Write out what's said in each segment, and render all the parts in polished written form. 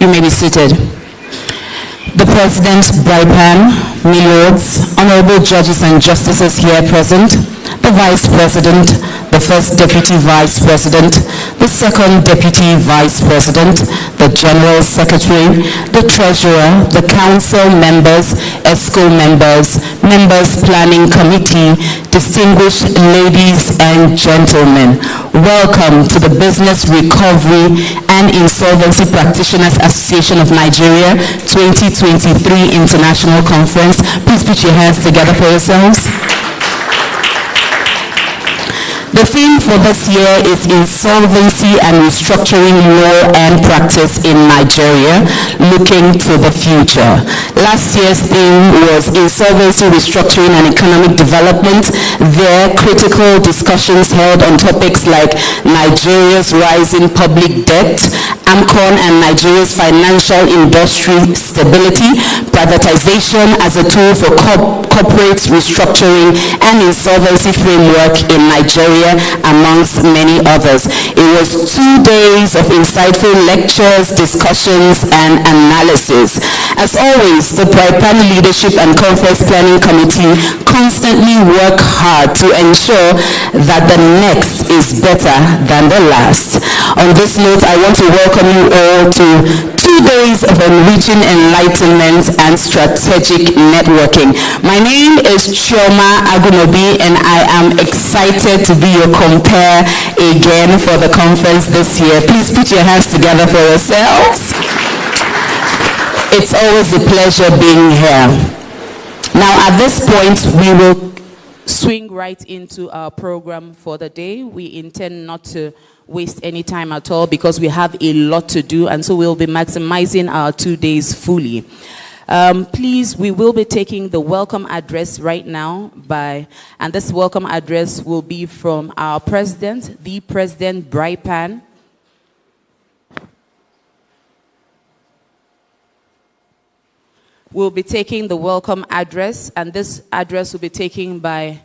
You may be seated. The President, BRIPAN, Milords, Honorable Judges and Justices here present, the Vice President, the First Deputy Vice President, the Second Deputy Vice President, the General Secretary, the Treasurer, the Council members, ESCO members, Members Planning Committee, distinguished ladies and gentlemen, welcome to the Business Recovery and Insolvency Practitioners Association of Nigeria 2023 International Conference. Please put your hands together for yourselves. The theme for this year is Insolvency and Restructuring Law and Practice in Nigeria, Looking to the Future. Last year's theme was Insolvency, Restructuring and Economic Development. There, critical discussions held on topics like Nigeria's rising public debt, AMCON and Nigeria's financial industry stability, privatization as a tool for corporate restructuring and insolvency framework in Nigeria, amongst many others. It was 2 days of insightful lectures, discussions, and analysis. As always, the BRIPAN Leadership and Conference Planning Committee constantly work hard to ensure that the next is better than the last. On this note, I want to welcome you all to 2 days of enriching enlightenment and strategic networking. My name is Chioma Agunobi, and I am excited to be your compare again for the conference this year. Please put your hands together for yourselves. It's always a pleasure being here. Now, at this point, we will swing right into our program for the day. We intend not to waste any time at all because we have a lot to do, and so we'll be maximizing our 2 days fully. Please, we will be taking the welcome address right now and this welcome address will be from our President, the President BRIPAN. We'll be taking the welcome address, and this address will be taken by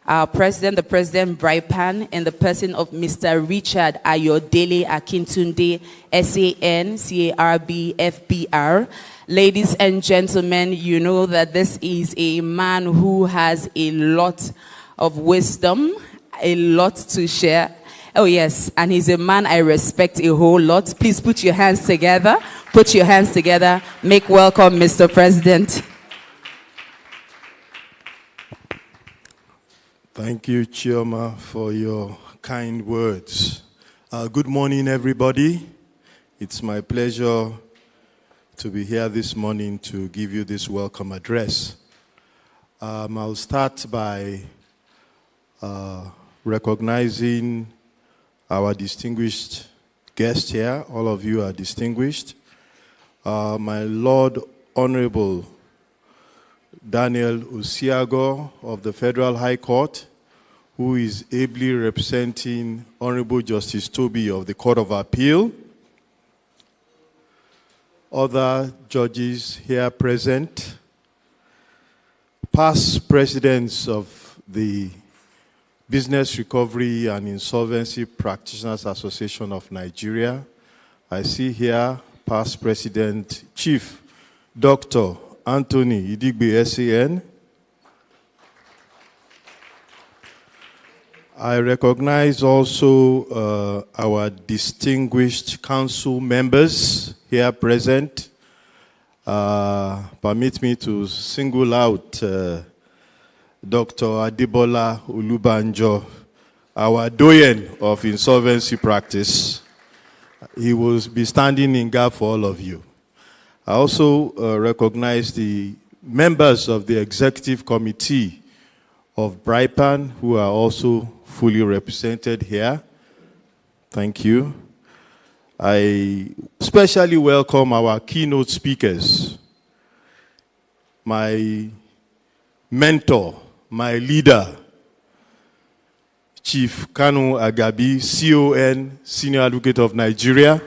our President, the President BRIPAN, in the person of Mr. Richard Ayodele Akintunde, SAN, CARB, FBR. Ladies and gentlemen, you know that this is a man who has a lot of wisdom, a lot to share. Oh yes, and he's a man I respect a whole lot. Please put your hands together. Put your hands together. Make welcome, Mr. President. Thank you, Chioma, for your kind words. Good morning, everybody. It's my pleasure to be here this morning to give you this welcome address. I'll start by recognizing our distinguished guest here. All of you are distinguished. My Lord Honorable Daniel Usiago of the Federal High Court, who is ably representing Honorable Justice Toby of the Court of Appeal. Other judges here present, past presidents of the Business Recovery and Insolvency Practitioners Association of Nigeria. I see here past President Chief Dr. Anthony Idigbe, SAN. I recognize also our distinguished council members here present. Permit me to single out Dr. Adebola Ulubanjo, our doyen of insolvency practice. He will be standing in gap for all of you. I also recognize the members of the executive committee of BRIPAN who are also fully represented here. Thank you. I especially welcome our keynote speakers, my mentor, my leader, Chief Kanu Agabi, CON, Senior Advocate of Nigeria.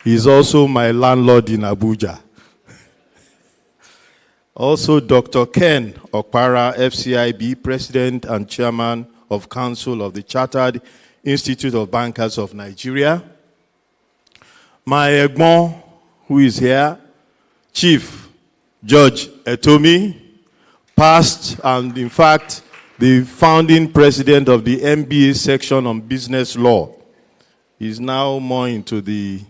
He's also my landlord in Abuja. Also, Dr. Ken Okpara, FCIB, President and Chairman of Council of the Chartered Institute of Bankers of Nigeria. my Egbon, who is here, Chief Judge Etomi, past and in fact the founding president of the MBA section on business law. He's now more into the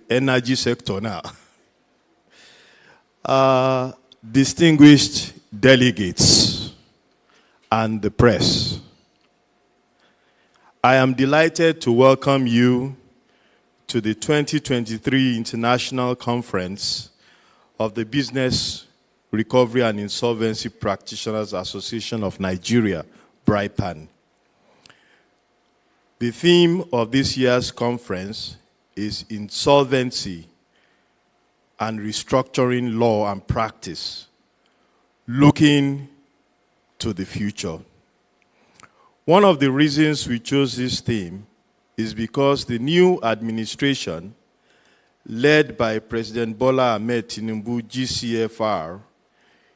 energy sector now. Distinguished delegates and the press, I am delighted to welcome you to the 2023 International Conference of the Business Recovery and Insolvency Practitioners Association of Nigeria, BRIPAN. The theme of this year's conference is Insolvency and Restructuring Law and Practice, looking to the future. One of the reasons we chose this theme is because the new administration, led by President Bola Ahmed Tinubu, GCFR,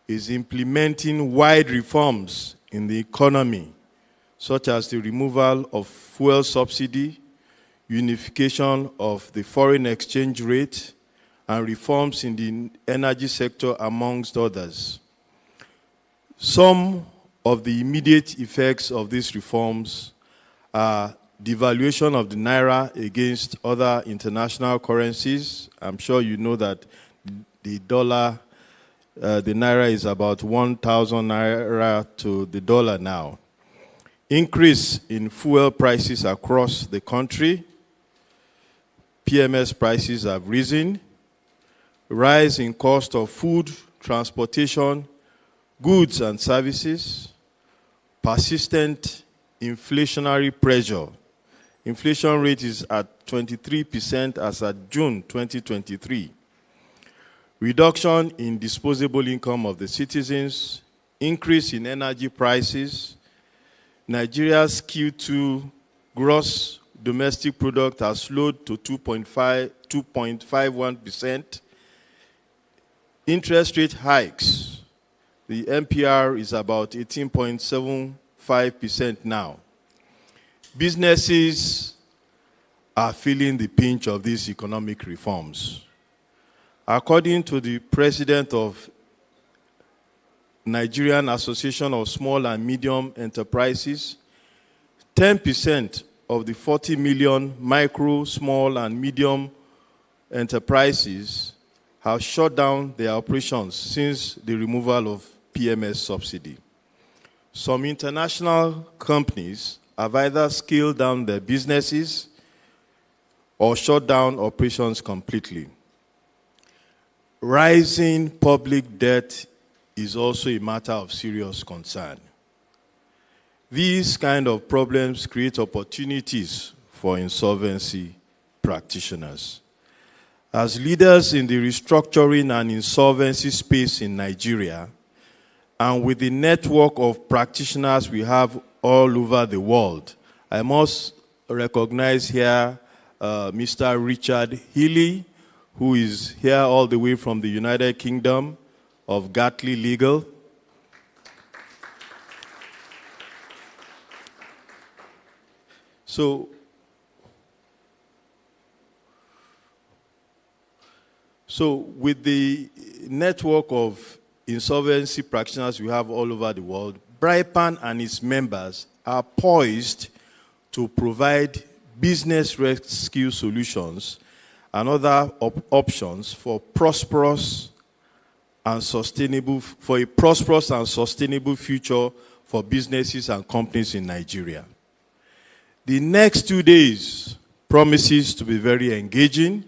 is implementing wide reforms in the economy, such as the removal of fuel subsidy, unification of the foreign exchange rate, and reforms in the energy sector, amongst others. Some of the immediate effects of these reforms are devaluation of the naira against other international currencies. I'm sure you know that the naira is about 1,000 naira to the dollar now. Increase in fuel prices across the country. PMS prices have risen. Rise in cost of food, transportation, goods and services. Persistent inflationary pressure. Inflation rate is at 23% as at June 2023. Reduction in disposable income of the citizens, increase in energy prices. Nigeria's Q2 gross domestic product has slowed to 2.51%. Interest rate hikes. The MPR is about 18.75% now. Businesses are feeling the pinch of these economic reforms. According to the president of Nigerian Association of Small and Medium Enterprises, 10% of the 40 million micro, small, and medium enterprises have shut down their operations since the removal of PMS subsidy. Some international companies have either scaled down their businesses or shut down operations completely. Rising public debt is also a matter of serious concern. These kind of problems create opportunities for insolvency practitioners. As leaders in the restructuring and insolvency space in Nigeria, and with the network of practitioners we have all over the world, I must recognize here Mr. Richard Healy, who is here all the way from the United Kingdom of Gatley Legal. So with the network of insolvency practitioners we have all over the world, BRIPAN and its members are poised to provide business rescue solutions and other options for a prosperous and sustainable future for businesses and companies in Nigeria. The next 2 days promises to be very engaging,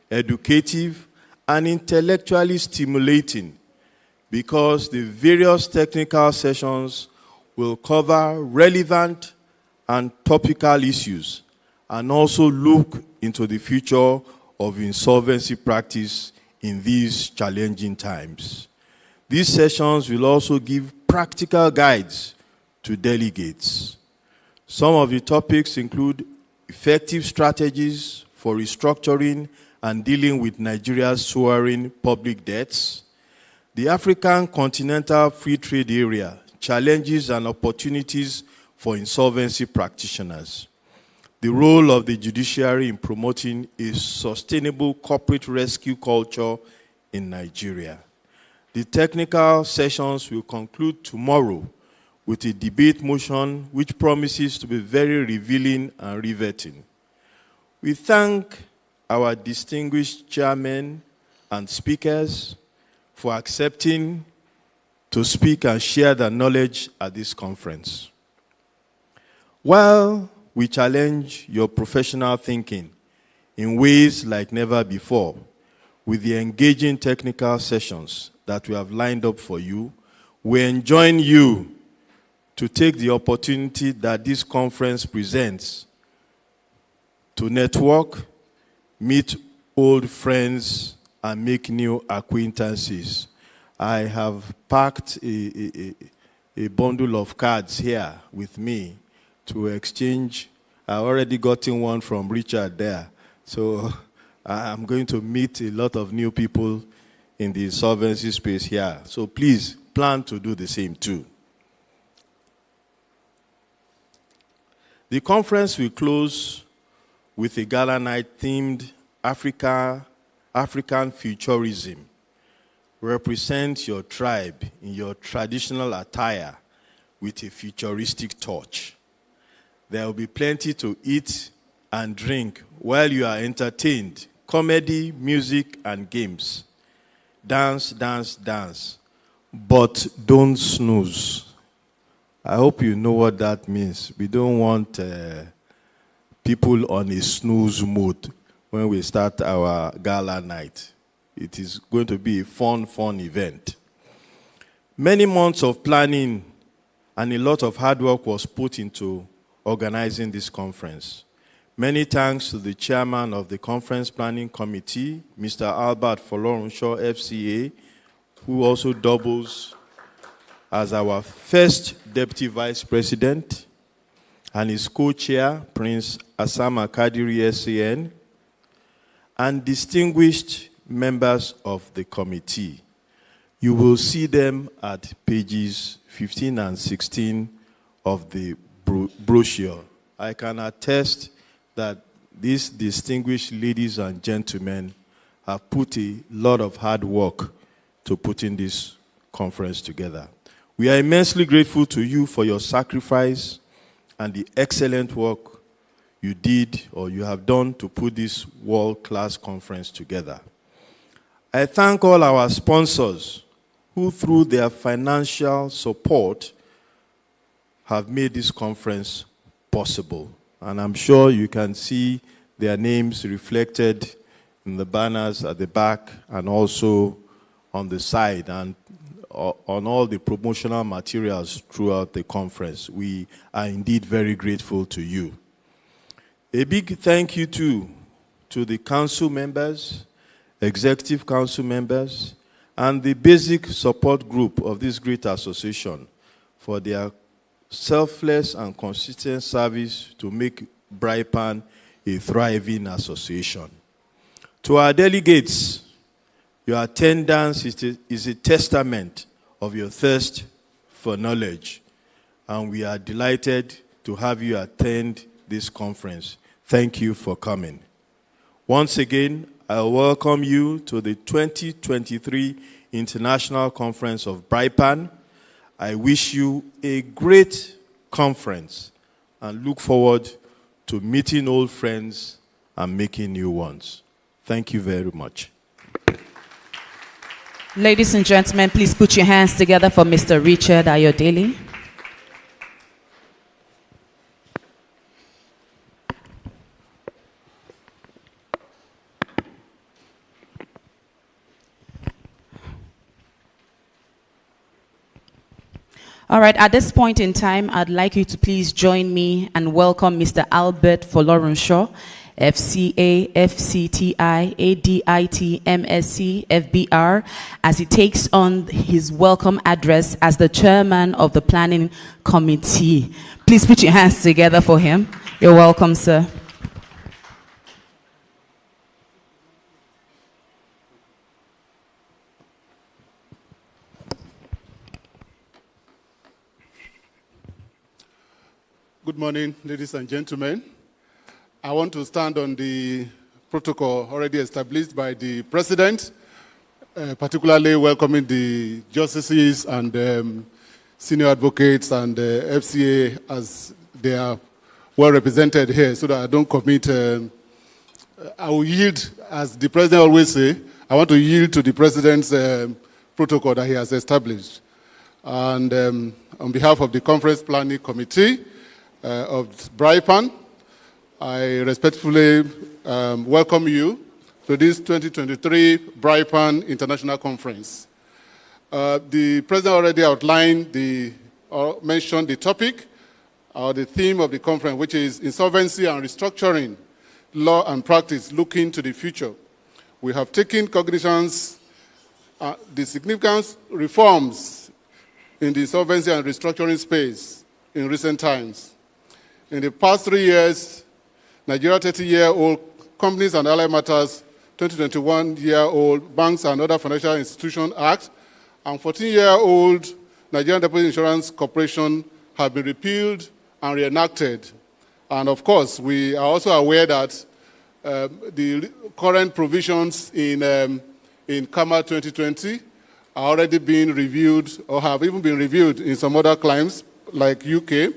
educative, and intellectually stimulating, because the various technical sessions will cover relevant and topical issues and also look into the future of insolvency practice in these challenging times. These sessions will also give practical guides to delegates. Some of the topics include effective strategies for restructuring and dealing with Nigeria's soaring public debts, the African Continental Free Trade Area, challenges and opportunities for insolvency practitioners, the role of the judiciary in promoting a sustainable corporate rescue culture in Nigeria. The technical sessions will conclude tomorrow with a debate motion which promises to be very revealing and riveting. We thank our distinguished chairmen and speakers for accepting to speak and share their knowledge at this conference. While we challenge your professional thinking in ways like never before with the engaging technical sessions that we have lined up for you, we enjoin you to take the opportunity that this conference presents to network, meet old friends, and make new acquaintances. I have packed a bundle of cards here with me to exchange. I already gotten one from Richard there. So I'm going to meet a lot of new people in the insolvency space here. So please plan to do the same too. The conference will close with a gala night themed African futurism. Represent your tribe in your traditional attire with a futuristic touch. There will be plenty to eat and drink while you are entertained. Comedy, music, and games. Dance, dance, dance. But don't snooze. I hope you know what that means. We don't want people on a snooze mode when we start our gala night. It is going to be a fun event. Many months of planning and a lot of hard work was put into organizing this conference. Many thanks to the chairman of the conference planning committee, Mr. Albert Folorunsho, FCA, who also doubles as our first deputy vice president, and his co-chair, Prince Asama Kadiri, SAN, and distinguished members of the committee. You will see them at pages 15 and 16 of the brochure. I can attest that these distinguished ladies and gentlemen have put a lot of hard work to putting this conference together. We are immensely grateful to you for your sacrifice and the excellent work you did or you have done to put this world-class conference together. I thank all our sponsors who, through their financial support, have made this conference possible. And I'm sure you can see their names reflected in the banners at the back and also on the side and on all the promotional materials throughout the conference. We are indeed very grateful to you. A big thank you too to the council members, executive council members, and the basic support group of this great association for their selfless and consistent service to make BRIPAN a thriving association. To our delegates, your attendance is a testament of your thirst for knowledge, and we are delighted to have you attend this conference. Thank you for coming. Once again, I welcome you to the 2023 International Conference of BRIPAN. I wish you a great conference and look forward to meeting old friends and making new ones. Thank you very much. Ladies and gentlemen, please put your hands together for Mr. Richard Ayodele. All right, at this point in time, I'd like you to please join me and welcome Mr. Albert Folorunsho, FCA, FCTI, ADIT, MSc, FBR, as he takes on his welcome address as the chairman of the planning committee. Please put your hands together for him. You're welcome, sir. Good morning, ladies and gentlemen. I want to stand on the protocol already established by the President, particularly welcoming the justices and senior advocates and FCA as they are well represented here, so that I don't commit. I will yield, as the President always say, I want to yield to the President's protocol that he has established. And on behalf of the Conference Planning Committee of BRIPAN, I respectfully welcome you to this 2023 BRIPAN International Conference. The President already outlined mentioned the topic or the theme of the conference, which is Insolvency and Restructuring, Law and Practice Looking to the Future. We have taken cognizance the significant reforms in the insolvency and restructuring space in recent times. In the past 3 years, Nigeria 30-year-old Companies and Allied Matters 2021-year-old Banks and Other Financial Institutions Act and 14-year-old Nigerian Deposit Insurance Corporation have been repealed and reenacted. And of course, we are also aware that the current provisions in CAMA 2020 are already being reviewed or have even been reviewed in some other climes like UK.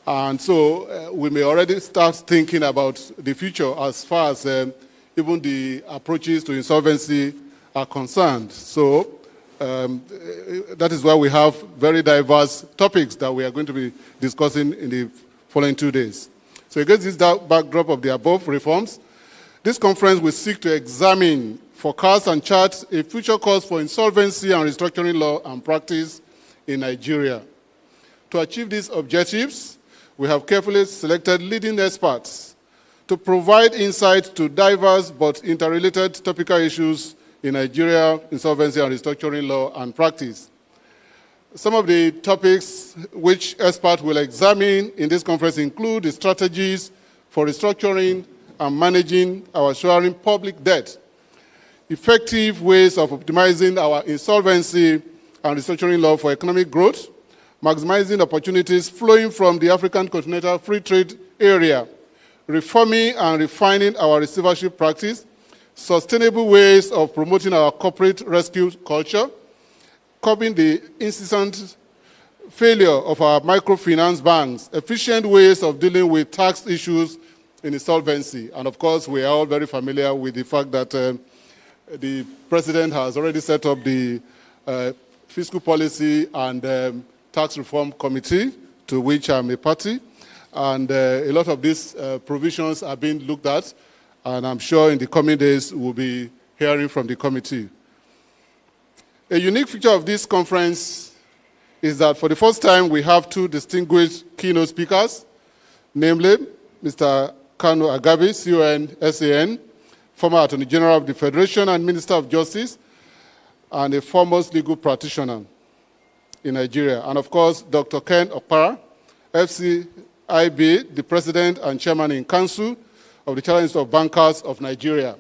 And so we may already start thinking about the future as far as even the approaches to insolvency are concerned. So that is why we have very diverse topics that we are going to be discussing in the following 2 days. So against this backdrop of the above reforms, this conference will seek to examine, forecast and chart a future course for insolvency and restructuring law and practice in Nigeria. To achieve these objectives, we have carefully selected leading experts to provide insight to diverse but interrelated topical issues in Nigeria, insolvency and restructuring law and practice. Some of the topics which experts will examine in this conference include the strategies for restructuring and managing our soaring public debt, effective ways of optimizing our insolvency and restructuring law for economic growth, maximizing opportunities flowing from the African Continental Free Trade Area, reforming and refining our receivership practice, sustainable ways of promoting our corporate rescue culture, curbing the incessant failure of our microfinance banks, efficient ways of dealing with tax issues in insolvency. And of course, we are all very familiar with the fact that the President has already set up the Fiscal Policy and Tax Reform Committee, to which I'm a party. And a lot of these provisions are being looked at, and I'm sure in the coming days we'll be hearing from the committee. A unique feature of this conference is that for the first time we have two distinguished keynote speakers, namely Mr. Kanu Agabi, CON, SAN, former Attorney General of the Federation and Minister of Justice, and a foremost legal practitioner in Nigeria. And of course, Dr. Ken Okpara, FCIB, the President and Chairman in Council of the Chartered Institute of Bankers of Nigeria.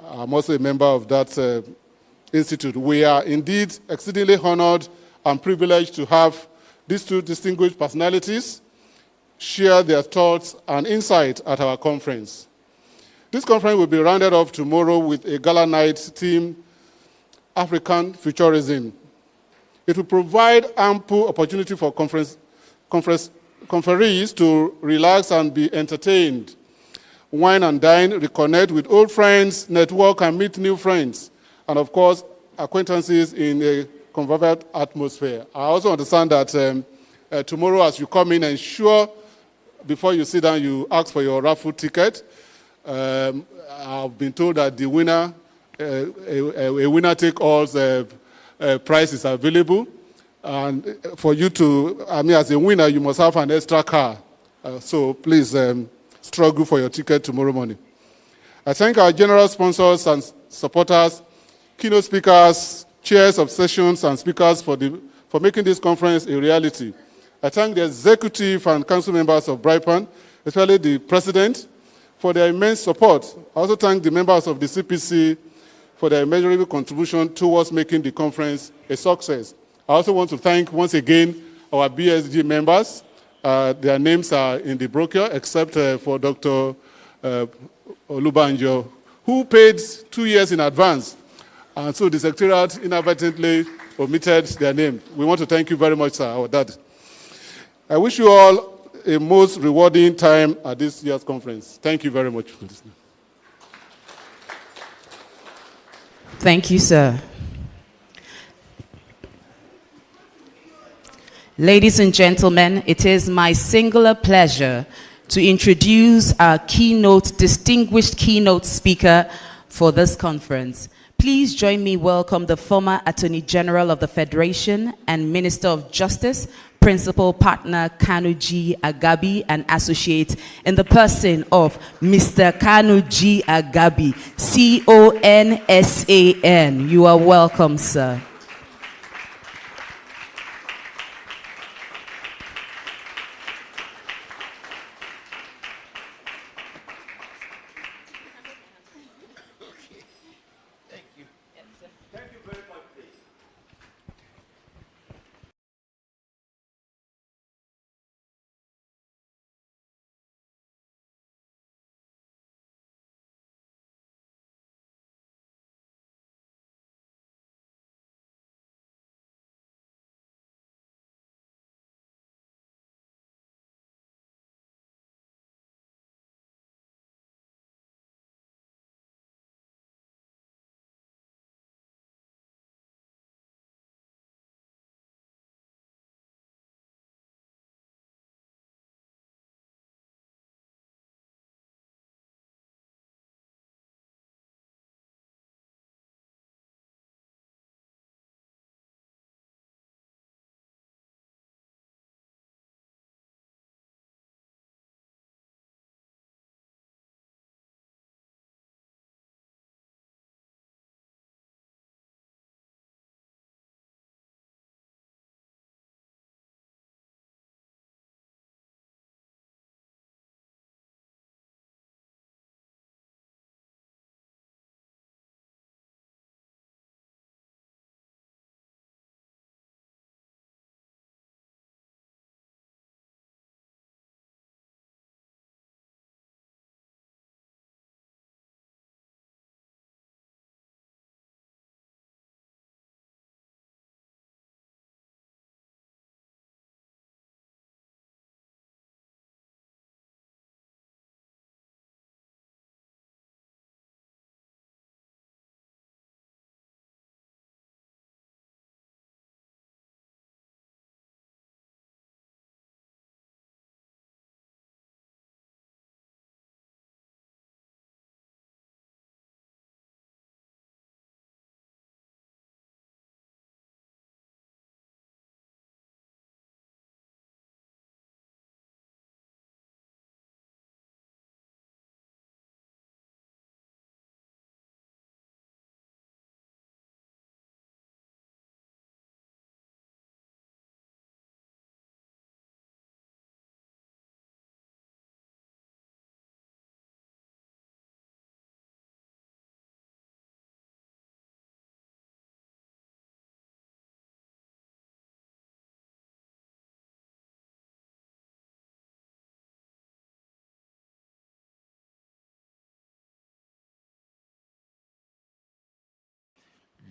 I'm also a member of that institute. We are indeed exceedingly honored and privileged to have these two distinguished personalities share their thoughts and insight at our conference. This conference will be rounded off tomorrow with a gala night theme, African Futurism. It will provide ample opportunity for conferees to relax and be entertained, wine and dine, reconnect with old friends, network and meet new friends, and of course, acquaintances in a convivial atmosphere. I also understand that tomorrow as you come in, ensure before you sit down, you ask for your raffle ticket. I've been told that the winner, a winner-take-all prize is available. And for you to, as a winner, you must have an extra car. So please struggle for your ticket tomorrow morning. I thank our general sponsors and supporters, keynote speakers, chairs of sessions and speakers for making this conference a reality. I thank the executive and council members of BRIPAN, especially the president, for their immense support. I also thank the members of the CPC for their immeasurable contribution towards making the conference a success. I also want to thank once again our BSG members. Their names are in the brochure, except for Dr. Olubanjo, who paid 2 years in advance. And so the Secretariat inadvertently omitted their name. We want to thank you very much, sir, our dad. I wish you all a most rewarding time at this year's conference. Thank you very much for listening. Thank you, sir. Ladies and gentlemen, it is my singular pleasure to introduce our distinguished keynote speaker for this conference. Please join me welcome the former Attorney General of the Federation and Minister of Justice, Principal Partner Kanu G. Agabi, and Associate in the person of Mr. Kanu G. Agabi, C-O-N-S-A-N. You are welcome, sir.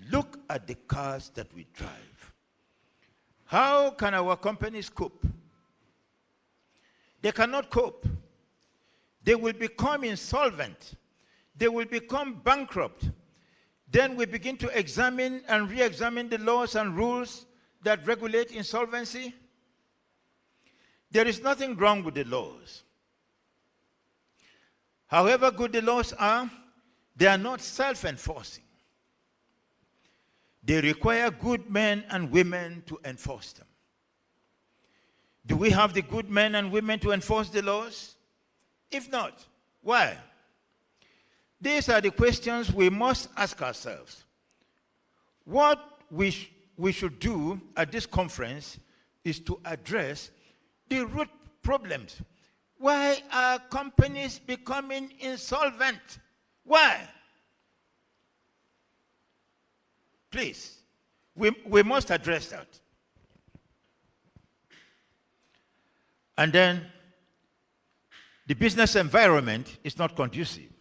Look at the cars that we drive. How can our companies cope? They cannot cope. They will become insolvent. They will become bankrupt. Then we begin to examine and re-examine the laws and rules that regulate insolvency. There is nothing wrong with the laws. However good the laws are, they are not self-enforcing. They require good men and women to enforce them. Do we have the good men and women to enforce the laws? If not, why? These are the questions we must ask ourselves. What we should do at this conference is to address the root problems. Why are companies becoming insolvent? Why? Please, we must address that. And then The business environment is not conducive.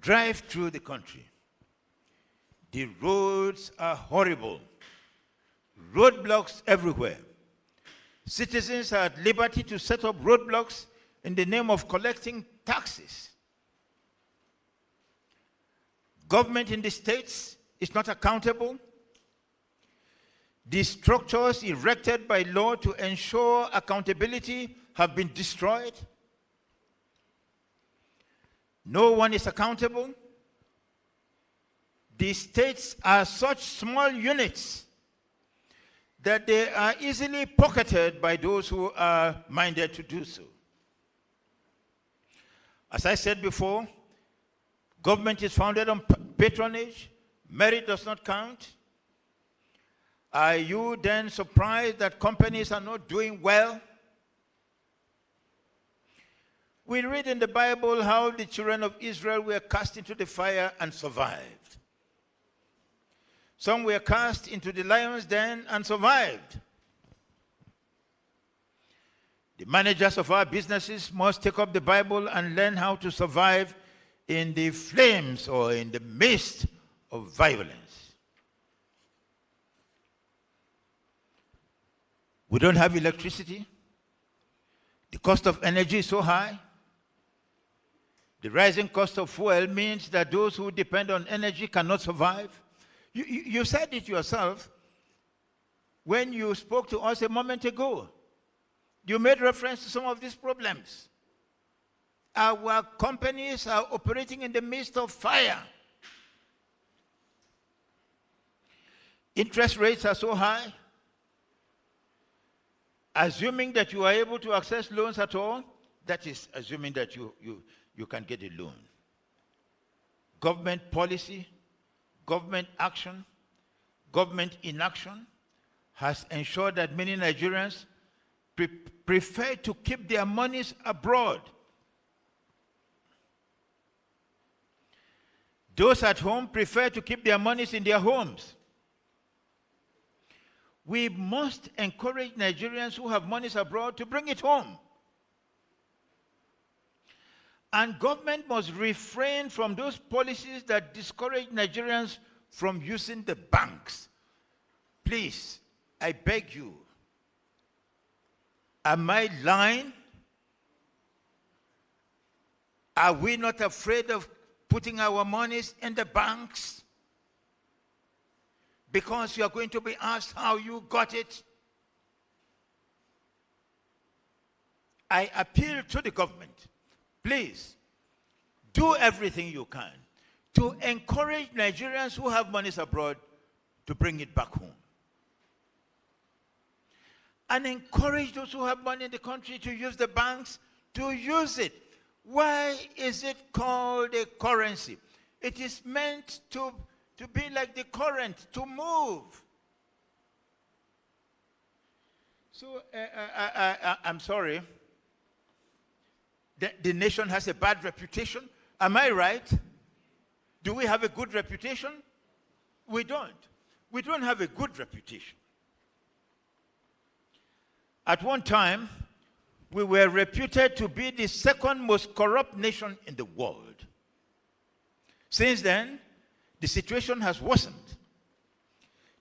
Drive through the country. The roads are horrible. Roadblocks everywhere. Citizens are at liberty to set up roadblocks in the name of collecting taxes. Government in the states is not accountable. The structures erected by law to ensure accountability have been destroyed. No one is accountable. The states are such small units that they are easily pocketed by those who are minded to do so. As I said before, government is founded on patronage. Merit does not count. Are you then surprised that companies are not doing well? We read in the Bible how the children of Israel were cast into the fire and survived. Some were cast into the lion's den and survived. The managers of our businesses must take up the Bible and learn how to survive in the flames or in the midst of violence. We don't have electricity. The cost of energy is so high. The rising cost of fuel means that those who depend on energy cannot survive. You said it yourself when you spoke to us a moment ago. You made reference to some of these problems. Our companies are operating in the midst of fire. Interest rates are so high. Assuming that you are able to access loans at all, that is assuming that you can get a loan. Government policy, government action, government inaction has ensured that many Nigerians prefer to keep their monies abroad. Those at home prefer to keep their monies in their homes. We must encourage Nigerians who have monies abroad to bring it home. And government must refrain from those policies that discourage Nigerians from using the banks. Please, I beg you, am I lying? Are we not afraid of putting our monies in the banks? Because you are going to be asked how you got it. I appeal to the government. Please, do everything you can to encourage Nigerians who have monies abroad to bring it back home. And encourage those who have money in the country to use the banks, to use it. Why is it called a currency? It is meant to be like the current, to move. So I'm sorry. The nation has a bad reputation. Am I right? Do we have a good reputation? We don't. We don't have a good reputation. At one time, we were reputed to be the second most corrupt nation in the world. Since then, the situation has worsened.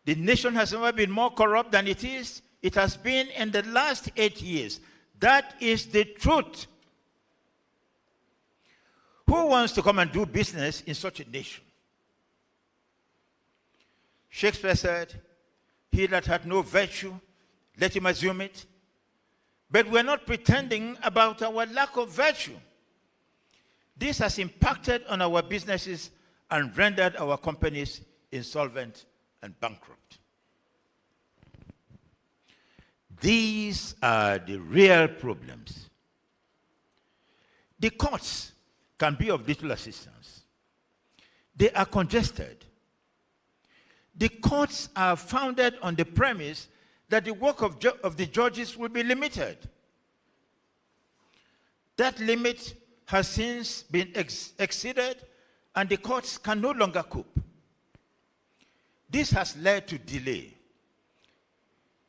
The nation has never been more corrupt than it is. It has been in the last 8 years. That is the truth. Who wants to come and do business in such a nation? Shakespeare said, "He that hath no virtue, let him assume it." But we're not pretending about our lack of virtue. This has impacted on our businesses and rendered our companies insolvent and bankrupt. These are the real problems. The courts can be of little assistance. They are congested. The courts are founded on the premise that the work of the judges will be limited. That limit has since been exceeded, and the courts can no longer cope. This has led to delay.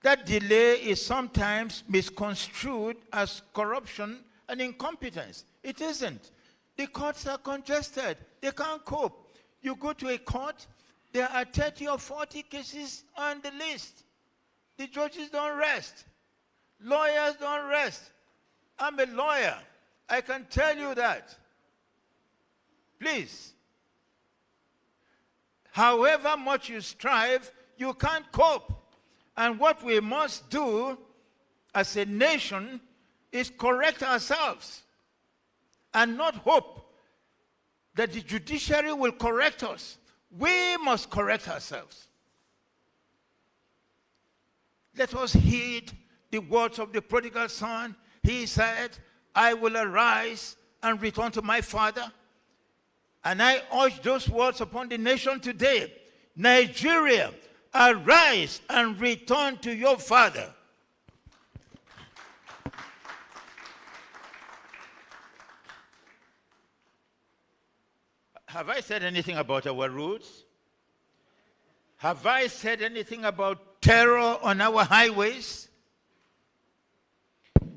That delay is sometimes misconstrued as corruption and incompetence. It isn't. The courts are congested. They can't cope. You go to a court, there are 30 or 40 cases on the list. The judges don't rest. Lawyers don't rest. I'm a lawyer. I can tell you that. Please. However much you strive, you can't cope. And what we must do as a nation is correct ourselves and not hope that the judiciary will correct us. We must correct ourselves. Let us heed the words of the prodigal son. He said, I will arise and return to my father. And I urge those words upon the nation today. Nigeria, arise and return to your father. Have I said anything about our roads? Have I said anything about terror on our highways?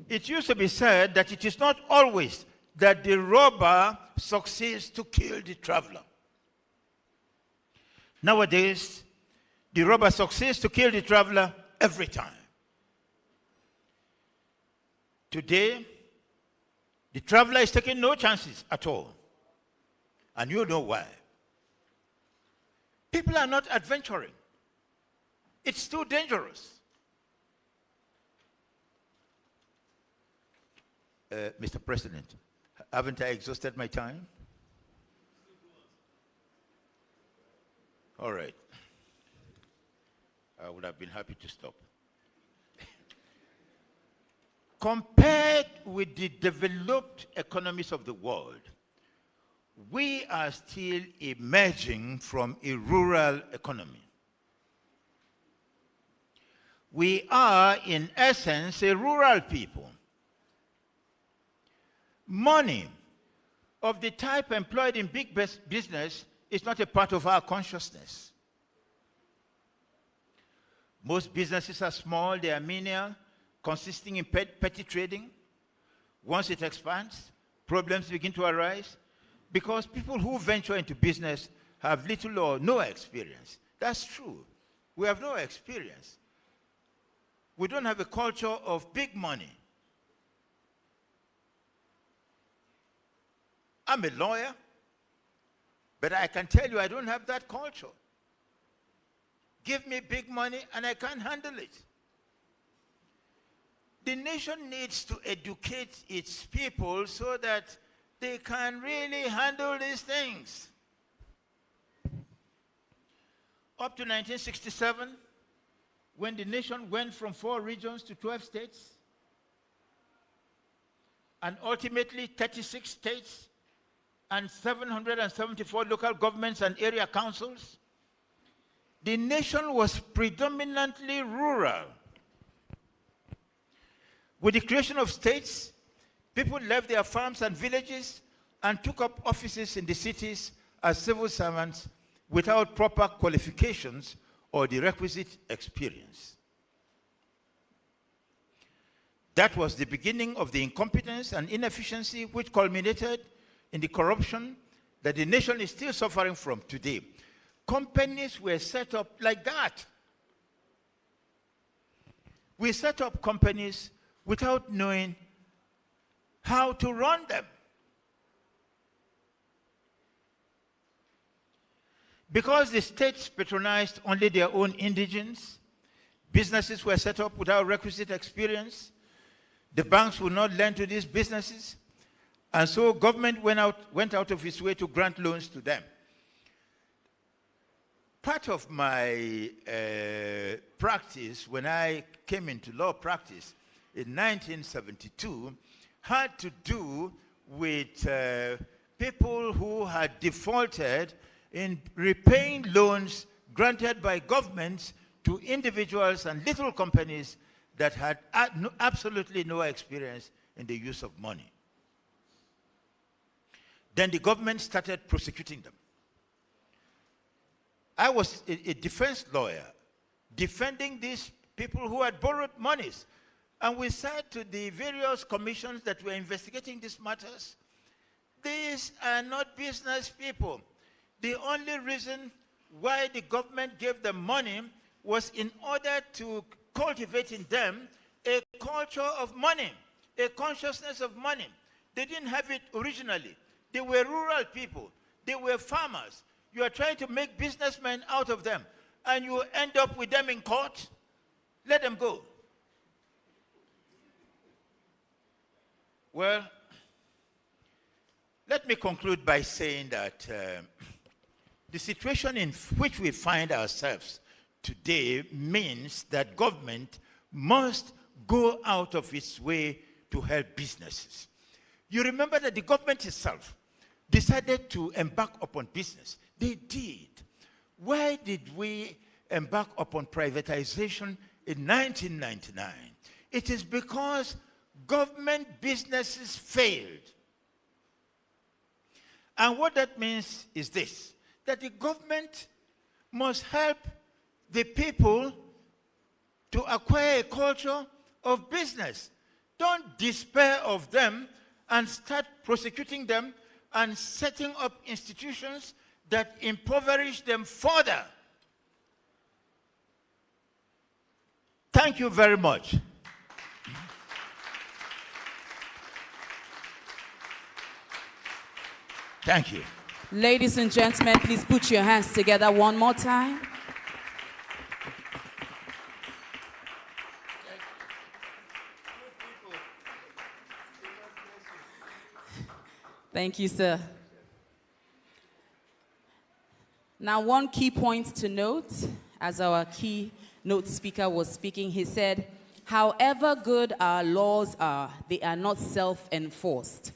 It used to be said that it is not always that the robber succeeds to kill the traveler. Nowadays, the robber succeeds to kill the traveler every time. Today, the traveler is taking no chances at all. And you know why. People are not adventuring. It's too dangerous. Mr. President, haven't I exhausted my time? All right. I would have been happy to stop. Compared with the developed economies of the world, we are still emerging from a rural economy. We are, in essence, a rural people. Money of the type employed in big business is not a part of our consciousness. Most businesses are small, they are menial, consisting in petty trading. Once it expands, problems begin to arise because people who venture into business have little or no experience. That's true. We have no experience. We don't have a culture of big money. I'm a lawyer, but I can tell you I don't have that culture. Give me big money and I can't handle it. The nation needs to educate its people so that they can really handle these things. Up to 1967, when the nation went from 4 regions to 12 states, and ultimately 36 states and 774 local governments and area councils, the nation was predominantly rural. With the creation of states, people left their farms and villages and took up offices in the cities as civil servants without proper qualifications or the requisite experience. That was the beginning of the incompetence and inefficiency which culminated in the corruption that the nation is still suffering from today. Companies were set up like that. We set up companies without knowing how to run them. Because the states patronized only their own indigents, businesses were set up without requisite experience. The banks would not lend to these businesses, and so government went out of its way to grant loans to them. Part of my practice when I came into law practice in 1972 had to do with people who had defaulted in repaying loans granted by governments to individuals and little companies that had absolutely no experience in the use of money. Then the government started prosecuting them. I was a defense lawyer defending these people who had borrowed monies. And we said to the various commissions that were investigating these matters, these are not business people. The only reason why the government gave them money was in order to cultivate in them a culture of money, a consciousness of money. They didn't have it originally. They were rural people. They were farmers. You are trying to make businessmen out of them, and you end up with them in court. Let them go. Well, let me conclude by saying that the situation in which we find ourselves today means that government must go out of its way to help businesses. You remember that the government itself decided to embark upon business. They did. Why did we embark upon privatization in 1999? It is because government businesses failed. And what that means is this, that the government must help the people to acquire a culture of business. Don't despair of them and start prosecuting them and setting up institutions that impoverish them further. Thank you very much. Thank you. Ladies and gentlemen, please put your hands together one more time. Thank you, sir. Now, one key point to note, as our keynote speaker was speaking, he said, however good our laws are, they are not self-enforced.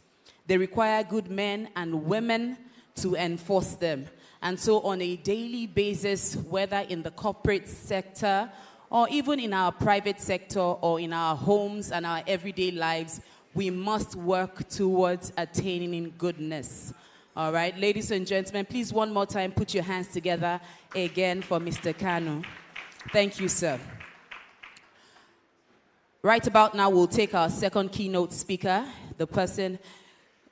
They require good men and women to enforce them. And so on a daily basis, whether in the corporate sector or even in our private sector or in our homes and our everyday lives, we must work towards attaining goodness. All right, ladies and gentlemen, please one more time put your hands together again for Mr. Kanu. Thank you, sir. Right about now, we'll take our second keynote speaker, the person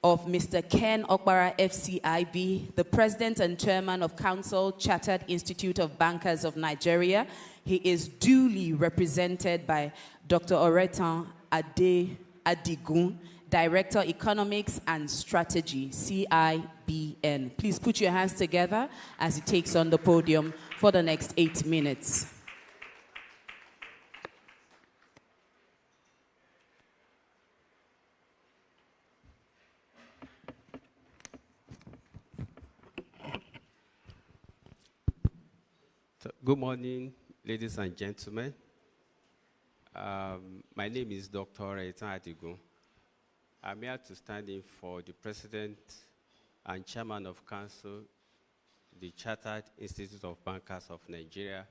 of Mr. Ken Okpara, FCIB, the President and Chairman of Council Chartered Institute of Bankers of Nigeria. He is duly represented by Dr. Oretan Adigun, Director, Economics and Strategy, CIBN. Please put your hands together as he takes on the podium for the next 8 minutes. Good morning, ladies and gentlemen. My name is Dr. Oretan Adigun. I'm here to stand in for the President and Chairman of Council, the Chartered Institute of Bankers of Nigeria.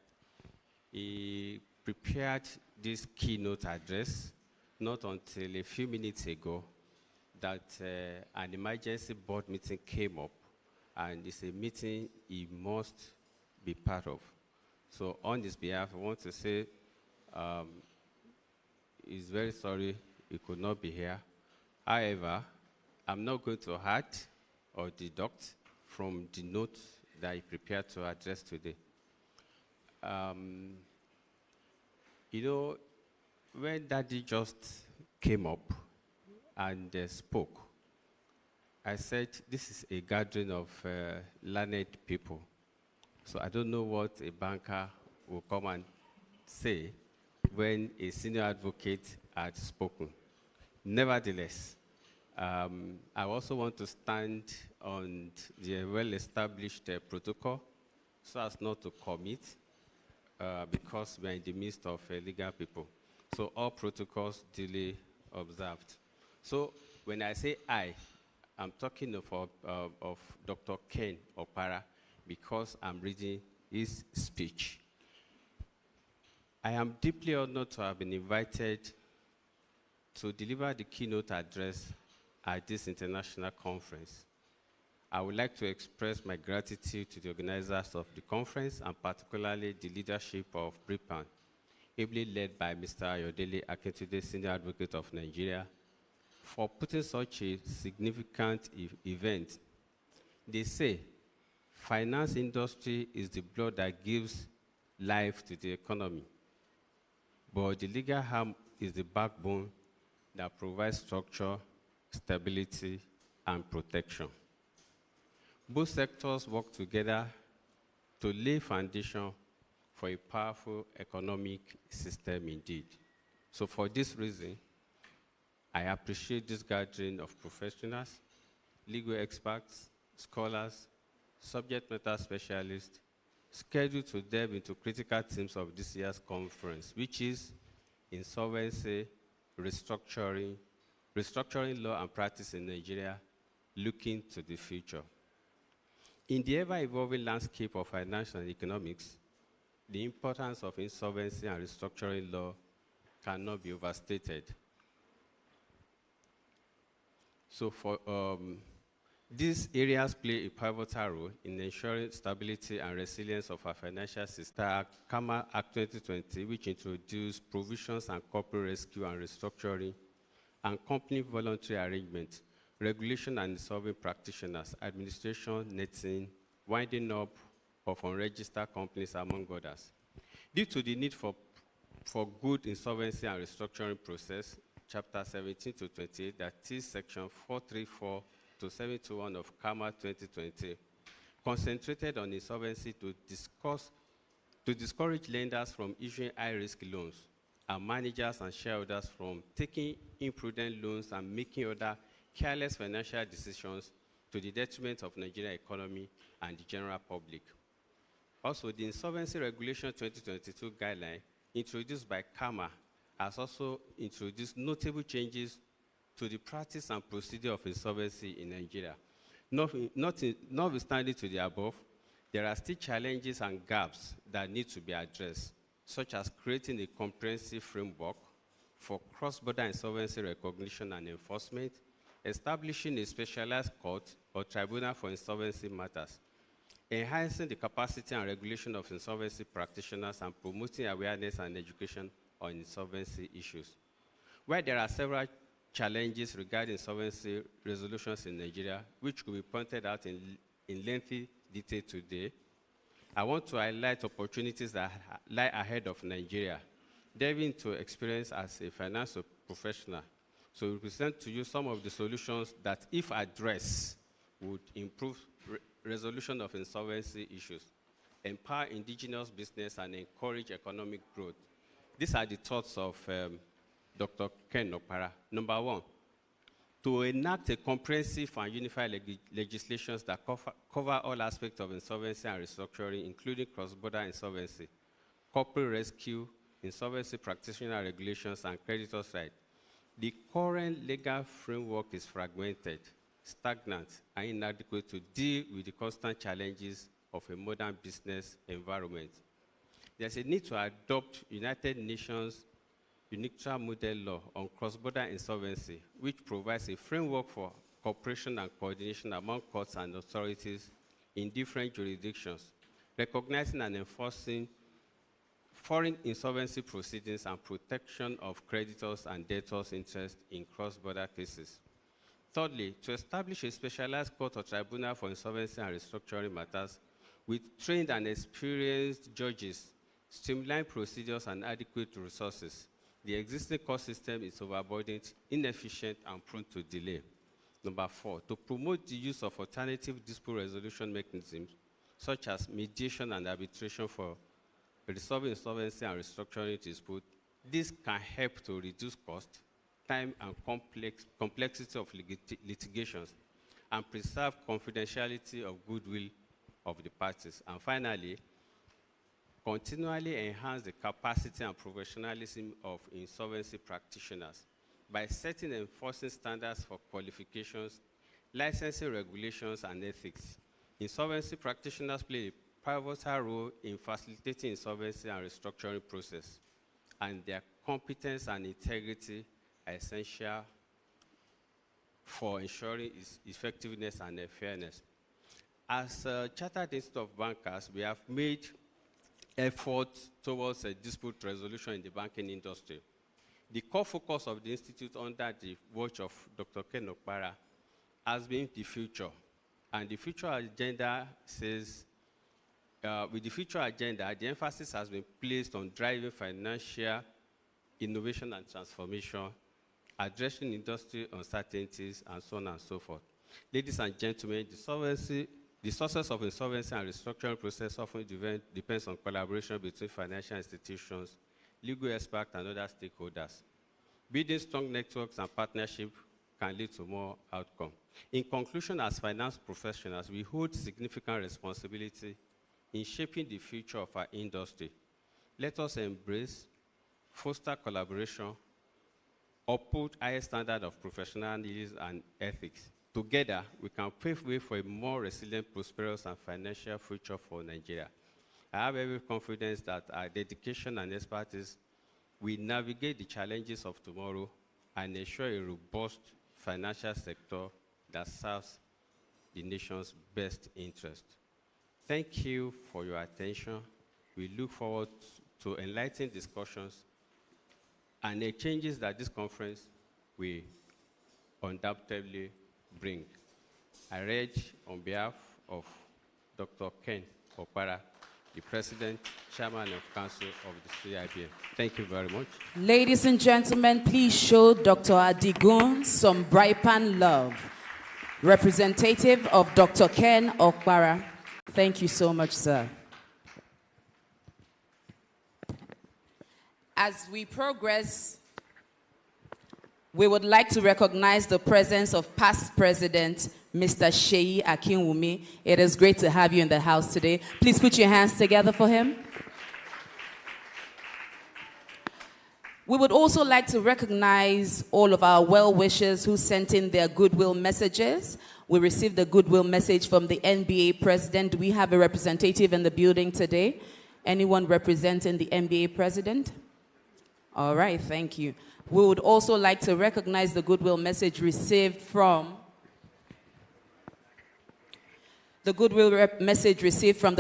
He prepared this keynote address not until a few minutes ago that an emergency board meeting came up, and it's a meeting he must be part of. So on his behalf, I want to say he's very sorry he could not be here. However, I'm not going to add or deduct from the note that he prepared to address today. You know, when Daddy just came up and spoke, I said, this is a gathering of learned people. So I don't know what a banker will come and say when a senior advocate had spoken. Nevertheless, I also want to stand on the well-established protocol so as not to commit because we are in the midst of legal people. So all protocols duly observed. So when I say I'm talking of Dr. Ken Okpara because I'm reading his speech. I am deeply honored to have been invited to deliver the keynote address at this international conference. I would like to express my gratitude to the organizers of the conference and particularly the leadership of BRIPAN. ably led by Mr. Ayodele Akintunde, Senior Advocate of Nigeria, for putting such a significant event. They say finance industry is the blood that gives life to the economy, but the legal arm is the backbone that provides structure, stability, and protection. Both sectors work together to lay foundation for a powerful economic system indeed. So for this reason, I appreciate this gathering of professionals, legal experts, scholars, subject matter specialists, scheduled to delve into critical themes of this year's conference, which is insolvency, restructuring law and practice in Nigeria, looking to the future. In the ever-evolving landscape of financial and economics, the importance of insolvency and restructuring law cannot be overstated. So these areas play a pivotal role in ensuring stability and resilience of our financial system. CAMA Act 2020, which introduced provisions on corporate rescue and restructuring, and company voluntary arrangement, regulation and insolvent practitioners, administration, netting, winding up of unregistered companies, among others. Due to the need for good insolvency and restructuring process, Chapter 17 to 28, that is Section 434 to 721 of CAMA 2020, concentrated on insolvency to discourage lenders from issuing high-risk loans and managers and shareholders from taking imprudent loans and making other careless financial decisions to the detriment of Nigerian economy and the general public. Also, the Insolvency Regulation 2022 guideline introduced by CAMA has also introduced notable changes to the practice and procedure of insolvency in Nigeria. Notwithstanding to the above, there are still challenges and gaps that need to be addressed, such as creating a comprehensive framework for cross-border insolvency recognition and enforcement, establishing a specialized court or tribunal for insolvency matters, enhancing the capacity and regulation of insolvency practitioners, and promoting awareness and education on insolvency issues. While there are several challenges regarding insolvency resolutions in Nigeria, which could be pointed out in lengthy detail today, I want to highlight opportunities that lie ahead of Nigeria, delving into experience as a financial professional. So we present to you some of the solutions that, if addressed, would improve resolution of insolvency issues, empower indigenous business, and encourage economic growth. These are the thoughts of Dr. Ken Okpara. Number one, to enact a comprehensive and unified legislation that cover all aspects of insolvency and restructuring, including cross-border insolvency, corporate rescue, insolvency practitioner regulations, and creditors' rights. The current legal framework is fragmented, stagnant, and inadequate to deal with the constant challenges of a modern business environment. There's a need to adopt United Nations UNICTRA model law on cross-border insolvency, which provides a framework for cooperation and coordination among courts and authorities in different jurisdictions, recognizing and enforcing foreign insolvency proceedings and protection of creditors and debtors' interests in cross-border cases. Thirdly, to establish a specialized court or tribunal for insolvency and restructuring matters with trained and experienced judges, streamlined procedures, and adequate resources. The existing court system is overburdened, inefficient, and prone to delay. Number four, to promote the use of alternative dispute resolution mechanisms, such as mediation and arbitration for resolving insolvency and restructuring dispute. This can help to reduce cost, time, and complexity of litigations, and preserve confidentiality of goodwill of the parties. And finally, continually enhance the capacity and professionalism of insolvency practitioners by setting and enforcing standards for qualifications, licensing regulations, and ethics. Insolvency practitioners play a pivotal role in facilitating insolvency and restructuring process, and their competence and integrity are essential for ensuring its effectiveness and fairness. As a Chartered Institute of Bankers, we have made effort towards a dispute resolution in the banking industry. The core focus of the Institute under the watch of Dr. Ken Okpara has been the future. And the future agenda says, with the future agenda, the emphasis has been placed on driving financial innovation and transformation, addressing industry uncertainties, and so on and so forth. Ladies and gentlemen, the success of insolvency and restructuring process often depends on collaboration between financial institutions, legal experts, and other stakeholders. Building strong networks and partnerships can lead to more outcome. In conclusion, as finance professionals, we hold significant responsibility in shaping the future of our industry. Let us embrace, foster collaboration, uphold higher standard of professionalism and ethics. Together, we can pave way for a more resilient, prosperous, and financial future for Nigeria. I have every confidence that our dedication and expertise will navigate the challenges of tomorrow and ensure a robust financial sector that serves the nation's best interest. Thank you for your attention. We look forward to enlightening discussions and the changes that this conference will undoubtedly bring. I urge on behalf of Dr. Ken Okpara, the President, Chairman of Council of the CIBN. Thank you very much. Ladies and gentlemen, please show Dr. Adigun some BRIPAN love. Representative of Dr. Ken Okpara. Thank you so much, sir. As we progress, we would like to recognize the presence of past President, Mr. Seyi Akinwumi. It is great to have you in the house today. Please put your hands together for him. We would also like to recognize all of our well-wishers who sent in their goodwill messages. We received a goodwill message from the NBA president. Do we have a representative in the building today? Anyone representing the NBA president? All right, thank you. We would also like to recognize the goodwill message received from the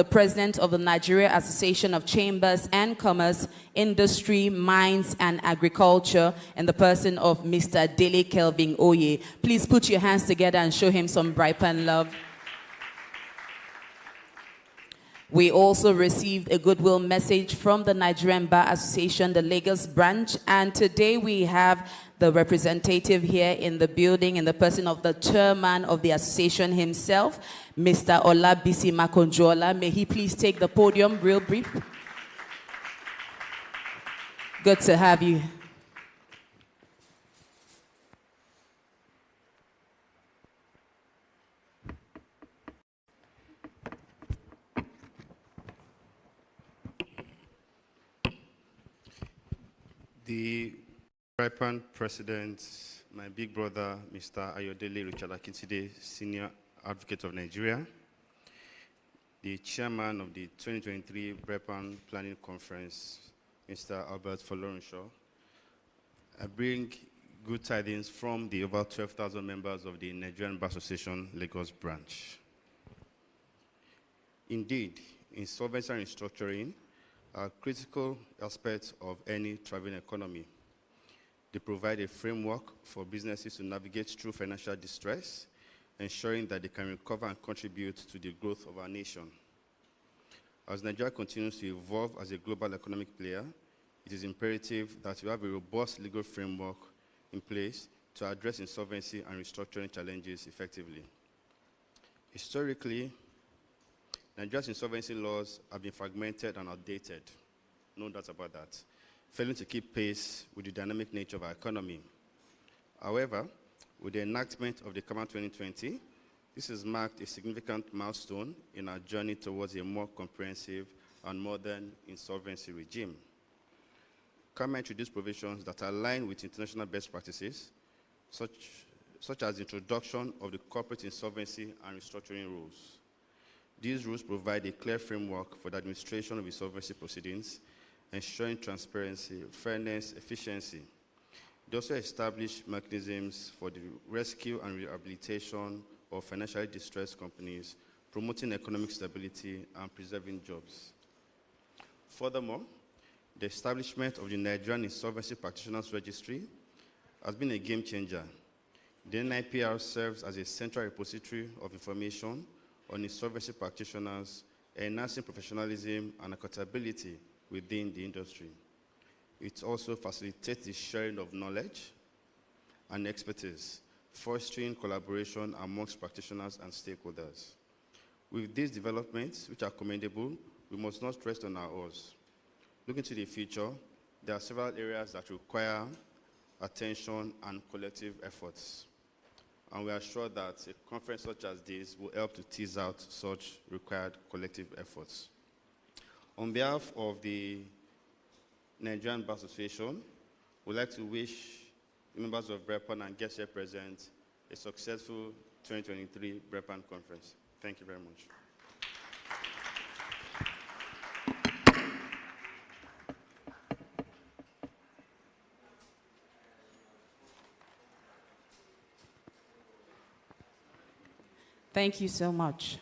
President of the Nigeria Association of Chambers and Commerce, Industry, Mines, and Agriculture, in the person of Mr. Dele Kelvin Oye. Please put your hands together and show him some BRIPAN love. We also received a goodwill message from the Nigerian Bar Association, the Lagos branch, and today we have the representative here in the building in the person of the chairman of the association himself, Mr. Olabisi Makonjola. May he please take the podium real brief. Good to have you. The BRIPAN president, my big brother, Mr. Ayodele Richard Akintide, Senior Advocate of Nigeria, the chairman of the 2023 BRIPAN Planning Conference, Mr. Albert Folorunsho. I bring good tidings from the over 12,000 members of the Nigerian Bar Association Lagos branch. Indeed, insolvency and restructuring are critical aspects of any thriving economy. They provide a framework for businesses to navigate through financial distress, ensuring that they can recover and contribute to the growth of our nation. As Nigeria continues to evolve as a global economic player, it is imperative that we have a robust legal framework in place to address insolvency and restructuring challenges effectively. Historically, Nigeria's insolvency laws have been fragmented and outdated, no doubt about that, failing to keep pace with the dynamic nature of our economy. However, with the enactment of the CAMA 2020, this has marked a significant milestone in our journey towards a more comprehensive and modern insolvency regime. CAMA introduced provisions that align with international best practices, such as the introduction of the corporate insolvency and restructuring rules. These rules provide a clear framework for the administration of insolvency proceedings, ensuring transparency, fairness, efficiency. They also establish mechanisms for the rescue and rehabilitation of financially distressed companies, promoting economic stability and preserving jobs. Furthermore, the establishment of the Nigerian Insolvency Practitioners Registry has been a game changer. The NIPR serves as a central repository of information on insolvency practitioners, enhancing professionalism and accountability within the industry. It also facilitates the sharing of knowledge and expertise, fostering collaboration amongst practitioners and stakeholders. With these developments, which are commendable, we must not rest on our oars. Looking to the future, there are several areas that require attention and collective efforts. And we are sure that a conference such as this will help to tease out such required collective efforts. On behalf of the Nigerian Bar Association, we'd like to wish the members of BRIPAN and guests here present a successful 2023 BRIPAN conference. Thank you very much. Thank you so much.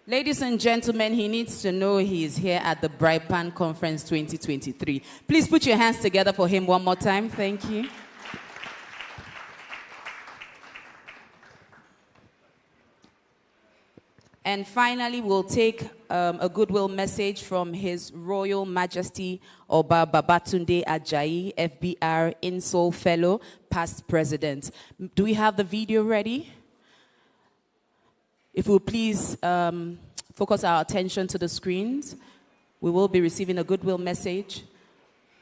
Ladies and gentlemen, he needs to know he is here at the BRIPAN Conference 2023. Please put your hands together for him one more time. Thank you. And finally, we'll take a goodwill message from His Royal Majesty Oba Babatunde Ajayi, FBR Insol Fellow, past President. Do we have the video ready? If we'll please focus our attention to the screens, we will be receiving a goodwill message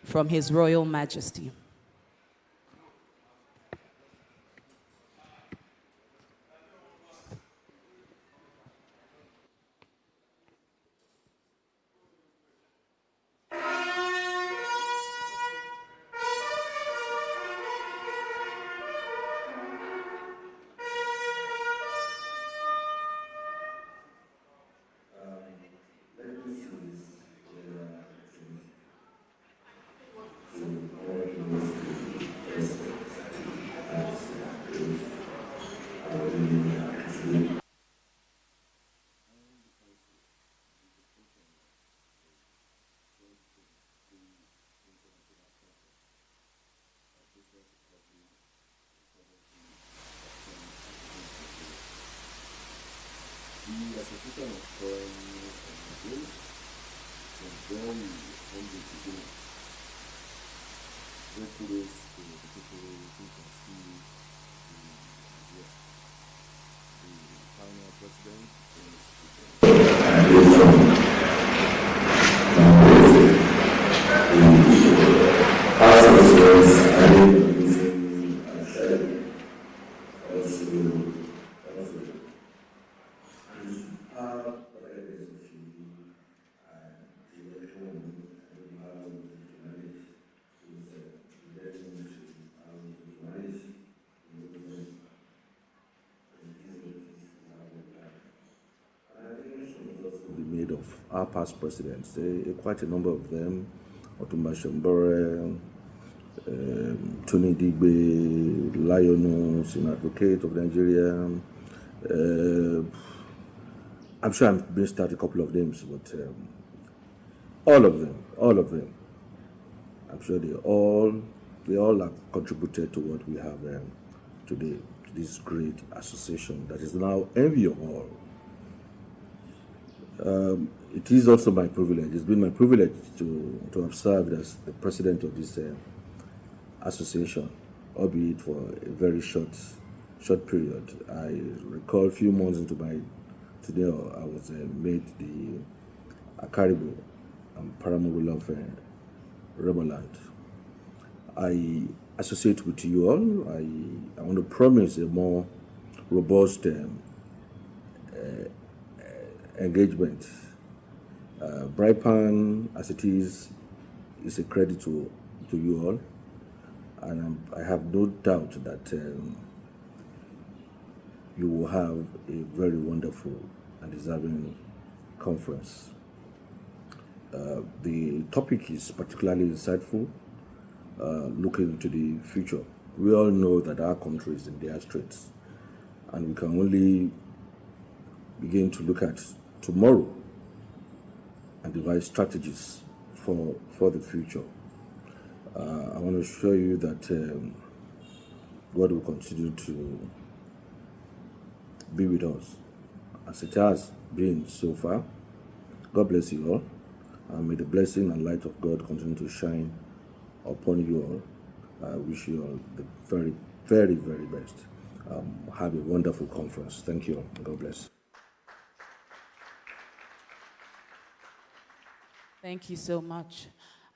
from His Royal Majesty. The Association of Foreign Engagement was born from the beginning. Yesterday, the people who can see the final president made of our past presidents, quite a number of them, Otumba Shembore, Tony Digbe, Lionu, Senior Advocate of Nigeria. I'm sure I've missed out a couple of names, but all of them, I'm sure they all have contributed to what we have today, to this great association that is now envy of all. It is also my privilege. It's been my privilege to have served as the president of this association, albeit for a very short period. I recall a few months into my tenure, I was made the Akaribo and Paramount of Reboland. I associate with you all. I want to promise a more robust engagement. BRIPAN, as it is a credit to you all, and I have no doubt that you will have a very wonderful and deserving conference. The topic is particularly insightful, looking into the future. We all know that our country is in dire straits, and we can only begin to look at tomorrow and devise strategies for the future. I want to show you that God will continue to be with us as it has been so far. God bless you all, and may the blessing and light of God continue to shine upon you all. I wish you all the very, very, very best. Have a wonderful conference. Thank you all. God bless. Thank you so much.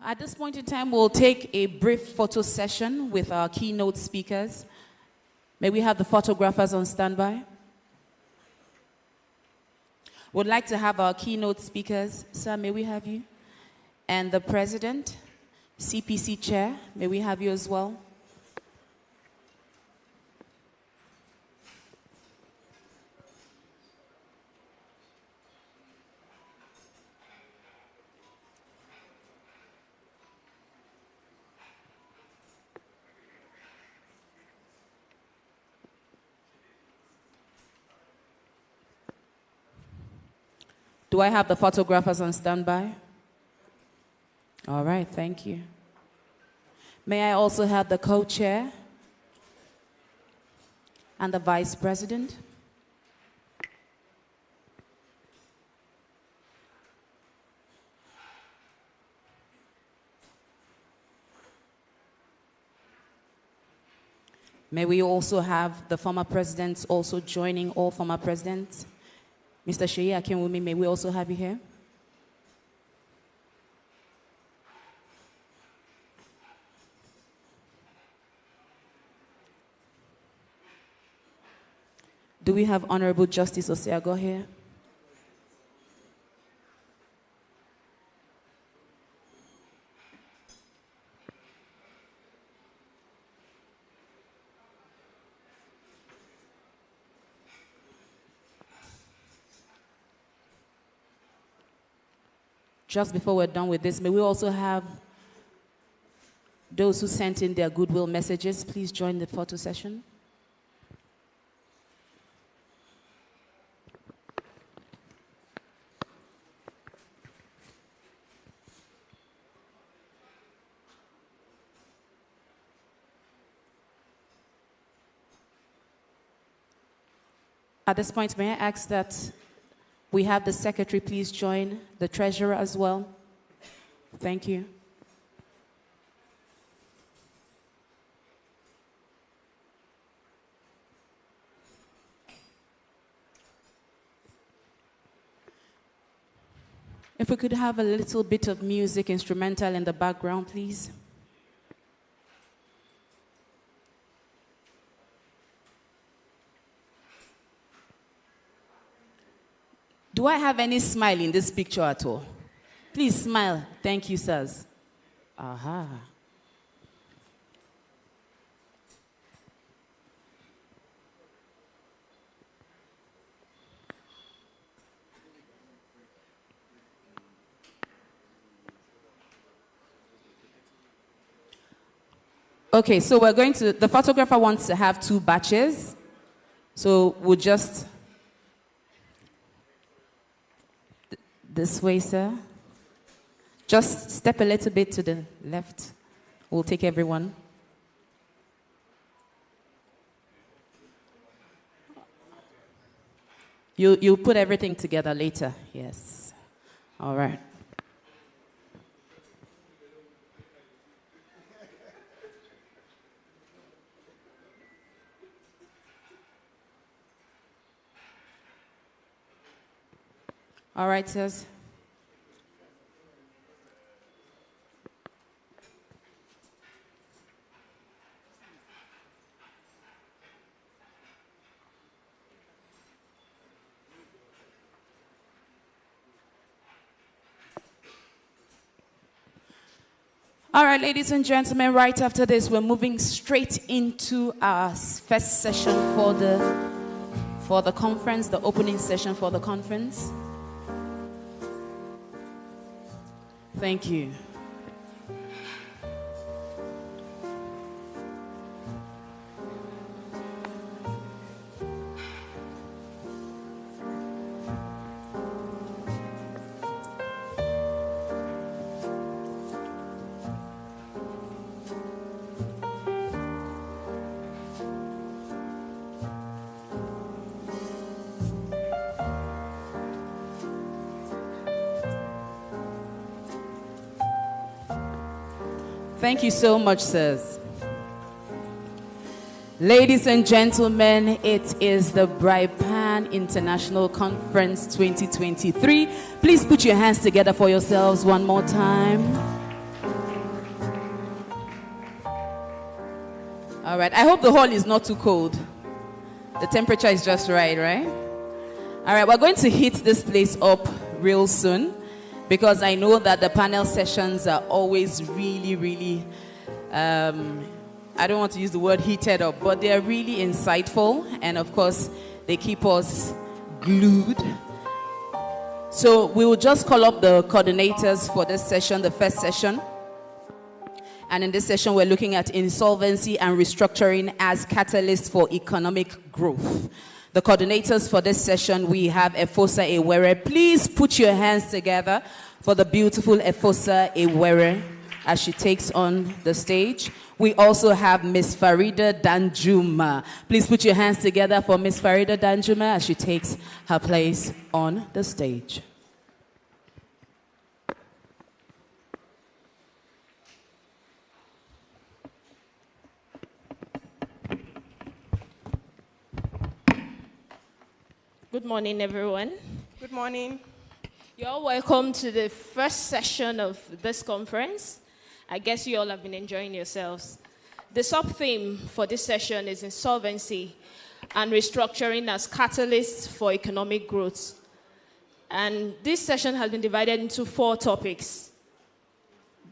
At this point in time, we'll take a brief photo session with our keynote speakers. May we have the photographers on standby? Would like to have our keynote speakers. Sir, may we have you? And the President, CPC Chair, may we have you as well? Do I have the photographers on standby? All right, thank you. May I also have the co-chair and the vice president? May we also have the former presidents also joining, all former presidents? Mr. Sheyi Akinwumi, may we also have you here? Do we have Honorable Justice Osiago here? Just before we're done with this, may we also have those who sent in their goodwill messages, please join the photo session. At this point, may I ask that we have the secretary please join, the treasurer as well. Thank you. If we could have a little bit of music, instrumental in the background, please. Do I have any smile in this picture at all? Please smile. Thank you, sirs. Aha. Okay, so we're going to, the photographer wants to have 2 batches. So we'll just, this way, sir. Just step a little bit to the left. We'll take everyone. You'll put everything together later. Yes. All right. All right, sirs. All right, ladies and gentlemen, right after this, we're moving straight into our first session for the conference, the opening session for the conference. Thank you. Thank you so much, sirs. Ladies and gentlemen, it is the BRIPAN International Conference 2023. Please put your hands together for yourselves one more time. All right, I hope the hall is not too cold. The temperature is just right, right? All right, we're going to heat this place up real soon because I know that the panel sessions are always really, I don't want to use the word heated up, but they're really insightful, and of course, they keep us glued. So we will just call up the coordinators for this session, the first session. And in this session, we're looking at insolvency and restructuring as catalysts for economic growth. The coordinators for this session, we have Efosa Ewere. Please put your hands together for the beautiful Efosa Ewere as she takes on the stage. We also have Miss Farida Danjuma. Please put your hands together for Miss Farida Danjuma as she takes her place on the stage. Good morning, everyone. Good morning. You're all welcome to the first session of this conference. I guess you all have been enjoying yourselves. The sub-theme for this session is insolvency and restructuring as catalysts for economic growth. And this session has been divided into 4 topics.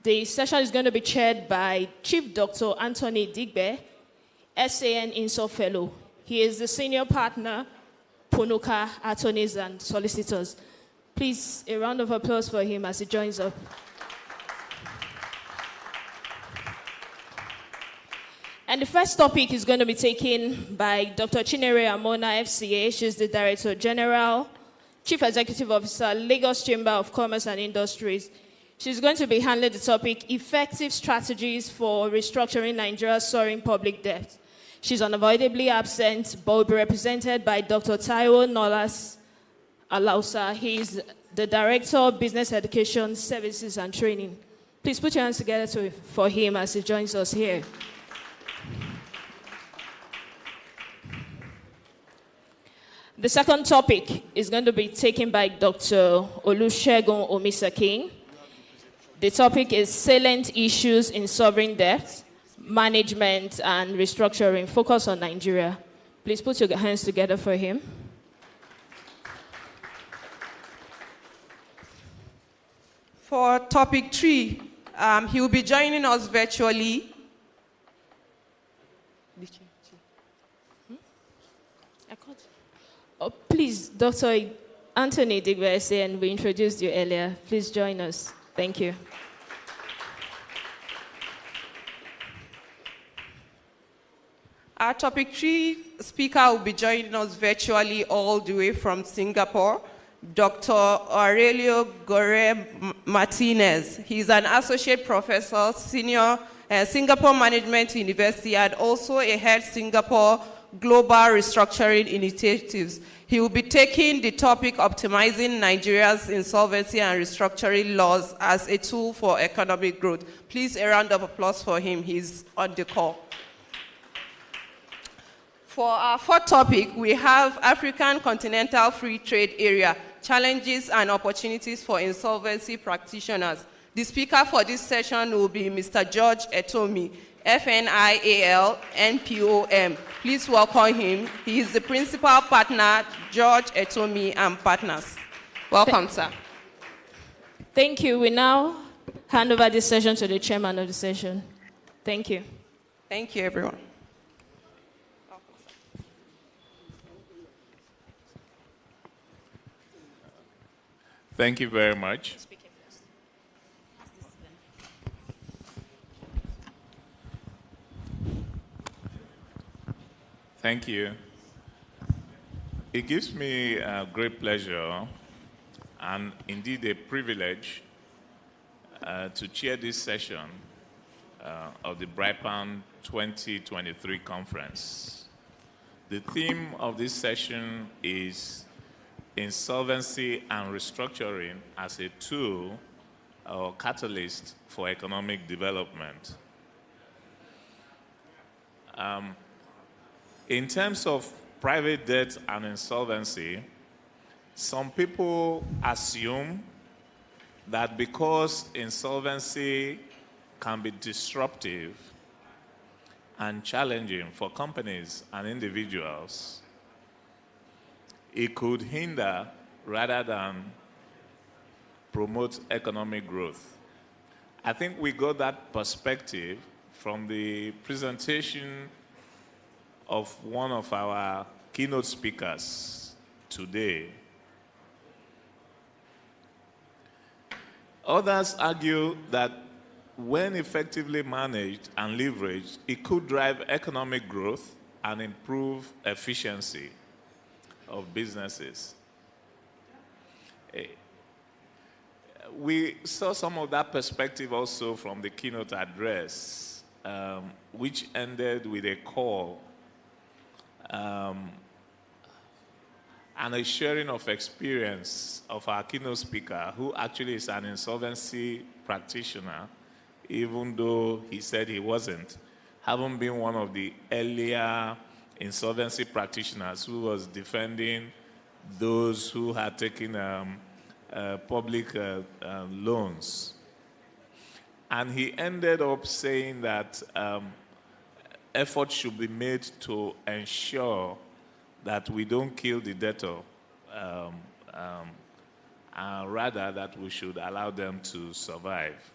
The session is going to be chaired by Chief Dr. Anthony Digbe, SAN Insol Fellow. He is the senior partner, Punuka Attorneys and Solicitors. Please, a round of applause for him as he joins up. And the first topic is going to be taken by Dr. Chinere Amona, FCA. She's the Director General, Chief Executive Officer, Lagos Chamber of Commerce and Industries. She's going to be handling the topic, Effective Strategies for Restructuring Nigeria's Soaring Public Debt. She's unavoidably absent, but will be represented by Dr. Taiwo Nolas Alausa. He is the Director of Business Education, Services and Training. Please put your hands together for him as he joins us here. The second topic is going to be taken by Dr. Olusegun Omisakin. The topic is Salient Issues in Sovereign Debt, Management and Restructuring, Focus on Nigeria. Please put your hands together for him. For topic 3, he will be joining us virtually. Oh, please, Dr. Anthony Digbe, and we introduced you earlier. Please join us. Thank you. Our topic 3 speaker will be joining us virtually all the way from Singapore, Dr. Aurelio Gore Martinez. He's an associate professor, senior Singapore Management University, and also a head Singapore Global Restructuring Initiatives. He will be taking the topic optimizing Nigeria's insolvency and restructuring laws as a tool for economic growth. Please, a round of applause for him. He's on the call. For our 4th topic, we have African Continental Free Trade Area, Challenges and Opportunities for Insolvency Practitioners. The speaker for this session will be Mr. George Etomi, FNIAL NPOM. Please welcome him. He is the principal partner, George Etomi and Partners. Welcome, sir. Thank you. We now hand over this session to the chairman of the session. Thank you. Thank you, everyone. Thank you very much. Thank you. It gives me a great pleasure and indeed a privilege to chair this session of the BRIPAN 2023 conference. The theme of this session is Insolvency and Restructuring as a tool or catalyst for economic development. In terms of private debt and insolvency, some people assume that because insolvency can be disruptive and challenging for companies and individuals, it could hinder rather than promote economic growth. I think we got that perspective from the presentation of one of our keynote speakers today. Others argue that when effectively managed and leveraged, it could drive economic growth and improve efficiency of businesses. We saw some of that perspective also from the keynote address, which ended with a call and a sharing of experience of our keynote speaker, who actually is an insolvency practitioner, even though he said he wasn't, having been one of the earlier insolvency practitioners who was defending those who had taken public loans. And he ended up saying that efforts should be made to ensure that we don't kill the debtor, and rather that we should allow them to survive.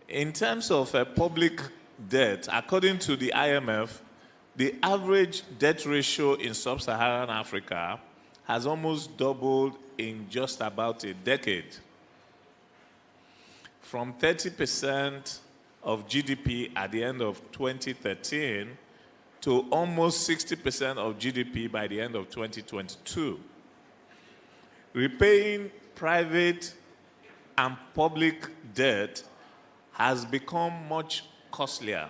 In terms of public debt, according to the IMF, the average debt ratio in sub-Saharan Africa has almost doubled in just about a decade, from 30% of GDP at the end of 2013 to almost 60% of GDP by the end of 2022. Repaying private and public debt has become much costlier.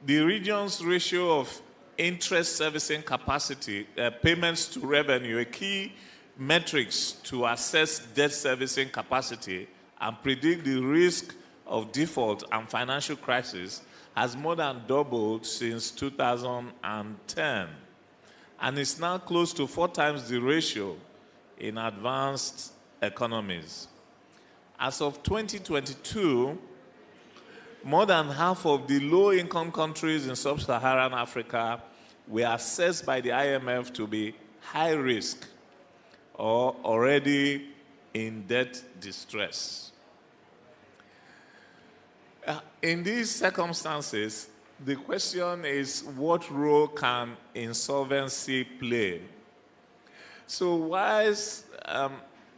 The region's ratio of interest servicing capacity, payments to revenue, a key metrics to assess debt servicing capacity and predict the risk of default and financial crisis, has more than doubled since 2010, and is now close to 4 times the ratio in advanced economies. As of 2022, more than half of the low-income countries in sub-Saharan Africa were assessed by the IMF to be high risk or already in debt distress. In these circumstances, the question is, what role can insolvency play? So whilst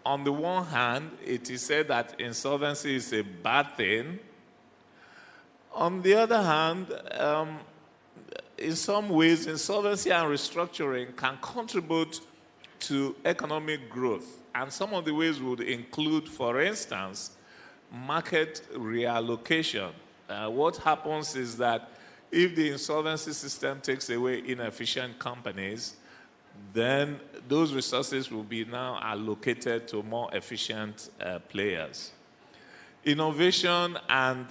on the one hand, it is said that insolvency is a bad thing, on the other hand, in some ways, insolvency and restructuring can contribute to economic growth. And some of the ways would include, for instance, market reallocation. What happens is that if the insolvency system takes away inefficient companies, then those resources will be now allocated to more efficient players. Innovation and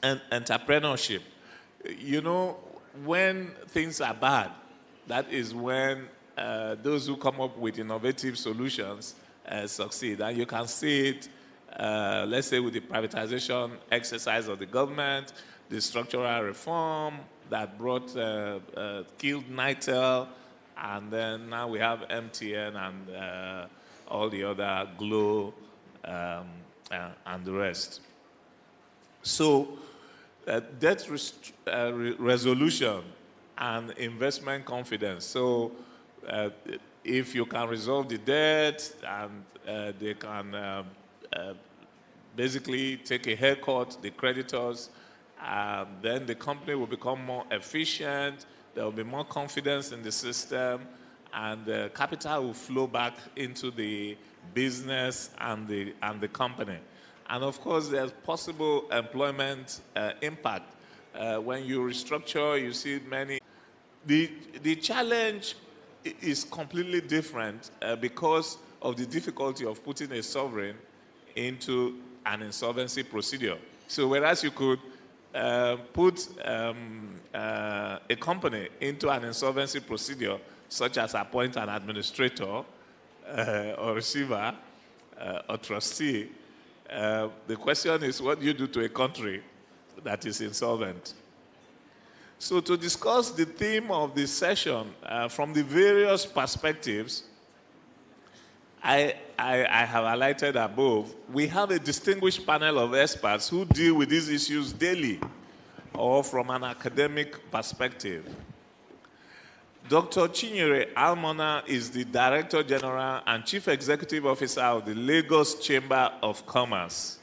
entrepreneurship. You know, when things are bad, that is when those who come up with innovative solutions succeed. And you can see it, let's say, with the privatization exercise of the government, the structural reform that brought, killed Nitel, and then now we have MTN and all the other Glo and the rest. So debt resolution and investment confidence. So if you can resolve the debt and they can basically take a haircut, the creditors, then the company will become more efficient, there will be more confidence in the system, and capital will flow back into the business and the company. And of course, there's possible employment impact. When you restructure, you see many. The challenge is completely different because of the difficulty of putting a sovereign into an insolvency procedure. So whereas you could put a company into an insolvency procedure, such as appoint an administrator or receiver or trustee, the question is, what do you do to a country that is insolvent? So to discuss the theme of this session from the various perspectives I have highlighted above, we have a distinguished panel of experts who deal with these issues daily or from an academic perspective. Dr. Chinyere Almona is the Director General and Chief Executive Officer of the Lagos Chamber of Commerce.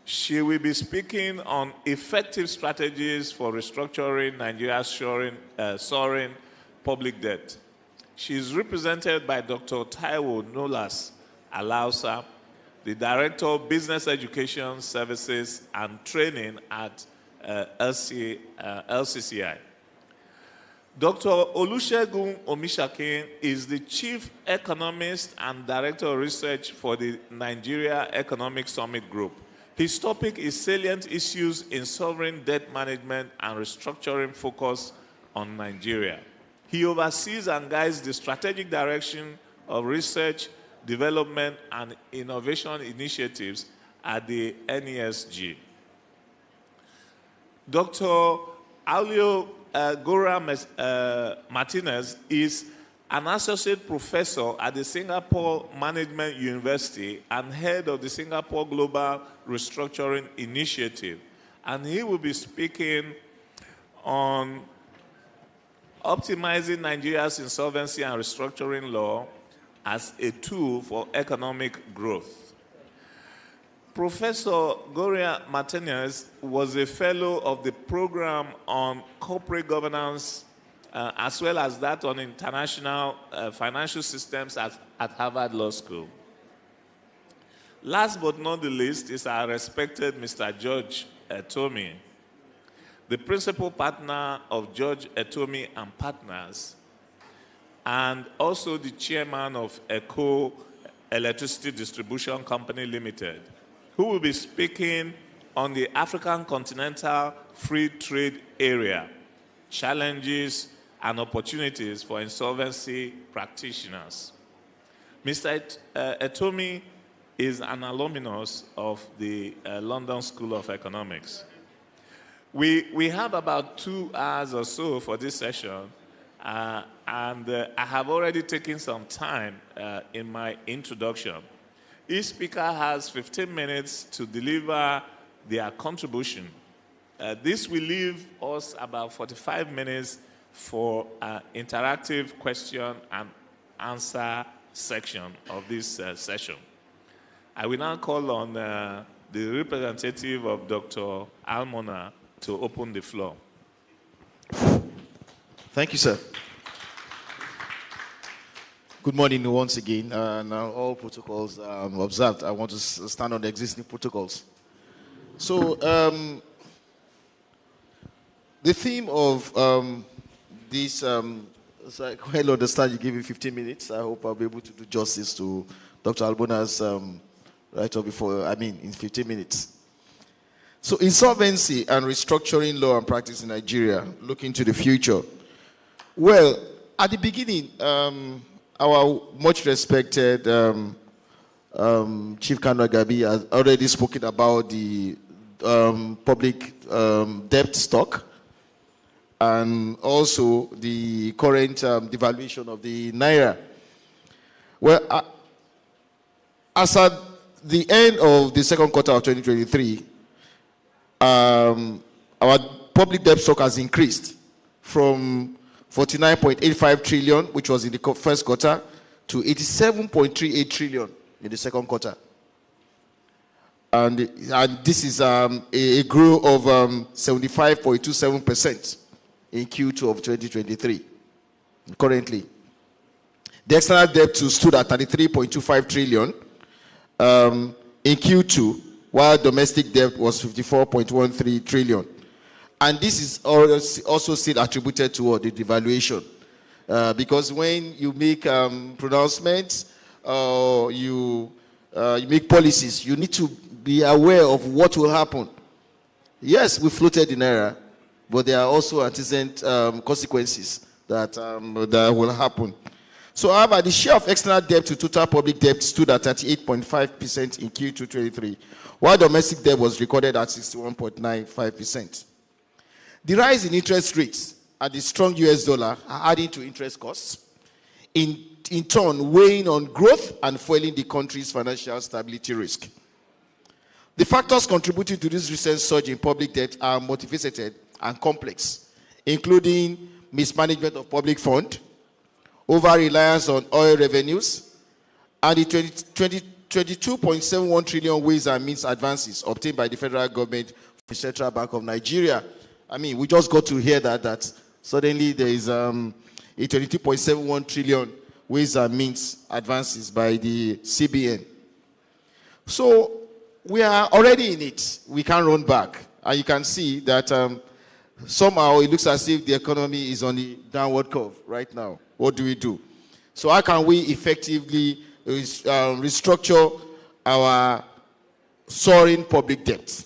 She will be speaking on effective strategies for restructuring Nigeria's soaring public debt. She is represented by Dr. Taiwo Nolas Alausa, the Director of Business Education Services and Training at LCCI. Dr. Olusegun Omishakin is the Chief Economist and Director of Research for the Nigeria Economic Summit Group. His topic is salient issues in sovereign debt management and restructuring focus on Nigeria. He oversees and guides the strategic direction of research, development, and innovation initiatives at the NESG. Dr. Aulio Gora Martinez is an associate professor at the Singapore Management University and head of the Singapore Global Restructuring Initiative. And he will be speaking on optimizing Nigeria's insolvency and restructuring law as a tool for economic growth. Professor Goria Martinez was a fellow of the program on corporate governance as well as that on international financial systems at Harvard Law School. Last but not the least is our respected Mr. George Etomi, the principal partner of George Etomi and Partners, and also the chairman of ECO Electricity Distribution Company Limited, who will be speaking on the African Continental Free Trade Area, challenges and opportunities for insolvency practitioners. Mr. Etomi is an alumnus of the London School of Economics. We have about 2 hours or so for this session, and I have already taken some time in my introduction. Each speaker has 15 minutes to deliver their contribution. This will leave us about 45 minutes for an interactive question and answer section of this session. I will now call on the representative of Dr. Almona to open the floor. Thank you, sir. Good morning once again. Now all protocols observed. I want to stand on the existing protocols. So the theme of this, so I well understand you gave me 15 minutes. I hope I'll be able to do justice to Dr. Albona's right before, in 15 minutes. So insolvency and restructuring law and practice in Nigeria, looking to the future. Well, at the beginning, our much respected Chief Kano Gabi has already spoken about the public debt stock and also the current devaluation of the Naira. Well, as at the end of the second quarter of 2023, our public debt stock has increased from 49.85 trillion, which was in the first quarter, to 87.38 trillion in the second quarter. And this is a growth of 75.27% in Q2 of 2023. Currently, the external debt stood at 33.25 trillion in Q2, while domestic debt was 54.13 trillion. And this is also still attributed to the devaluation. Because when you make pronouncements, you make policies, you need to be aware of what will happen. Yes, we floated the naira, but there are also antecedent consequences that will happen. So, however, the share of external debt to total public debt stood at 38.5% in Q2 23, while domestic debt was recorded at 61.95%. The rise in interest rates and the strong US dollar are adding to interest costs, in turn weighing on growth and fueling the country's financial stability risk. The factors contributing to this recent surge in public debt are multifaceted and complex, including mismanagement of public funds, over-reliance on oil revenues, and the 22.71 trillion ways and means advances obtained by the federal government from the Central Bank of Nigeria. I mean, we just got to hear that suddenly there is a 22.71 trillion ways and means advances by the CBN. So we are already in it. We can't run back. And you can see that somehow it looks as if the economy is on the downward curve right now. What do we do? So how can we effectively restructure our soaring public debt?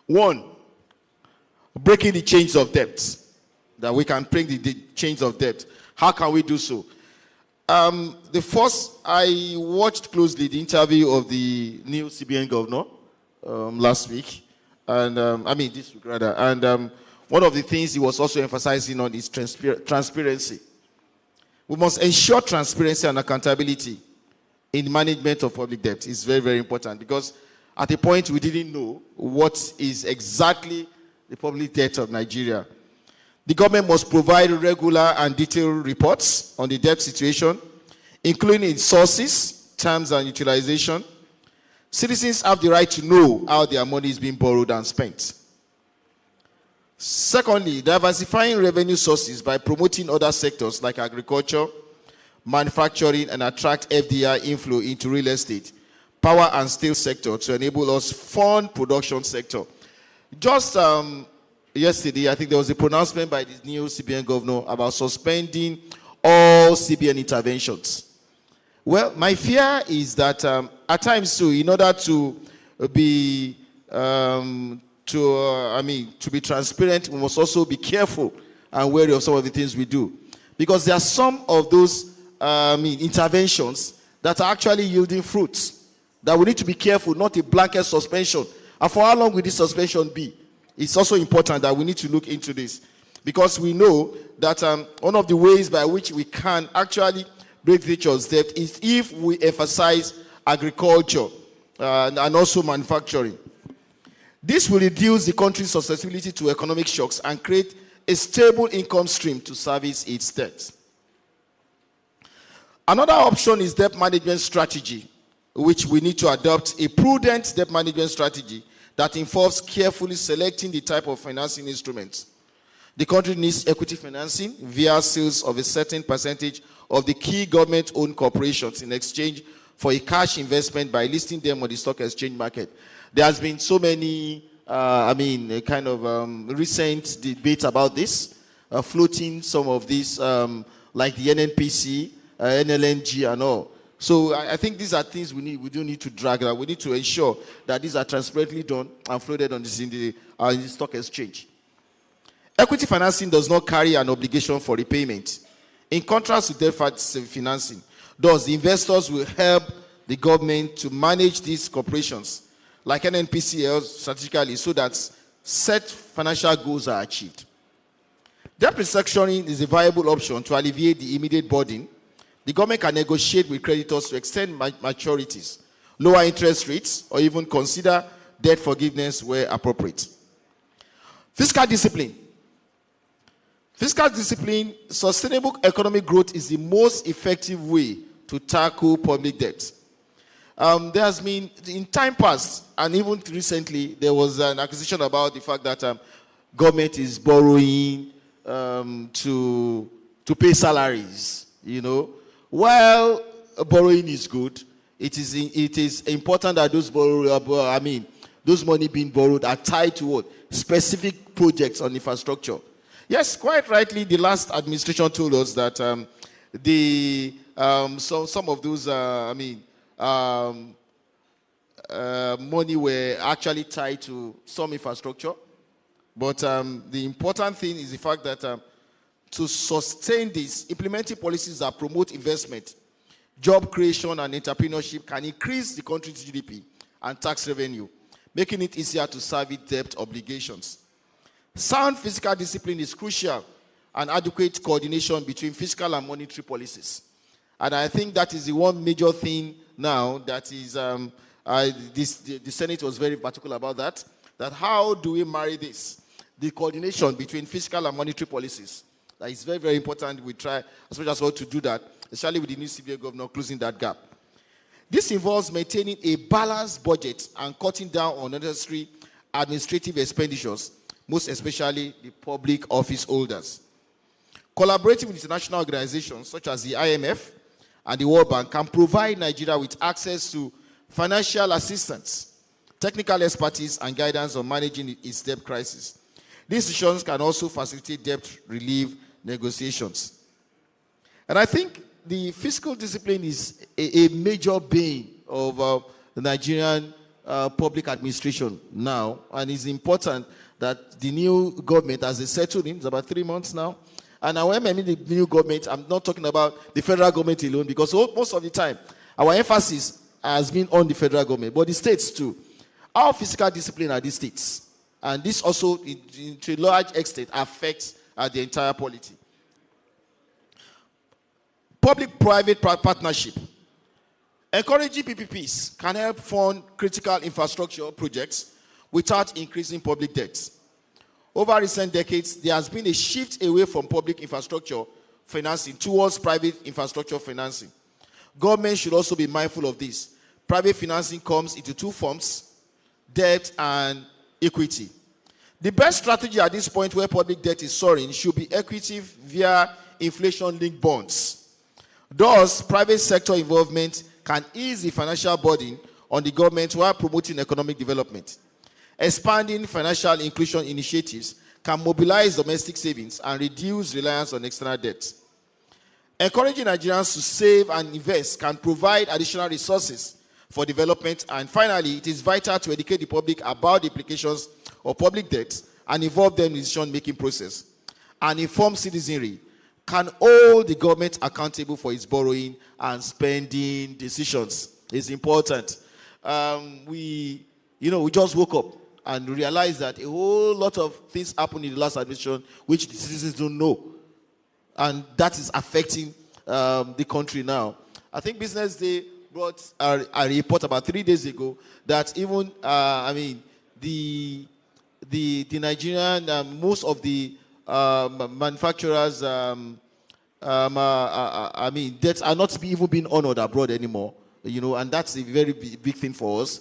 One, breaking the chains of debt. That we can break the chains of debt. How can we do so? The first, I watched closely the interview of the new CBN governor last week, and this week rather. And one of the things he was also emphasizing on is transparency. We must ensure transparency and accountability in management of public debt. It's very, very important, because at a point we didn't know what is exactly the public debt of Nigeria. The government must provide regular and detailed reports on the debt situation, including its sources, terms, and utilization. Citizens have the right to know how their money is being borrowed and spent. Secondly, diversifying revenue sources by promoting other sectors like agriculture, manufacturing, and attract FDI inflow into real estate, power and steel sector to enable us fund production sector. Just yesterday, I think there was a pronouncement by the new CBN governor about suspending all CBN interventions. Well, my fear is that at times too, in order to be to be transparent, we must also be careful and wary of some of the things we do, because there are some of those interventions that are actually yielding fruits that we need to be careful, not a blanket suspension. And for how long will this suspension be? It's also important that we need to look into this, because we know that one of the ways by which we can actually break the nature's debt is if we emphasize agriculture and also manufacturing. This will reduce the country's susceptibility to economic shocks and create a stable income stream to service its debt. Another option is debt management strategy, which we need to adopt a prudent debt management strategy that involves carefully selecting the type of financing instruments. The country needs equity financing via sales of a certain percentage of the key government-owned corporations in exchange for a cash investment by listing them on the stock exchange market. There has been so many, recent debates about this, floating some of these, like the NNPC, NLNG and all. So I think these are things we do need to drag out. We need to ensure that these are transparently done and floated on this in the stock exchange. Equity financing does not carry an obligation for repayment. In contrast to debt financing, thus the investors will help the government to manage these corporations like NNPCL strategically so that set financial goals are achieved. Debt restructuring is a viable option to alleviate the immediate burden. The government can negotiate with creditors to extend maturities, lower interest rates, or even consider debt forgiveness where appropriate. Fiscal discipline. Fiscal discipline, sustainable economic growth is the most effective way to tackle public debt. There has been, in time past, and even recently, there was an accusation about the fact that government is borrowing to pay salaries, you know. While borrowing is good, it is important that those those money being borrowed are tied to what? Specific projects on infrastructure. Yes, quite rightly, the last administration told us that the So some of those, money were actually tied to some infrastructure. But the important thing is the fact that to sustain this, implementing policies that promote investment, job creation, and entrepreneurship can increase the country's GDP and tax revenue, making it easier to service debt obligations. Sound fiscal discipline is crucial, and adequate coordination between fiscal and monetary policies. And I think that is the one major thing now that is, the Senate was very particular about that how do we marry this? The coordination between fiscal and monetary policies. That is very, very important. We try as much as well to do that, especially with the new CBA governor closing that gap. This involves maintaining a balanced budget and cutting down on unnecessary administrative expenditures, most especially the public office holders. Collaborating with international organizations such as the IMF and the World Bank can provide Nigeria with access to financial assistance, technical expertise, and guidance on managing its debt crisis. These institutions can also facilitate debt relief negotiations. And I think the fiscal discipline is a major bane of the Nigerian public administration now, and it's important that the new government, as they settled in, it's about 3 months now, and now when I mean the new government, I'm not talking about the federal government alone, because most of the time, our emphasis has been on the federal government, but the states too. Our fiscal discipline are the states. And this also, to a large extent, affects the entire polity. Public-private partnership. Encouraging PPPs can help fund critical infrastructure projects without increasing public debt. Over recent decades, there has been a shift away from public infrastructure financing towards private infrastructure financing. Government should also be mindful of this. Private financing comes into two forms: debt and equity. The best strategy at this point where public debt is soaring should be equity via inflation-linked bonds. Thus, private sector involvement can ease the financial burden on the government while promoting economic development. Expanding financial inclusion initiatives can mobilize domestic savings and reduce reliance on external debt. Encouraging Nigerians to save and invest can provide additional resources for development. And finally, it is vital to educate the public about the implications of public debt and involve them in the decision-making process. An informed citizenry can hold the government accountable for its borrowing and spending decisions. It's important. We just woke up and realized that a whole lot of things happened in the last administration which the citizens don't know. And that is affecting the country now. I think Business Day brought a report about 3 days ago that even, the Nigerian, most of the manufacturers, debts are not even being honored abroad anymore, and that's a very big thing for us.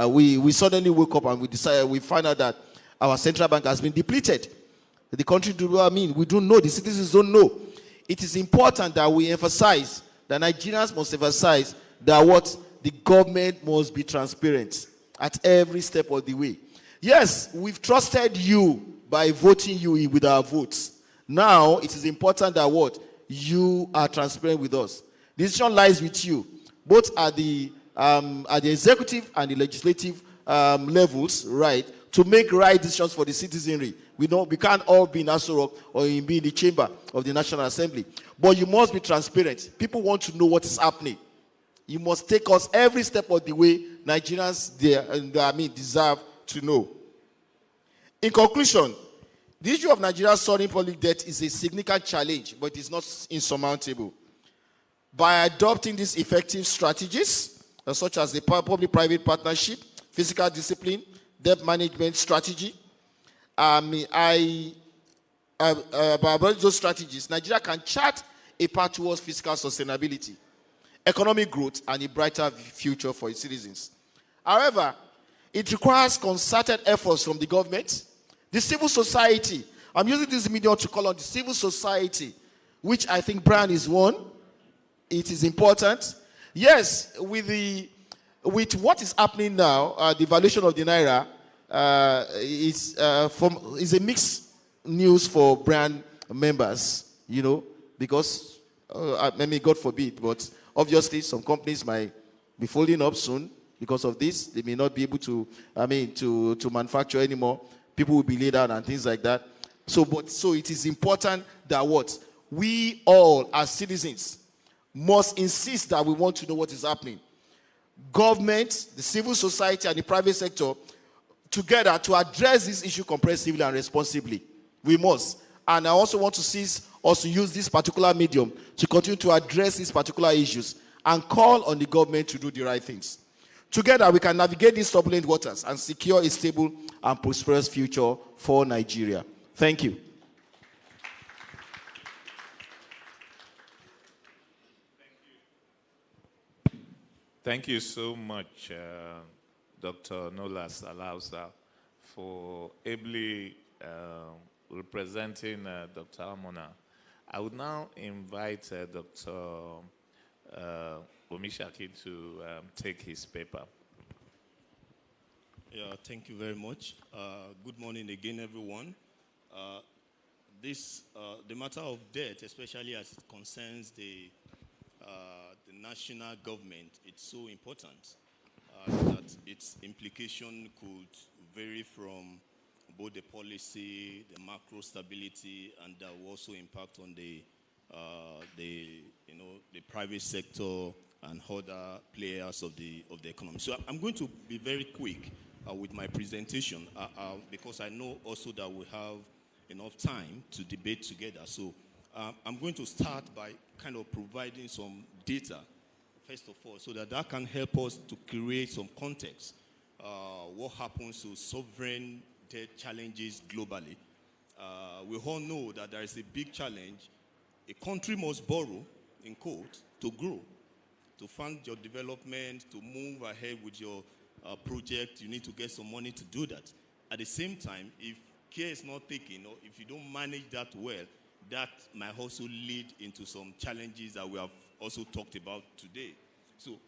We suddenly woke up and we found out that our central bank has been depleted. The country, we don't know, the citizens don't know. It is important that we emphasize, that Nigerians must emphasize that the government must be transparent at every step of the way. Yes, we've trusted you by voting you in with our votes. Now, it is important that you are transparent with us. The decision lies with you, both at the executive and the legislative levels, right, to make right decisions for the citizenry. We can't all be in Aso Rock or be in the chamber of the National Assembly. But you must be transparent. People want to know what is happening. You must take us every step of the way. Nigerians deserve to know. In conclusion, the issue of Nigeria's soaring public debt is a significant challenge, but it is not insurmountable. By adopting these effective strategies, such as the public-private partnership, fiscal discipline, debt management strategy, by those strategies, Nigeria can chart a path towards fiscal sustainability, economic growth, and a brighter future for its citizens. However, it requires concerted efforts from the government, the civil society. I'm using this medium to call on the civil society, which I think Brian is one. It is important. Yes, with what is happening now, the valuation of the Naira is a mixed news for brand members, because I mean, God forbid, but obviously some companies might be folding up soon because of this. They may not be able to, to manufacture anymore. People will be laid out and things like that. So it is important that what? We all, as citizens, must insist that we want to know what is happening. Government, the civil society, and the private sector, together to address this issue comprehensively and responsibly. We must. And I also want to use this particular medium to continue to address these particular issues and call on the government to do the right things. Together, we can navigate these turbulent waters and secure a stable and prosperous future for Nigeria. Thank you. Thank you so much, Dr. Nolas Alausa, for ably representing Dr. Amona. I would now invite Dr. Omishaki to take his paper. Yeah, thank you very much. Good morning again, everyone. The matter of debt, especially as it concerns the national government, it's so important that its implication could vary from both the policy, the macro stability, and that will also impact on the private sector and other players of the economy. So I'm going to be very quick with my presentation because I know also that we have enough time to debate together. So I'm going to start by kind of providing some data, first of all, so that can help us to create some context. What happens to sovereign debt challenges globally? We all know that there is a big challenge. A country must borrow, in quote, to grow, to fund your development, to move ahead with your project. You need to get some money to do that. At the same time, if care is not taken, or if you don't manage that well, that might also lead into some challenges that we have also talked about today. So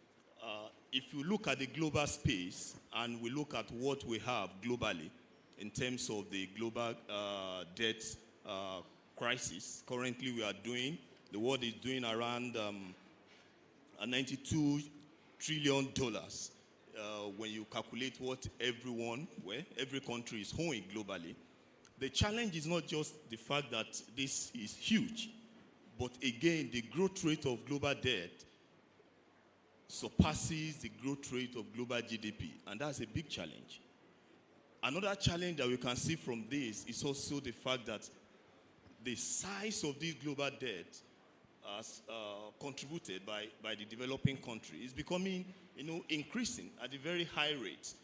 if you look at the global space and we look at what we have globally in terms of the global debt crisis, currently the world is doing around $92 trillion when you calculate what every country is owing globally. The challenge is not just the fact that this is huge, but again, the growth rate of global debt surpasses the growth rate of global GDP, and that's a big challenge. Another challenge that we can see from this is also the fact that the size of this global debt as contributed by the developing country is becoming, increasing at a very high rate.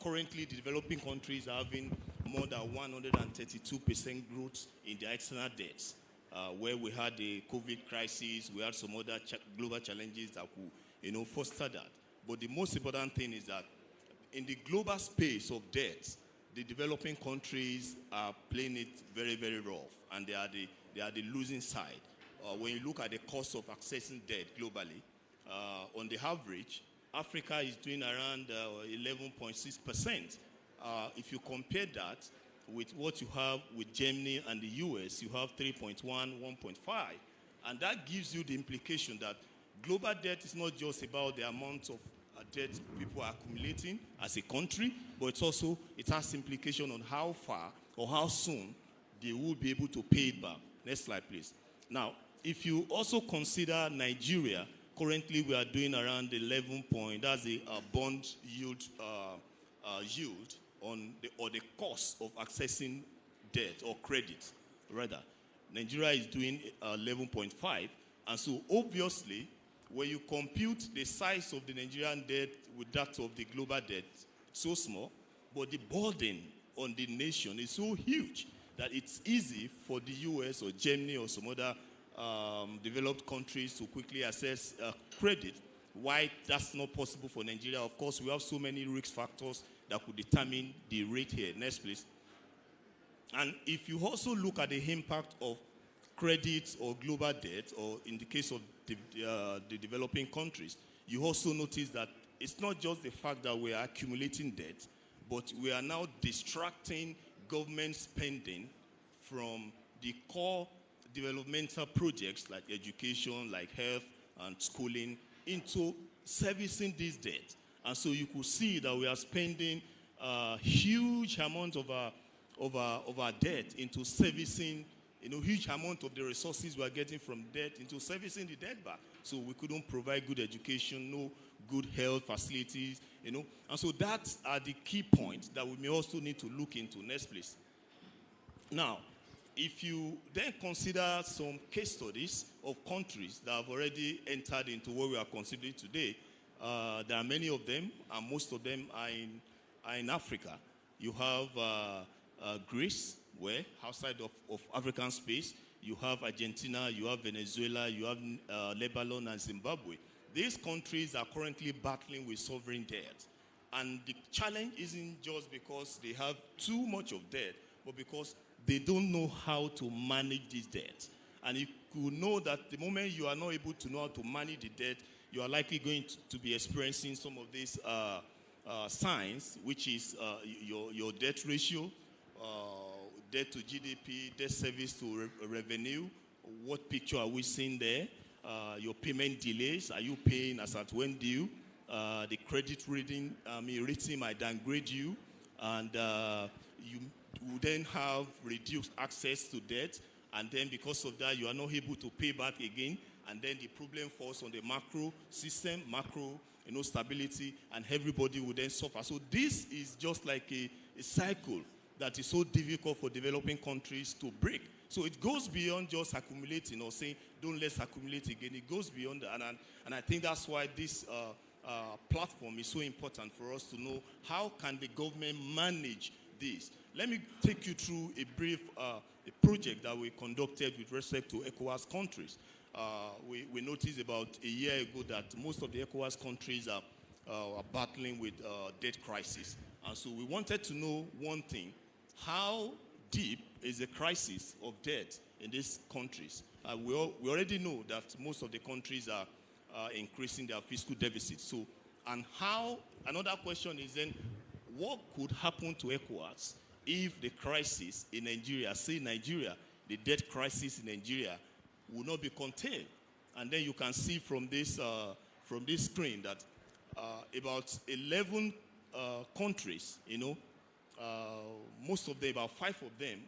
Currently, the developing countries are having more than 132% growth in their external debts. Where we had the COVID crisis, we had some other global challenges that could, foster that. But the most important thing is that in the global space of debt, the developing countries are playing it very, very rough, and they are the losing side. When you look at the cost of accessing debt globally, on the average, Africa is doing around 11.6%. If you compare that with what you have with Germany and the US, you have 3.1, 1.5. And that gives you the implication that global debt is not just about the amount of debt people are accumulating as a country, but it has implication on how far or how soon they will be able to pay it back. Next slide, please. Now, if you also consider Nigeria, currently we are doing around 11 point, that's the bond yield on the cost of accessing debt or credit, rather. Nigeria is doing 11.5, and so obviously, when you compute the size of the Nigerian debt with that of the global debt, it's so small, but the burden on the nation is so huge that it's easy for the US or Germany or some other developed countries to quickly access credit. Why that's not possible for Nigeria? Of course, we have so many risk factors that could determine the rate here. Next, please. And if you also look at the impact of credit or global debt, or in the case of the developing countries, you also notice that it's not just the fact that we are accumulating debt, but we are now distracting government spending from the core developmental projects like education, like health and schooling into servicing this debt. And so you could see that we are spending a huge amount of our debt into servicing, huge amount of the resources we are getting from debt into servicing the debt back. So we couldn't provide good education, no good health facilities, And so that's the key points that we may also need to look into. Next, please. Now, if you then consider some case studies of countries that have already entered into what we are considering today, there are many of them, and most of them are in Africa. You have Greece, where outside of African space, you have Argentina, you have Venezuela, you have Lebanon and Zimbabwe. These countries are currently battling with sovereign debt. And the challenge isn't just because they have too much of debt, but because they don't know how to manage this debt. And you could know that the moment you are not able to know how to manage the debt, you are likely going to be experiencing some of these signs, which is your debt ratio, debt to GDP, debt service to revenue. What picture are we seeing there? Your payment delays. Are you paying as at when due? The credit rating might downgrade you, and you will then have reduced access to debt, and then because of that, you are not able to pay back again, and then the problem falls on the macro system, stability, and everybody will then suffer. So this is just like a cycle that is so difficult for developing countries to break. So it goes beyond just accumulating or saying, don't let's accumulate again. It goes beyond that. And I think that's why this platform is so important for us to know how can the government manage this. Let me take you through a brief a project that we conducted with respect to ECOWAS countries. We noticed about a year ago that most of the ECOWAS countries are battling with debt crisis. And so we wanted to know one thing: how deep is the crisis of debt in these countries? We already know that most of the countries are increasing their fiscal deficit. So, and how, another question is then, what could happen to ECOWAS if the crisis in Nigeria, say Nigeria, the debt crisis in Nigeria will not be contained? And then you can see from this screen that about 11 countries, most of them, about 5 of them,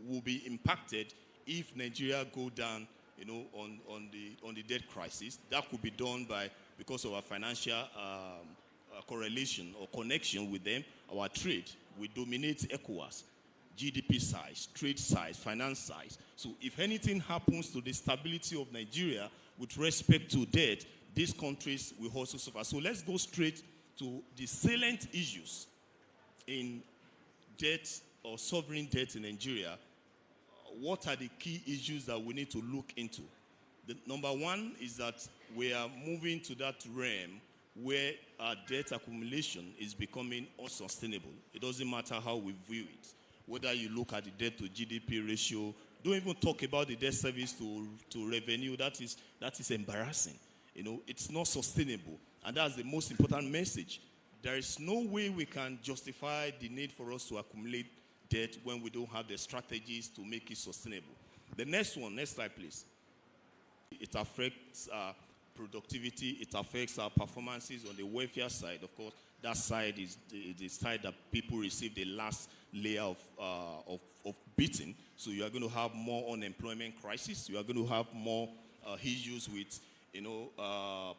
will be impacted if Nigeria go down, on the debt crisis. That could be done because of our financial correlation or connection with them, our trade. We dominate ECOWAS, GDP size, trade size, finance size. So if anything happens to the stability of Nigeria with respect to debt, these countries will also suffer. So let's go straight to the salient issues in debt or sovereign debt in Nigeria. What are the key issues that we need to look into? The number one is that we are moving to that realm where our debt accumulation is becoming unsustainable. It doesn't matter how we view it. Whether you look at the debt to GDP ratio, don't even talk about the debt service to revenue. That is embarrassing. It's not sustainable. And that's the most important message. There is no way we can justify the need for us to accumulate debt when we don't have the strategies to make it sustainable. The next slide, please. It affects productivity. It affects our performances on the welfare side. Of course, that side is the side that people receive the last layer of beating. So you are going to have more unemployment crisis. You are going to have more issues with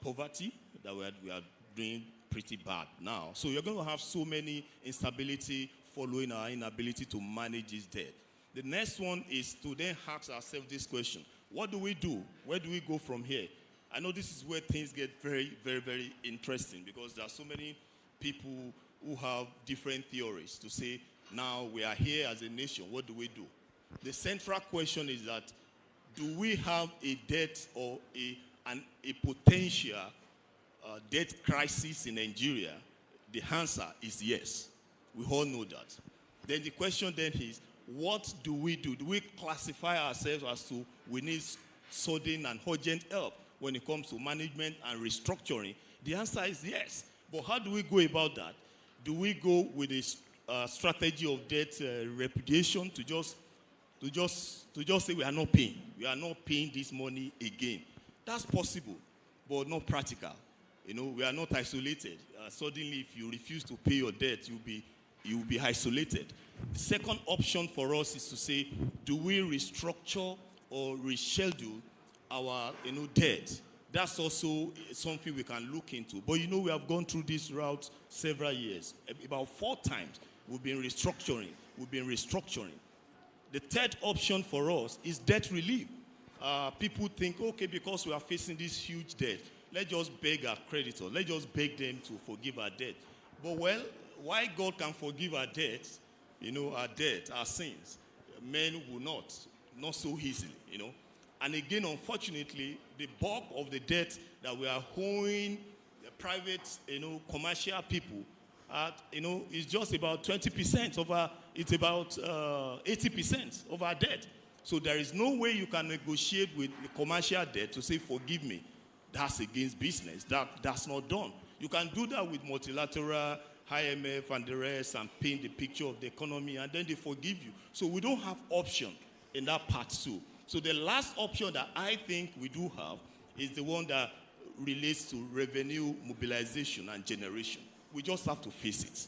poverty that we are doing pretty bad now. So you're going to have so many instability following our inability to manage this debt. The next one is to then ask ourselves this question: what do we do? Where do we go from here? I know this is where things get very, very, very interesting, because there are so many people who have different theories to say, now we are here as a nation, what do we do? The central question is that, do we have a debt or a potential debt crisis in Nigeria? The answer is yes. We all know that. Then the question then is, what do we do? Do we classify ourselves as to we need sudden and urgent help when it comes to management and restructuring? The answer is yes. But how do we go about that? Do we go with a strategy of debt repudiation to just to just say we are not paying. We are not paying this money again. That's possible, but not practical. You know, we are not isolated. Suddenly, if you refuse to pay your debt, you'll be isolated. The second option for us is to say, do we restructure or reschedule our debt? That's also something we can look into. But we have gone through this route several years. About 4 times we've been restructuring. The third option for us is debt relief. People think, okay, because we are facing this huge debt, let's just beg our creditors. Let's just beg them to forgive our debt. But why God can forgive our debts, our debt, our sins, men will not so easily, And again, unfortunately, the bulk of the debt that we are owing the private, commercial people, is just about 20% of it's about 80% of our debt. So there is no way you can negotiate with the commercial debt to say, forgive me. That's against business. That's not done. You can do that with multilateral, IMF and the rest, and paint the picture of the economy, and then they forgive you. So we don't have option in that part too. So the last option that I think we do have is the one that relates to revenue mobilization and generation. We just have to face it.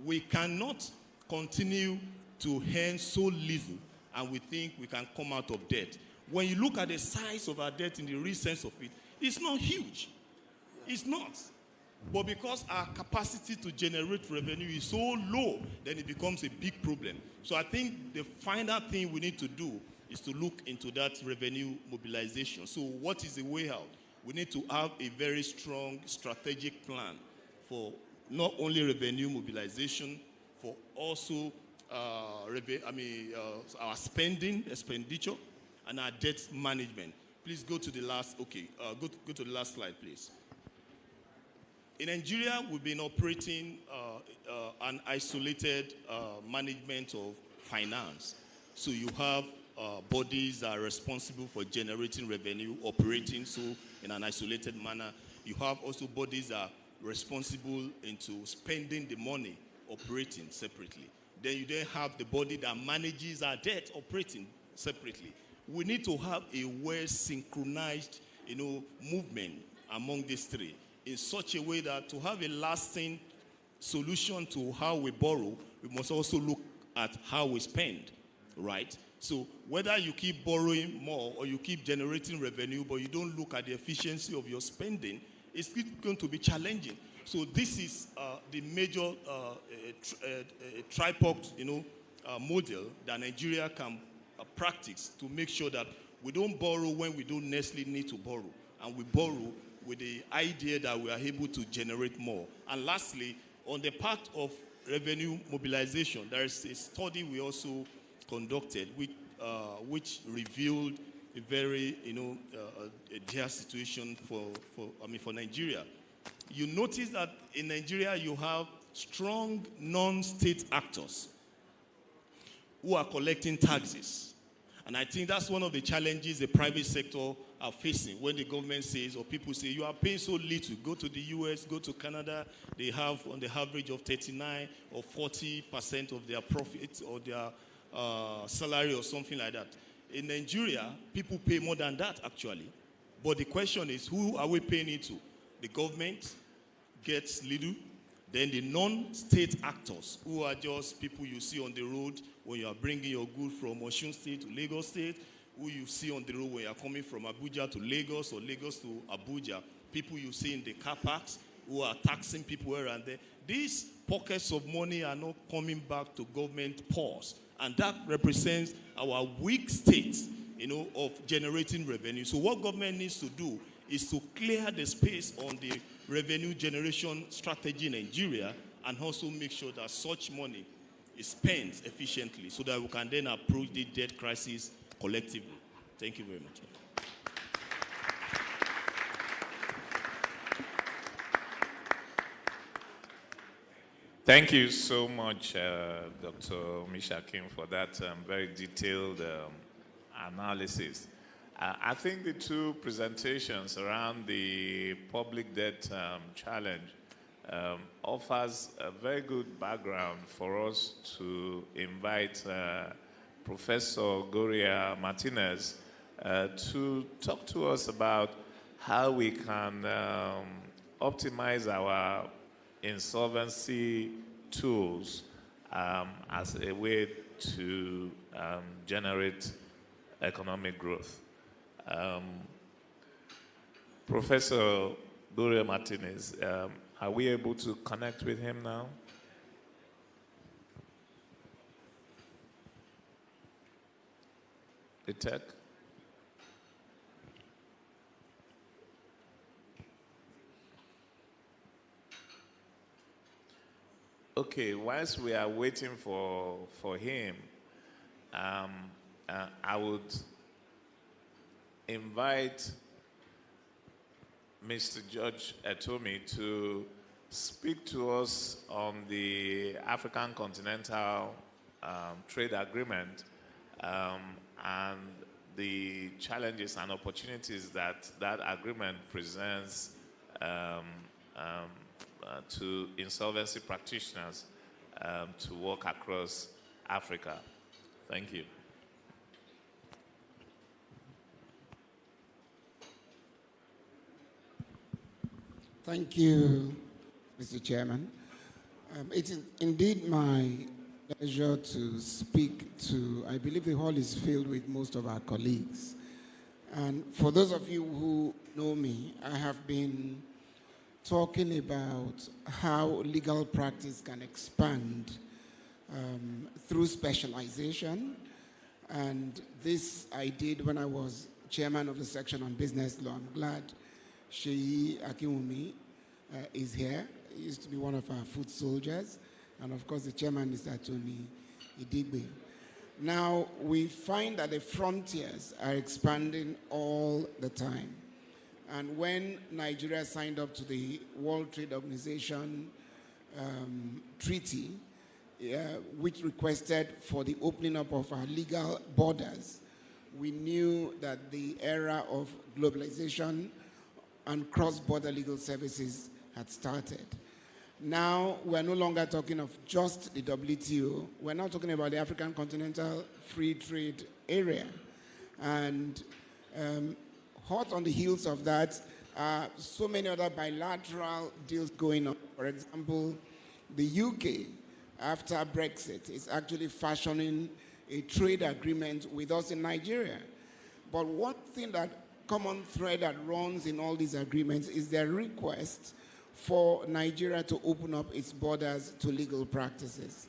We cannot continue to earn so little and we think we can come out of debt. When you look at the size of our debt in the real sense of it, it's not huge. It's not. But because our capacity to generate revenue is so low, then it becomes a big problem. So I think the final thing we need to do is to look into that revenue mobilization. So what is the way out? We need to have a very strong strategic plan for not only revenue mobilization, for also our expenditure, and our debt management. Please go to the last, go to the last slide, please. In Nigeria, we've been operating an isolated management of finance. So you have bodies that are responsible for generating revenue, operating so in an isolated manner. You have also bodies that are responsible into spending the money, operating separately. Then you then have the body that manages our debt, operating separately. We need to have a well-synchronized, movement among these three in such a way that to have a lasting solution to how we borrow, we must also look at how we spend, right? So whether you keep borrowing more or you keep generating revenue, but you don't look at the efficiency of your spending, it's going to be challenging. So this is the major tripod, model that Nigeria can practice to make sure that we don't borrow when we don't necessarily need to borrow, and we borrow with the idea that we are able to generate more. And lastly, on the part of revenue mobilization, there is a study we also conducted which revealed a very, dire situation for Nigeria. You notice that in Nigeria you have strong non-state actors who are collecting taxes. And I think that's one of the challenges the private sector are facing when the government says, or people say, you are paying so little. Go to the US, go to Canada, they have on the average of 39 or 40% of their profits or their salary or something like that. In Nigeria, people pay more than that actually. But the question is, who are we paying it to? The government gets little. Then the non-state actors, who are just people you see on the road when you are bringing your goods from Osun State to Lagos State, who you see on the road when you are coming from Abuja to Lagos or Lagos to Abuja, people you see in the car parks who are taxing people around there. These pockets of money are not coming back to government purse. And that represents our weak state, of generating revenue. So what government needs to do is to clear the space on the revenue generation strategy in Nigeria and also make sure that such money is spent efficiently so that we can then approach the debt crisis collectively. Thank you very much. Thank you so much, Dr. Mishakim, for that very detailed analysis. I think the two presentations around the public debt challenge offers a very good background for us to invite Professor Gloria Martinez to talk to us about how we can optimize our insolvency tools as a way to generate economic growth. Professor Gloria Martinez, are we able to connect with him now? The tech? Okay, whilst we are waiting for him, I would invite Mr. George Etomi to speak to us on the African Continental Trade Agreement and the challenges and opportunities that that agreement presents to insolvency practitioners to work across Africa. Thank you. Thank you, Mr. Chairman. It is indeed my pleasure to speak to, I believe the hall is filled with most of our colleagues. And for those of you who know me, I have been talking about how legal practice can expand through specialization. And this I did when I was chairman of the section on business law. I'm glad Sheyi Akiwumi is here. He used to be one of our foot soldiers. And of course, the chairman is Atoni Idigbe. Now, we find that the frontiers are expanding all the time. And when Nigeria signed up to the World Trade Organization treaty, which requested for the opening up of our legal borders, we knew that the era of globalization and cross-border legal services had started. Now, we're no longer talking of just the WTO. We're now talking about the African Continental Free Trade Area. And hot on the heels of that, so many other bilateral deals going on. For example, the UK, after Brexit, is actually fashioning a trade agreement with us in Nigeria. But one thing that common thread that runs in all these agreements is their request for Nigeria to open up its borders to legal practices,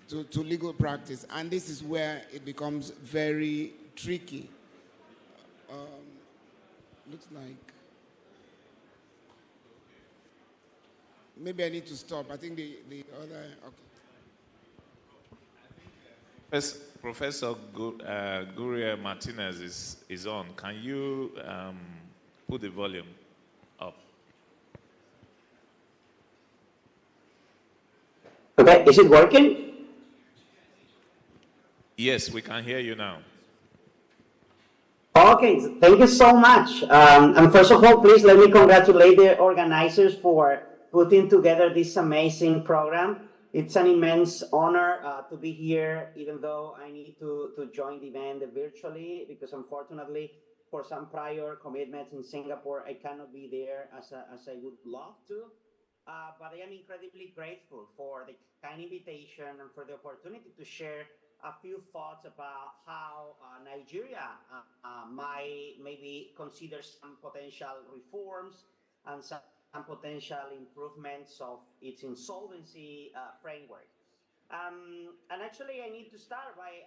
to legal practice. And this is where it becomes very tricky. Looks like maybe I need to stop. I think the other, okay. Professor Gloria Martinez is on. Can you put the volume up? Okay, is it working? Yes, we can hear you now. Okay, thank you so much. And first of all, please let me congratulate the organizers for putting together this amazing program. It's an immense honor to be here, even though I need to join the event virtually, because unfortunately, for some prior commitments in Singapore, I cannot be there as I would love to. But I am incredibly grateful for the kind invitation and for the opportunity to share a few thoughts about how Nigeria might maybe consider some potential reforms and some potential improvements of its insolvency framework. And actually, I need to start by,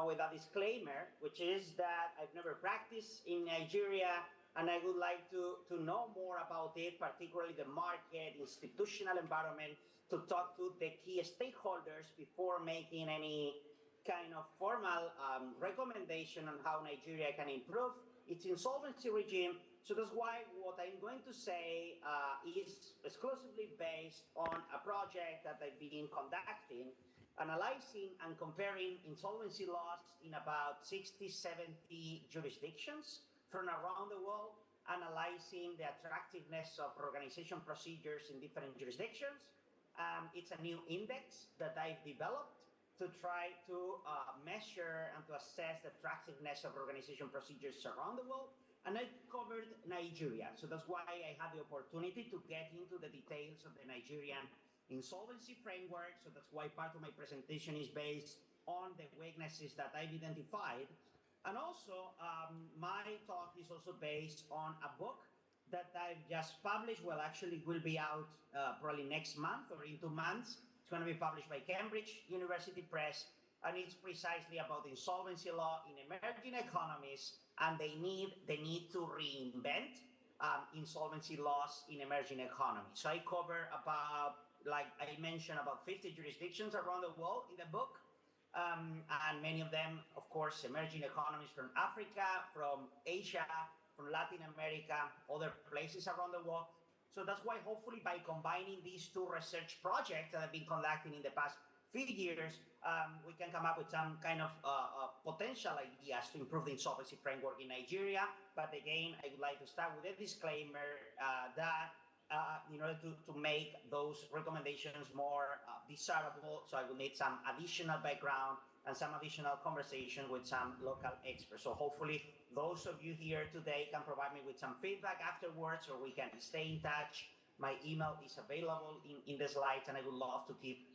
with a disclaimer, which is that I've never practiced in Nigeria, and I would like to know more about it, particularly the market, institutional environment, to talk to the key stakeholders before making any kind of formal recommendation on how Nigeria can improve its insolvency regime. So that's why what I'm going to say is exclusively based on a project that I've been conducting, analyzing and comparing insolvency laws in about 60, 70 jurisdictions from around the world, analyzing the attractiveness of organization procedures in different jurisdictions. It's a new index that I've developed to try to measure and to assess the attractiveness of organization procedures around the world. And I covered Nigeria. So that's why I had the opportunity to get into the details of the Nigerian insolvency framework. So that's why part of my presentation is based on the weaknesses that I've identified. And also, my talk is also based on a book that I've just published. Well, actually, will be out probably next month or in 2 months. It's going to be published by Cambridge University Press, and it's precisely about insolvency law in emerging economies and the need to reinvent insolvency laws in emerging economies. So I cover about, like I mentioned, about 50 jurisdictions around the world in the book. And many of them, of course, emerging economies from Africa, from Asia, from Latin America, other places around the world. So that's why hopefully by combining these two research projects that I've been conducting in the past few years, we can come up with some kind of potential ideas to improve the insolvency framework in Nigeria. But again, I would like to start with a disclaimer that in order to make those recommendations more desirable, so I will need some additional background and some additional conversation with some local experts. So hopefully those of you here today can provide me with some feedback afterwards, or we can stay in touch. My email is available in the slides, and I would love to keep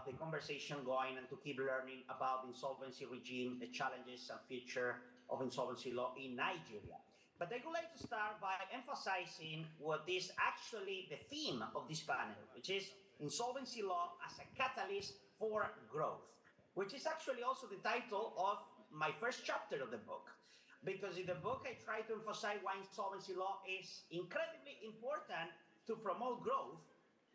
the conversation going and to keep learning about the insolvency regime, the challenges and future of insolvency law in Nigeria. But I would like to start by emphasizing what is actually the theme of this panel, which is insolvency law as a catalyst for growth, which is actually also the title of my first chapter of the book. Because in the book, I try to emphasize why insolvency law is incredibly important to promote growth,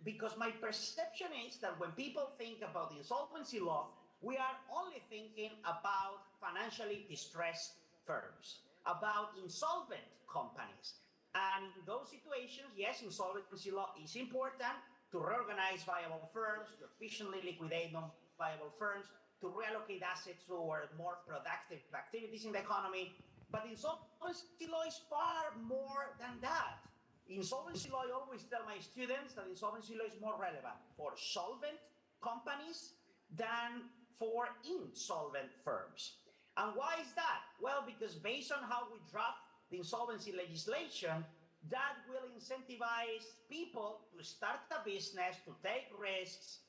because my perception is that when people think about the insolvency law, we are only thinking about financially distressed firms, about insolvent companies. And in those situations, yes, insolvency law is important to reorganize viable firms, to efficiently liquidate non-viable firms, to reallocate assets toward more productive activities in the economy. But insolvency law is far more than that. Insolvency law, I always tell my students that insolvency law is more relevant for solvent companies than for insolvent firms. And why is that? Well, because based on how we draft the insolvency legislation, that will incentivize people to start a business, to take risks,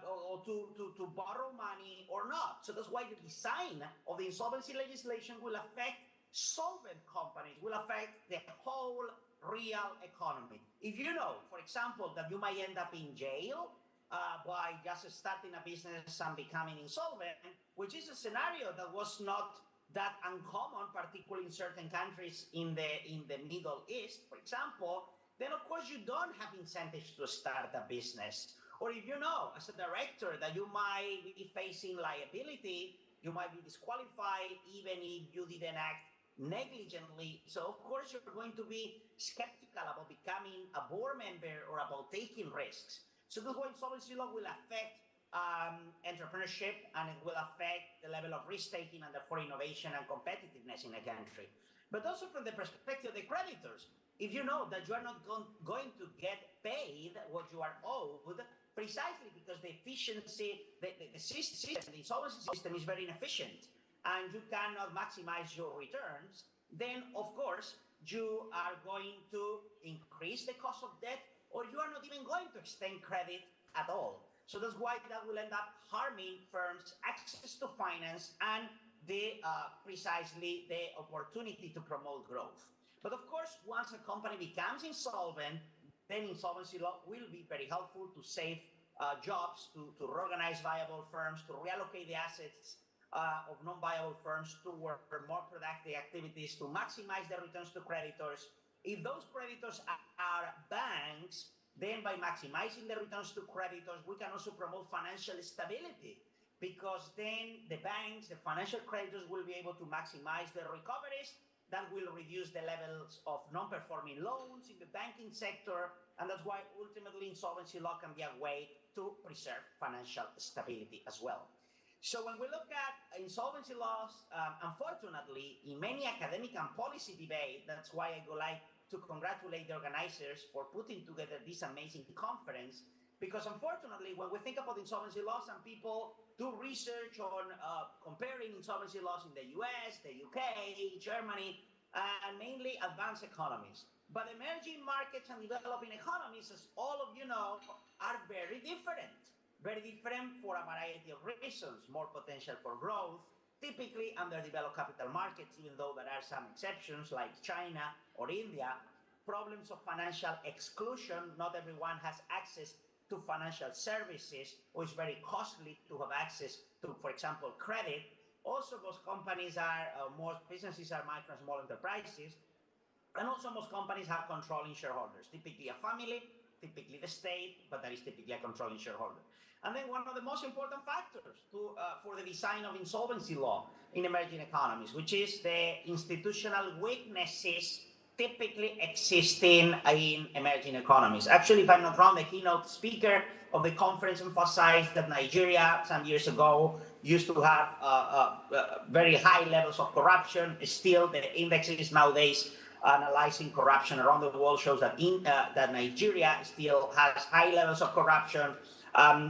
or to borrow money or not. So that's why the design of the insolvency legislation will affect solvent companies, will affect the whole real economy. If you know, for example, that you might end up in jail by just starting a business and becoming insolvent, which is a scenario that was not that uncommon, particularly in certain countries in the Middle East, for example, then of course you don't have incentives to start a business. Or if you know, as a director, that you might be facing liability, you might be disqualified even if you didn't act negligently. So of course you're going to be skeptical about becoming a board member or about taking risks. So that's why insolvency law will affect entrepreneurship, and it will affect the level of risk-taking and therefore innovation and competitiveness in a country. But also from the perspective of the creditors, if you know that you are not going to get paid what you are owed, precisely because the efficiency, the system, the insolvency system is very inefficient, and you cannot maximize your returns, then of course you are going to increase the cost of debt, or you are not even going to extend credit at all. So that's why that will end up harming firms' access to finance and precisely the opportunity to promote growth. But of course, once a company becomes insolvent, then insolvency law will be very helpful to save jobs, to reorganize viable firms, to reallocate the assets of non-viable firms toward more productive activities, to maximize the returns to creditors. If those creditors are banks, then by maximizing the returns to creditors, we can also promote financial stability, because then the banks, the financial creditors will be able to maximize their recoveries. That will reduce the levels of non-performing loans in the banking sector, and that's why ultimately insolvency law can be a way to preserve financial stability as well. So when we look at insolvency laws, unfortunately, in many academic and policy debate, that's why I would like to congratulate the organizers for putting together this amazing conference. Because unfortunately, when we think about insolvency laws, some people do research on comparing insolvency laws in the US, the UK, Germany, and mainly advanced economies. But emerging markets and developing economies, as all of you know, are very different. Very different for a variety of reasons. More potential for growth, typically underdeveloped capital markets, even though there are some exceptions like China or India. Problems of financial exclusion. Not everyone has access to financial services, or it's very costly to have access to, for example, credit. Also, most companies are, most businesses are micro and small enterprises. And also most companies have controlling shareholders, typically a family, typically the state, but that is typically a controlling shareholder. And then one of the most important factors for the design of insolvency law in emerging economies, which is the institutional weaknesses typically existing in emerging economies. Actually, if I'm not wrong, the keynote speaker of the conference emphasized that Nigeria, some years ago, used to have very high levels of corruption. Still, the indexes nowadays analyzing corruption around the world shows that that Nigeria still has high levels of corruption.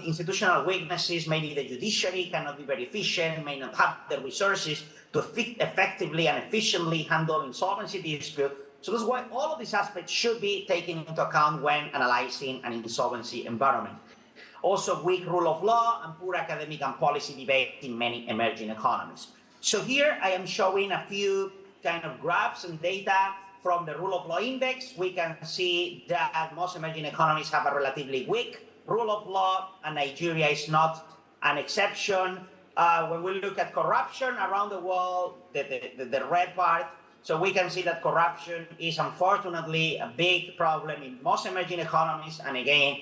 Institutional weaknesses, maybe the judiciary cannot be very efficient, may not have the resources to effectively and efficiently handle insolvency dispute. So that's why all of these aspects should be taken into account when analyzing an insolvency environment. Also, weak rule of law and poor academic and policy debate in many emerging economies. So here I am showing a few kind of graphs and data from the rule of law index. We can see that most emerging economies have a relatively weak rule of law, and Nigeria is not an exception. When we look at corruption around the world, the red part, so we can see that corruption is unfortunately a big problem in most emerging economies, and again,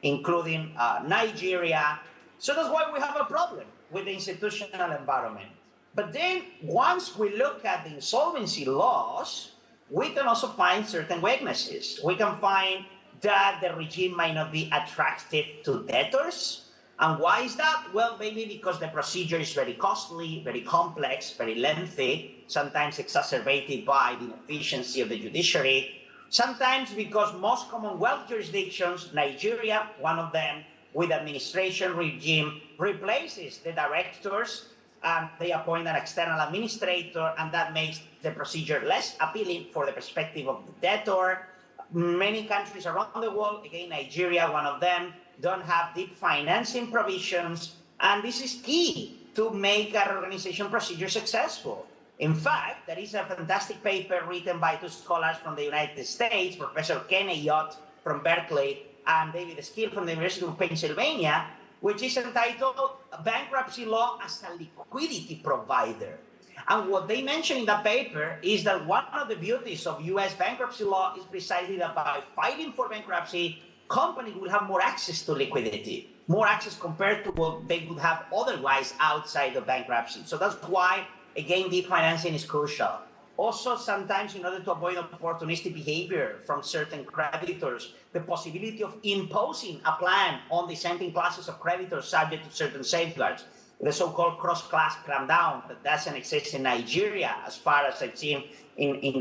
including Nigeria. So that's why we have a problem with the institutional environment. But then once we look at the insolvency laws, we can also find certain weaknesses. We can find that the regime might not be attractive to debtors. And why is that? Well, maybe because the procedure is very costly, very complex, very lengthy, sometimes exacerbated by the inefficiency of the judiciary. Sometimes because most Commonwealth jurisdictions, Nigeria, one of them, with administration regime, replaces the directors and they appoint an external administrator, and that makes the procedure less appealing for the perspective of the debtor. Many countries around the world, again, Nigeria, one of them, don't have deep financing provisions, and this is key to make a reorganization procedure successful. In fact, there is a fantastic paper written by two scholars from the United States, Professor Ken Ayotte from Berkeley and David Skill from the University of Pennsylvania, which is entitled Bankruptcy Law as a Liquidity Provider. And what they mention in that paper is that one of the beauties of US bankruptcy law is precisely that by filing for bankruptcy, companies will have more access to liquidity, more access compared to what they would have otherwise outside of bankruptcy. So that's why, again, deep financing is crucial. Also, sometimes in order to avoid opportunistic behavior from certain creditors, the possibility of imposing a plan on dissenting classes of creditors subject to certain safeguards, the so-called cross-class clampdown that doesn't exist in Nigeria, as far as I've seen,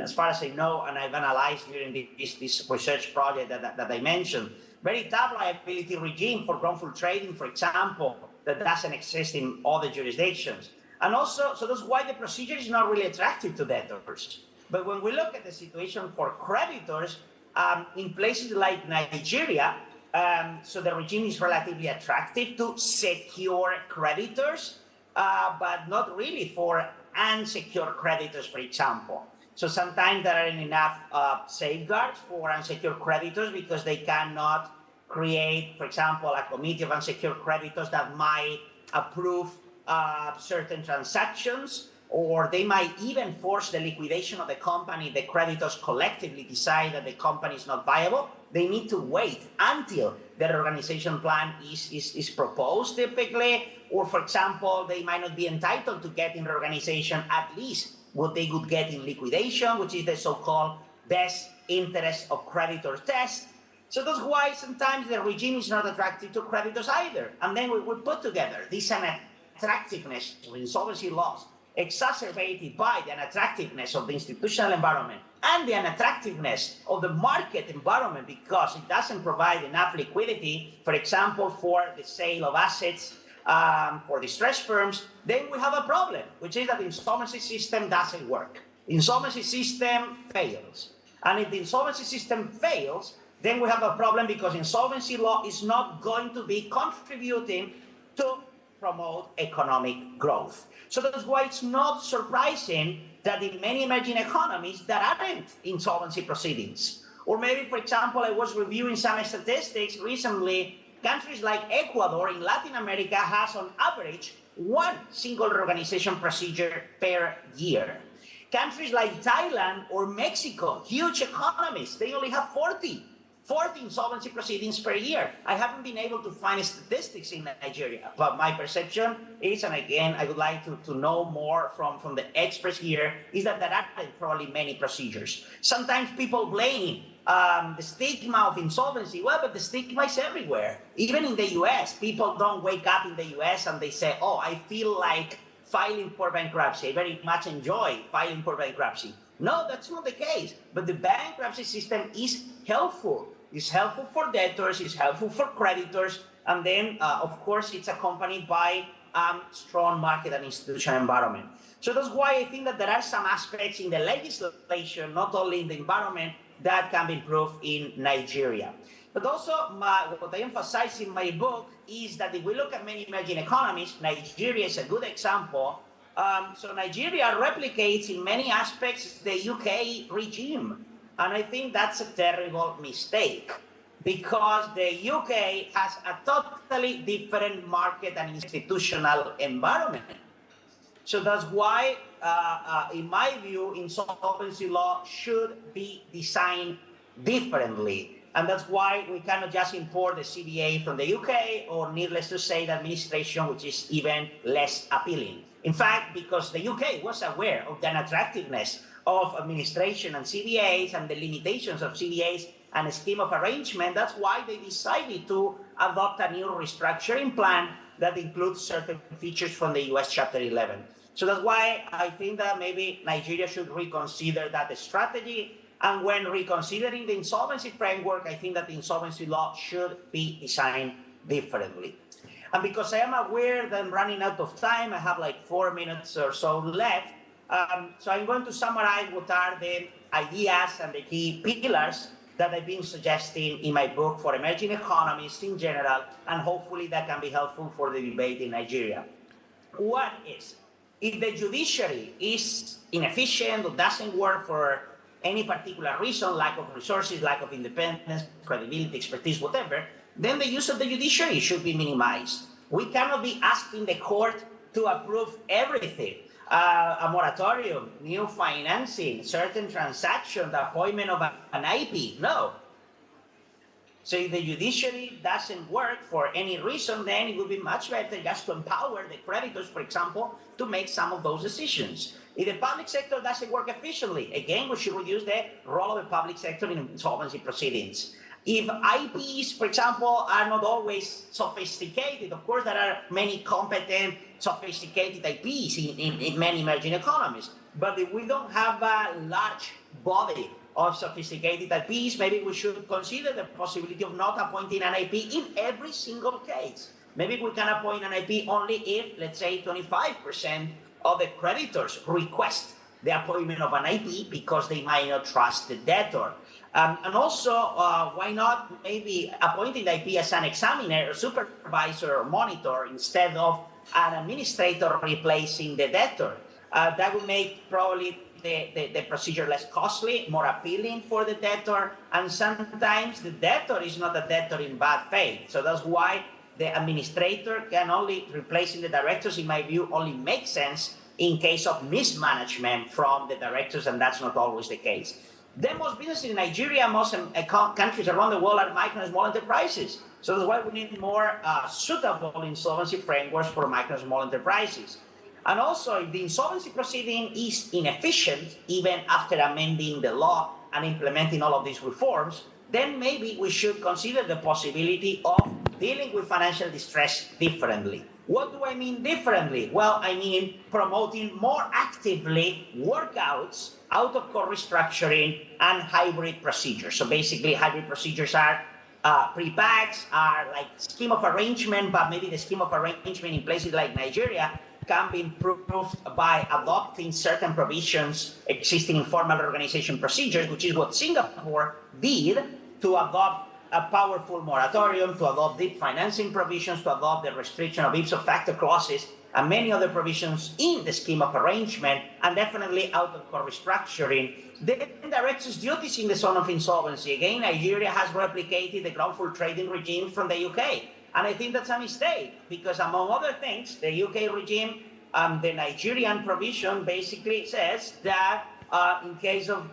as far as I know, and I've analyzed during this research project that I mentioned. Very tough liability regime for wrongful trading, for example, that doesn't exist in other jurisdictions. And also, so that's why the procedure is not really attractive to debtors. But when we look at the situation for creditors, in places like Nigeria, so the regime is relatively attractive to secure creditors, but not really for unsecured creditors, for example. So sometimes there aren't enough safeguards for unsecured creditors because they cannot create, for example, a committee of unsecured creditors that might approve certain transactions, or they might even force the liquidation of the company if the creditors collectively decide that the company is not viable. They need to wait until the reorganization plan is proposed typically, or for example, they might not be entitled to get in reorganization at least what they would get in liquidation, which is the so-called best interest of creditors test. So that's why sometimes the regime is not attractive to creditors either. And then we put together this attractiveness of insolvency laws exacerbated by the unattractiveness of the institutional environment and the unattractiveness of the market environment because it doesn't provide enough liquidity, for example, for the sale of assets for distressed firms, then we have a problem, which is that the insolvency system doesn't work. The insolvency system fails. And if the insolvency system fails, then we have a problem because insolvency law is not going to be contributing to promote economic growth. So that's why it's not surprising that in many emerging economies there aren't insolvency proceedings. Or maybe, for example, I was reviewing some statistics recently. Countries like Ecuador in Latin America has on average one single reorganization procedure per year. Countries like Thailand or Mexico, huge economies, they only have 40 insolvency proceedings per year. I haven't been able to find statistics in Nigeria, but my perception is, and again, I would like to know more from the experts here, is that there are probably many procedures. Sometimes people blame the stigma of insolvency. Well, but the stigma is everywhere. Even in the US, people don't wake up in the US and they say, oh, I feel like filing for bankruptcy. I very much enjoy filing for bankruptcy. No, that's not the case. But the bankruptcy system is helpful. It's helpful for debtors, it's helpful for creditors, and then, of course, it's accompanied by strong market and institutional environment. So that's why I think that there are some aspects in the legislation, not only in the environment, that can be improved in Nigeria. But also, what I emphasize in my book is that if we look at many emerging economies, Nigeria is a good example. So Nigeria replicates in many aspects the UK regime. And I think that's a terrible mistake because the UK has a totally different market and institutional environment. So that's why, in my view, insolvency law should be designed differently. And that's why we cannot just import the CBA from the UK or, needless to say, the administration, which is even less appealing. In fact, because the UK was aware of the unattractiveness of administration and CBAs and the limitations of CBAs and a scheme of arrangement, that's why they decided to adopt a new restructuring plan that includes certain features from the US Chapter 11. So that's why I think that maybe Nigeria should reconsider that strategy. And when reconsidering the insolvency framework, I think that the insolvency law should be designed differently. And because I am aware that I'm running out of time, I have like 4 minutes or so left. So I'm going to summarize what are the ideas and the key pillars that I've been suggesting in my book for emerging economies in general, and hopefully that can be helpful for the debate in Nigeria. One is, if the judiciary is inefficient or doesn't work for any particular reason, lack of resources, lack of independence, credibility, expertise, whatever, then the use of the judiciary should be minimized. We cannot be asking the court to approve everything. A moratorium, new financing, certain transaction, the appointment of an IP. No. So if the judiciary doesn't work for any reason, then it would be much better just to empower the creditors, for example, to make some of those decisions. If the public sector doesn't work efficiently, again, we should reduce the role of the public sector in insolvency proceedings. If IPs, for example, are not always sophisticated, of course, there are many competent, sophisticated IPs in many emerging economies. But if we don't have a large body of sophisticated IPs, maybe we should consider the possibility of not appointing an IP in every single case. Maybe we can appoint an IP only if, let's say, 25% of the creditors request the appointment of an IP because they might not trust the debtor. And also, why not maybe appointing the IP as an examiner, or supervisor, or monitor instead of an administrator replacing the debtor? That would make probably the procedure less costly, more appealing for the debtor, and sometimes the debtor is not a debtor in bad faith. So that's why the administrator can only, replacing the directors, in my view, only makes sense in case of mismanagement from the directors, and that's not always the case. Then most businesses in Nigeria, most countries around the world are micro and small enterprises. So that's why we need more suitable insolvency frameworks for micro and small enterprises. And also, if the insolvency proceeding is inefficient, even after amending the law and implementing all of these reforms, then maybe we should consider the possibility of dealing with financial distress differently. What do I mean differently? Well, I mean promoting more actively workouts out of core restructuring and hybrid procedures. So basically, hybrid procedures are pre-packs, are like scheme of arrangement, but maybe the scheme of arrangement in places like Nigeria can be improved by adopting certain provisions existing in formal organization procedures, which is what Singapore did to adopt a powerful moratorium, to adopt deep financing provisions, to adopt the restriction of ipso facto clauses, and many other provisions in the scheme of arrangement, and definitely out of core restructuring. Then directors' duties in the zone of insolvency. Again, Nigeria has replicated the groundful trading regime from the UK. And I think that's a mistake, because among other things, the UK regime, the Nigerian provision basically says that in case of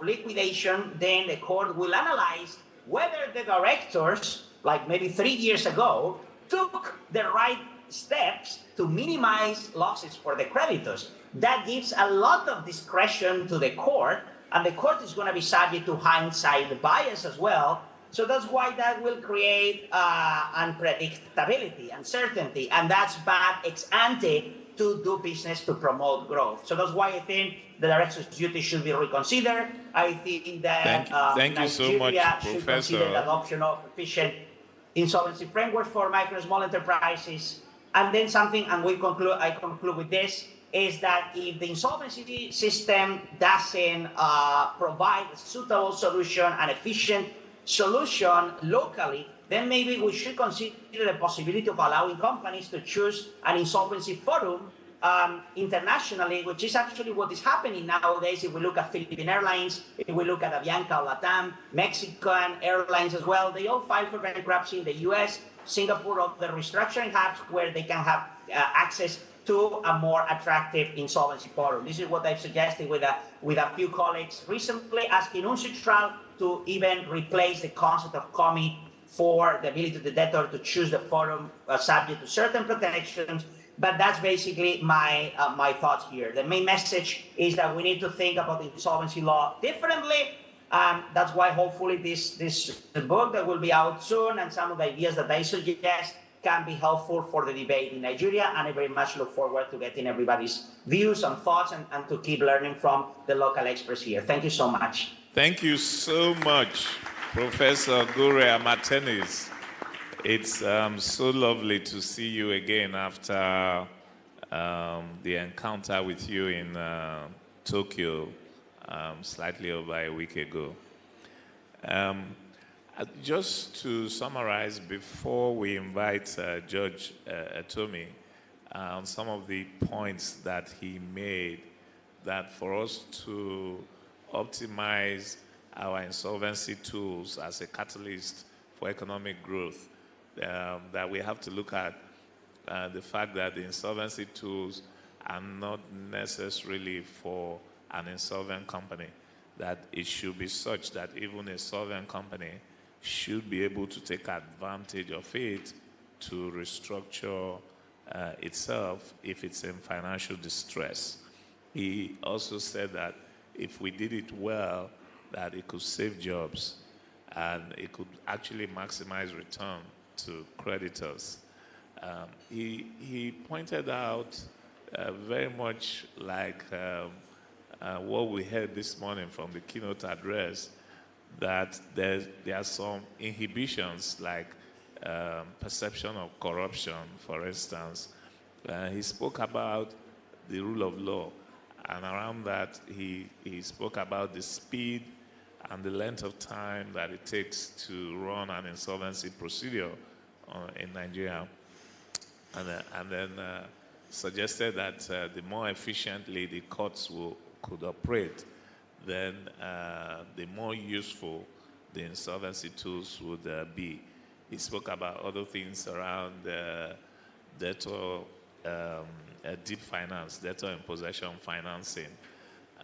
liquidation, then the court will analyze whether the directors, like maybe 3 years ago, took the right steps to minimize losses for the creditors. That gives a lot of discretion to the court, and the court is going to be subject to hindsight bias as well. So that's why that will create unpredictability, uncertainty, and that's bad ex ante to do business to promote growth. So that's why I think the director's duty should be reconsidered. I think that thank you so much, should Professor. consider the adoption of efficient insolvency frameworks for micro and small enterprises. And then something, and I conclude with this, is that if the insolvency system doesn't provide a suitable solution, an efficient solution locally, then maybe we should consider the possibility of allowing companies to choose an insolvency forum internationally, which is actually what is happening nowadays. If we look at Philippine Airlines, if we look at Avianca, LATAM, Mexican Airlines as well, they all filed for bankruptcy in the US, Singapore, of the restructuring hubs where they can have access to a more attractive insolvency forum. This is what I've suggested with a few colleagues recently, asking UNCITRAL to even replace the concept of COMI for the ability of the debtor to choose the forum subject to certain protections. But that's basically my thoughts here. The main message is that we need to think about the insolvency law differently. That's why hopefully this book that will be out soon and some of the ideas that I suggest can be helpful for the debate in Nigeria. And I very much look forward to getting everybody's views and thoughts and to keep learning from the local experts here. Thank you so much. Thank you so much, Professor Gore Martinez. It's so lovely to see you again after the encounter with you in Tokyo slightly over a week ago. Just to summarize, before we invite Judge Atomi, on some of the points that he made, that for us to optimize our insolvency tools as a catalyst for economic growth, that we have to look at the fact that the insolvency tools are not necessarily for an insolvent company, that it should be such that even a solvent company should be able to take advantage of it to restructure itself if it's in financial distress. He also said that if we did it well, that it could save jobs and it could actually maximize return to creditors. He pointed out very much like what we heard this morning from the keynote address, that there are some inhibitions like perception of corruption, for instance. He spoke about the rule of law, and around that he spoke about the speed and the length of time that it takes to run an insolvency procedure in Nigeria, and then suggested that the more efficiently the courts could operate, then the more useful the insolvency tools would be. He spoke about other things around debtor deep finance, debtor in possession financing.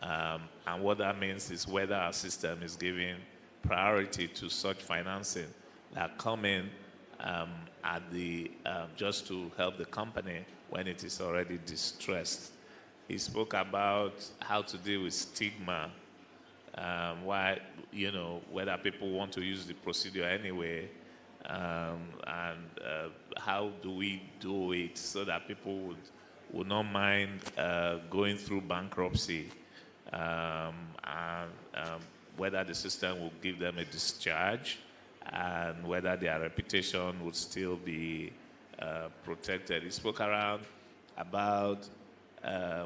And what that means is whether our system is giving priority to such financing that come in at the just to help the company when it is already distressed. He spoke about how to deal with stigma, why, whether people want to use the procedure anyway, how do we do it so that people would not mind going through bankruptcy, and whether the system will give them a discharge, and whether their reputation would still be protected. He spoke around about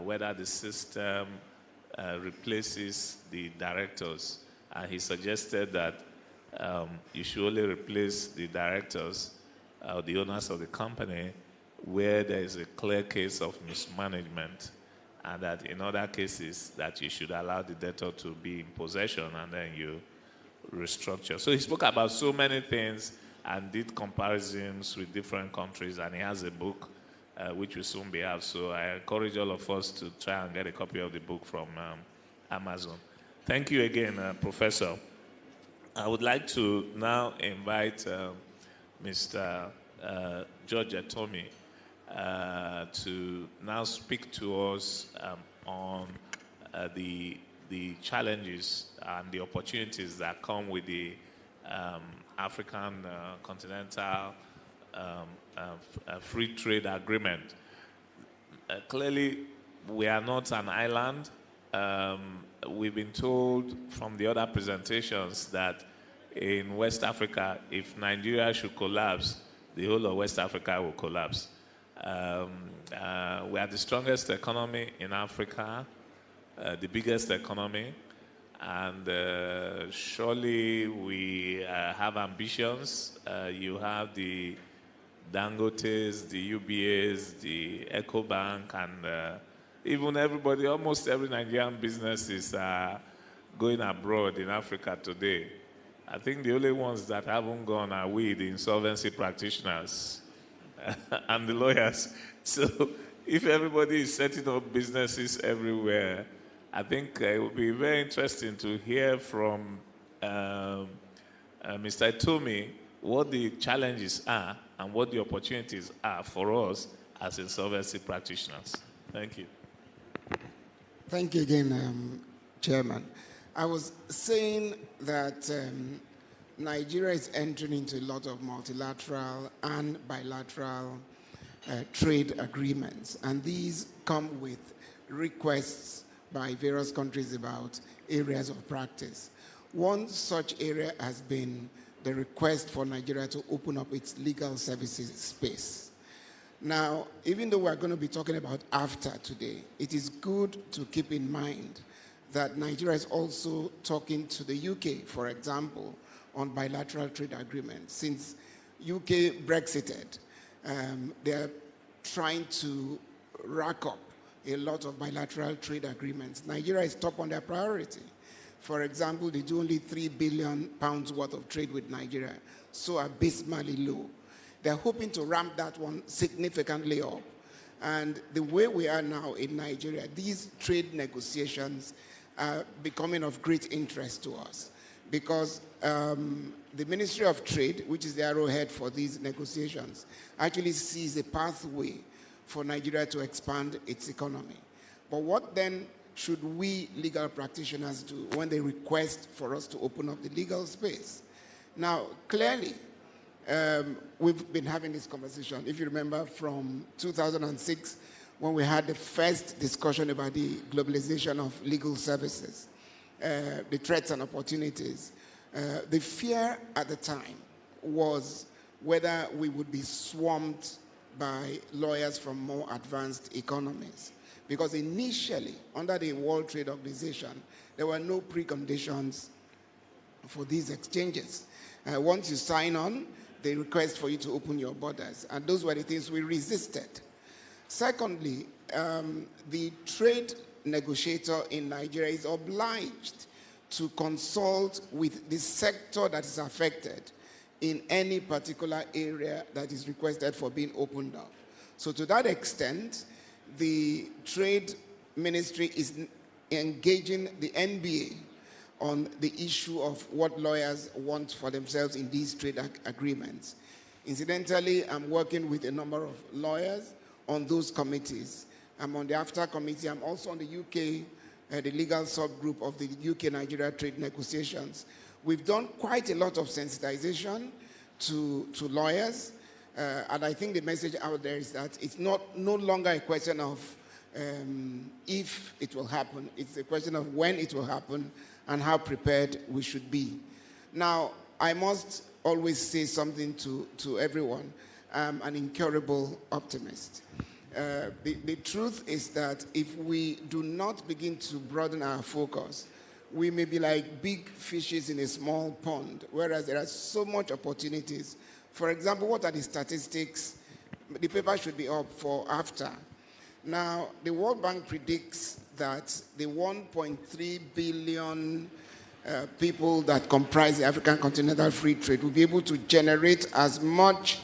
whether the system replaces the directors, and he suggested that you should only replace the directors, the owners of the company, where there is a clear case of mismanagement, and that in other cases that you should allow the debtor to be in possession and then you restructure. So he spoke about so many things and did comparisons with different countries, and he has a book which will soon be out. So I encourage all of us to try and get a copy of the book from Amazon. Thank you again, Professor. I would like to now invite Mr. George Etomi to now speak to us on the challenges and the opportunities that come with the African continental free trade agreement. Clearly, we are not an island. We've been told from the other presentations that in West Africa, if Nigeria should collapse, the whole of West Africa will collapse. We are the strongest economy in Africa, the biggest economy, and surely we have ambitions. You have the Dangotes, the UBAs, the EcoBank, and even everybody, almost every Nigerian business is going abroad in Africa today. I think the only ones that haven't gone are we, the insolvency practitioners and the lawyers. So if everybody is setting up businesses everywhere, I think it would be very interesting to hear from Mr. Etomi what the challenges are and what the opportunities are for us as insolvency practitioners. Thank you. Thank you again, Chairman. I was saying that Nigeria is entering into a lot of multilateral and bilateral trade agreements, and these come with requests by various countries about areas of practice. One such area has been the request for Nigeria to open up its legal services space. Now, even though we're going to be talking about AFTA today, it is good to keep in mind that Nigeria is also talking to the UK, for example, on bilateral trade agreements. Since UK Brexited, they're trying to rack up a lot of bilateral trade agreements. Nigeria is top on their priority. For example, they do only £3 billion worth of trade with Nigeria, so abysmally low. They're hoping to ramp that one significantly up. And the way we are now in Nigeria, these trade negotiations are becoming of great interest to us, because the Ministry of Trade, which is the arrowhead for these negotiations, actually sees a pathway for Nigeria to expand its economy. But what then should we legal practitioners do when they request for us to open up the legal space? Now, clearly, we've been having this conversation, if you remember, from 2006, when we had the first discussion about the globalization of legal services, the threats and opportunities. The fear at the time was whether we would be swamped by lawyers from more advanced economies. Because initially, under the World Trade Organization, there were no preconditions for these exchanges. Once you sign on, they request for you to open your borders. And those were the things we resisted. Secondly, the trade negotiator in Nigeria is obliged to consult with the sector that is affected in any particular area that is requested for being opened up. So to that extent, the Trade Ministry is engaging the NBA on the issue of what lawyers want for themselves in these trade agreements. Incidentally, I'm working with a number of lawyers on those committees. I'm on the AFTA committee. I'm also on the UK, the legal subgroup of the UK-Nigeria trade negotiations. We've done quite a lot of sensitization to lawyers. And I think the message out there is that it's no longer a question of if it will happen. It's a question of when it will happen and how prepared we should be. Now, I must always say something to everyone. I'm an incurable optimist. The truth is that if we do not begin to broaden our focus, we may be like big fishes in a small pond, whereas there are so much opportunities. For example, what are the statistics? The paper should be up for after. Now, the World Bank predicts that the 1.3 billion people that comprise the African Continental Free Trade will be able to generate as much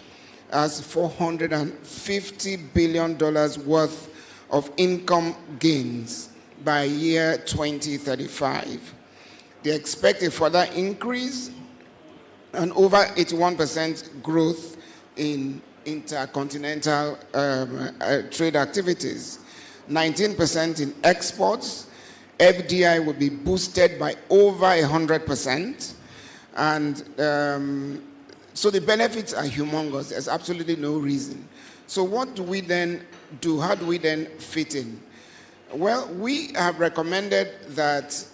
as $450 billion worth of income gains by year 2035. They expect a further increase and over 81% growth in intercontinental trade activities, 19% in exports. FDI will be boosted by over 100%. And so the benefits are humongous. There's absolutely no reason. So what do we then do? How do we then fit in? Well, we have recommended that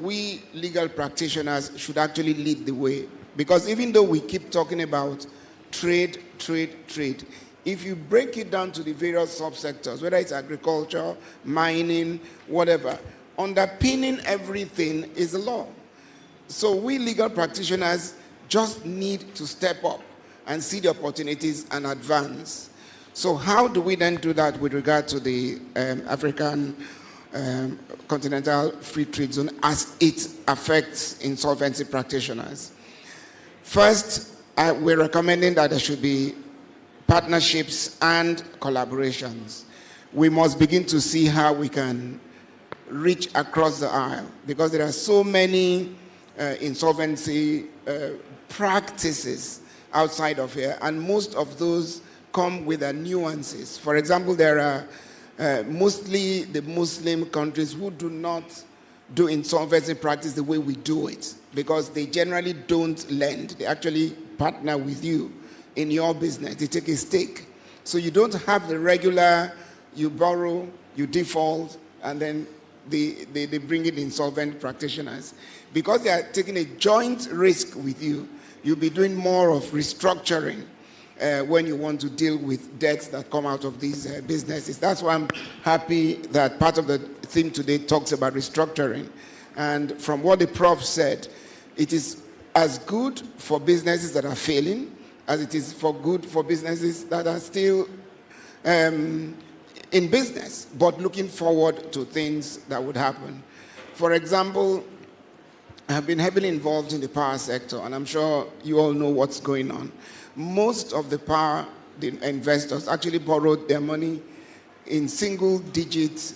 we legal practitioners should actually lead the way. Because even though we keep talking about trade, if you break it down to the various subsectors, whether it's agriculture, mining, whatever, underpinning everything is the law. So we legal practitioners just need to step up and see the opportunities and advance. So how do we then do that with regard to the African Continental Free Trade Zone as it affects insolvency practitioners? First, we're recommending that there should be partnerships and collaborations. We must begin to see how we can reach across the aisle, because there are so many insolvency practices outside of here, and most of those come with their nuances. For example, there are mostly the Muslim countries who do not do insolvency practice the way we do it, because they generally don't lend. They actually partner with you in your business. They take a stake. So you don't have the regular, you borrow, you default, and then they bring in insolvent practitioners. Because they are taking a joint risk with you, you'll be doing more of restructuring when you want to deal with debts that come out of these businesses. That's why I'm happy that part of the theme today talks about restructuring. And from what the prof said, it is as good for businesses that are failing as it is good for businesses that are still in business, but looking forward to things that would happen. For example, I have been heavily involved in the power sector, and I'm sure you all know what's going on. Most of the power investors actually borrowed their money in single-digit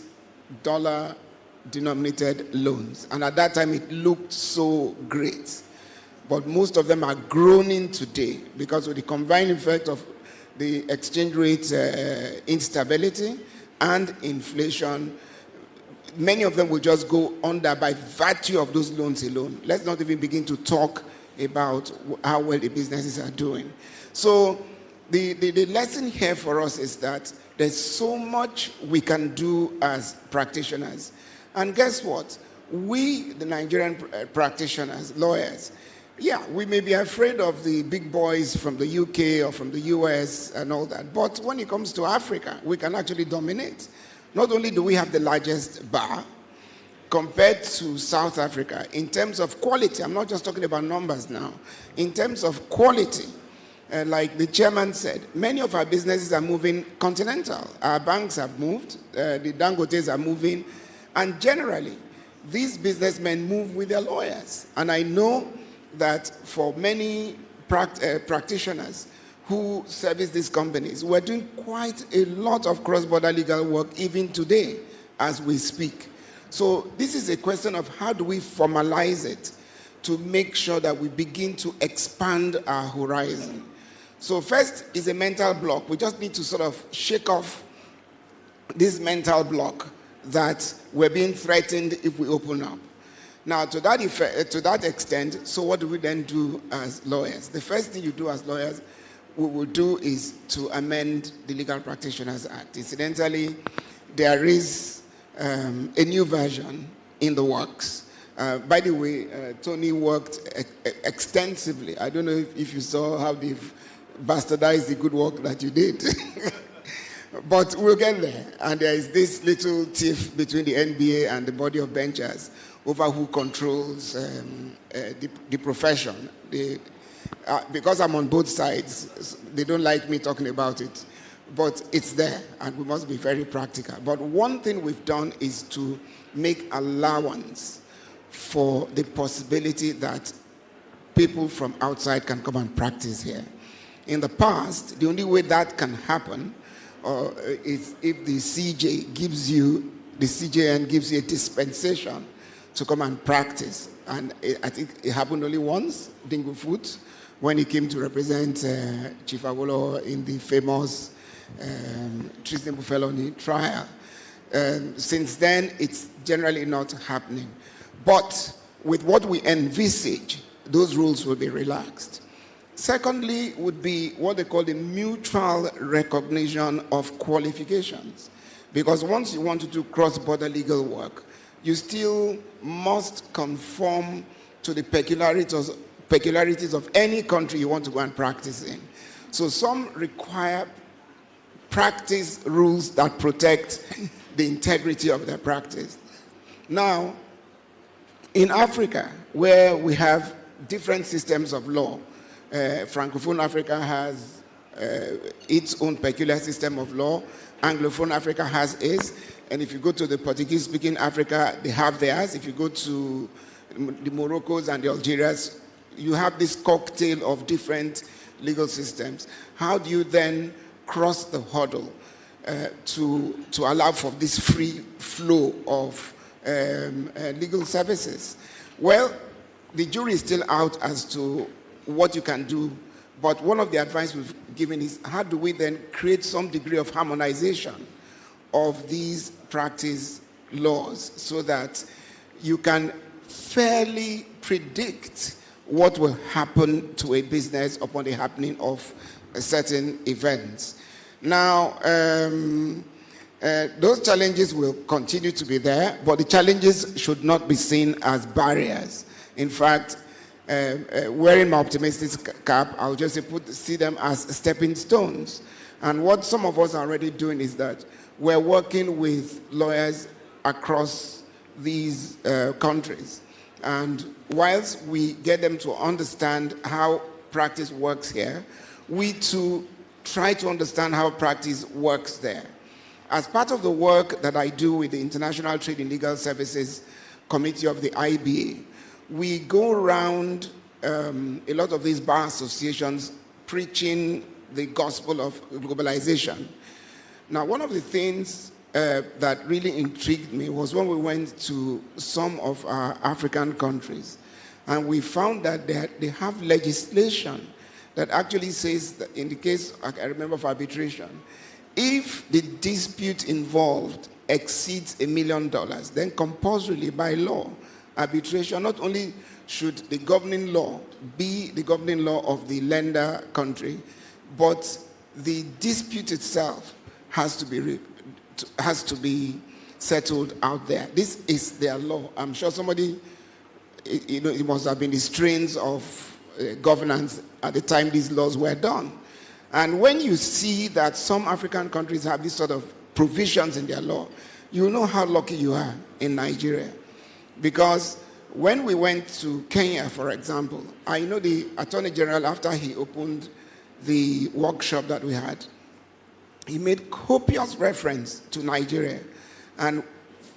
dollar-denominated loans. And at that time, it looked so great. But most of them are groaning today because of the combined effect of the exchange rate instability and inflation. Many of them will just go under by virtue of those loans alone. Let's not even begin to talk about how well the businesses are doing. So the lesson here for us is that there's so much we can do as practitioners. And guess what? We, the Nigerian practitioners, lawyers, yeah, we may be afraid of the big boys from the UK or from the US and all that. But when it comes to Africa, we can actually dominate. Not only do we have the largest bar compared to South Africa in terms of quality, I'm not just talking about numbers now, in terms of quality, like the chairman said, many of our businesses are moving continental. Our banks have moved, the Dangotes are moving, and generally, these businessmen move with their lawyers. And I know that for many practitioners who service these companies, we're doing quite a lot of cross-border legal work even today as we speak. So this is a question of how do we formalize it to make sure that we begin to expand our horizon. So first is a mental block. We just need to sort of shake off this mental block that we're being threatened if we open up. Now, to that effect, to that extent, so what do we then do as lawyers? The first thing you do as lawyers, we will do is to amend the Legal Practitioners Act. Incidentally, there is a new version in the works. By the way, Tony worked extensively. I don't know if you saw how they've bastardized the good work that you did. But we'll get there. And there is this little tiff between the NBA and the body of benchers over who controls the profession. Because I'm on both sides, they don't like me talking about it. But it's there, and we must be very practical. But one thing we've done is to make allowance for the possibility that people from outside can come and practice here. In the past, the only way that can happen is if the CJN gives you a dispensation to come and practice. And I think it happened only once, Dingo Foot, when he came to represent Chief Awolowo in the famous treasonable felony trial. Since then, it's generally not happening. But with what we envisage, those rules will be relaxed. Secondly, would be what they call the mutual recognition of qualifications. Because once you want to do cross-border legal work, you still must conform to the peculiarities of any country you want to go and practice in. So some require practice rules that protect the integrity of their practice. Now, in Africa, where we have different systems of law, Francophone Africa has its own peculiar system of law. Anglophone Africa has its. And if you go to the Portuguese-speaking Africa, they have theirs. If you go to the Moroccos and the Algerias, you have this cocktail of different legal systems. How do you then cross the hurdle to allow for this free flow of legal services? Well, the jury is still out as to what you can do, but one of the advice we've given is how do we then create some degree of harmonization of these practice laws so that you can fairly predict what will happen to a business upon the happening of certain events. Now, those challenges will continue to be there, but the challenges should not be seen as barriers. In fact, wearing my optimistic cap, I'll just see them as stepping stones. And what some of us are already doing is that we're working with lawyers across these countries. And whilst we get them to understand how practice works here, we too try to understand how practice works there. As part of the work that I do with the International Trade in Legal Services Committee of the IBA, we go around a lot of these bar associations preaching the gospel of globalization. Now, one of the things that really intrigued me was when we went to some of our African countries, and we found that they have legislation that actually says that in the case, I remember, of arbitration, if the dispute involved exceeds $1 million, then compulsorily by law, arbitration, not only should the governing law be the governing law of the lender country, but the dispute itself has to be settled out there. This is their law. I'm sure somebody, it must have been the strains of governance at the time these laws were done. And when you see that some African countries have these sort of provisions in their law, you know how lucky you are in Nigeria. Because when we went to Kenya, for example, I know the Attorney General, after he opened the workshop that we had, he made copious reference to Nigeria and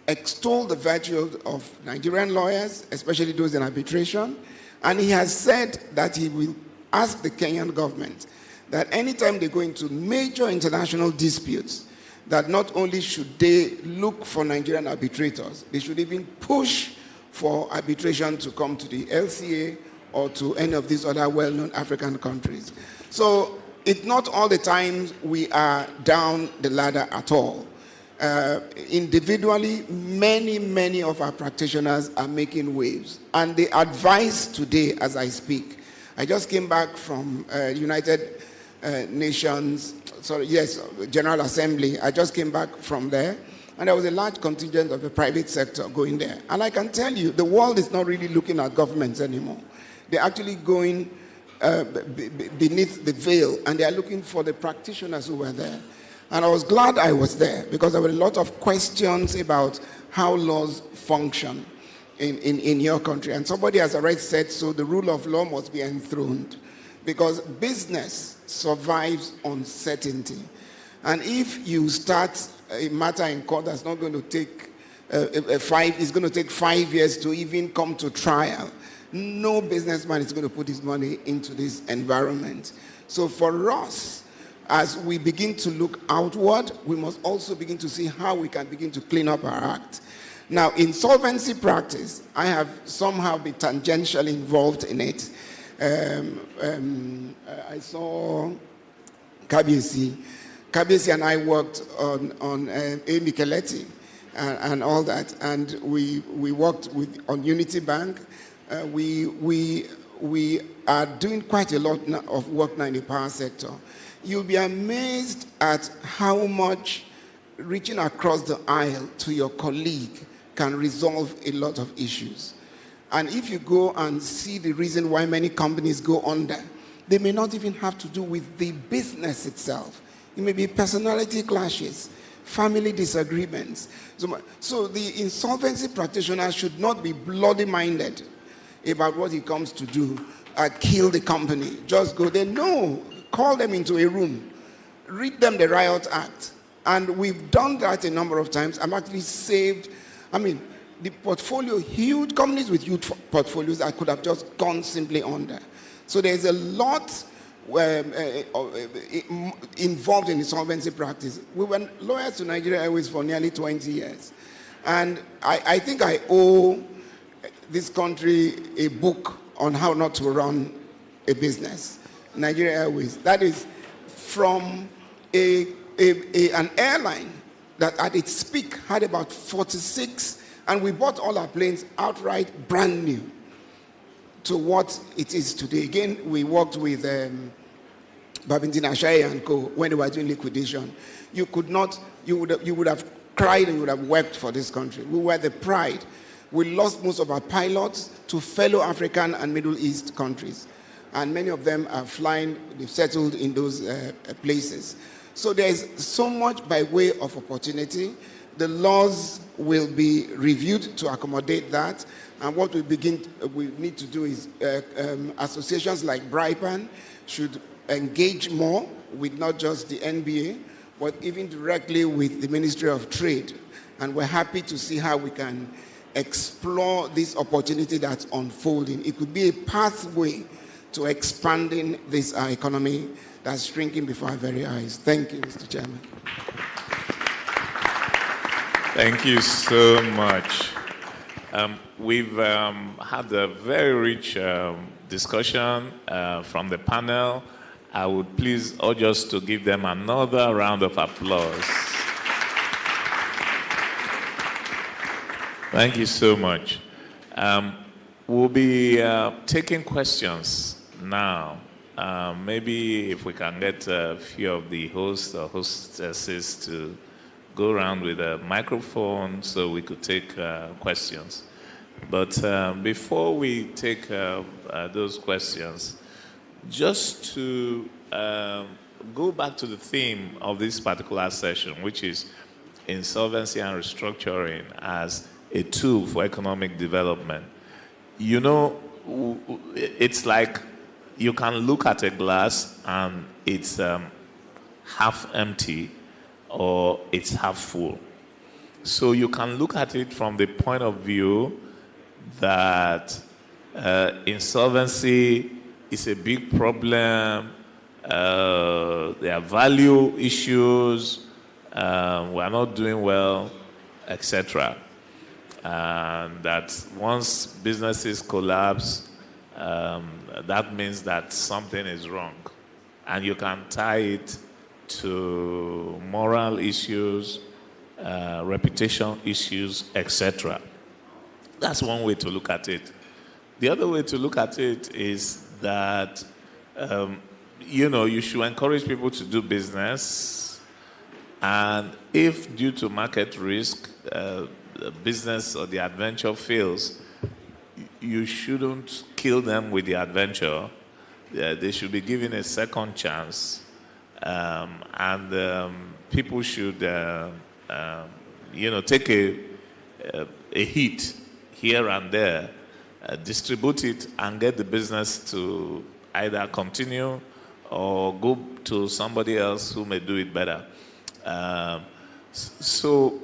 extolled the virtue of Nigerian lawyers, especially those in arbitration. And he has said that he will ask the Kenyan government that anytime they go into major international disputes, that not only should they look for Nigerian arbitrators, they should even push for arbitration to come to the LCA or to any of these other well-known African countries. So it's not all the time we are down the ladder at all. Individually, many of our practitioners are making waves. And the advice today, as I speak, I just came back from United Nations, General Assembly. I just came back from there, and there was a large contingent of the private sector going there. And I can tell you, the world is not really looking at governments anymore. They're actually going beneath the veil, and they are looking for the practitioners who were there. And I was glad I was there, because there were a lot of questions about how laws function in your country. And somebody has already said, so the rule of law must be enthroned, because business survives uncertainty. And if you start a matter in court that's not going to take it's going to take 5 years to even come to trial, no businessman is going to put his money into this environment. So for us, as we begin to look outward, we must also begin to see how we can begin to clean up our act. Now, insolvency practice, I have somehow been tangentially involved in it. I saw Kabiesi. Kabiesi and I worked on A. Micheletti and all that, and we worked on Unity Bank. We are doing quite a lot of work now in the power sector. You'll be amazed at how much reaching across the aisle to your colleague can resolve a lot of issues. And if you go and see the reason why many companies go under, they may not even have to do with the business itself. It may be personality clashes, family disagreements. So the insolvency practitioner should not be bloody-minded about what he comes to do, kill the company. Just go there. No. Call them into a room, read them the Riot Act. And we've done that a number of times. I'm actually saved, the portfolio, huge companies with huge portfolios that could have just gone simply under. So there's a lot involved in insolvency practice. We were lawyers to Nigeria Airways for nearly 20 years. And I think I owe this country a book on how not to run a business. Nigeria Airways. That is from an airline that at its peak had about 46, and we bought all our planes outright brand new to what it is today. Again, we worked with Babington Ashai and Co. when they were doing liquidation. You would have cried and you would have wept for this country. We were the pride. We lost most of our pilots to fellow African and Middle East countries. And many of them are flying, they've settled in those places. So there's so much by way of opportunity. The laws will be reviewed to accommodate that. And what we need to do is associations like BRIPAN should engage more with not just the NBA, but even directly with the Ministry of Trade. And we're happy to see how we can explore this opportunity that's unfolding. It could be a pathway to expanding this economy that's shrinking before our very eyes. Thank you, Mr. Chairman. Thank you so much. We've had a very rich discussion from the panel. I would please urge us to give them another round of applause. Thank you so much. We'll be taking questions now. Maybe if we can get a few of the hosts or hostesses to go around with a microphone so we could take questions. But before we take those questions, just to go back to the theme of this particular session, which is insolvency and restructuring as a tool for economic development. You know, it's like you can look at a glass and it's half empty or it's half full. So you can look at it from the point of view that insolvency is a big problem. There are value issues. We're not doing well, etc. And that once businesses collapse, that means that something is wrong. And you can tie it to moral issues, reputation issues, etc. That's one way to look at it. The other way to look at it is that, you should encourage people to do business. And if due to market risk, the business or the adventure fails, you shouldn't kill them with the adventure. They should be given a second chance. People should, take a hit here and there, distribute it, and get the business to either continue or go to somebody else who may do it better. So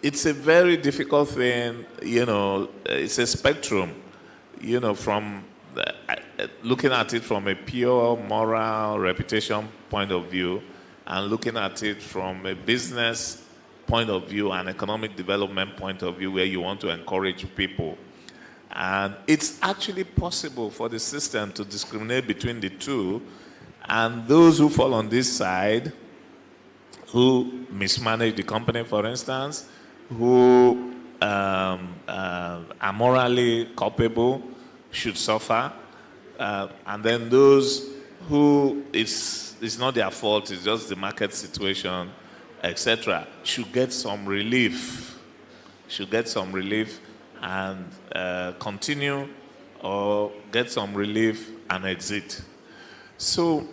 it's a very difficult thing, it's a spectrum, from looking at it from a pure moral reputation point of view and looking at it from a business point of view and economic development point of view where you want to encourage people. And it's actually possible for the system to discriminate between the two, and those who fall on this side, who mismanage the company, for instance, who are morally culpable, should suffer. And then those who it's not their fault, it's just the market situation, etc., should get some relief. And continue, or get some relief and exit. So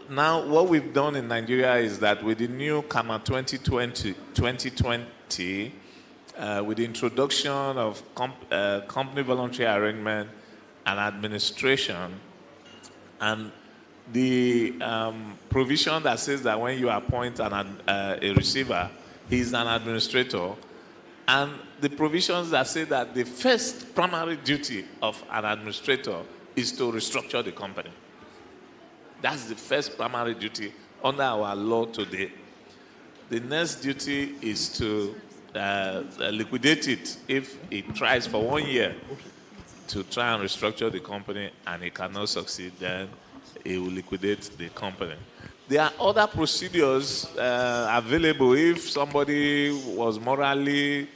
now what we've done in Nigeria is that with the new CAMA 2020, with the introduction of company voluntary arrangement and administration, and the provision that says that when you appoint a receiver, he's an administrator, and the provisions that say that the first primary duty of an administrator is to restructure the company. That's the first primary duty under our law today. The next duty is to liquidate it if it tries for 1 year to try and restructure the company and it cannot succeed, then it will liquidate the company. There are other procedures available if somebody was morally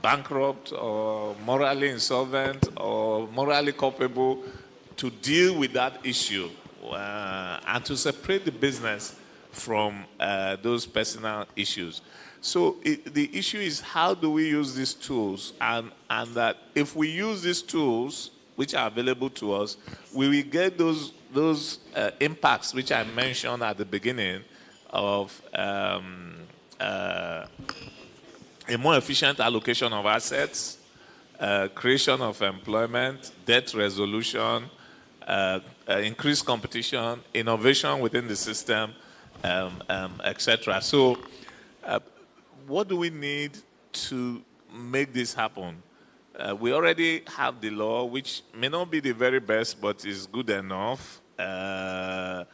bankrupt or morally insolvent or morally culpable, to deal with that issue and to separate the business from those personal issues. So the issue is, how do we use these tools? And that if we use these tools, which are available to us, we will get those impacts which I mentioned at the beginning of a more efficient allocation of assets, creation of employment, debt resolution, increased competition, innovation within the system, etc. So what do we need to make this happen? We already have the law, which may not be the very best, but is good enough. In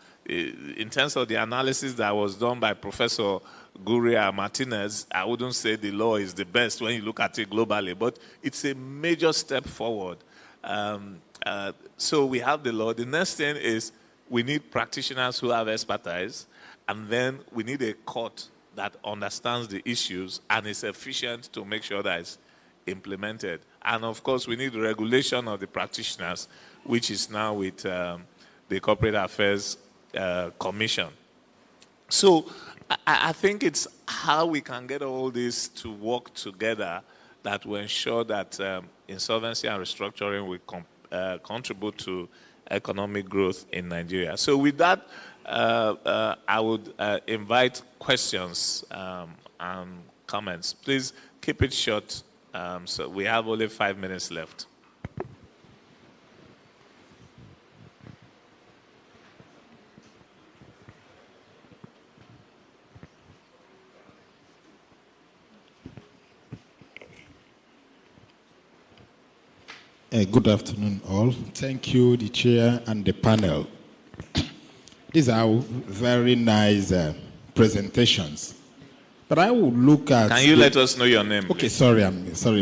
terms of the analysis that was done by Professor Guria Martinez, I wouldn't say the law is the best when you look at it globally, but it's a major step forward. So we have the law. The next thing is we need practitioners who have expertise, and then we need a court that understands the issues and is efficient to make sure that it's implemented. And of course, we need regulation of the practitioners, which is now with the Corporate Affairs Commission. So I think it's how we can get all this to work together that will ensure that insolvency and restructuring will contribute to economic growth in Nigeria. So with that, I would invite questions and comments. Please keep it short. So we have only 5 minutes left. Good afternoon, all. Thank you, the chair and the panel. These are very nice presentations. But I will look at... Can you let us know your name? Okay, sorry.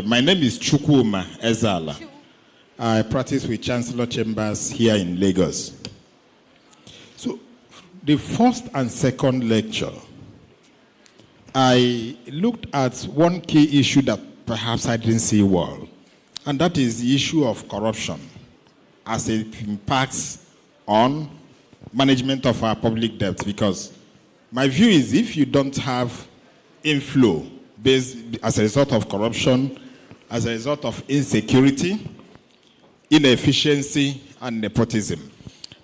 My name is Chukwuma Ezala. I practice with Chancellor Chambers here in Lagos. So, the first and second lecture I looked at one key issue that perhaps I didn't see well, and that is the issue of corruption as it impacts on management of our public debt. Because my view is if you don't have inflow based as a result of corruption, as a result of insecurity, inefficiency, and nepotism.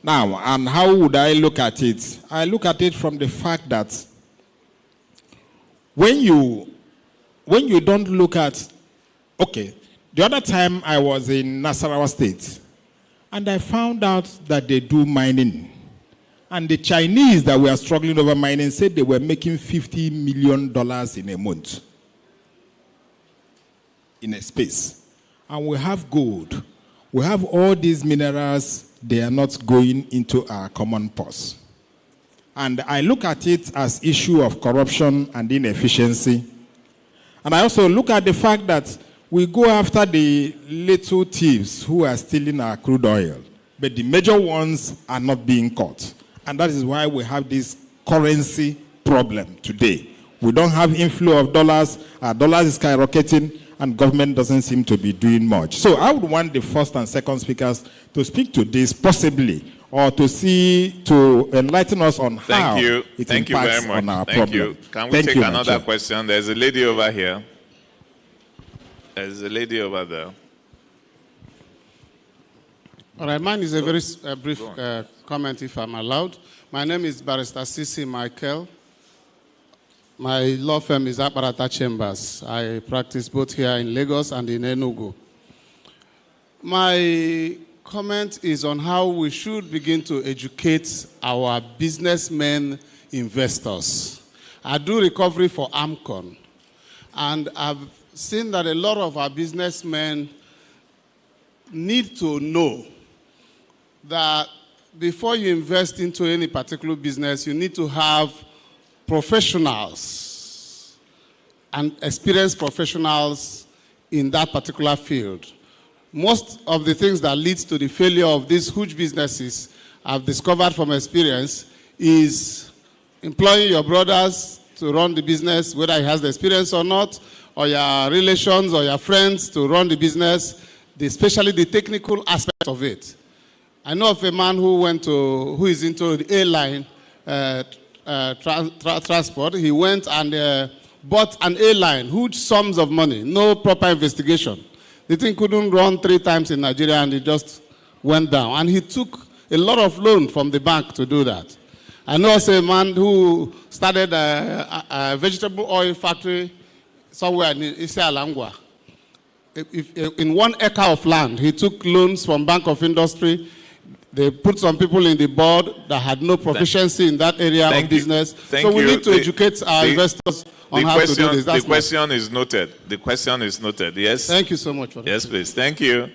Now, and how would I look at it? I look at it from the fact that when you don't look at, okay, the other time I was in Nasarawa State, and I found out that they do mining. And the Chinese that were struggling over mining said they were making $50 million in a month in a space. And we have gold. We have all these minerals. They are not going into our common purse. And I look at it as issue of corruption and inefficiency. And I also look at the fact that we go after the little thieves who are stealing our crude oil, but the major ones are not being caught. And that is why we have this currency problem today. We don't have inflow of dollars, our dollars is skyrocketing, and government doesn't seem to be doing much. So I would want the first and second speakers to speak to this possibly, or to enlighten us on how it impacts on our problem. Thank you. Can we take another question? There's a lady over here. There's a lady over there. All right, mine is a very brief comment, if I'm allowed. My name is Barrister Sisi Michael. My law firm is Aparata Chambers. I practice both here in Lagos and in Enugu. My comment is on how we should begin to educate our businessmen investors. I do recovery for AMCON, and I've seen that a lot of our businessmen need to know that before you invest into any particular business, you need to have professionals and experienced professionals in that particular field. Most of the things that leads to the failure of these huge businesses, I've discovered from experience, is employing your brothers to run the business, whether he has the experience or not, or your relations or your friends to run the business, especially the technical aspect of it. I know of a man who is into the airline transport. He went and bought an airline, huge sums of money, no proper investigation. The thing couldn't run 3 times in Nigeria, and it just went down. And he took a lot of loan from the bank to do that. I know of a man who started a vegetable oil factory somewhere in Isialangwa. In 1 acre of land, he took loans from Bank of Industry. They put some people in the board that had no proficiency in that area of business. So we need to educate our investors on how to do this. The question is noted. The question is noted. Yes? Thank you so much for that. Yes, please. Thank you.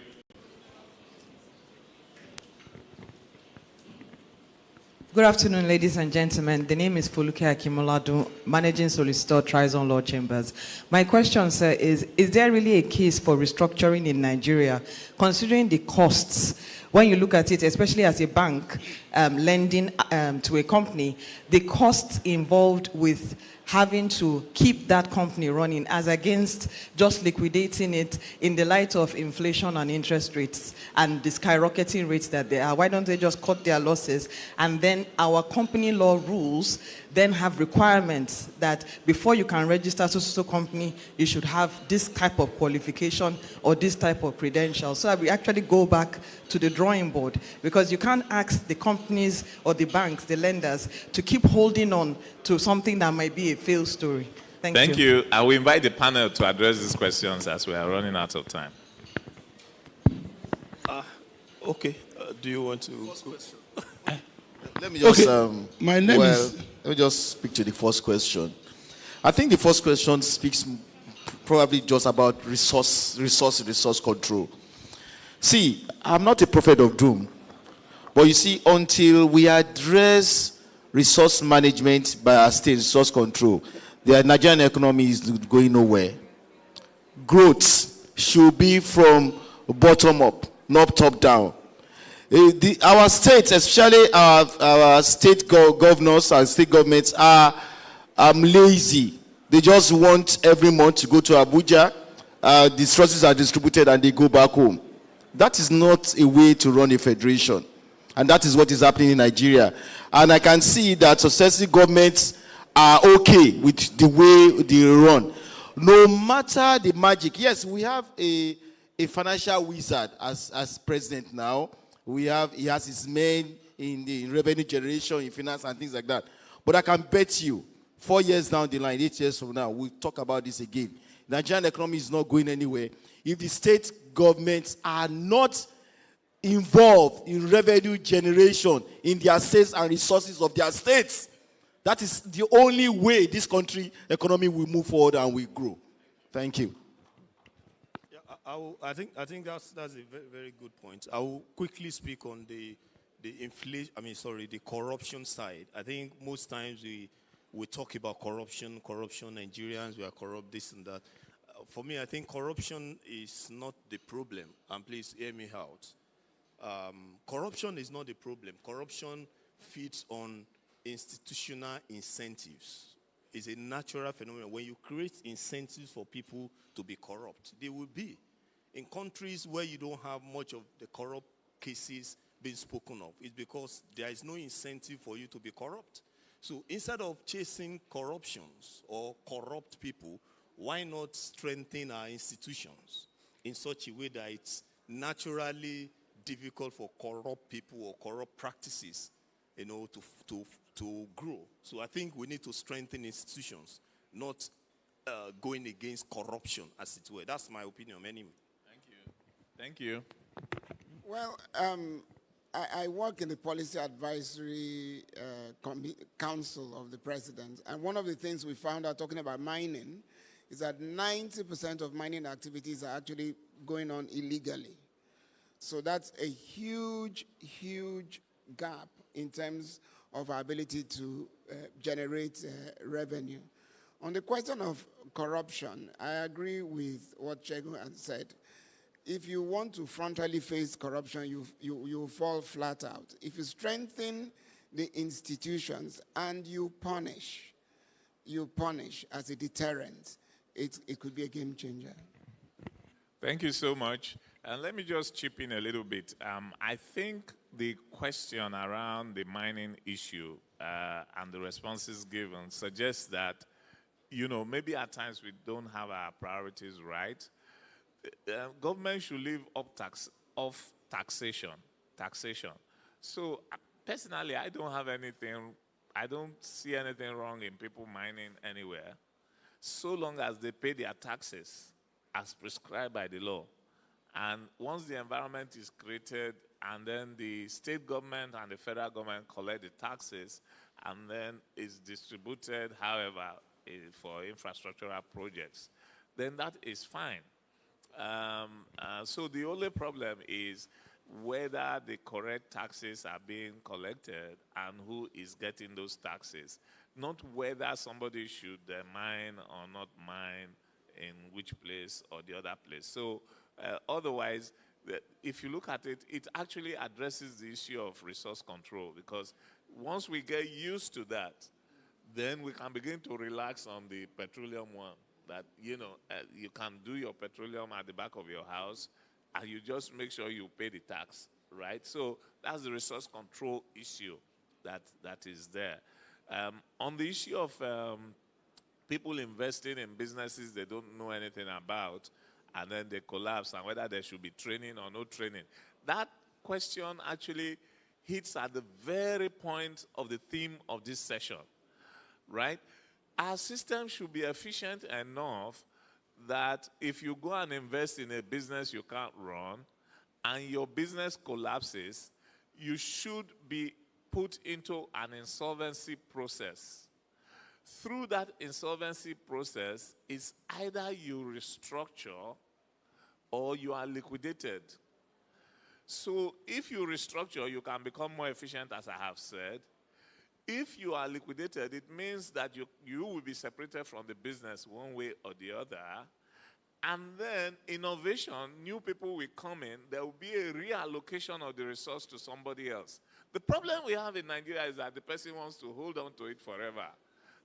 Good afternoon, ladies and gentlemen. The name is Foluke Akimoladu, Managing Solicitor, Trizon Law Chambers. My question, sir, is there really a case for restructuring in Nigeria, considering the costs? When you look at it, especially as a bank lending to a company, the costs involved with having to keep that company running as against just liquidating it in the light of inflation and interest rates and the skyrocketing rates that they are. Why don't they just cut their losses? And then our company law rules then have requirements that before you can register so company, you should have this type of qualification or this type of credential. So we actually go back to the drawing board, because you can't ask the companies or the banks, the lenders, to keep holding on to something that might be a failed story. Thank you. I will invite the panel to address these questions as we are running out of time. Okay. Do you want to? First question. Let me just My name is. Let me just speak to the first question. I think the first question speaks probably just about resource control. See, I'm not a prophet of doom, but you see, until we address resource management by our state, resource control, the Nigerian economy is going nowhere. Growth should be from bottom up, not top down. Our states, especially our state governors and state governments, are lazy. They just want every month to go to Abuja. The resources are distributed and they go back home. That is not a way to run a federation. And that is what is happening in Nigeria. And I can see that successive governments are okay with the way they run. No matter the magic. Yes, we have a financial wizard as president now. He has his men in the revenue generation, in finance and things like that. But I can bet you, 4 years down the line, 8 years from now, we'll talk about this again. Nigerian economy is not going anywhere. If the state governments are not involved in revenue generation in their sales and resources of their states, that is the only way this country economy will move forward and will grow. Thank you. Yeah, I think that's a very, very good point. I will quickly speak on the inflation. The corruption side. I think most times we talk about corruption, Nigerians, we are corrupt, this and that. For me, I think corruption is not the problem. And please hear me out. Corruption is not the problem. Corruption feeds on institutional incentives. It's a natural phenomenon. When you create incentives for people to be corrupt, they will be. In countries where you don't have much of the corrupt cases being spoken of, it's because there is no incentive for you to be corrupt. So instead of chasing corruptions or corrupt people, why not strengthen our institutions in such a way that it's naturally difficult for corrupt people or corrupt practices, to grow. So I think we need to strengthen institutions, not going against corruption, as it were. That's my opinion, anyway. Thank you. Well, I work in the Policy Advisory Council of the President, and one of the things we found out talking about mining is that 90% of mining activities are actually going on illegally. So that's a huge, huge gap in terms of our ability to generate revenue. On the question of corruption, I agree with what Chego has said. If you want to frontally face corruption, you fall flat out. If you strengthen the institutions and you punish as a deterrent, it could be a game changer. Thank you so much. And let me just chip in a little bit. I think the question around the mining issue and the responses given suggests that, maybe at times we don't have our priorities right. Government should leave off taxation. So personally, I don't see anything wrong in people mining anywhere, so long as they pay their taxes as prescribed by the law. And once the environment is created, and then the state government and the federal government collect the taxes, and then it's distributed, however, for infrastructural projects, then that is fine. So the only problem is whether the correct taxes are being collected and who is getting those taxes, not whether somebody should mine or not mine in which place or the other place. So otherwise, if you look at it, it actually addresses the issue of resource control, because once we get used to that, then we can begin to relax on the petroleum one. That, you can do your petroleum at the back of your house, and you just make sure you pay the tax, right? So that's the resource control issue that is there. On the issue of people investing in businesses they don't know anything about, and then they collapse, and whether there should be training or no training, that question actually hits at the very point of the theme of this session, right? Our system should be efficient enough that if you go and invest in a business you can't run and your business collapses, you should be put into an insolvency process. Through that insolvency process, it's either you restructure or you are liquidated. So if you restructure, you can become more efficient, as I have said. If you are liquidated, it means that you will be separated from the business one way or the other. And then innovation, new people will come in. There will be a reallocation of the resource to somebody else. The problem we have in Nigeria is that the person wants to hold on to it forever.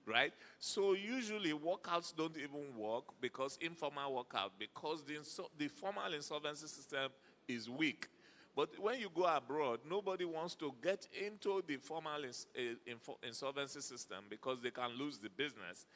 right? So usually workouts don't even work because informal workout, because the formal insolvency system is weak. But when you go abroad, nobody wants to get into the formal insolvency system because they can lose the business.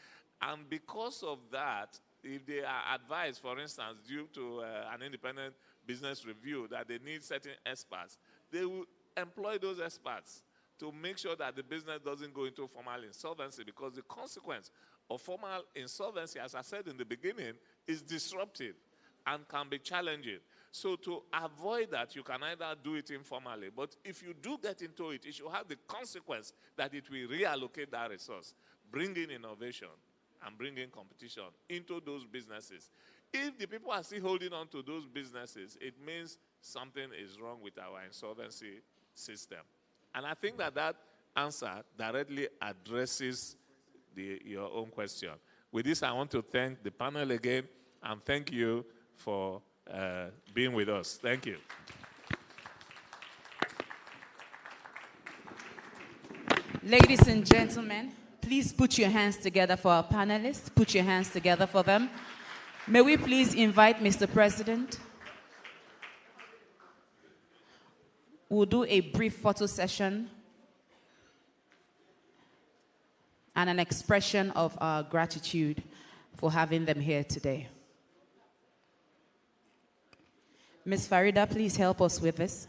And because of that, if they are advised, for instance, due to an independent business review that they need certain experts, they will employ those experts to make sure that the business doesn't go into formal insolvency, because the consequence of formal insolvency, as I said in the beginning, is disruptive and can be challenging. So to avoid that, you can either do it informally, but if you do get into it, it should have the consequence that it will reallocate that resource, bring in innovation, and bring in competition into those businesses. If the people are still holding on to those businesses, it means something is wrong with our insolvency system. And I think that that answer directly addresses your own question. With this, I want to thank the panel again, and thank you for being with us. Thank you. Ladies and gentlemen, please put your hands together for our panelists. Put your hands together for them. May we please invite Mr. President. We'll do a brief photo session and an expression of our gratitude for having them here today. Ms. Farida, please help us with this.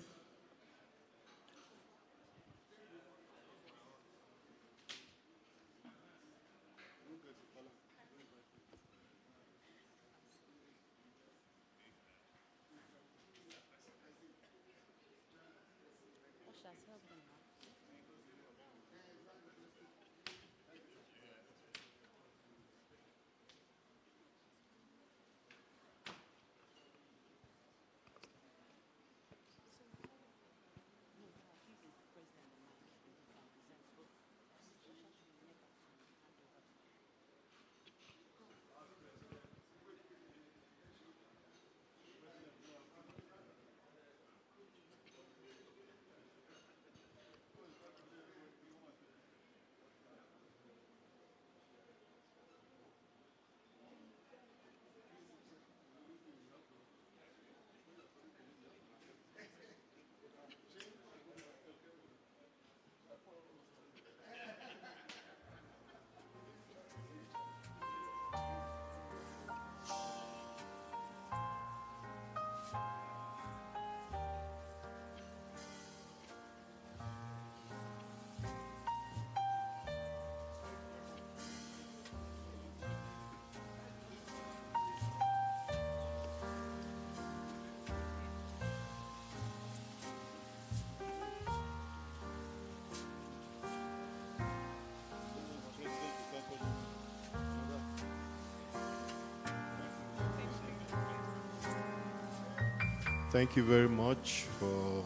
Thank you very much for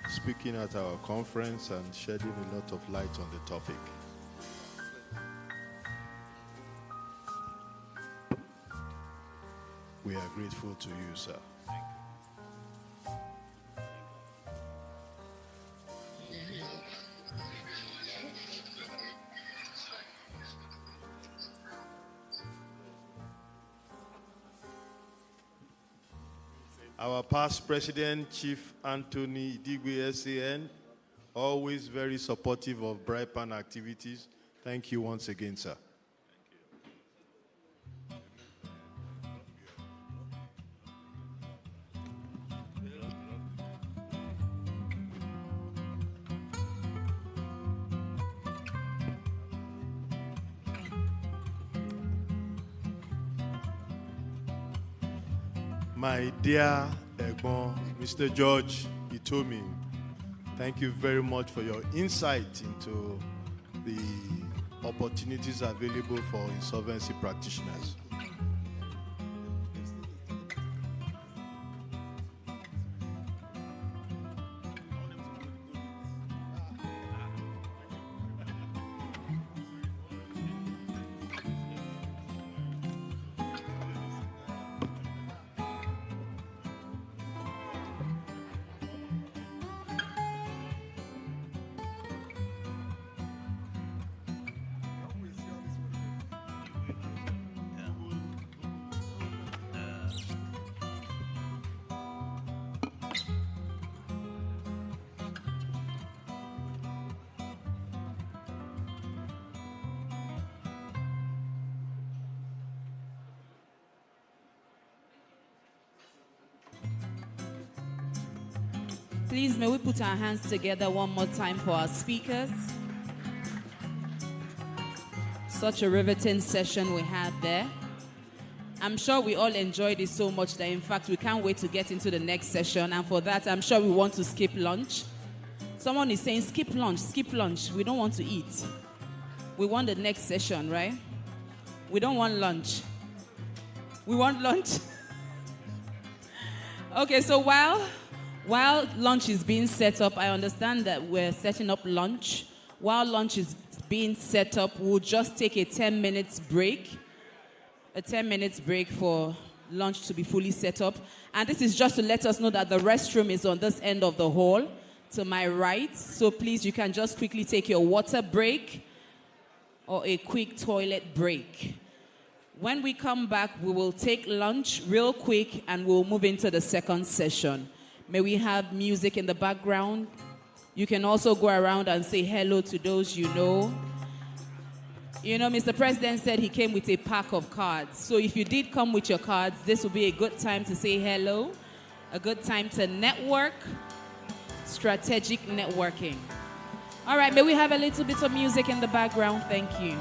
speaking at our conference and shedding a lot of light on the topic. We are grateful to you, sir. Our past president, Chief Anthony Idigwe, SAN, always very supportive of BRIPAN activities. Thank you once again, sir. My dear Egbon, Mr. George Itomi, thank you very much for your insight into the opportunities available for insolvency practitioners. Please, may we put our hands together one more time for our speakers. Such a riveting session we had there. I'm sure we all enjoyed it so much that, in fact, we can't wait to get into the next session. And for that, I'm sure we want to skip lunch. Someone is saying, skip lunch, skip lunch. We don't want to eat. We want the next session, right? We don't want lunch. We want lunch. Okay, so while lunch is being set up, I understand that we're setting up lunch. While lunch is being set up, we'll just take a 10 minutes break. A 10 minutes break for lunch to be fully set up. And this is just to let us know that the restroom is on this end of the hall to my right. So please, you can just quickly take your water break or a quick toilet break. When we come back, we will take lunch real quick and we'll move into the second session. May we have music in the background? You can also go around and say hello to those you know. You know, Mr. President said he came with a pack of cards. So if you did come with your cards, this will be a good time to say hello, a good time to network, strategic networking. All right, may we have a little bit of music in the background? Thank you.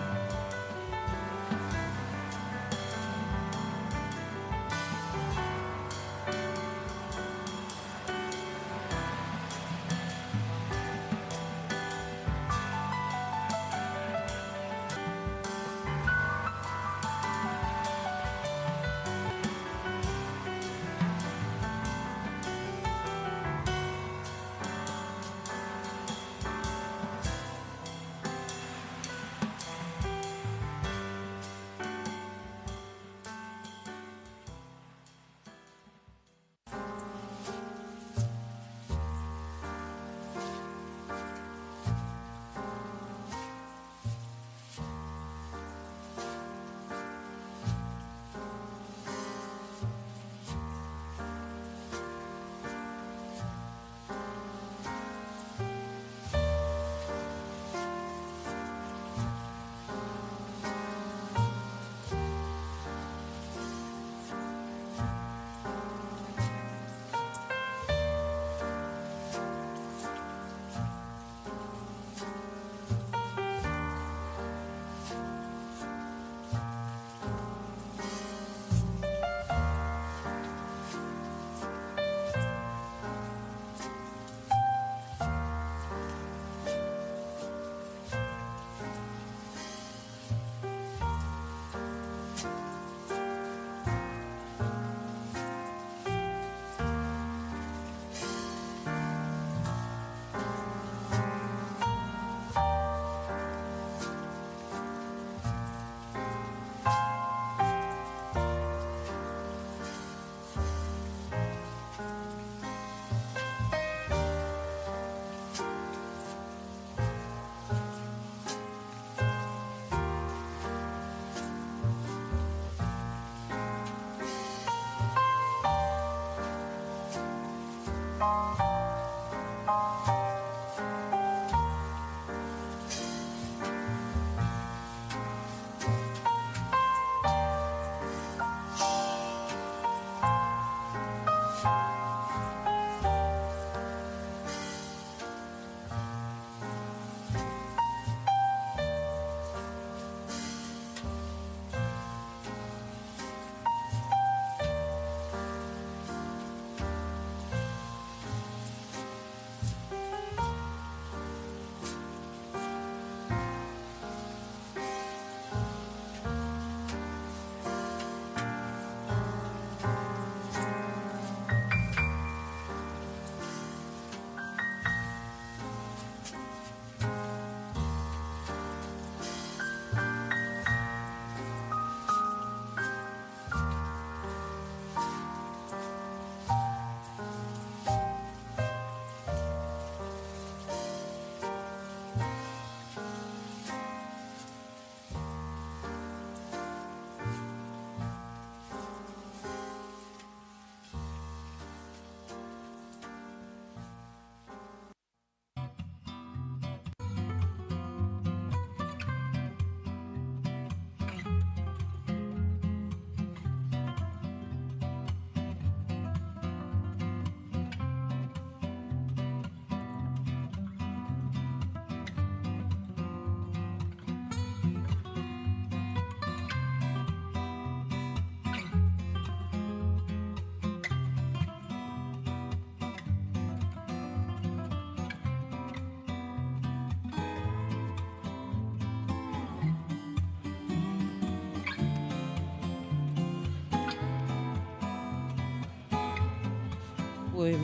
We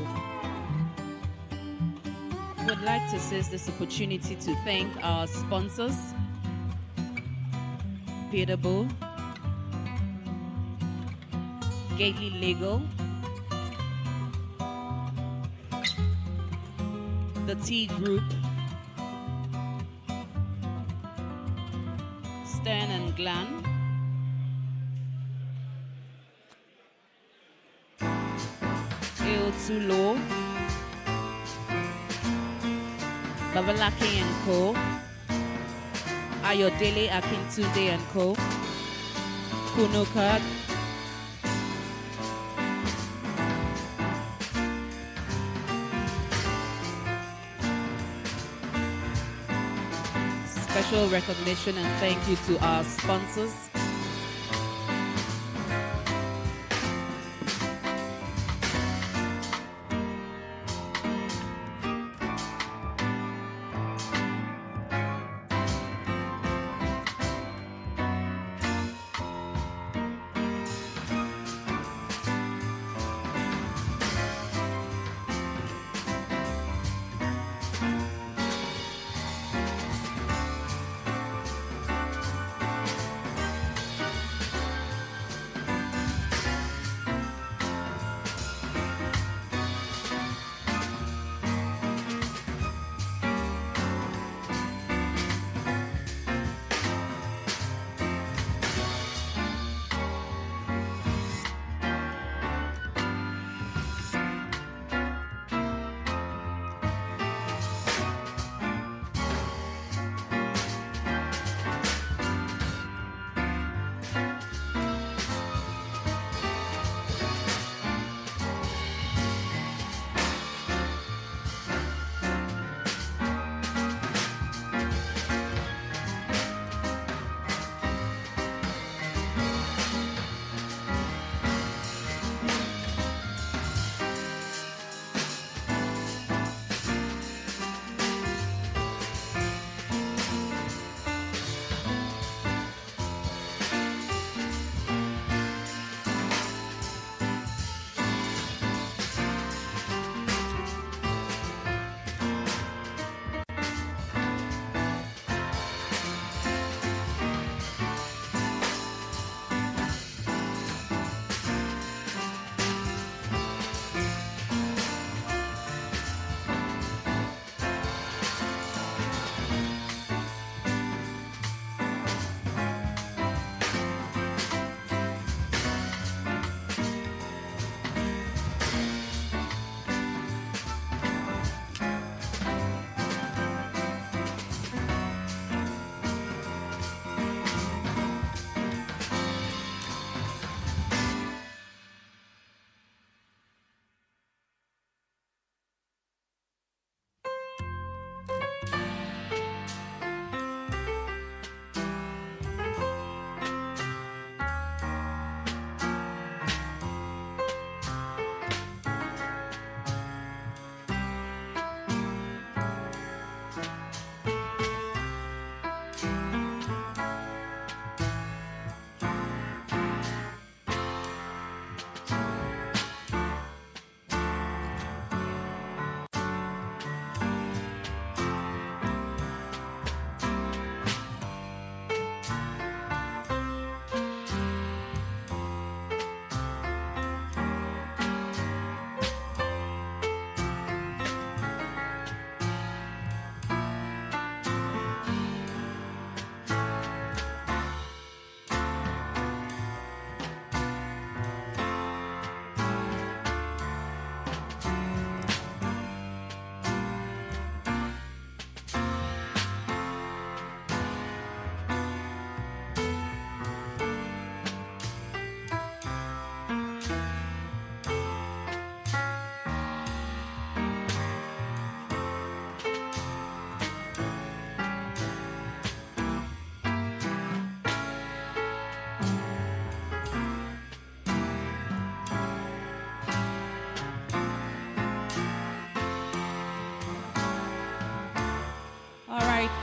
would like to seize this opportunity to thank our sponsors, Peterbo, Gately Legal, the T Group, Stern and Glan, Tulo, Babalaki and Co, Ayodele Akintunde and Co, Kunokad, special recognition and thank you to our sponsors.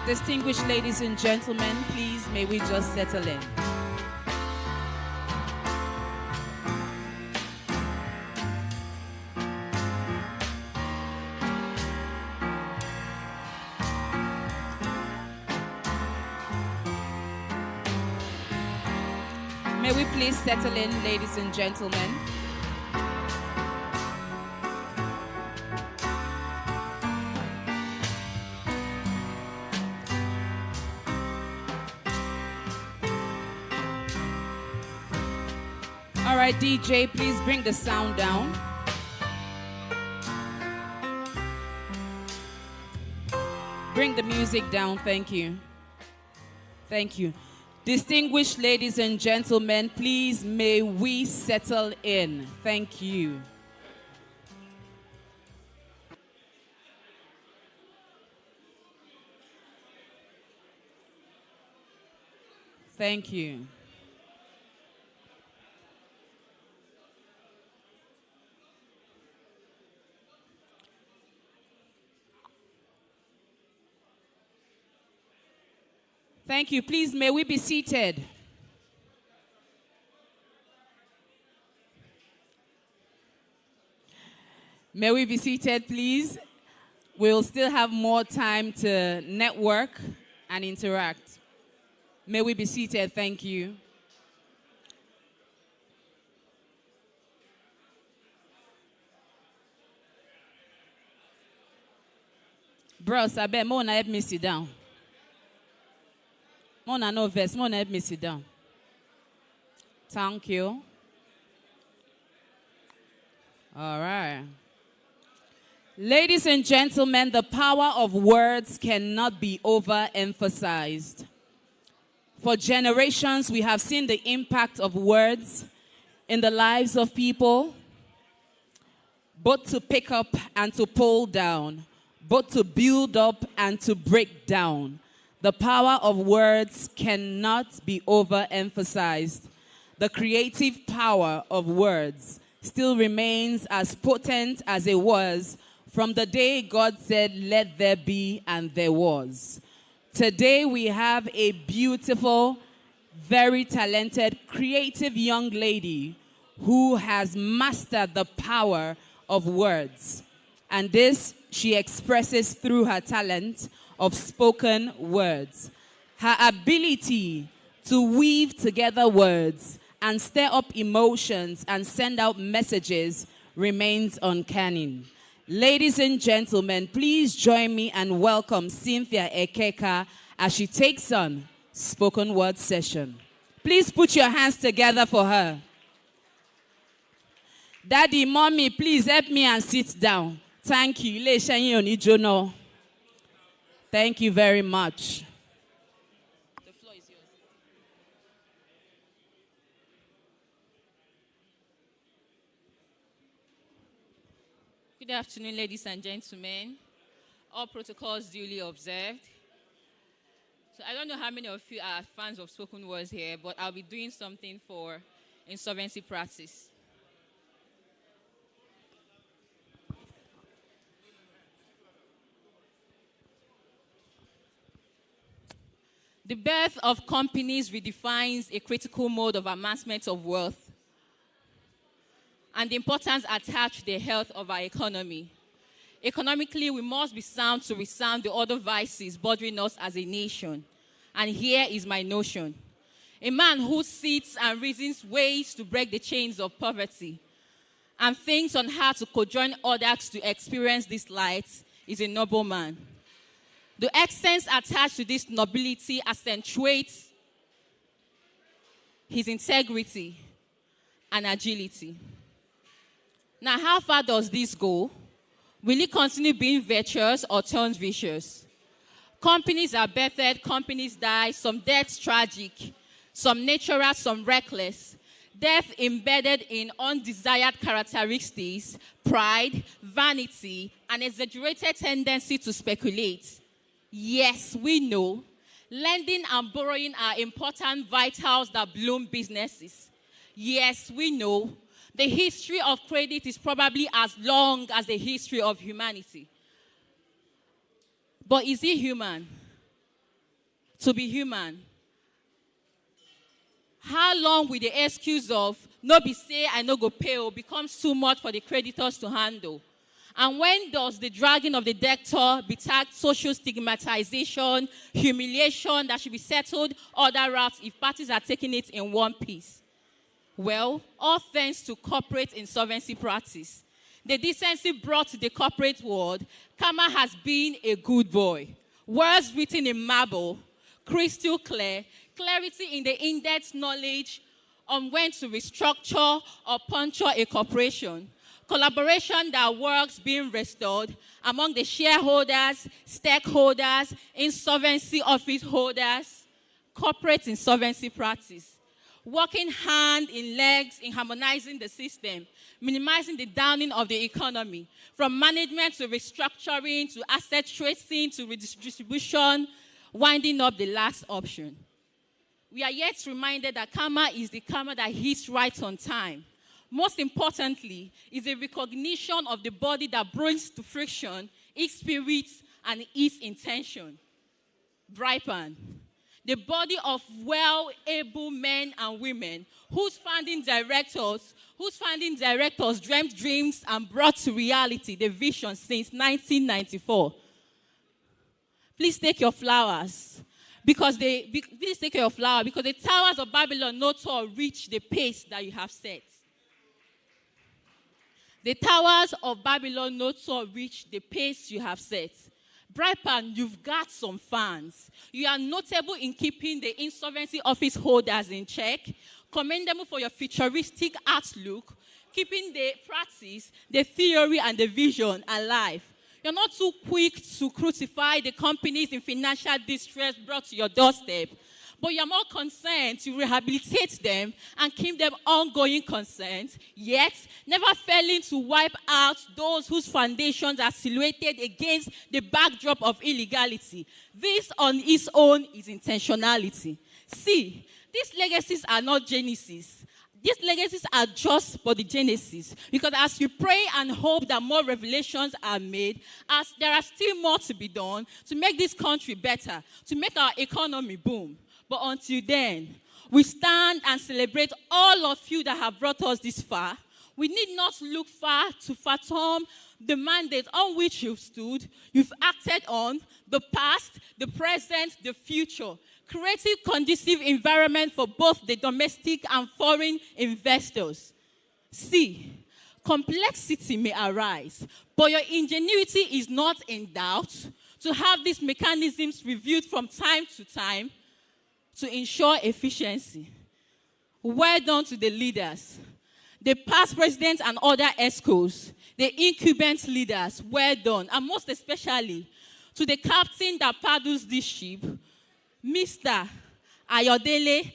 Distinguished ladies and gentlemen, please may we just settle in. May we please settle in, ladies and gentlemen. All right, DJ, please bring the sound down. Bring the music down, thank you. Thank you. Distinguished ladies and gentlemen, please may we settle in. Thank you. Thank you. Thank you. Please, may we be seated. May we be seated, please? We'll still have more time to network and interact. May we be seated. Thank you. Bros, I bet Mona help me sit down. Mona no verse. Mona help me sit down. Thank you. All right. Ladies and gentlemen, the power of words cannot be overemphasized. For generations, we have seen the impact of words in the lives of people, both to pick up and to pull down, both to build up and to break down. The power of words cannot be overemphasized. The creative power of words still remains as potent as it was from the day God said, "Let there be," and there was. Today we have a beautiful, very talented, creative young lady who has mastered the power of words. And this she expresses through her talent of spoken words. Her ability to weave together words and stir up emotions and send out messages remains uncanny. Ladies and gentlemen, please join me and welcome Cynthia Ekeka as she takes on spoken word session. Please put your hands together for her. Daddy, mommy, please help me and sit down. Thank you. Thank you very much. The floor is yours. Good afternoon, ladies and gentlemen. All protocols duly observed. So I don't know how many of you are fans of spoken words here, but I'll be doing something for insolvency practice. The birth of companies redefines a critical mode of amassment of wealth and the importance attached to the health of our economy. Economically, we must be sound to resound the other vices bothering us as a nation. And here is my notion. A man who sits and reasons ways to break the chains of poverty and thinks on how to conjoin others to experience this light is a noble man. The excellence attached to this nobility accentuates his integrity and agility. Now, how far does this go? Will it continue being virtuous or turn vicious? Companies are birthed, companies die, some deaths tragic, some natural, some reckless. Death embedded in undesired characteristics, pride, vanity, and exaggerated tendency to speculate. Yes, we know. Lending and borrowing are important vitals that bloom businesses. Yes, we know. The history of credit is probably as long as the history of humanity. But is it human? To be human? How long will the excuse of no be say I no go pay becomes too much for the creditors to handle? And when does the dragging of the debtor be tagged social stigmatization, humiliation that should be settled other routes if parties are taking it in one piece? Well, all thanks to corporate insolvency practice. The decency brought to the corporate world, Kama has been a good boy. Words written in marble, crystal clear, clarity in the in-depth knowledge on when to restructure or puncture a corporation. Collaboration that works being restored among the shareholders, stakeholders, insolvency office holders, corporate insolvency practice. Working hand in legs in harmonizing the system, minimizing the downing of the economy, from management to restructuring to asset tracing to redistribution, winding up the last option. We are yet reminded that karma is the karma that hits right on time. Most importantly, is a recognition of the body that brings to friction its spirit and its intention. BRIPAN. The body of well-able men and women whose founding directors dreamt dreams and brought to reality the vision since 1994. Please take your flowers because the towers of Babylon not all reach the pace that you have set. The towers of Babylon not all reach the pace you have set. BRIPAN, you've got some fans. You are notable in keeping the insolvency office holders in check, commendable for your futuristic outlook, keeping the practice, the theory, and the vision alive. You're not too quick to crucify the companies in financial distress brought to your doorstep, but you're more concerned to rehabilitate them and keep them ongoing concerned, yet never failing to wipe out those whose foundations are silhouetted against the backdrop of illegality. This on its own is intentionality. See, these legacies are not genesis. These legacies are just for the genesis. Because as you pray and hope that more revelations are made, as there are still more to be done to make this country better, to make our economy boom. But until then, we stand and celebrate all of you that have brought us this far. We need not look far to fathom the mandate on which you've stood, you've acted on, the past, the present, the future. Creating conducive environment for both the domestic and foreign investors. See, complexity may arise, but your ingenuity is not in doubt to have these mechanisms reviewed from time to time to ensure efficiency. Well done to the leaders, the past presidents and other ESCOs, the incumbent leaders, well done, and most especially to the captain that paddles this ship, Mr. Ayodele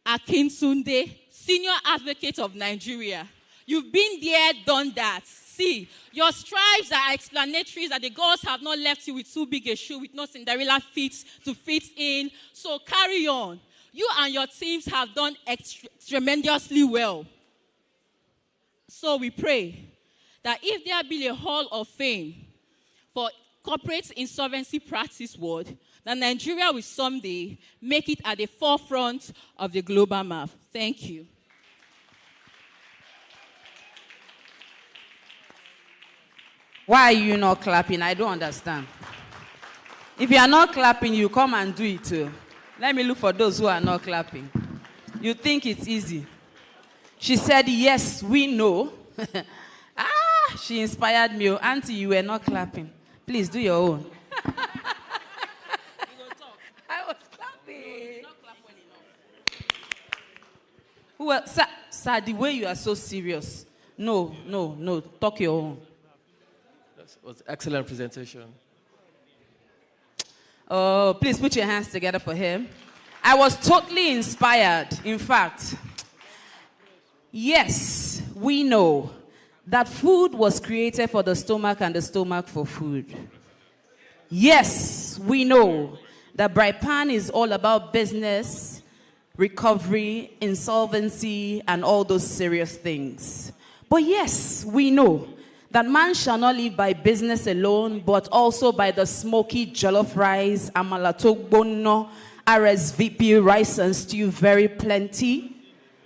Akintunde, Senior Advocate of Nigeria. You've been there, done that. See, your stripes are explanatory that the gods have not left you with too big a shoe, with no Cinderella feet to fit in. So carry on. You and your teams have done tremendously well. So we pray that if there be a hall of fame for corporate insolvency practice world, that Nigeria will someday make it at the forefront of the global map. Thank you. Why are you not clapping? I don't understand. If you are not clapping, you come and do it too. Let me look for those who are not clapping. You think it's easy. She said, yes, we know. She inspired me. Auntie, you were not clapping. Please do your own. I was clapping. Well, sir, the way you are so serious. No. Talk your own. That was excellent presentation. Oh, please put your hands together for him. I was totally inspired. In fact, yes, we know that food was created for the stomach and the stomach for food. Yes, we know that BRIPAN is all about business, recovery, insolvency, and all those serious things. But yes, we know that man shall not live by business alone, but also by the smoky jollof rice, amala togbono, RSVP, rice and stew, very plenty.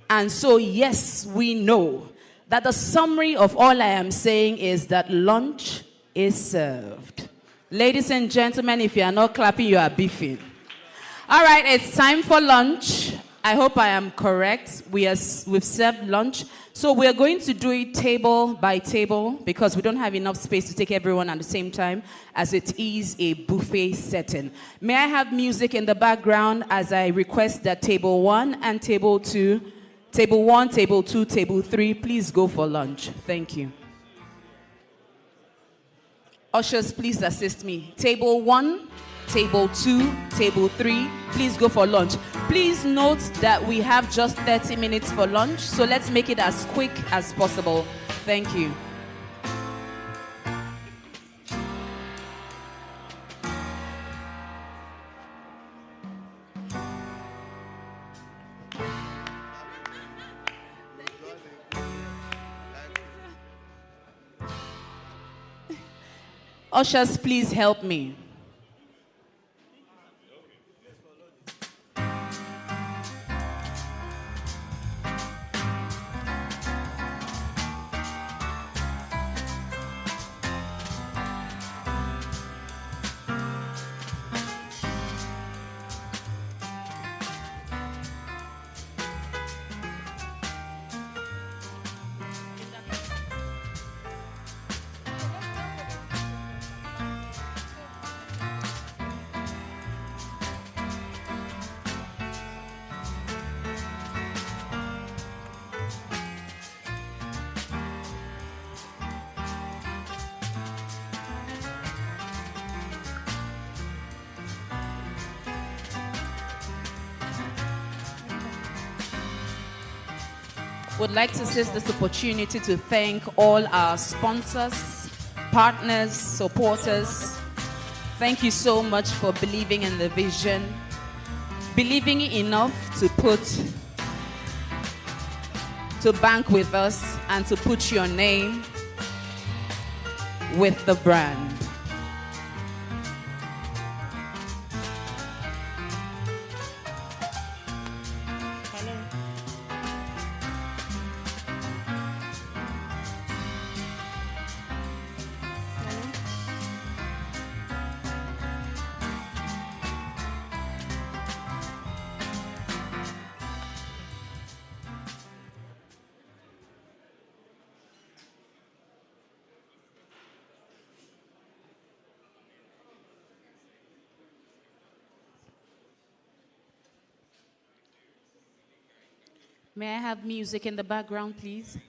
And so, yes, we know that the summary of all I am saying is that lunch is served. Ladies and gentlemen, if you are not clapping, you are beefing. All right, it's time for lunch. I hope I am correct. We've served lunch. So we're going to do it table by table because we don't have enough space to take everyone at the same time, as it is a buffet setting. May I have music in the background as I request that table 1 and table 2, table 1, table 2, table 3, please go for lunch. Thank you. Ushers, please assist me. Table 1, table 2, table 3, please go for lunch. Please note that we have just 30 minutes for lunch, so let's make it as quick as possible. Thank you. Ushers, please help me. Would like to seize this opportunity to thank all our sponsors, partners, supporters. Thank you so much for believing in the vision, believing enough to bank with us and to put your name with the brand. May I have music in the background, please?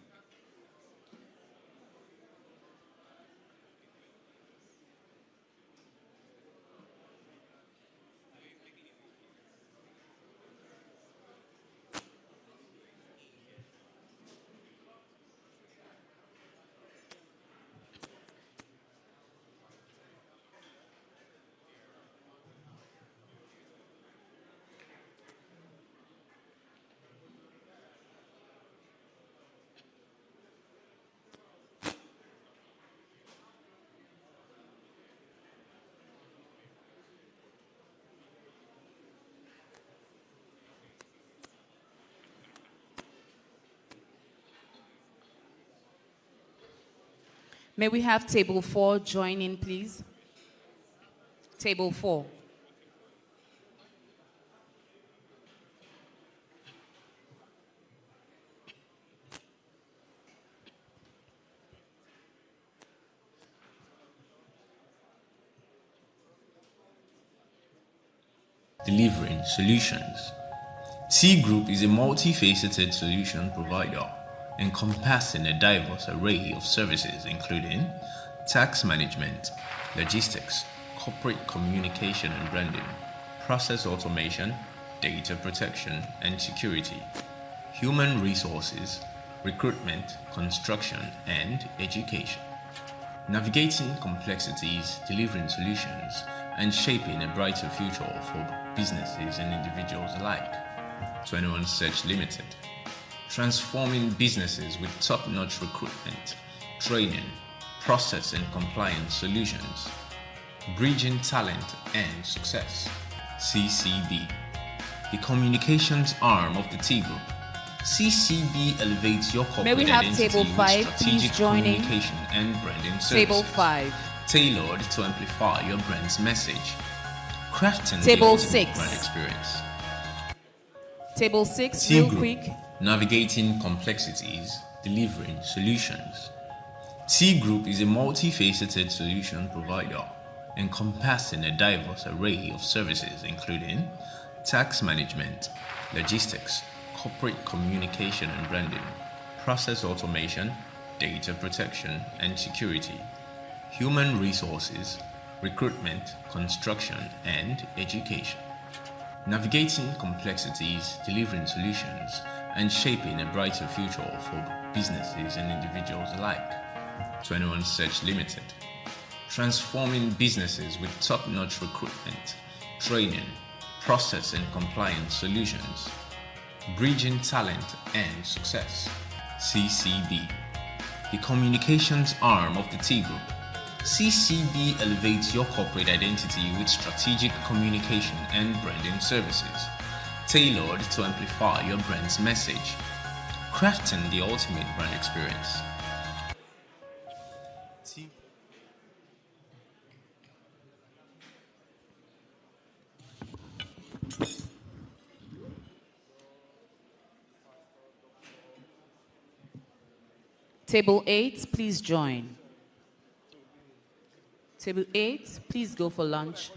May we have table 4 join in, please? Table 4. Delivering solutions. C Group is a multifaceted solution provider encompassing a diverse array of services including tax management, logistics, corporate communication and branding, process automation, data protection and security, human resources, recruitment, construction, and education. Navigating complexities, delivering solutions, and shaping a brighter future for businesses and individuals alike. 21 Search Limited. Transforming businesses with top-notch recruitment, training, process and compliance solutions. Bridging talent and success. CCB. The communications arm of the T Group. CCB elevates your corporate May we have identity table 5, with strategic please join in. communication and branding services. Table 5. Tailored to amplify your brand's message. Crafting Table the ultimate 6. brand experience. Table 6, T real Group, quick. navigating complexities, delivering solutions. T Group is a multifaceted solution provider encompassing a diverse array of services including tax management, logistics, corporate communication and branding, process automation, data protection and security, human resources, recruitment, construction, and education. Navigating complexities, delivering solutions, and shaping a brighter future for businesses and individuals alike. 21 Search Limited. Transforming businesses with top-notch recruitment, training, process and compliance solutions. Bridging talent and success. CCB. The communications arm of the T Group. CCB elevates your corporate identity with strategic communication and branding services, tailored to amplify your brand's message, crafting the ultimate brand experience. Table 8, please join. Table 8, please go for lunch.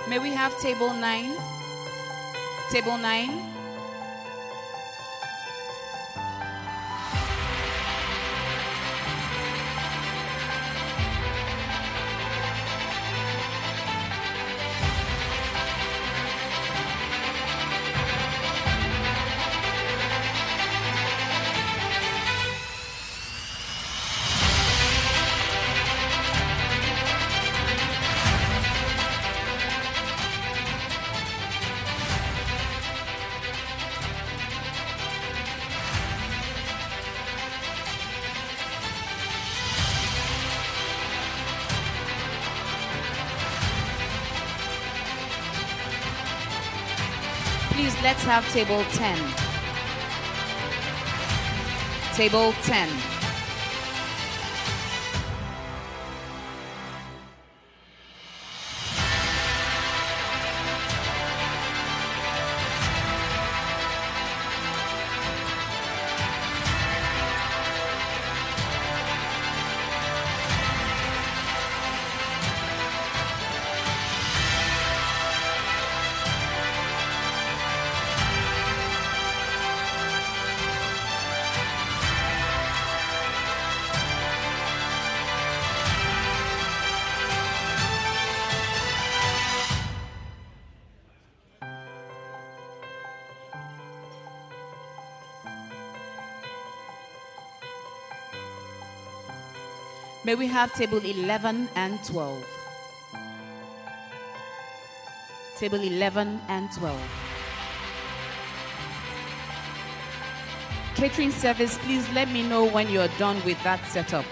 May we have table 9? Table 9. Please, let's have table 10. Table 10. May we have table 11 and 12. Table 11 and 12. Catering service, please let me know when you're done with that setup.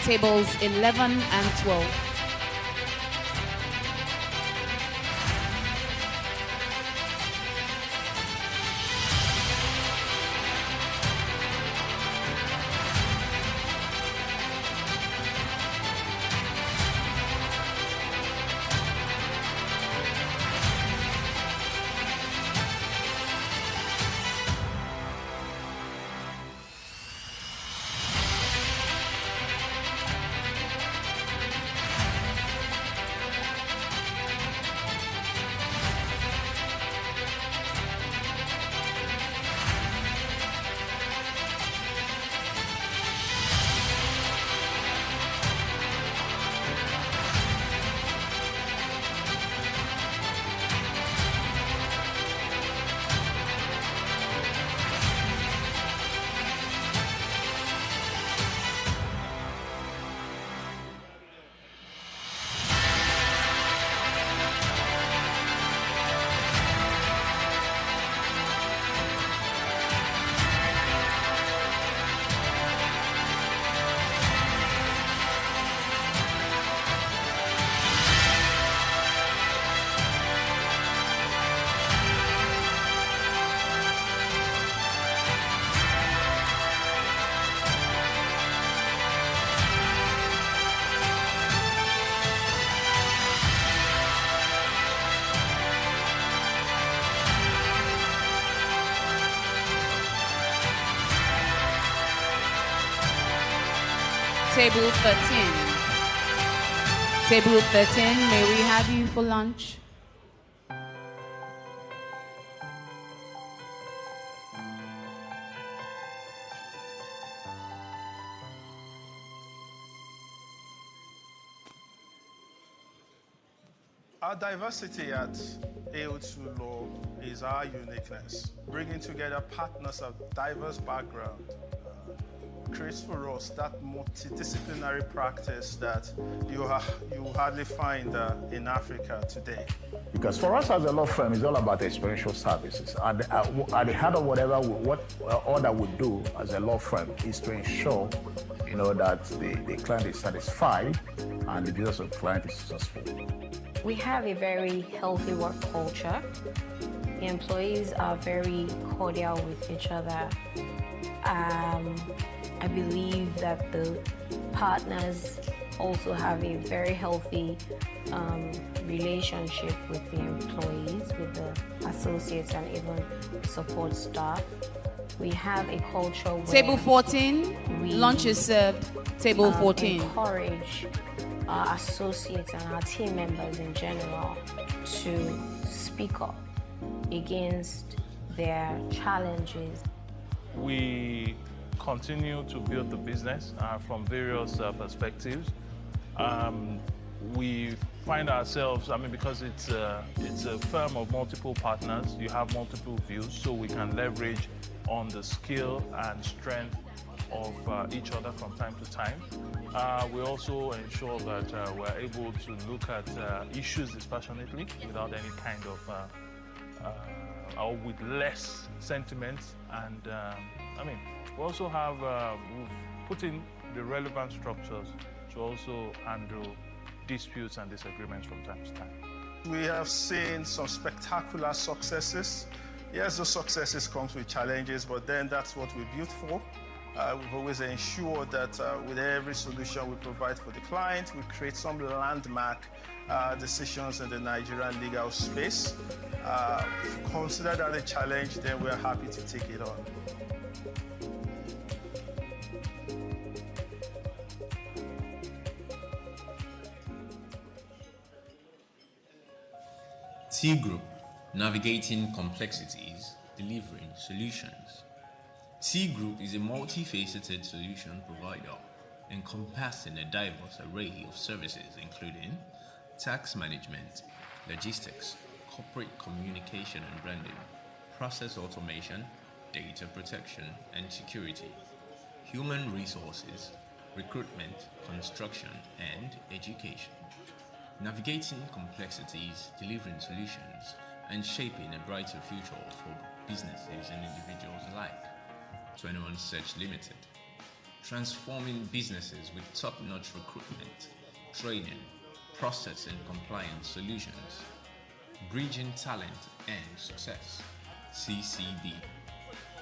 Tables 11 and 12. Table 13. Table 13, may we have you for lunch? Our diversity at AO2 Law is our uniqueness, bringing together partners of diverse backgrounds. Creates for us that multidisciplinary practice that you hardly find in Africa today. Because for us as a law firm, it's all about experiential services. At the heart of whatever all that we do as a law firm is to ensure, that the client is satisfied and the business of the client is successful. We have a very healthy work culture. The employees are very cordial with each other. I believe that the partners also have a very healthy relationship with the employees, with the associates and even support staff. We have a culture where Table 14, lunch is served. Table 14. Encourage our associates and our team members in general to speak up against their challenges. We continue to build the business from various perspectives. We find ourselves, because it's a firm of multiple partners, you have multiple views, so we can leverage on the skill and strength of each other from time to time. We also ensure that we're able to look at issues dispassionately without any kind of, or with less sentiment. And we also have, we've put in the relevant structures to also handle disputes and disagreements from time to time. We have seen some spectacular successes. Yes, those successes come with challenges, but then that's what we're built for. We've always ensured that with every solution we provide for the client, we create some landmark decisions in the Nigerian legal space. If you consider that a challenge, then we're happy to take it on. T Group, navigating complexities, delivering solutions. T Group is a multifaceted solution provider encompassing a diverse array of services including tax management, logistics, corporate communication and branding, process automation, data protection and security, human resources, recruitment, construction, and education. Navigating complexities, delivering solutions, and shaping a brighter future for businesses and individuals alike. 21 Search Limited. Transforming businesses with top-notch recruitment, training, process and compliance solutions. Bridging talent and success. CCB.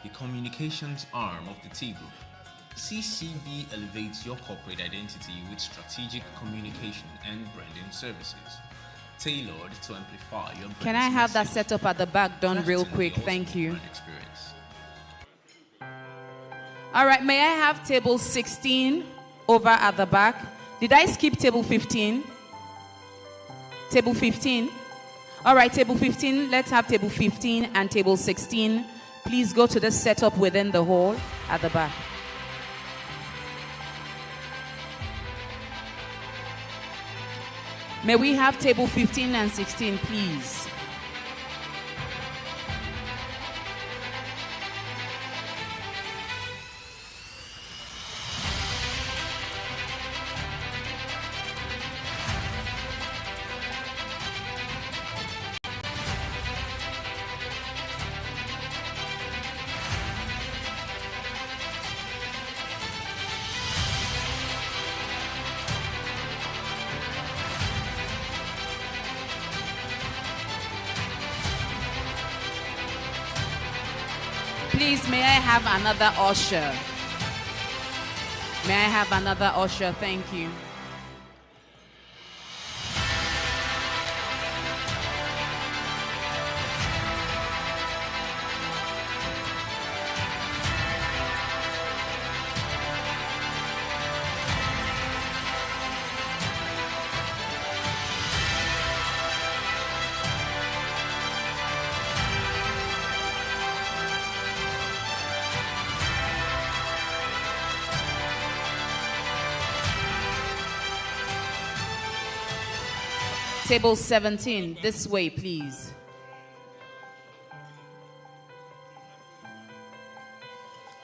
The communications arm of the T Group. CCB elevates your corporate identity with strategic communication and branding services, tailored to amplify your brand's Can I have that message, setup at the back done real crafting quick? the Thank ultimate you. brand experience. All right, may I have table 16 over at the back? Did I skip table 15? Table 15? All right, table 15. Let's have table 15 and table 16. Please go to the setup within the hall at the back. May we have table 15 and 16, please? Please, may I have another usher? May I have another usher? Thank you. Table 17, this way, please.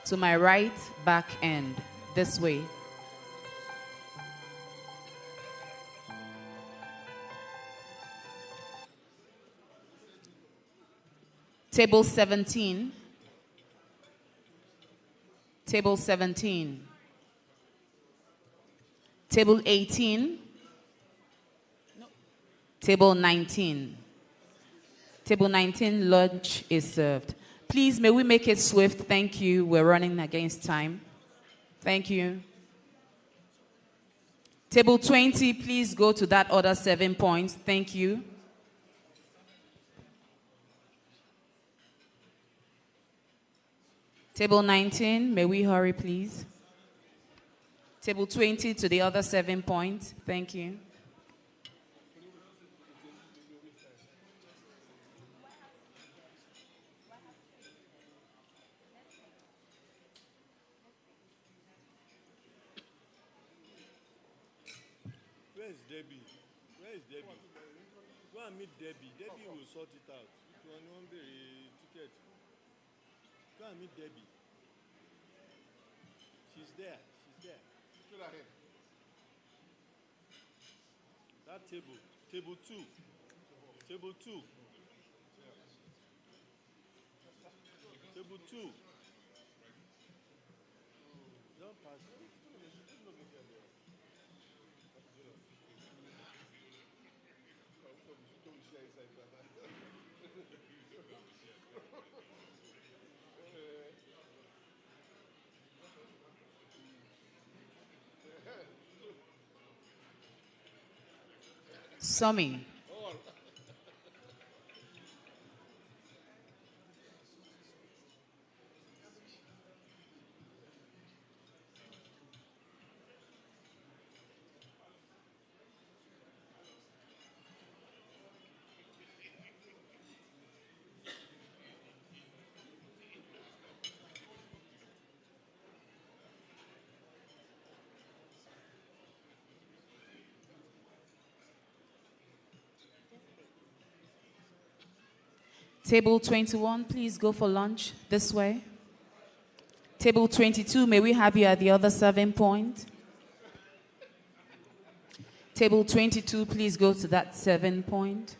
To my right, back end, this way. Table 17. Table 17. Table 18. Table 19. Table 19, lunch is served. Please, may we make it swift? Thank you. We're running against time. Thank you. Table 20, please go to that other 7 points. Thank you. Table 19, may we hurry, please? Table 20 to the other 7 points. Thank you. Where is Debbie? Where is Debbie? Go and meet Debbie. Debbie will sort it out. If you want the ticket, go and meet Debbie. She's there. She's there. That table. Table 2. Table 2. Table 2. Don't pass it. Sumi. Table 21, please go for lunch this way. Table 22, may we have you at the other 7 point? Table 22, please go to that 7 point.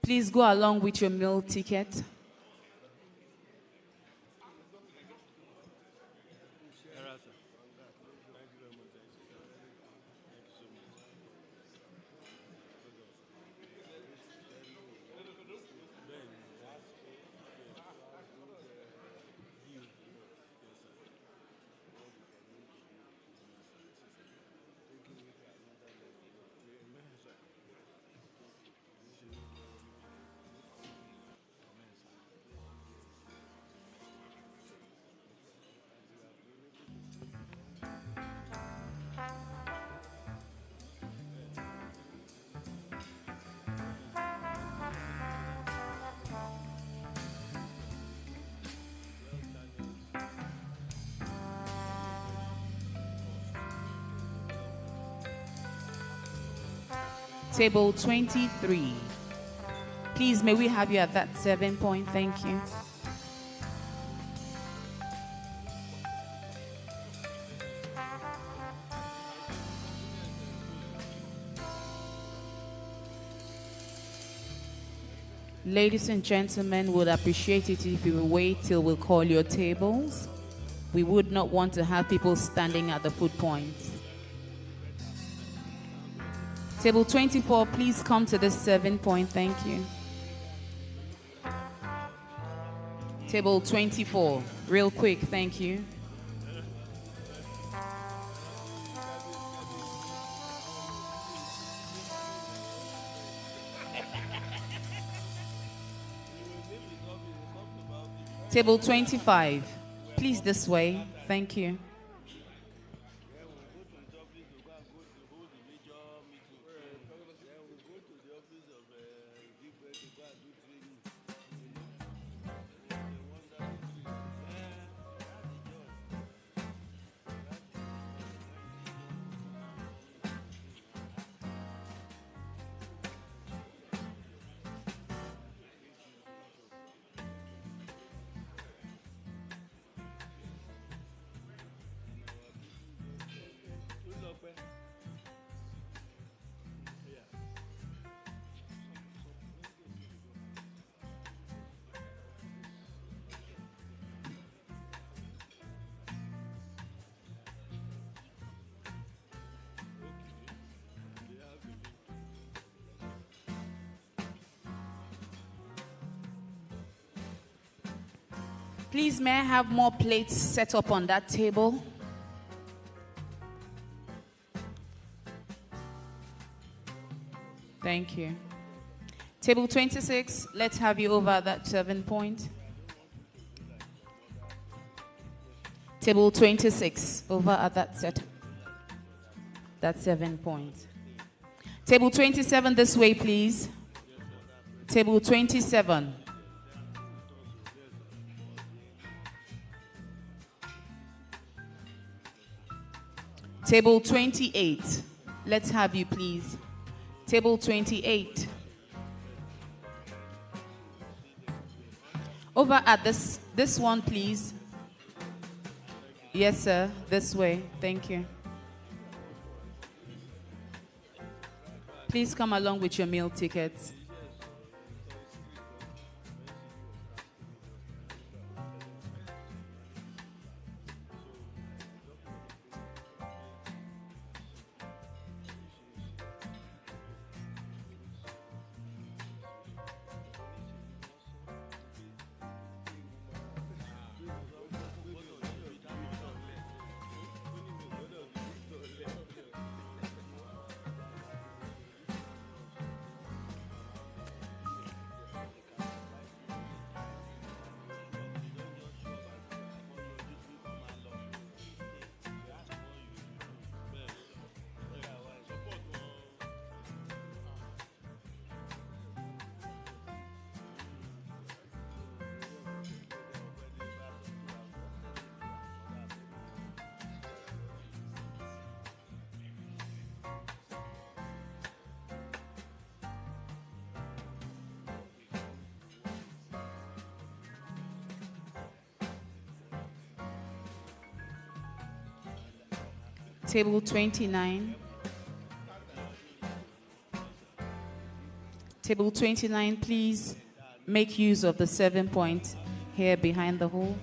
Please go along with your meal ticket. Table 23. Please, may we have you at that 7 point? Thank you. Ladies and gentlemen, would appreciate it if you will wait till we call your tables. We would not want to have people standing at the food points. Table 24, please come to the 7 point. Thank you. Table 24, real quick. Thank you. Table 25, please this way. Thank you. Please, may I have more plates set up on that table? Thank you. Table 26, let's have you over at that 7 point. Table 26, over at that set. That's 7 points. Table 27, this way, please. Table 27. Table 28. Let's have you, please. Table 28. Over at this one, please. Yes, sir. This way. Thank you. Please come along with your meal tickets. Table 29. Table 29, please make use of the 7 point here behind the hole.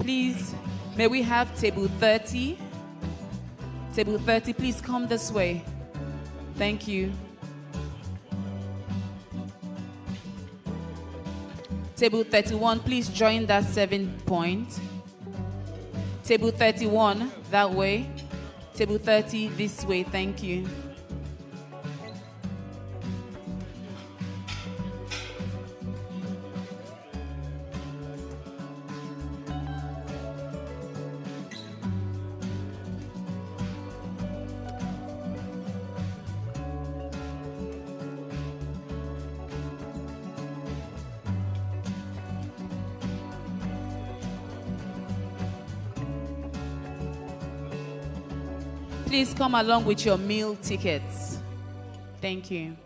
Please, may we have table 30? Table 30, please come this way. Thank you. Table 31, please join that 7 point. Table 31, that way. Table 30, this way. Thank you. Please come along with your meal tickets. Thank you.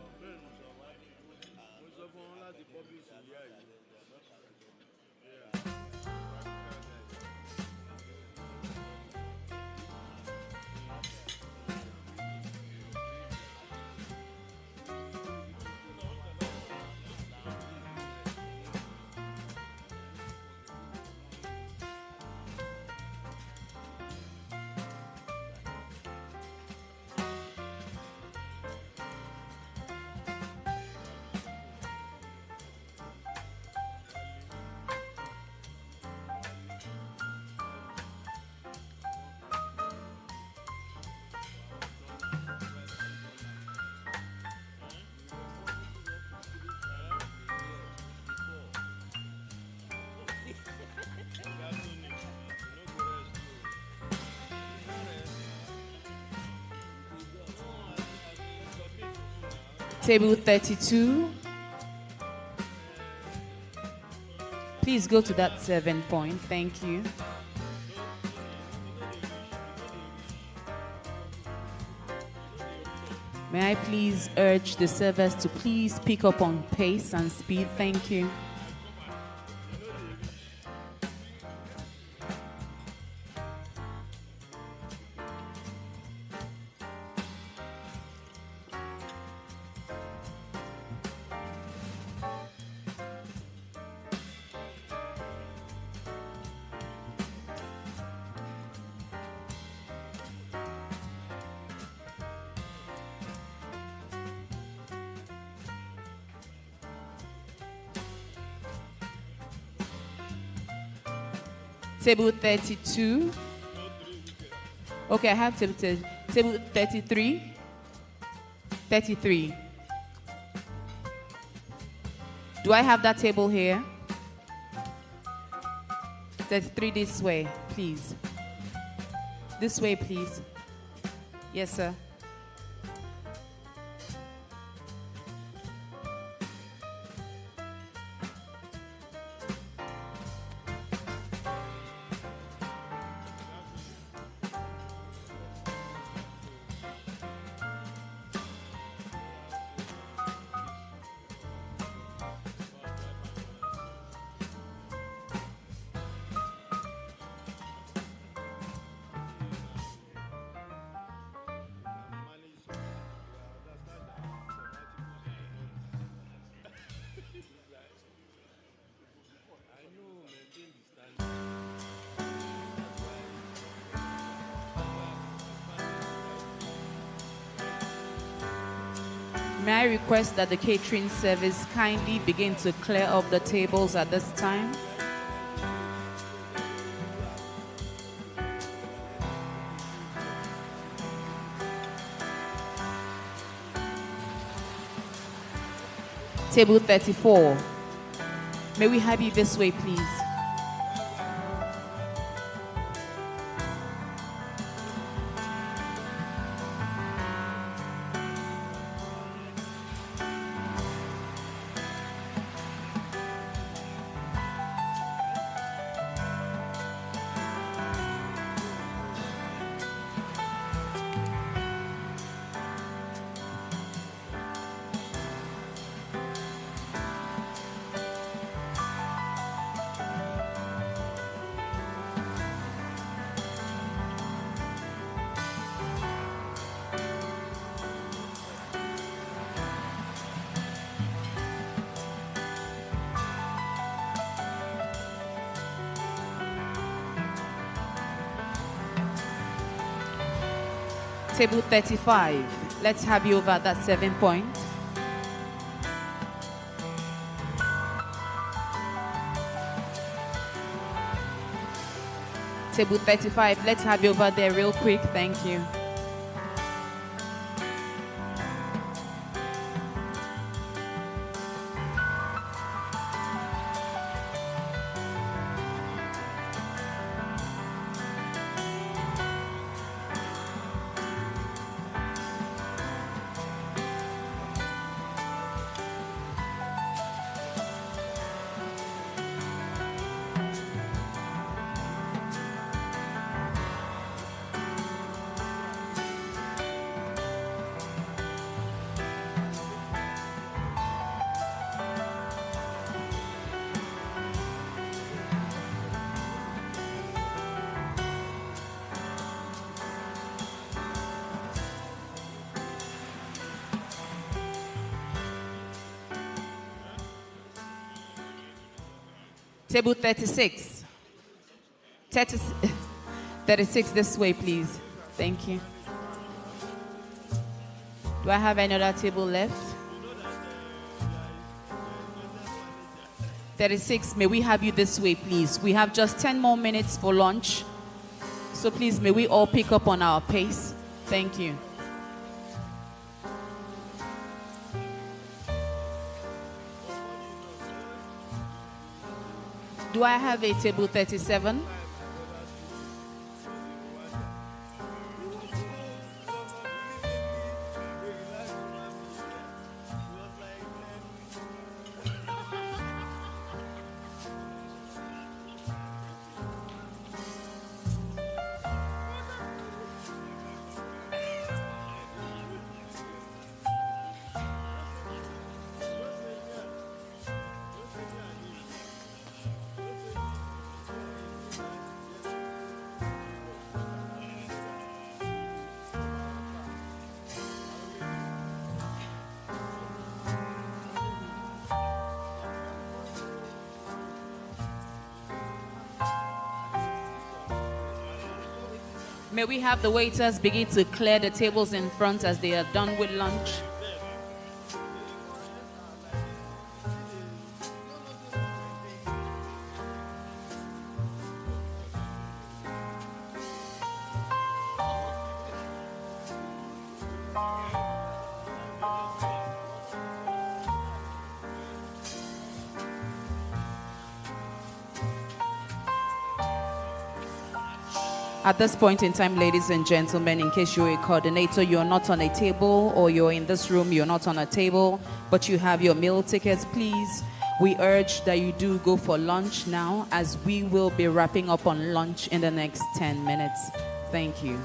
Table 32. Please go to that 7 point. Thank you. May I please urge the servers to please pick up on pace and speed. Thank you. Table 32. Okay, I have table 33. 33. Do I have that table here? 33 this way, please. This way, please. Yes, sir. May I request that the catering service kindly begin to clear up the tables at this time? Table 34. May we have you this way, please? Table 35. Let's have you over at that 7 point. Table 35. Let's have you over there real quick. Thank you. Table 36. 36 this way, please. Thank you. Do I have another table left? 36, may we have you this way, please? We have just 10 more minutes for lunch. So please, may we all pick up on our pace? Thank you. Do I have a table 37? May we have the waiters begin to clear the tables in front as they are done with lunch? At this point in time, ladies and gentlemen, in case you're a coordinator, you're not on a table, or you're in this room, you're not on a table, but you have your meal tickets, please, we urge that you do go for lunch now, as we will be wrapping up on lunch in the next 10 minutes. Thank you.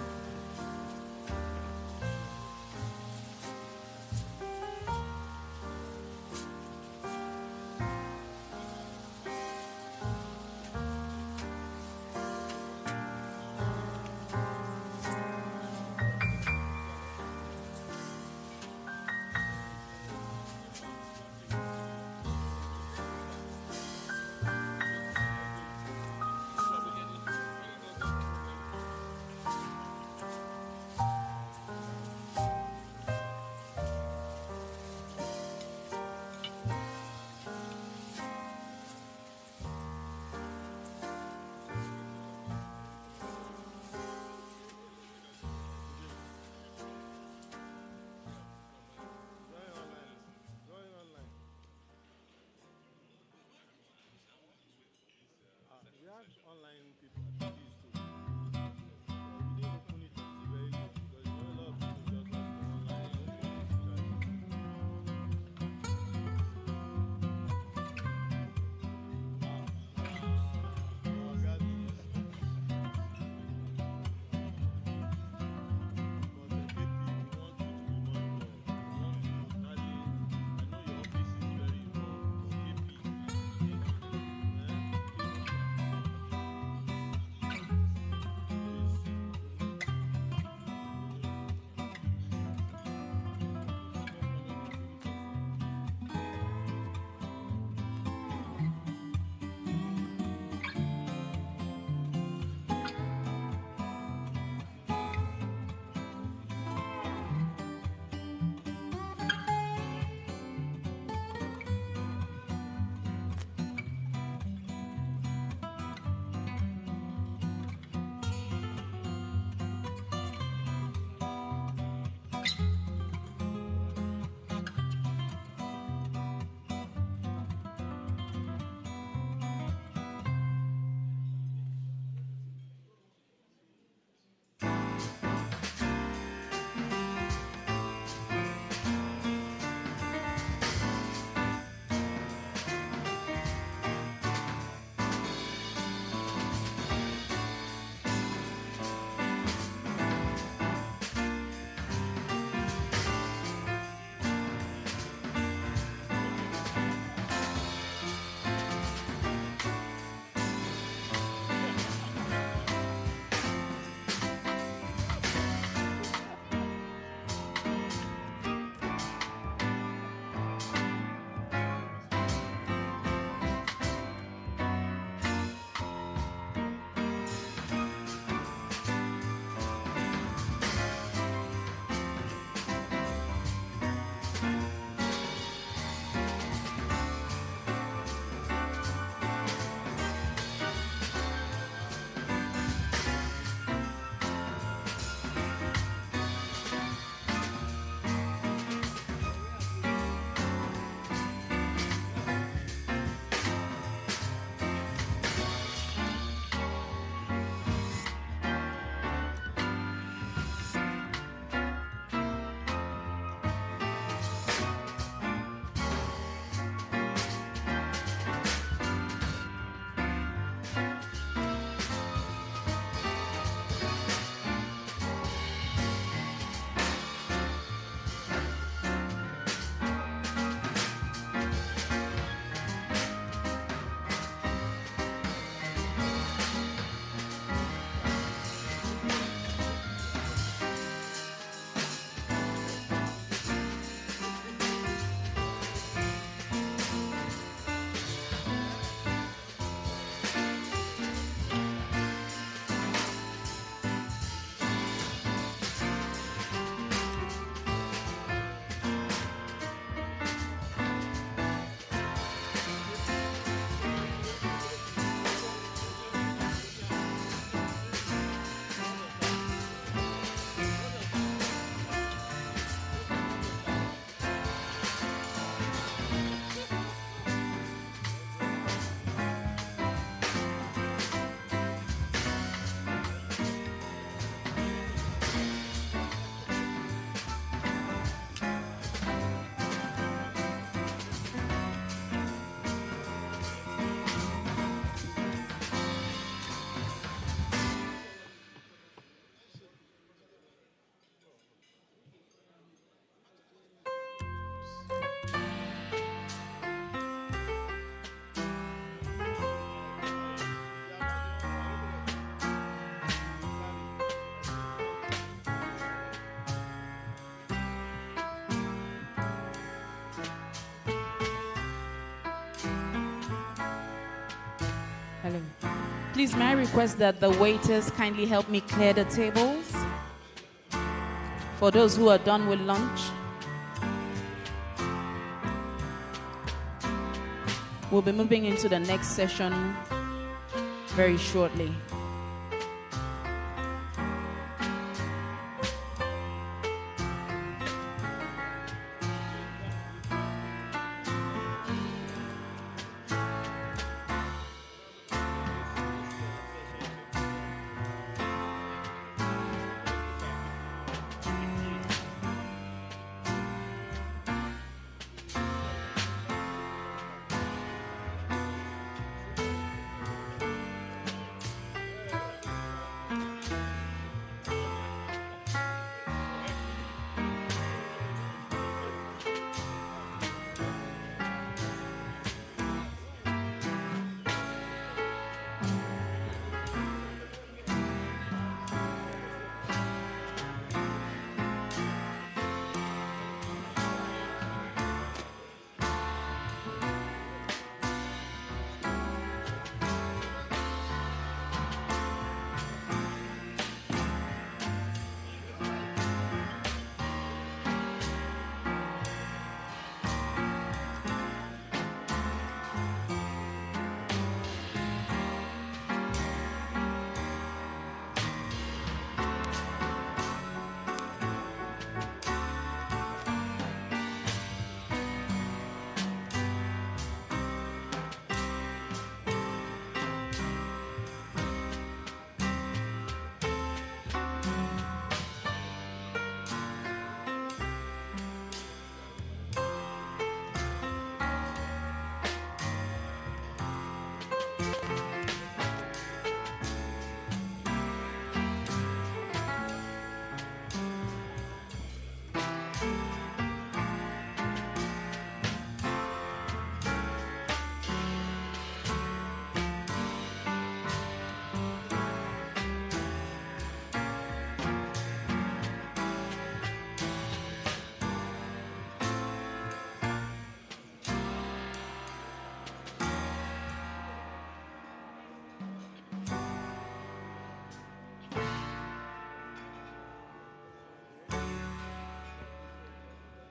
Hello. Please, may I request that the waiters kindly help me clear the tables for those who are done with lunch. We'll be moving into the next session very shortly.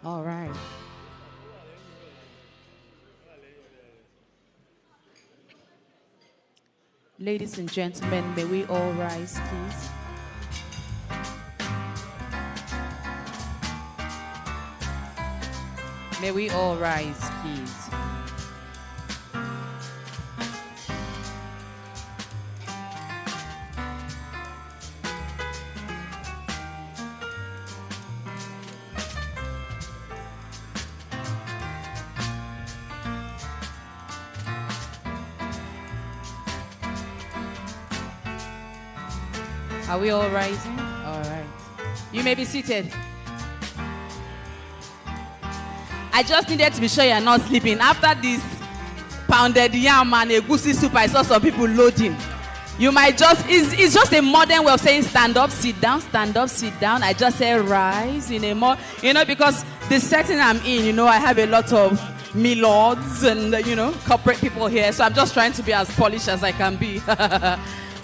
All right. Ladies and gentlemen, may we all rise, please? May we all rise, please? Are we all rising? All right. You may be seated. I just needed to be sure you're not sleeping. After this pounded yam and egusi soup, I saw some people loading. You might just, it's just a modern way of saying stand up, sit down, stand up, sit down. I just say rise in a more, because the setting I'm in, I have a lot of milords and, corporate people here. So I'm just trying to be as polished as I can be.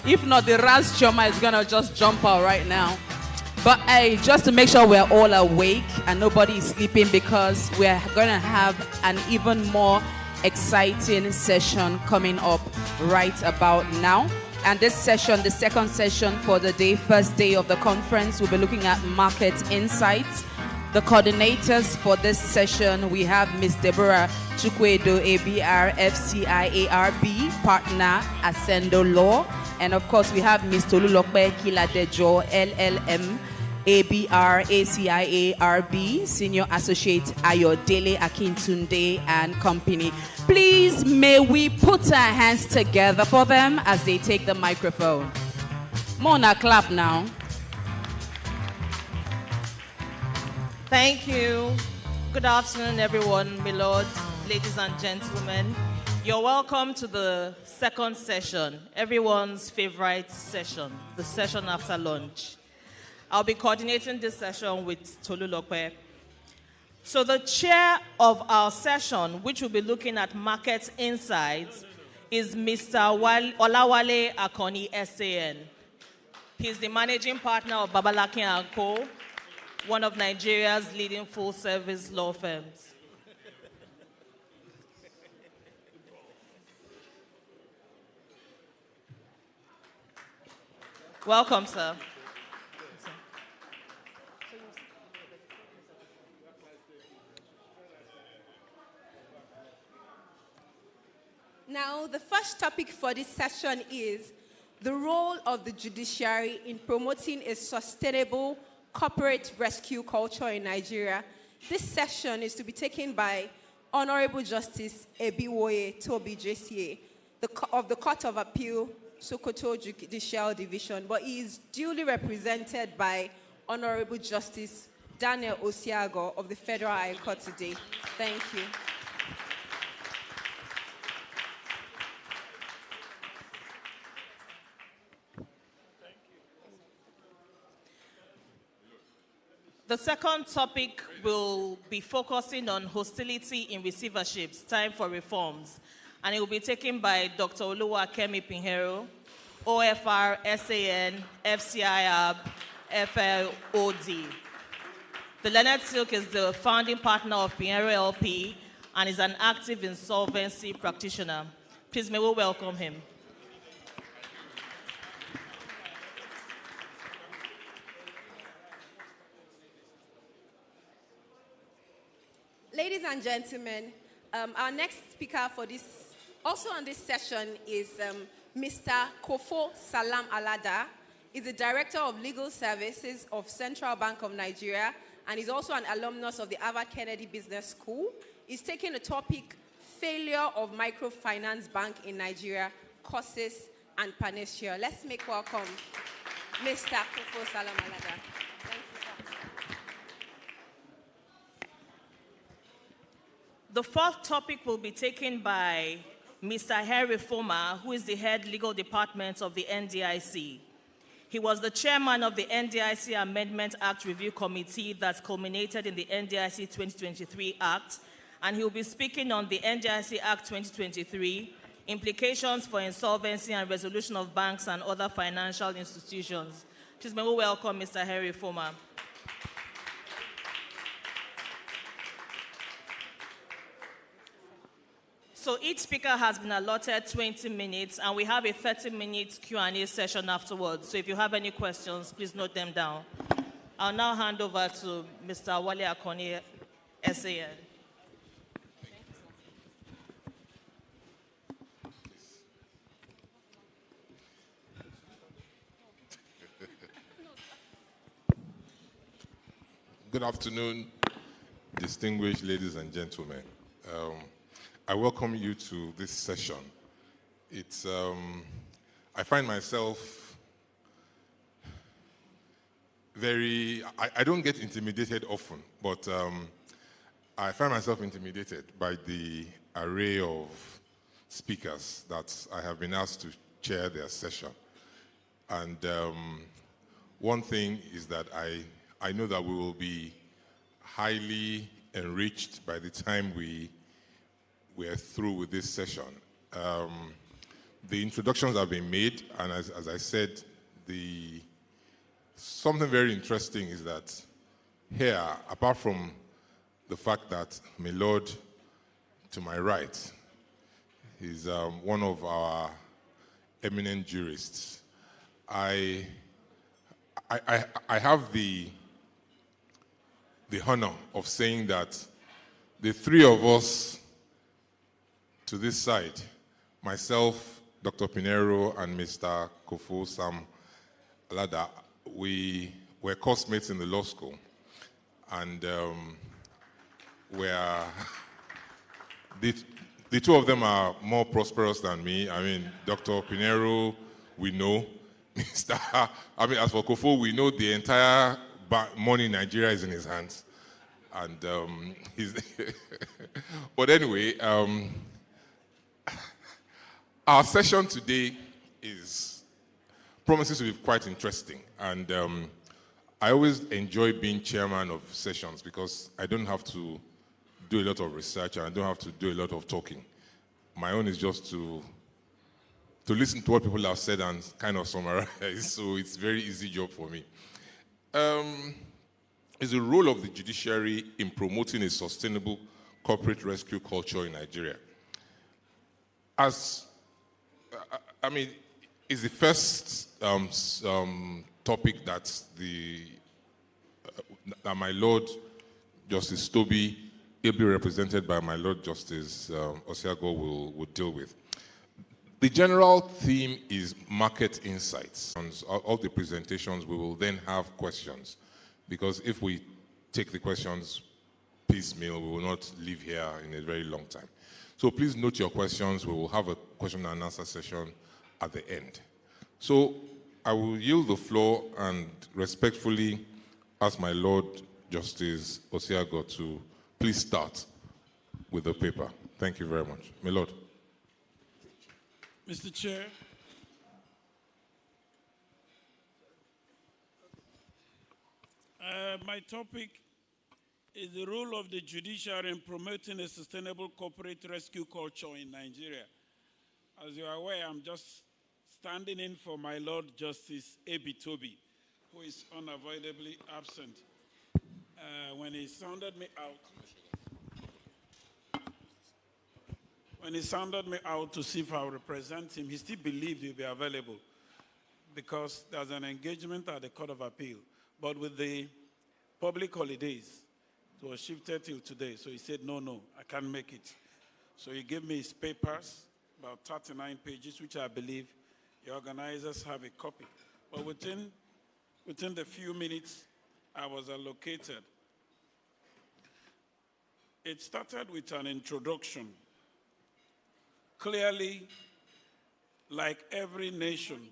If not, the Raz Choma is going to just jump out right now. But just to make sure we're all awake and nobody is sleeping, because we're going to have an even more exciting session coming up right about now. And this session, the second session for the day, first day of the conference, we'll be looking at market insights. The coordinators for this session, we have Ms. Deborah Chukwedo, ABR, FCIARB, partner, Ascendo Law. And of course, we have Ms. Tolulokbe Kiladejo, LLM, ABR, ACIARB, Senior Associate Ayodele Akintunde and Company. Please, may we put our hands together for them as they take the microphone. Mona, clap now. Thank you. Good afternoon, everyone, my lords, ladies and gentlemen. You're welcome to the second session, everyone's favorite session, the session after lunch. I'll be coordinating this session with Tolulokwe. So the chair of our session, which will be looking at market insights, is Mr. Olawale Akoni, SAN. He's the managing partner of Babalaki & Co., one of Nigeria's leading full-service law firms. Welcome, sir. Now, the first topic for this session is the role of the judiciary in promoting a sustainable corporate rescue culture in Nigeria. This session is to be taken by Honorable Justice Ebiwoye Toby JCA of the Court of Appeal, Sokoto Judicial Division, but he is duly represented by Honorable Justice Daniel Osiago of the Federal High Court today. Thank you. The second topic will be focusing on hostility in receiverships, time for reforms. And it will be taken by Dr. Oluwakemi Pinheiro, OFR, SAN, FCIAB, FLOD. The Leonard Silk is the founding partner of Pinheiro LP and is an active insolvency practitioner. Please may we welcome him. Ladies and gentlemen, our next speaker for this, also on this session, is Mr. Kofo Salam Alada. He's the Director of Legal Services of Central Bank of Nigeria, and he's also an alumnus of the Harvard Kennedy Business School. He's taking the topic, Failure of Microfinance Bank in Nigeria, Causes and Panacea. Let's make welcome Mr. Kofo Salam Alada. The fourth topic will be taken by Mr. Henry Foma, who is the head legal department of the NDIC. He was the chairman of the NDIC Amendment Act Review Committee that culminated in the NDIC 2023 Act, and he will be speaking on the NDIC Act 2023, implications for insolvency and resolution of banks and other financial institutions. Please may we welcome Mr. Henry Foma. So each speaker has been allotted 20 minutes, and we have a 30-minute Q&A session afterwards. So if you have any questions, please note them down. I'll now hand over to Mr. Wale Akoni, SAN. Good afternoon, distinguished ladies and gentlemen. I welcome you to this session. It's, I find myself I don't get intimidated often, but I find myself intimidated by the array of speakers that I have been asked to chair their session. And one thing is that I know that we will be highly enriched by the time we're through with this session. The introductions have been made, and as I said, something very interesting is that here, apart from the fact that my Lord to my right is one of our eminent jurists, I have the honor of saying that the three of us to this side, myself, Dr. Pinheiro, and Mr. Kofo Sam Alada, we were classmates in the law school. And the two of them are more prosperous than me. I mean, Dr. Pinheiro, we know. As for Kofo, we know the entire money in Nigeria is in his hands. And but anyway, our session today promises to be quite interesting. And I always enjoy being chairman of sessions because I don't have to do a lot of research and I don't have to do a lot of talking. My own is just to to listen to what people have said and kind of summarize. So it's a very easy job for me. It's the role of the judiciary in promoting a sustainable corporate rescue culture in Nigeria. It's the first topic that that my Lord Justice Toby, ably represented by my Lord Justice Osiago, will deal with. The general theme is market insights. On all the presentations, we will then have questions, because if we take the questions piecemeal, we will not leave here in a very long time. So please note your questions. We will have a question and answer session at the end. So I will yield the floor and respectfully ask my Lord Justice Osiago to please start with the paper. Thank you very much. My Lord. Mr. Chair, my topic is the role of the judiciary in promoting a sustainable corporate rescue culture in Nigeria. As you are aware, I'm just standing in for my Lord Justice A.B. Toby, who is unavoidably absent. When he sounded me out to see if I would represent him, he still believed he'd be available because there's an engagement at the Court of Appeal. But with the public holidays, it was shifted till today. So he said, no, I can't make it. So he gave me his papers, about 39 pages, which I believe the organizers have a copy. But within the few minutes I was allocated, it started with an introduction. Clearly, like every nation,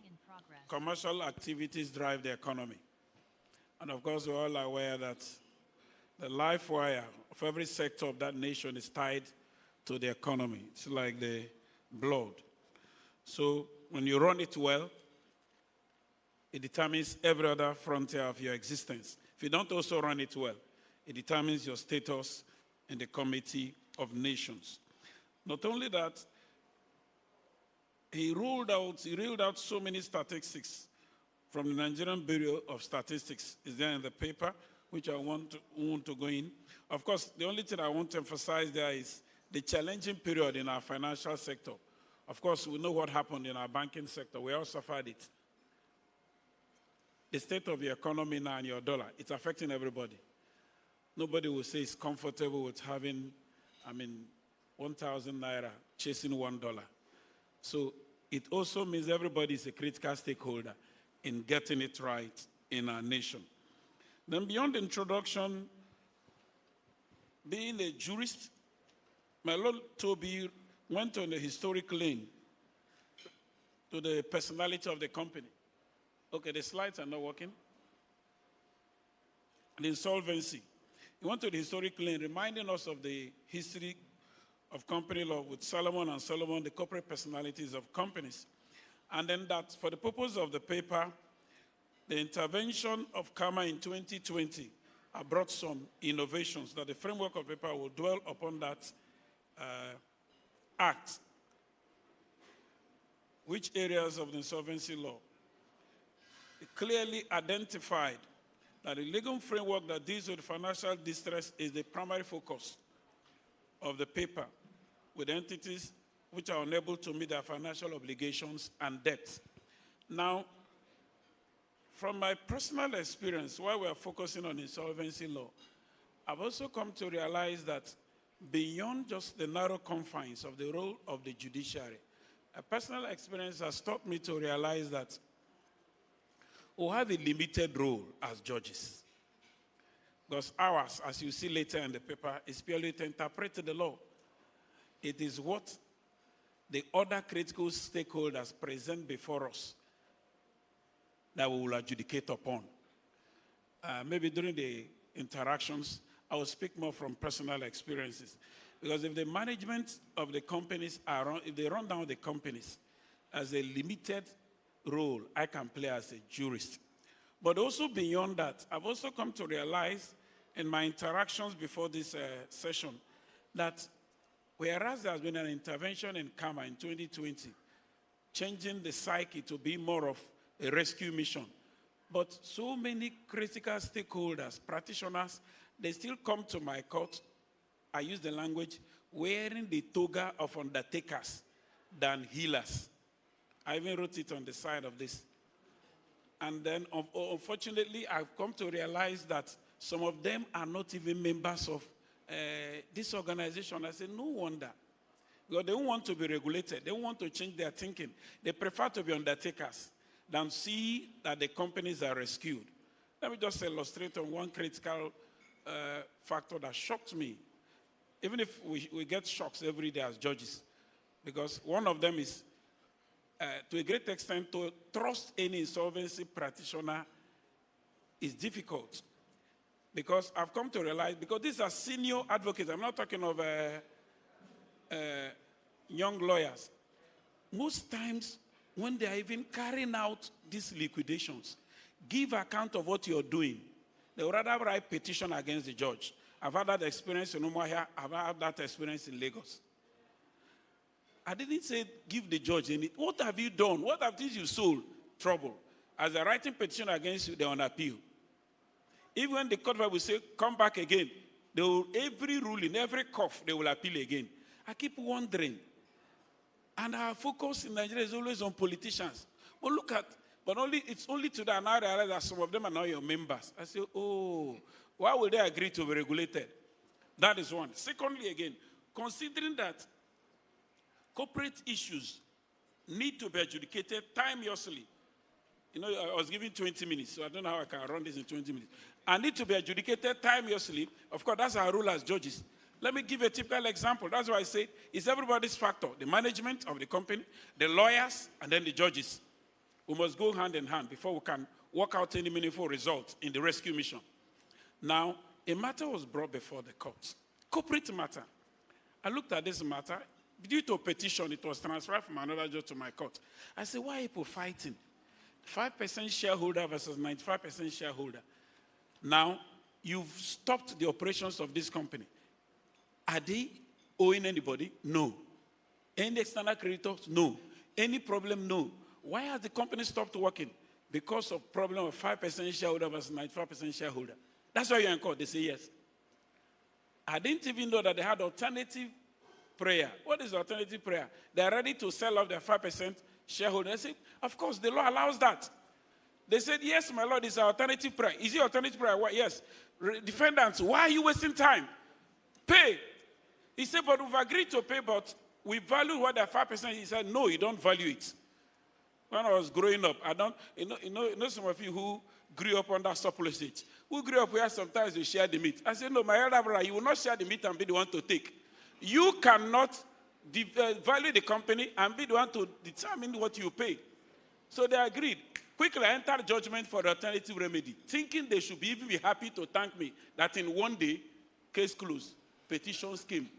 commercial activities drive the economy. And of course, we're all aware that the life wire of every sector of that nation is tied to the economy. It's like the blood. So when you run it well, it determines every other frontier of your existence. If you don't also run it well, it determines your status in the Committee of Nations. Not only that, he ruled out so many statistics from the Nigerian Bureau of Statistics. Is there in the paper, which I want to go in. Of course, the only thing I want to emphasize there is the challenging period in our financial sector. Of course, we know what happened in our banking sector. We all suffered it. The state of your economy now and your dollar, it's affecting everybody. Nobody will say it's comfortable with having, 1,000 naira chasing $1. So it also means everybody is a critical stakeholder in getting it right in our nation. Then beyond the introduction, being a jurist, my Lord Toby went on a historic lane to the personality of the company. Okay, the slides are not working. The insolvency. He went to the historic lane, reminding us of the history of company law with Solomon and Solomon, the corporate personalities of companies. And then that, for the purpose of the paper, the intervention of KAMA in 2020 brought some innovations that the framework of paper will dwell upon that act. Which areas of the insolvency law? It clearly identified that the legal framework that deals with financial distress is the primary focus of the paper, with entities which are unable to meet their financial obligations and debts. Now, from my personal experience, while we are focusing on insolvency law, I've also come to realize that beyond just the narrow confines of the role of the judiciary, a personal experience has taught me to realize that we have a limited role as judges. Because ours, as you see later in the paper, is purely to interpret the law. It is what the other critical stakeholders present before us that we will adjudicate upon. Maybe during the interactions, I will speak more from personal experiences. Because if the management of the companies if they run down the companies as a limited role I can play as a jurist. But also beyond that, I've also come to realize in my interactions before this session that whereas there has been an intervention in KAMA in 2020, changing the psyche to be more of a rescue mission. But so many critical stakeholders, practitioners, they still come to my court, I use the language, wearing the toga of undertakers than healers. I even wrote it on the side of this. And then, unfortunately, I've come to realize that some of them are not even members of this organization. I said, no wonder. Because they don't want to be regulated. They don't want to change their thinking. They prefer to be undertakers than see that the companies are rescued. Let me just illustrate on one critical factor that shocked me. Even if we get shocks every day as judges. Because one of them is, to a great extent, to trust any insolvency practitioner is difficult. Because I've come to realize, because these are senior advocates, I'm not talking of young lawyers. Most times, when they are even carrying out these liquidations, give account of what you're doing. They would rather write petition against the judge. I've had that experience in Umuahia. I've had that experience in Lagos. I didn't say give the judge any. What have you done? What have things you sold? Trouble. As they're writing petition against you, they're on appeal. Even when the court will say, come back again, they will, every ruling, every cough, they will appeal again. I keep wondering. And our focus in Nigeria is always on politicians. But look at, it's only today and now I realize that some of them are now your members. I say, oh, why will they agree to be regulated? That is one. Secondly, again, considering that corporate issues need to be adjudicated timeously. You know, I was given 20 minutes, so I don't know how I can run this in 20 minutes. I need to be adjudicated timeously. Of course, that's our role as judges. Let me give a typical example. That's why I say it's everybody's factor. The management of the company, the lawyers, and then the judges. We must go hand in hand before we can work out any meaningful result in the rescue mission. Now, a matter was brought before the court. Corporate matter. I looked at this matter. Due to a petition, it was transferred from another judge to my court. I said, why are people fighting? 5% shareholder versus 95% shareholder. Now, you've stopped the operations of this company. Are they owing anybody? No. Any external creditors? No. Any problem? No. Why has the company stopped working? Because of problem of 5% shareholder versus 95% shareholder. That's why you're in court. They say yes. I didn't even know that they had alternative prayer. What is alternative prayer? They're ready to sell off their 5% shareholder. I said, of course, the law allows that. They said, yes, my lord, it's alternative prayer. Is it alternative prayer? What? Yes. Defendants, why are you wasting time? Pay. He said, but we've agreed to pay, but we value what their 5%. He said, no, you don't value it. When I was growing up, you know some of you who grew up under surplus age, who grew up where sometimes you share the meat. I said, no, my elder brother, you will not share the meat and be the one to take. You cannot value the company and be the one to determine what you pay. So they agreed. Quickly, I entered judgment for the alternative remedy, thinking they should even be happy to thank me that in one day, case closed, petitions came.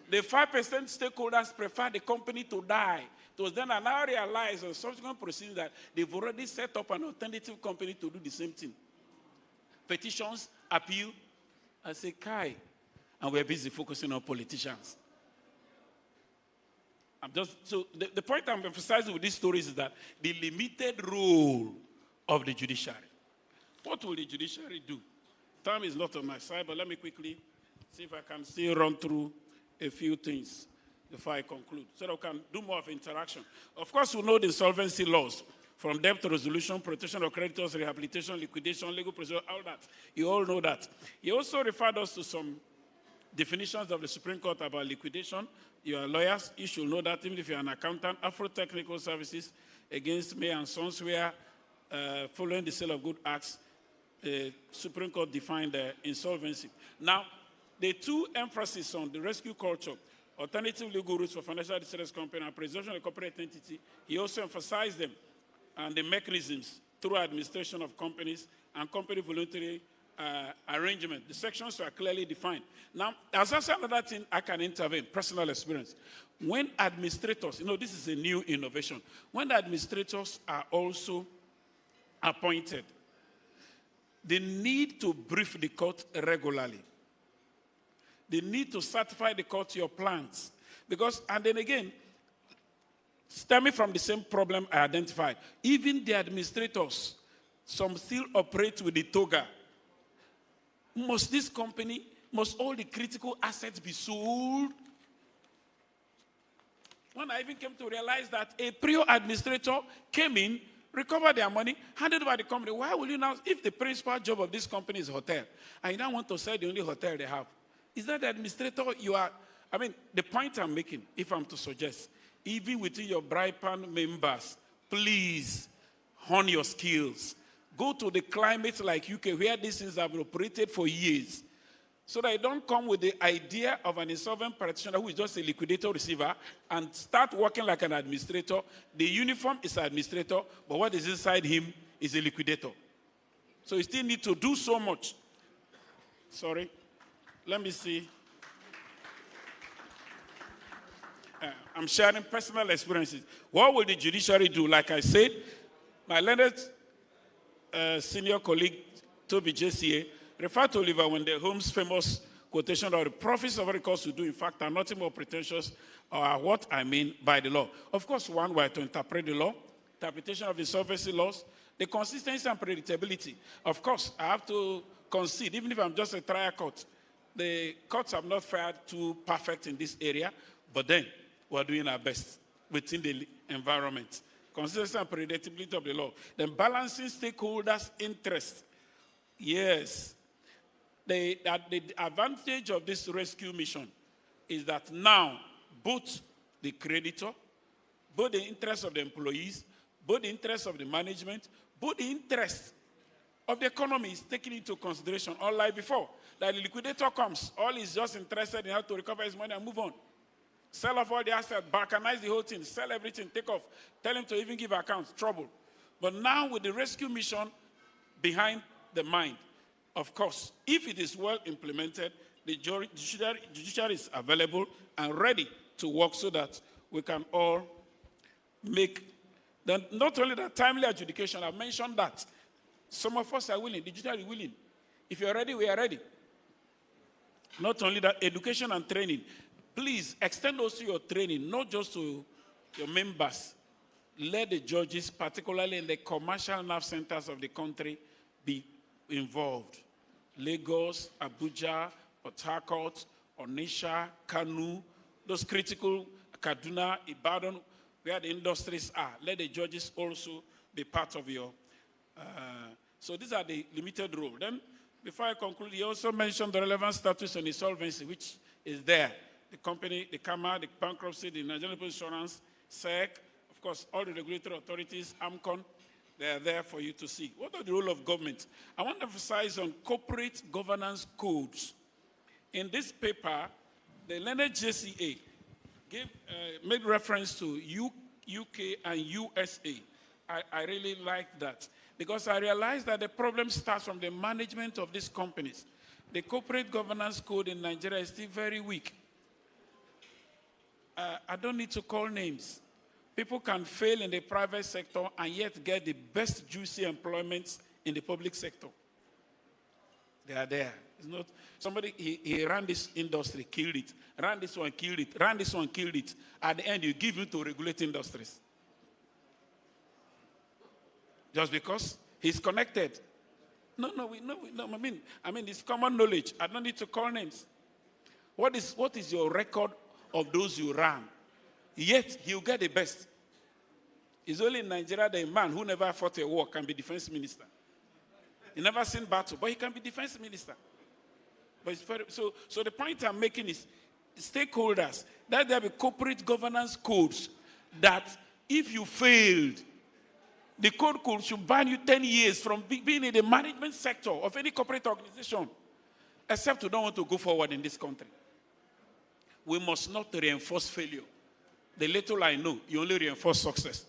The 5% stakeholders prefer the company to die. It was then I now realized on subsequent proceedings that they've already set up an alternative company to do the same thing. Petitions, appeal. I say, Kai. And we're busy focusing on politicians. So the point I'm emphasizing with these stories is that the limited role of the judiciary. What will the judiciary do? Time is not on my side, but let me quickly see if I can still run through a few things before I conclude, so that we can do more of interaction. Of course, we know the insolvency laws, from debt resolution, protection of creditors, rehabilitation, liquidation, legal procedure, all that. You all know that. He also referred us to some definitions of the Supreme Court about liquidation. You are lawyers, you should know that, even if you're an accountant. Afro-technical services against May and Sons, where following the sale of good acts, Supreme Court defined insolvency. Now, the two emphasis on the rescue culture, alternative legal routes for financial distress company and preservation of corporate entity, he also emphasized them and the mechanisms through administration of companies and company voluntary arrangement. The sections are clearly defined. Now, there's also another thing I can intervene, personal experience. When administrators, this is a new innovation. When the administrators are also appointed, they need to brief the court regularly. They need to certify the court your plans. Because, and then again, stemming from the same problem I identified. Even the administrators, some still operate with the toga. Must this company, must all the critical assets be sold? When I even came to realize that a prior administrator came in, recovered their money, handed over the company, why will you now, if the principal job of this company is hotel, and you don't want to sell the only hotel they have, is that the administrator you are? I mean, the point I'm making, if I'm to suggest, even within your BRIPAN members, please hone your skills. Go to the climate like UK, where these things have operated for years, so that you don't come with the idea of an insolvent practitioner who is just a liquidator receiver and start working like an administrator. The uniform is an administrator, but what is inside him is a liquidator. So you still need to do so much. Sorry. Let me see. I'm sharing personal experiences. What will the judiciary do? Like I said, my learned senior colleague, Toby JCA, referred to Oliver Wendell-Holmes' famous quotation of the profits of recourse to do, in fact, are nothing more pretentious or what I mean by the law. Of course, one way to interpret the law, interpretation of insolvency laws, the consistency and predictability. Of course, I have to concede, even if I'm just a trial court, the courts have not fared too perfect in this area, but then we're doing our best within the environment. Consistency and predictability of the law. Then balancing stakeholders' interests. Yes. The advantage of this rescue mission is that now both the creditor, both the interests of the employees, both the interests of the management, both the interests of the economy is taken into consideration, unlike before. That the liquidator comes, all he's just interested in how to recover his money and move on. Sell off all the assets, balkanize the whole thing, sell everything, take off, tell him to even give accounts, trouble. But now with the rescue mission behind the mind, of course, if it is well implemented, the judiciary is available and ready to work so that we can all make, not only the timely adjudication, I've mentioned that. Some of us are willing, the judiciary is willing. If you're ready, we are ready. Not only that, education and training. Please extend also your training, not just to your members. Let the judges, particularly in the commercial nerve centers of the country, be involved. Lagos, Abuja, Port Harcourt, Onitsha, Kanu, those critical, Kaduna, Ibadan, where the industries are. Let the judges also be part of your. So these are the limited role. Then, before I conclude, he also mentioned the relevant status on insolvency, which is there. The company, the CAMA, the bankruptcy, the Nigerian Insurance, SEC, of course, all the regulatory authorities, AMCON, they are there for you to see. What are the role of government? I want to emphasize on corporate governance codes. In this paper, the learned JCA made reference to UK and USA. I really like that because I realized that the problem starts from the management of these companies. The corporate governance code in Nigeria is still very weak. I don't need to call names. People can fail in the private sector and yet get the best juicy employments in the public sector. They are there. It's not somebody, he ran this industry, killed it. Ran this one, killed it. Ran this one, killed it. At the end, you give him to regulate industries. Just because he's connected. No, I mean, it's common knowledge. I don't need to call names. What is your record of those you ran? Yet, he'll get the best. It's only in Nigeria that a man who never fought a war can be defense minister. He never seen battle, but he can be defense minister. But it's very, so the point I'm making is stakeholders, that there be corporate governance codes that if you failed, the code should ban you 10 years from being in the management sector of any corporate organization, except you don't want to go forward in this country. We must not reinforce failure. The little I know, you only reinforce success.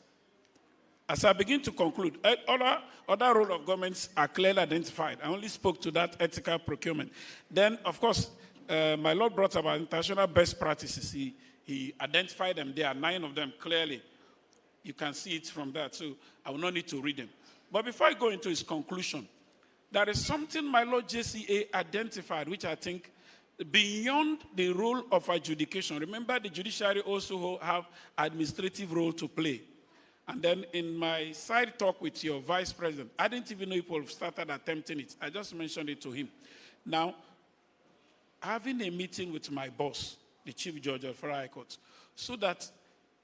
As I begin to conclude, other role of governments are clearly identified. I only spoke to that ethical procurement. Then, of course, my Lord brought about international best practices. He identified them. There are 9 of them clearly. You can see it from that, so I will not need to read them. But before I go into his conclusion, there is something my Lord JCA identified, which I think beyond the role of adjudication. Remember, the judiciary also have administrative role to play. And then in my side talk with your vice president, I didn't even know people started attempting it. I just mentioned it to him. Now, having a meeting with my boss, the Chief Judge of Federal High Court, so that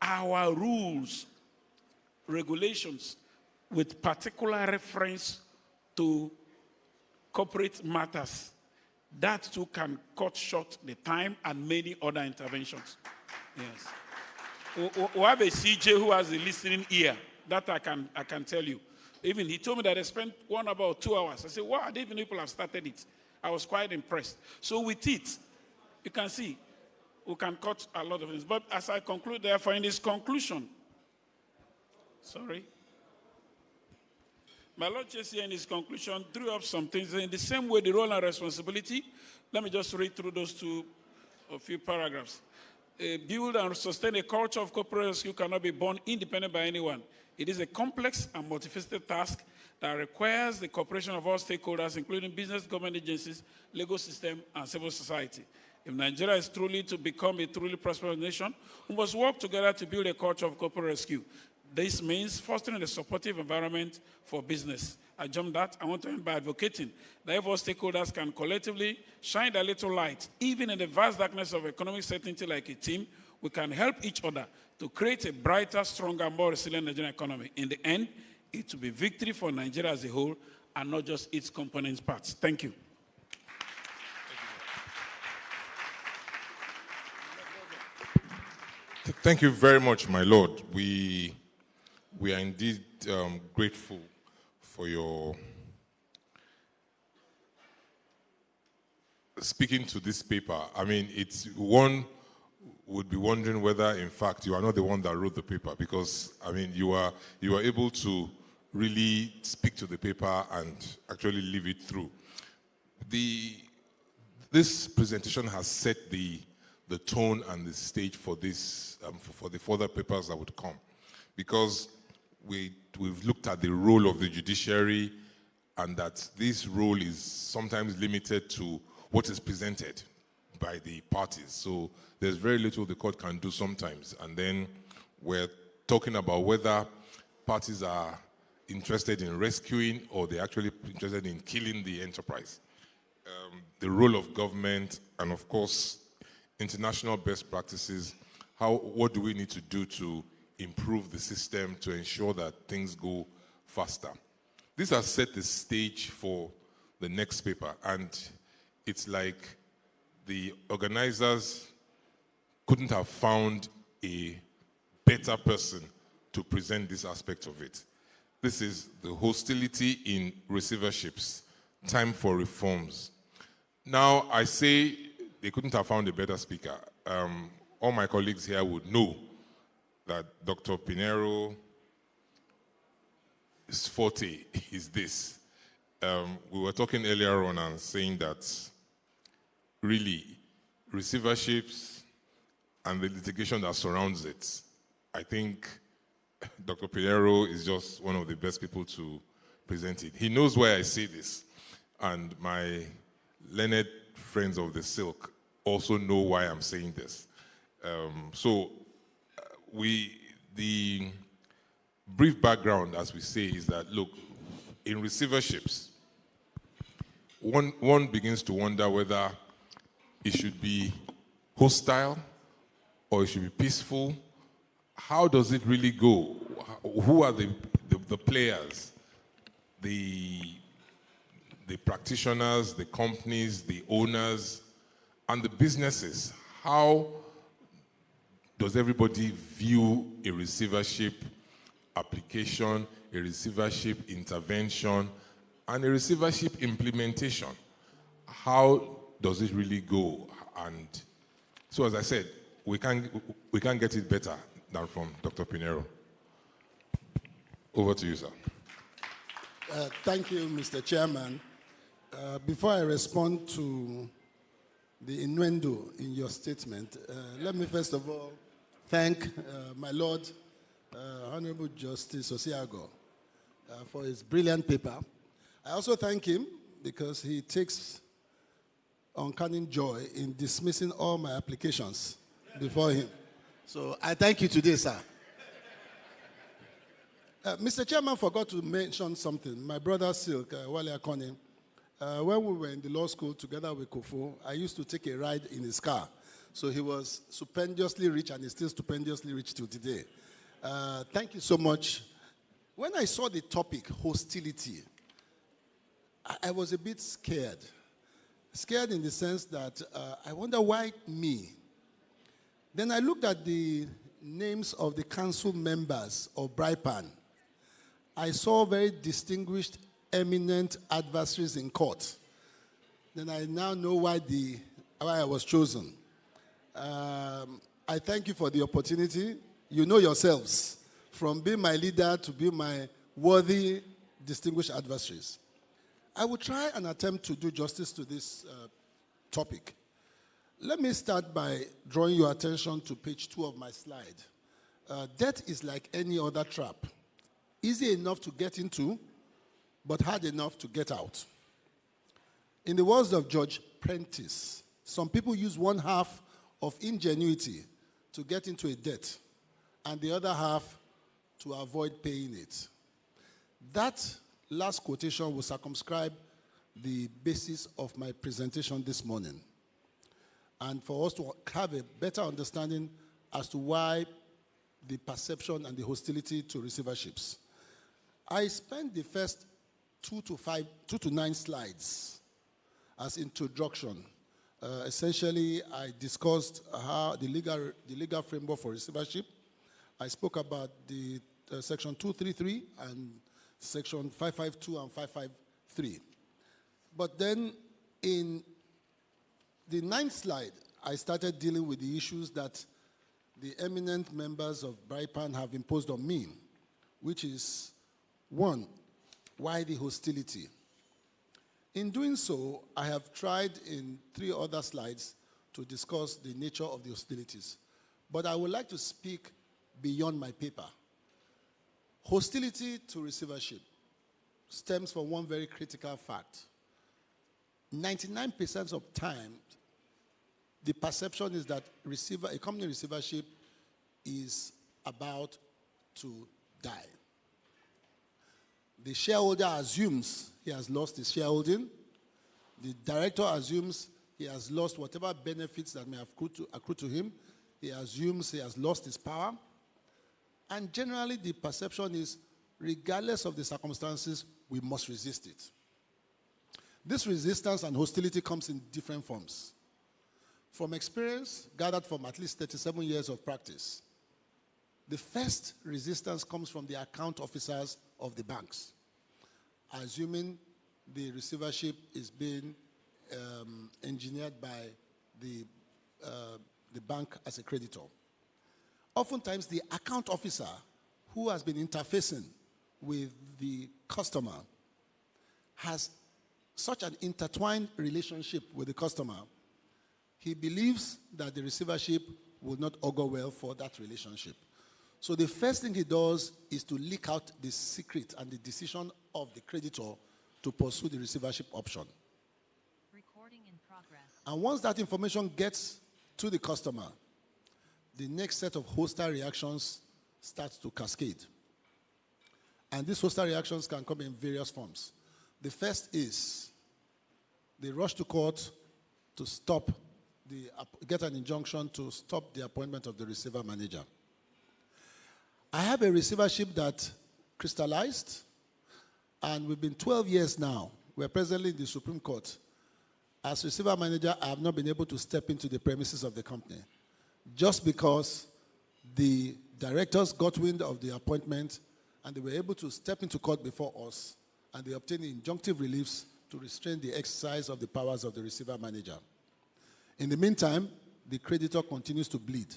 our rules, regulations, with particular reference to corporate matters, that too can cut short the time and many other interventions. Yes. We have a CJ who has a listening ear. That I can tell you. Even he told me that they spent about 2 hours. I said, wow, I didn't even know people have started it. I was quite impressed. So with it, you can see, we can cut a lot of things. But as I conclude, therefore, in this conclusion, my Lord just here in his conclusion drew up some things. In the same way, the role and responsibility, let me just read through those a few paragraphs. Build and sustain a culture of corporate rescue cannot be born independent by anyone. It is a complex and multifaceted task that requires the cooperation of all stakeholders, including business, government agencies, legal system, and civil society. If Nigeria is truly to become a truly prosperous nation, we must work together to build a culture of corporate rescue. This means fostering a supportive environment for business. I jumped that. I want to end by advocating that if all stakeholders can collectively shine their little light, even in the vast darkness of economic certainty like a team, we can help each other to create a brighter, stronger, more resilient Nigerian economy. In the end, it will be victory for Nigeria as a whole and not just its component parts. Thank you. Thank you very much, my Lord. We are indeed grateful for your speaking to this paper. I mean, it's one would be wondering whether, in fact, you are not the one that wrote the paper, because, I mean, you are able to really speak to the paper and actually live it through. This presentation has set the tone and the stage for this, for the further papers that would come, because we've looked at the role of the judiciary, and that this role is sometimes limited to what is presented by the parties. So there's very little the court can do sometimes. And then we're talking about whether parties are interested in rescuing or they're actually interested in killing the enterprise. The role of government, and of course, international best practices. What do we need to do to improve the system to ensure that things go faster? This has set the stage for the next paper, and it's like the organizers couldn't have found a better person to present this aspect of it. This is the hostility in receiverships, time for reforms. Now, I say they couldn't have found a better speaker. All my colleagues here would know that Dr. Pinheiro, his forte is this. We were talking earlier on and saying that really receiverships and the litigation that surrounds it, I think Dr. Pinheiro is just one of the best people to present it. He knows why I say this, and my learned friends of the silk also know why I'm saying this. The brief background, as we say, is that, look, in receiverships, one begins to wonder whether it should be hostile or it should be peaceful. How does it really go? Who are the players, the practitioners, the companies, the owners, and the businesses? How does everybody view a receivership application, a receivership intervention, and a receivership implementation? How does it really go? And so, as I said, we can't get it better than from Dr. Pinheiro. Over to you, sir. Thank you, Mr. Chairman. Before I respond to the innuendo in your statement, let me first of all thank my Lord, Honorable Justice Osiago, for his brilliant paper. I also thank him because he takes uncanny joy in dismissing all my applications before him. So I thank you today, sir. Mr. Chairman forgot to mention something. My brother Silk, Wale Akoni, when we were in the law school together with Kofo, I used to take a ride in his car. So he was stupendously rich and is still stupendously rich till today. Thank you so much. When I saw the topic, hostility, I was a bit scared. Scared in the sense that I wonder why me? Then I looked at the names of the council members of BRIPAN. I saw very distinguished, eminent adversaries in court. Then I now know why I was chosen. I thank you for the opportunity. You know yourselves, from being my leader to be my worthy, distinguished adversaries. I will try and attempt to do justice to this topic. Let me start by drawing your attention to page 2 of my slide. Debt is like any other trap. Easy enough to get into, but hard enough to get out. In the words of Judge Prentice, some people use one half of ingenuity to get into a debt, and the other half to avoid paying it. That last quotation will circumscribe the basis of my presentation this morning, and for us to have a better understanding as to why the perception and the hostility to receiverships. I spent the first 2 to 9 slides as introduction. Essentially, I discussed how the legal framework for receivership. I spoke about the section 233 and section 552 and 553. But then in the 9th slide, I started dealing with the issues that the eminent members of BRIPAN have imposed on me, which is, 1, why the hostility? In doing so, I have tried in 3 other slides to discuss the nature of the hostilities. But I would like to speak beyond my paper. Hostility to receivership stems from one very critical fact. 99% of time, the perception is that a company receivership is about to die. The shareholder assumes he has lost his shareholding. The director assumes he has lost whatever benefits that may have accrued to him. He assumes he has lost his power. And generally, the perception is, regardless of the circumstances, we must resist it. This resistance and hostility comes in different forms. From experience gathered from at least 37 years of practice, the first resistance comes from the account officers of the banks, assuming the receivership is being engineered by the bank as a creditor. Oftentimes, the account officer who has been interfacing with the customer has such an intertwined relationship with the customer, he believes that the receivership will not augur well for that relationship. So the first thing he does is to leak out the secret and the decision of the creditor to pursue the receivership option. Recording in progress. And once that information gets to the customer, the next set of hostile reactions starts to cascade. And these hostile reactions can come in various forms. The first is they rush to court to get an injunction to stop the appointment of the receiver manager. I have a receivership that crystallized, and we've been 12 years now. We're presently in the Supreme Court. As receiver manager, I have not been able to step into the premises of the company, just because the directors got wind of the appointment and they were able to step into court before us, and they obtained injunctive reliefs to restrain the exercise of the powers of the receiver manager. In the meantime, the creditor continues to bleed.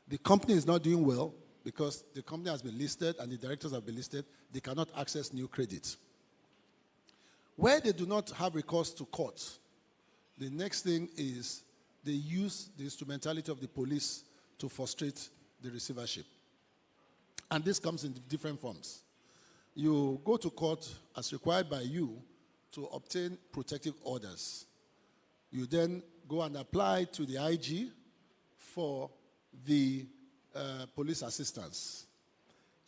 The company is not doing well because the company has been listed and the directors have been listed. They cannot access new credit. Where they do not have recourse to court, the next thing is they use the instrumentality of the police to frustrate the receivership. And this comes in different forms. You go to court as required by you to obtain protective orders. You then go and apply to the IG for the police assistance.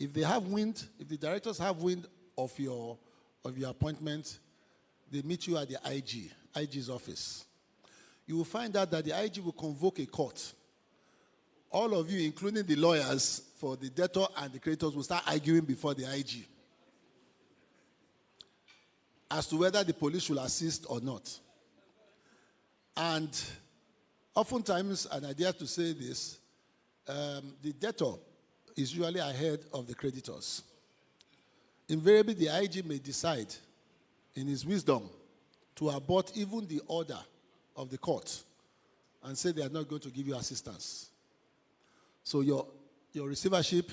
If they have wind, if the directors have wind of your appointment, they meet you at the IG's office. You will find out that the IG will convoke a court. All of you, including the lawyers for the debtor and the creditors, will start arguing before the IG as to whether the police should assist or not. And oftentimes, and I dare to say this, the debtor is usually ahead of the creditors. Invariably, the IG may decide, in his wisdom, to abort even the order of the court and say they are not going to give you assistance. So your receivership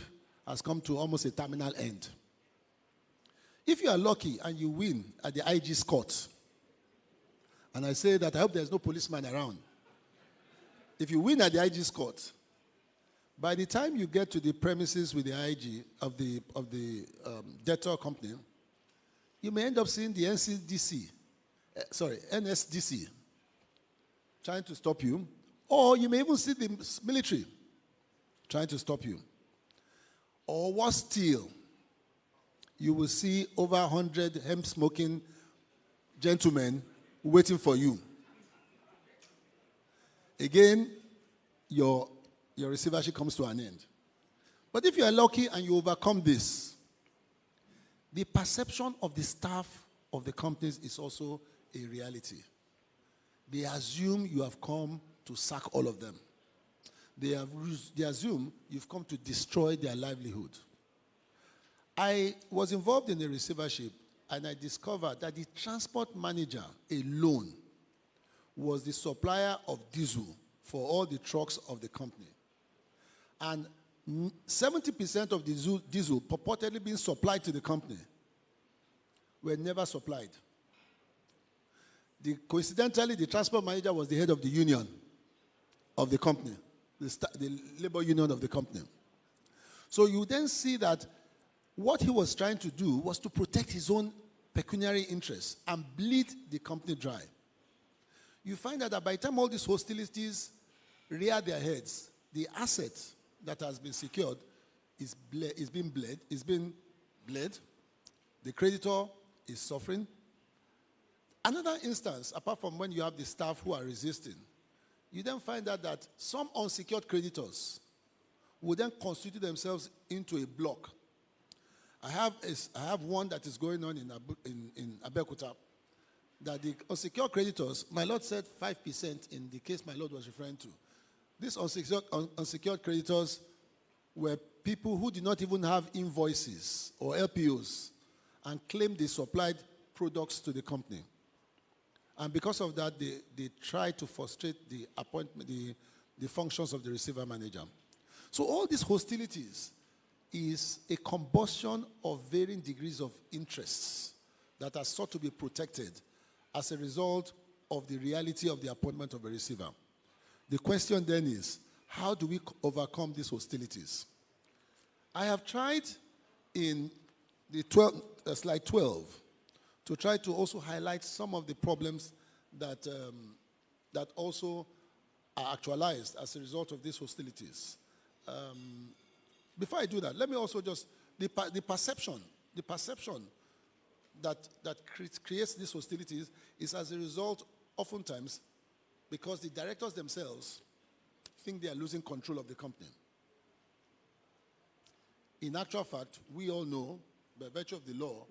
has come to almost a terminal end. If you are lucky and you win at the IG's court, and I say that I hope there's no policeman around. If you win at the IG's court, by the time you get to the premises with the IG of the debtor company, you may end up seeing the NSDC trying to stop you, or you may even see the military trying to stop you. Or worse still, you will see over 100 hemp-smoking gentlemen waiting for you. Again, your receivership comes to an end. But if you are lucky and you overcome this, the perception of the staff of the companies is also a reality. They assume you have come to sack all of them. They assume you've come to destroy their livelihood. I was involved in a receivership, and I discovered that the transport manager alone was the supplier of diesel for all the trucks of the company. And 70% of the diesel purportedly being supplied to the company were never supplied. Coincidentally, the transport manager was the head of the union of the company, the labor union of the company. So you then see that what he was trying to do was to protect his own pecuniary interests and bleed the company dry. You find out that by the time all these hostilities rear their heads, the asset that has been secured is being bled. The creditor is suffering. Another instance, apart from when you have the staff who are resisting, you then find out that some unsecured creditors will then constitute themselves into a block. I have one that is going on in Abeokuta, that the unsecured creditors, my lord said 5% in the case my lord was referring to. These unsecured creditors were people who did not even have invoices or LPOs and claimed they supplied products to the company. And because of that, they tried to frustrate the appointment, the functions of the receiver manager. So all these hostilities is a combustion of varying degrees of interests that are sought to be protected as a result of the reality of the appointment of a receiver. The question then is, how do we overcome these hostilities? I have tried in the slide 12 to try to also highlight some of the problems that also are actualized as a result of these hostilities. Before I do that, let me also just, the perception that creates these hostilities is as a result, oftentimes, because the directors themselves think they are losing control of the company. In actual fact, we all know, by virtue of the law,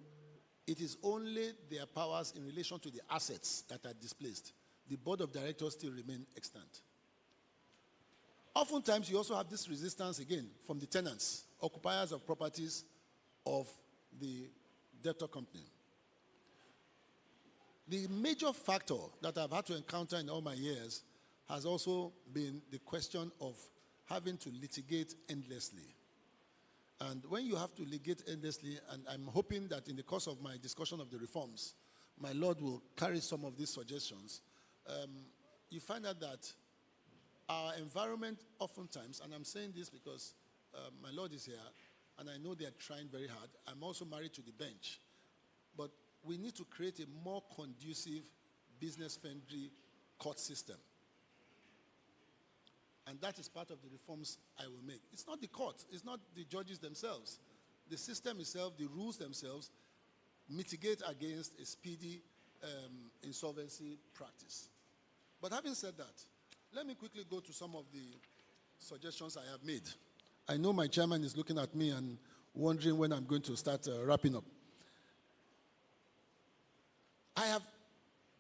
it is only their powers in relation to the assets that are displaced. The board of directors still remain extant. Oftentimes, you also have this resistance, again, from the tenants, occupiers of properties of the debtor company. The major factor that I've had to encounter in all my years has also been the question of having to litigate endlessly. And when you have to litigate endlessly, and I'm hoping that in the course of my discussion of the reforms, my Lord will carry some of these suggestions, you find out that our environment oftentimes, and I'm saying this because my Lord is here, and I know they are trying very hard. I'm also married to the bench. But we need to create a more conducive, business-friendly court system. And that is part of the reforms I will make. It's not the court, it's not the judges themselves. The system itself, the rules themselves, mitigate against a speedy insolvency practice. But having said that, let me quickly go to some of the suggestions I have made. I know my chairman is looking at me and wondering when I'm going to start wrapping up. I have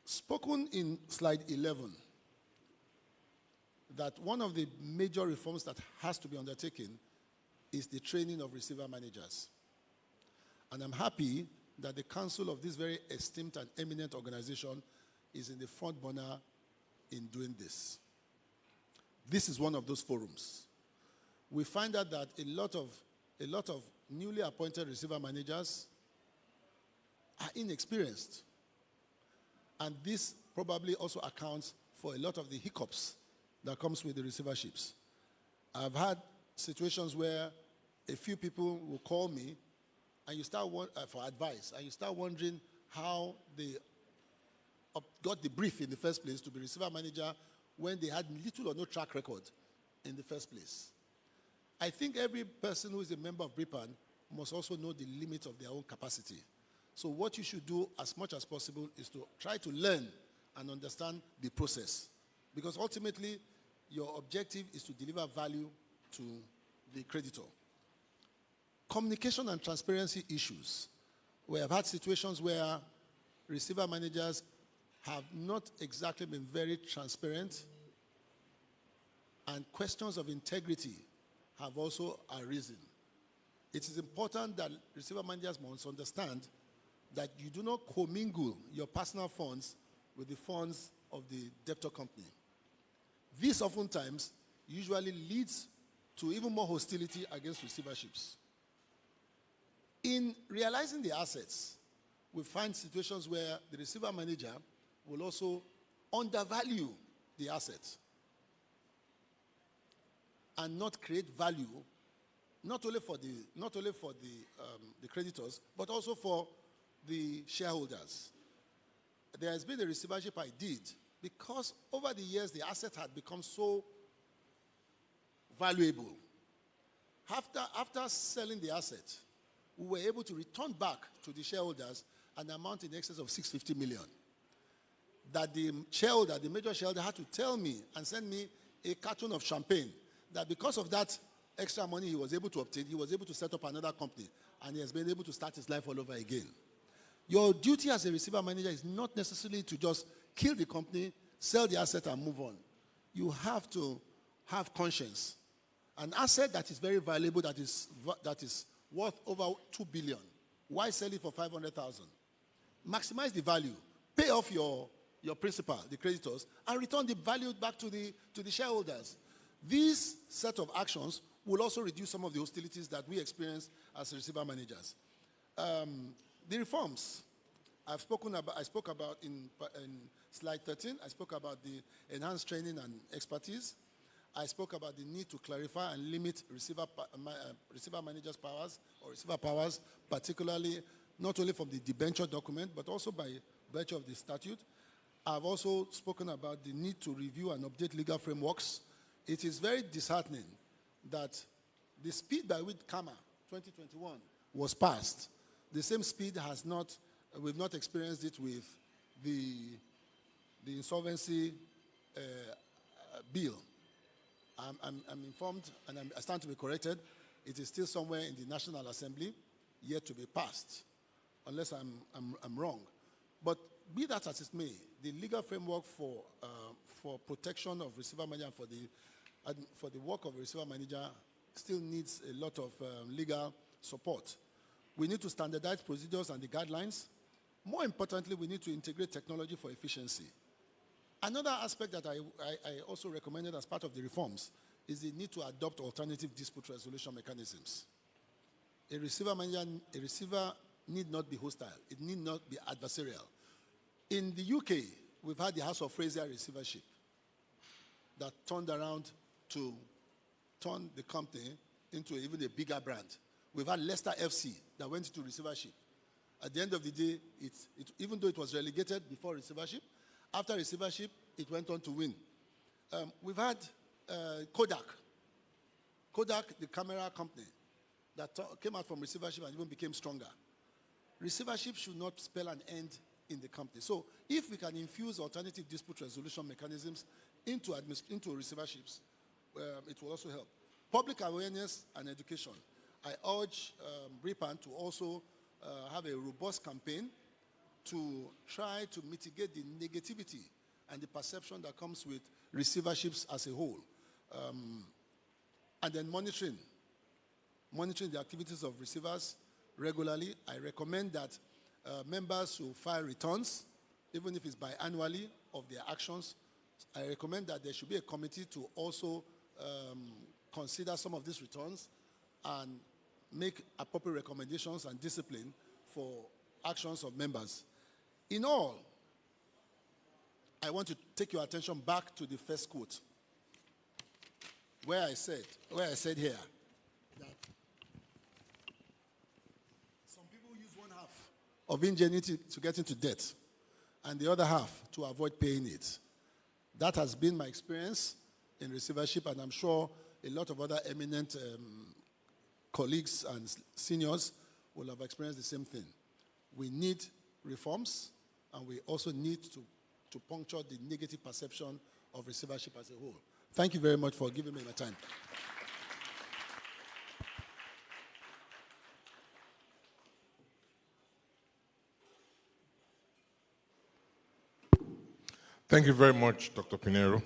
spoken in slide 11 that one of the major reforms that has to be undertaken is the training of receiver managers. And I'm happy that the council of this very esteemed and eminent organization is in the front burner in doing this. This is one of those forums. We find out that a lot of newly appointed receiver managers are inexperienced. And this probably also accounts for a lot of the hiccups that comes with the receiverships. I've had situations where a few people will call me and you start for advice, and you start wondering how they got the brief in the first place to be receiver manager when they had little or no track record in the first place. I think every person who is a member of BRIPAN must also know the limits of their own capacity. So what you should do as much as possible is to try to learn and understand the process. Because ultimately, your objective is to deliver value to the creditor. Communication and transparency issues. We have had situations where receiver managers have not exactly been very transparent, and questions of integrity have also arisen. It is important that receiver managers must understand that you do not commingle your personal funds with the funds of the debtor company. This oftentimes usually leads to even more hostility against receiverships. In realizing the assets, we find situations where the receiver manager will also undervalue the assets and not create value, not only for the creditors, but also for the shareholders. There has been a receivership I did because over the years the asset had become so valuable. After selling the asset, we were able to return back to the shareholders an amount in excess of 650 million. That the shareholder, the major shareholder, had to tell me and send me a carton of champagne. That because of that extra money he was able to obtain, he was able to set up another company, and he has been able to start his life all over again. Your duty as a receiver manager is not necessarily to just kill the company, sell the asset, and move on. You have to have conscience. An asset that is very valuable, that is worth over 2 billion, why sell it for 500,000? Maximize the value, pay off your principal, the creditors, and return the value back to the shareholders. This set of actions will also reduce some of the hostilities that we experience as receiver managers. The reforms I spoke about in slide 13. I spoke about the enhanced training and expertise. I spoke about the need to clarify and limit receiver managers' powers or receiver powers, particularly not only from the debenture document, but also by virtue of the statute. I've also spoken about the need to review and update legal frameworks. It is very disheartening that the speed by which CAMA 2021 was passed, the same speed we've not experienced it with the insolvency bill. I'm informed, and I stand to be corrected, it is still somewhere in the National Assembly, yet to be passed, unless I'm wrong. But be that as it may, the legal framework for protection of receiver manager and for the work of a receiver manager still needs a lot of legal support. We need to standardize procedures and the guidelines. More importantly, we need to integrate technology for efficiency. Another aspect that I also recommended as part of the reforms is the need to adopt alternative dispute resolution mechanisms. A receiver need not be hostile. It need not be adversarial. In the UK, we've had the House of Fraser receivership that turned around to turn the company into even a bigger brand. We've had Leicester FC that went into receivership. At the end of the day, even though it was relegated before receivership, after receivership, it went on to win. We've had Kodak. Kodak, the camera company, that came out from receivership and even became stronger. Receivership should not spell an end in the company. So if we can infuse alternative dispute resolution mechanisms into receiverships, it will also help. Public awareness and education. I urge BRIPAN to also have a robust campaign to try to mitigate the negativity and the perception that comes with receiverships as a whole. And then monitoring the activities of receivers regularly. I recommend that members who file returns, even if it's biannually, of their actions. I recommend that there should be a committee to also consider some of these returns and make appropriate recommendations and discipline for actions of members. In all, I want to take your attention back to the first quote, where I said here that some people use one half of ingenuity to get into debt and the other half to avoid paying it. That has been my experience in receivership, and I'm sure a lot of other eminent colleagues and seniors will have experienced the same thing. We need reforms, and we also need to puncture the negative perception of receivership as a whole. Thank you very much for giving me my time. Thank you very much, Dr. Pinero.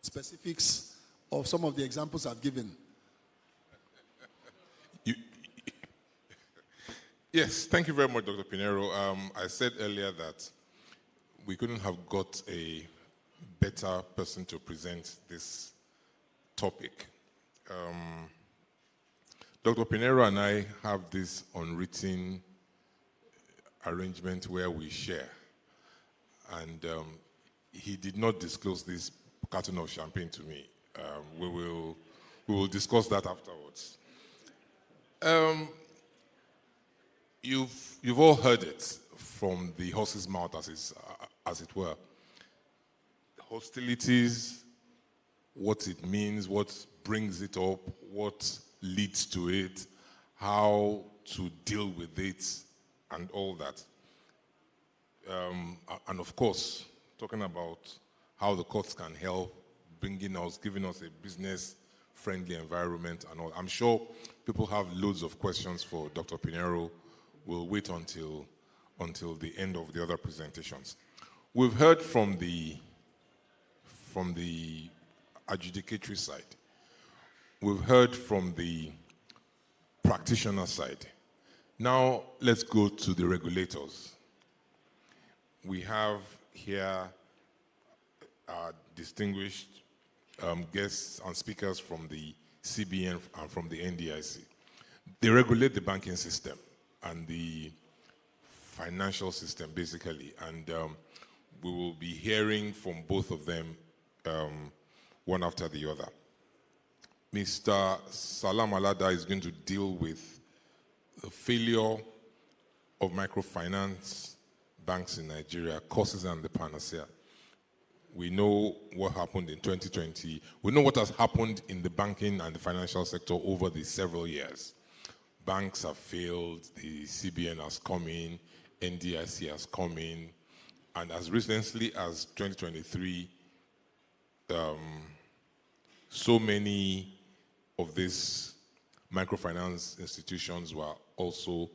Specifics of some of the examples I've given. Yes, thank you very much, Dr. Pinero. I said earlier that we couldn't have got a better person to present this topic. Dr. Pinero and I have this unwritten arrangement where we share. And he did not disclose this carton of champagne to me. We will discuss that afterwards. You've all heard it from the horse's mouth, as it were. Hostilities, what it means, what brings it up, what leads to it, how to deal with it, and all that. And of course, talking about how the courts can help, giving us a business-friendly environment and all. I'm sure people have loads of questions for Dr. Pinero. We'll wait until the end of the other presentations. We've heard from the adjudicatory side. We've heard from the practitioner side. Now let's go to the regulators. We have here our distinguished guests and speakers from the CBN and from the NDIC. They regulate the banking system and the financial system, basically. And we will be hearing from both of them one after the other. Mr. Salam Alada is going to deal with the failure of microfinance banks in Nigeria, causes and the panacea. We know what happened in 2020. We know what has happened in the banking and the financial sector over the several years. Banks have failed, the CBN has come in, NDIC has come in, and as recently as 2023, so many of these microfinance institutions were also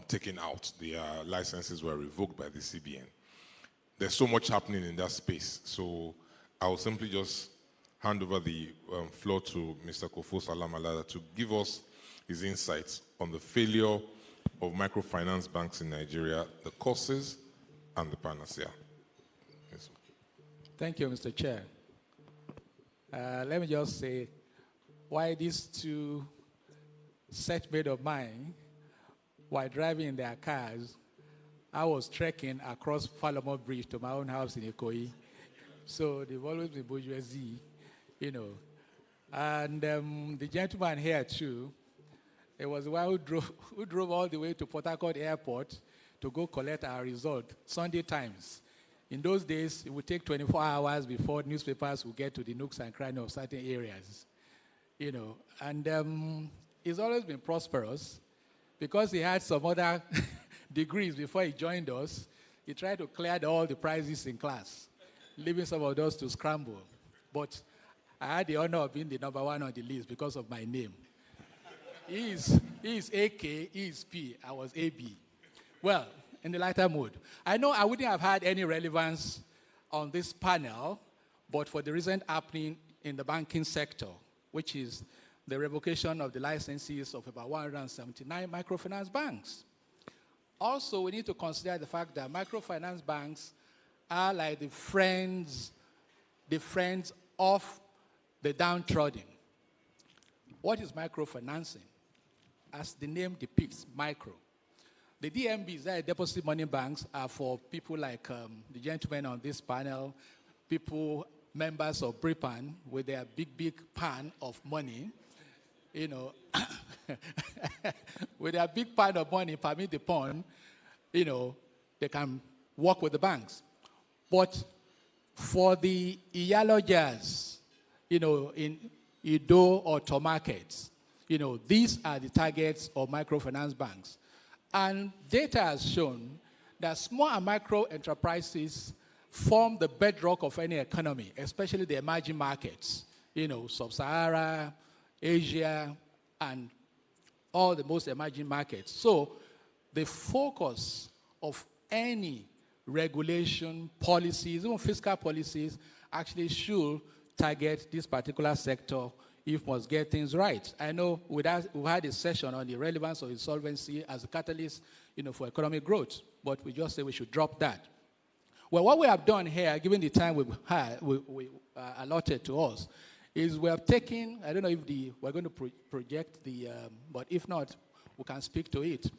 taken out. Their licenses were revoked by the CBN. There's so much happening in that space. So I'll simply just hand over the floor to Mr. Kofo Salam Alada to give us his insights on the failure of microfinance banks in Nigeria, the causes and the panacea. Yes. Thank you, Mr. Chair. Let me just say why these two set mates of mine, while driving in their cars, I was trekking across Falamo Bridge to my own house in Ikoyi. So they've always been bourgeoisie, you know. And the gentleman here too, It was the one who drove all the way to Port Harcourt Airport to go collect our result, Sunday Times. In those days, it would take 24 hours before newspapers would get to the nooks and crannies of certain areas. You know, and he's always been prosperous because he had some other degrees before he joined us. He tried to clear all the prizes in class, leaving some of those to scramble. But I had the honor of being the number one on the list because of my name. He is AK, he is P, I was AB. Well, in the lighter mood, I know I wouldn't have had any relevance on this panel, but for the recent happening in the banking sector, which is the revocation of the licenses of about 179 microfinance banks. Also, we need to consider the fact that microfinance banks are like the friends of the downtrodden. What is microfinancing? As the name depicts, micro. The DMBs, that are deposit money banks, are for people like the gentlemen on this panel, people, members of BRIPAN, with their big pan of money, you know, with their big pan of money, permit the pun, you know, they can work with the banks. But for the Iyalojas, you know, in Ido or Tomarkets, you know, these are the targets of microfinance banks. And data has shown that small and micro enterprises form the bedrock of any economy, especially the emerging markets, you know, Sub-Sahara, Asia, and all the most emerging markets. So the focus of any regulation, policies, even fiscal policies, actually should target this particular sector if we must get things right. I know we had a session on the relevance of insolvency as a catalyst, you know, for economic growth, but we just say we should drop that. Well, what we have done here, given the time we've had, allotted to us, is we have taken, I don't know if we're going to project the, but if not, we can speak to it.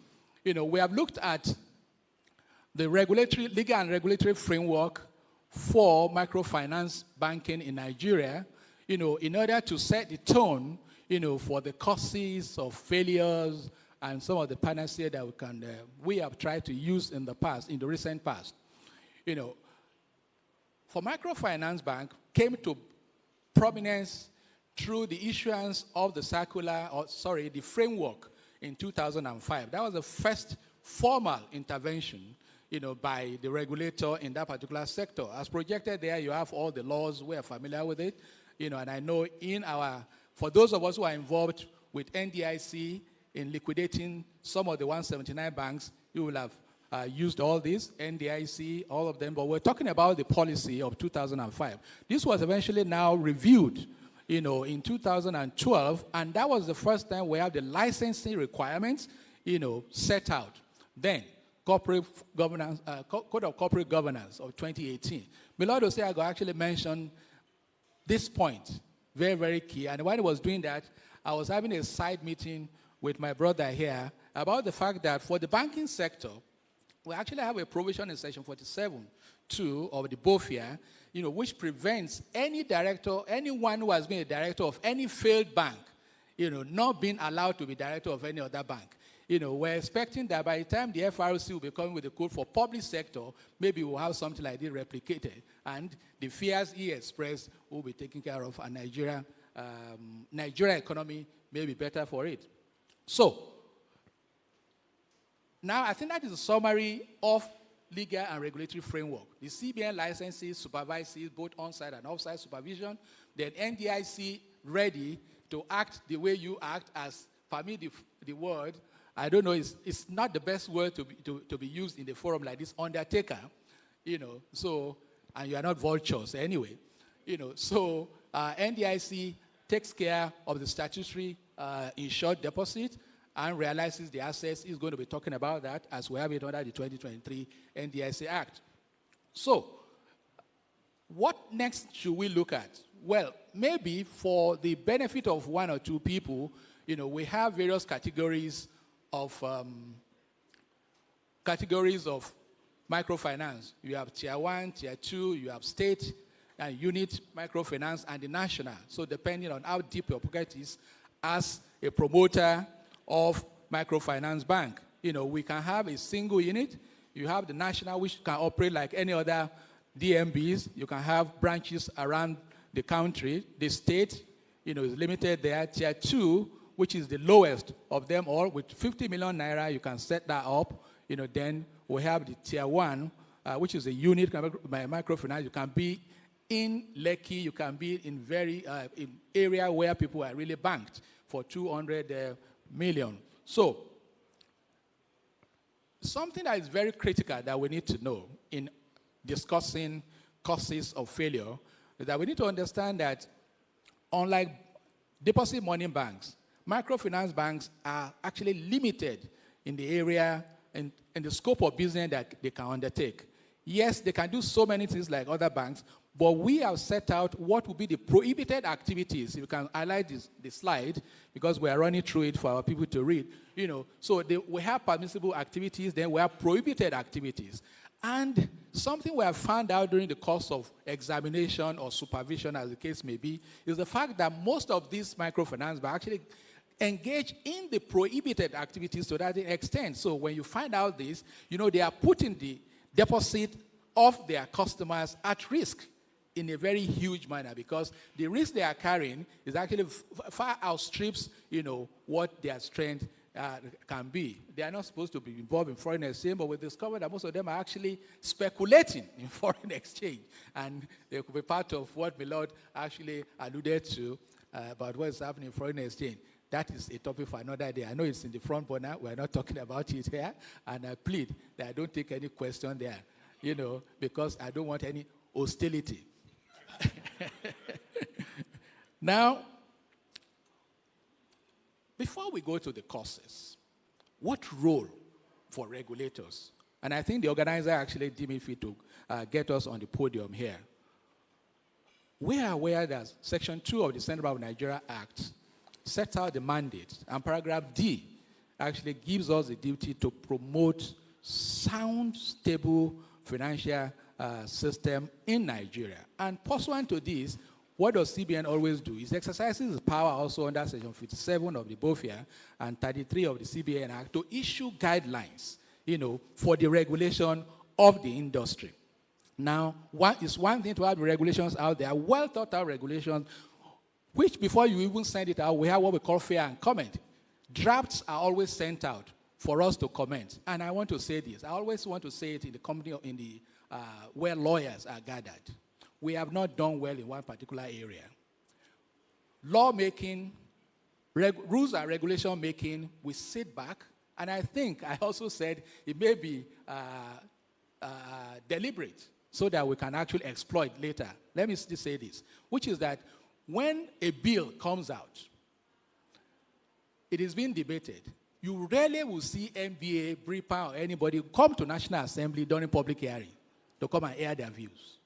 You know, we have looked at the legal and regulatory framework for microfinance banking in Nigeria, you know, in order to set the tone, you know, for the causes of failures and some of the panacea that we have tried to use in the past, in the recent past. You know, for microfinance bank came to prominence through the issuance of the the framework in 2005. That was the first formal intervention, you know, by the regulator in that particular sector. As projected there, you have all the laws, we are familiar with it, you know, and I know for those of us who are involved with NDIC in liquidating some of the 179 banks, you will have used all these, NDIC, all of them, but we're talking about the policy of 2005. This was eventually now reviewed, you know, in 2012, and that was the first time we have the licensing requirements, you know, set out. Then, Code of Corporate Governance of 2018. Milord Oseago actually mentioned this point, very, very key, and when I was doing that, I was having a side meeting with my brother here about the fact that for the banking sector, we actually have a provision in Section 47(2) of the BOFIA, you know, which prevents any director, anyone who has been a director of any failed bank, you know, not being allowed to be director of any other bank. You know, we're expecting that by the time the FRC will be coming with a code for public sector, maybe we'll have something like this replicated, and the fears he expressed will be taken care of, and Nigeria economy may be better for it. So, now, I think that is a summary of legal and regulatory framework. The CBN licenses, supervises both on-site and off-site supervision. Then NDIC ready to act the way you act, as, for me, the word, I don't know, it's not the best word to be used in the forum like this, undertaker, you know, so, and you are not vultures anyway, you know, so NDIC takes care of the statutory insured deposit, and realizes the assets. Is going to be talking about that as we have it under the 2023 NDIC Act. So, what next should we look at? Well, maybe for the benefit of one or two people, you know, we have various categories of microfinance. You have Tier 1, Tier 2, you have state and unit microfinance, and the national. So depending on how deep your pocket is, as a promoter of microfinance bank. We can have a single unit. You have the national, which can operate like any other DMBs. You can have branches around the country. The state, is limited there. Tier 2, which is the lowest of them all, with 50 million naira, you can set that up. Then we have the Tier 1, which is a unit microfinance. You can be in Lekki, you can be in in area where people are really banked for 200 million. So, something that is very critical that we need to know in discussing causes of failure is that we need to understand that unlike deposit money banks, microfinance banks are actually limited in the area and the scope of business that they can undertake. Yes, they can do so many things like other banks, but we have set out what will be the prohibited activities. You can highlight the slide because we are running through it for our people to read. So we have permissible activities, then we have prohibited activities. And something we have found out during the course of examination or supervision, as the case may be, is the fact that most of these microfinance banks actually engage in the prohibited activities to that extent. So when you find out this, they are putting the deposit of their customers at risk in a very huge manner, because the risk they are carrying is actually far outstrips, what their strength can be. They are not supposed to be involved in foreign exchange, but we discovered that most of them are actually speculating in foreign exchange, and they could be part of what Milord actually alluded to about what is happening in foreign exchange. That is a topic for another day. I know it's in the front burner. We're not talking about it here, and I plead that I don't take any question there, because I don't want any hostility. Now, before we go to the causes, what role for regulators? And I think the organizer actually deemed it fit to get us on the podium here. We are aware that Section 2 of the Central Bank of Nigeria Act sets out the mandate, and paragraph D actually gives us the duty to promote sound, stable financial system in Nigeria. And pursuant to this, what does CBN always do? It exercises its power also under Section 57 of the BOFIA and 33 of the CBN Act to issue guidelines, for the regulation of the industry. Now, it's one thing to have the regulations out there, well thought out regulations, which before you even send it out, we have what we call fair and comment. Drafts are always sent out for us to comment. And I want to say this. I always want to say it in the company, where lawyers are gathered. We have not done well in one particular area. Lawmaking, rules and regulation making, we sit back, and I think I also said it may be deliberate so that we can actually exploit later. Let me still say this, which is that when a bill comes out, it is being debated. You rarely will see MBA, BRIPAN, or anybody come to National Assembly during public hearing to come and air their views.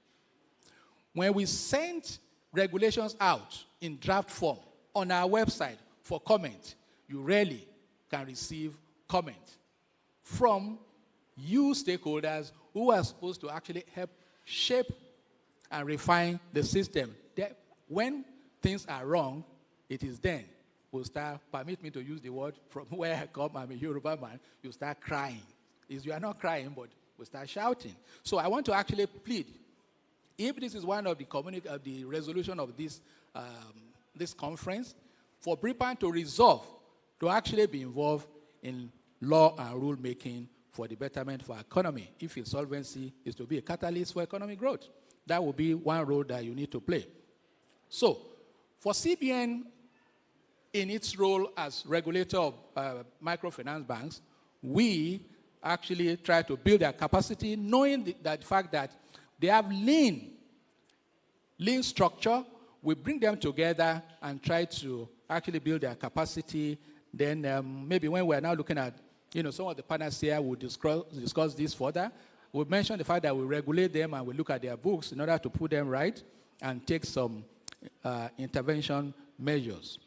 When we send regulations out in draft form on our website for comment, you rarely can receive comment from you stakeholders who are supposed to actually help shape and refine the system. When things are wrong, it is then we'll start, permit me to use the word from where I come, I'm a Yoruba man, you start crying. You are not crying, but we start shouting. So I want to actually plead, if this is one of the resolution of this conference, for BRIPAN to resolve to actually be involved in law and rule making for the betterment of our economy. If insolvency is to be a catalyst for economic growth, that will be one role that you need to play. So, for CBN, in its role as regulator of microfinance banks, we actually try to build their capacity, knowing the fact that they have lean structure. We bring them together and try to actually build their capacity. Then maybe when we're now looking at, some of the partners here, we'll discuss this further. We'll mention the fact that we regulate them and we look at their books in order to put them right and take some intervention measures.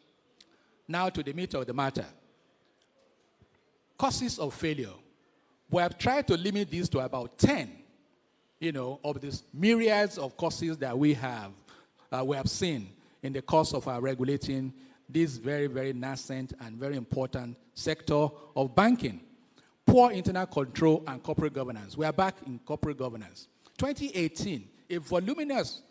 Now to the meat of the matter. Causes of failure. We have tried to limit this to about 10, of these myriads of causes that we have seen in the course of our regulating this very, very nascent and very important sector of banking. Poor internal control and corporate governance. We are back in corporate governance. 2018, a voluminous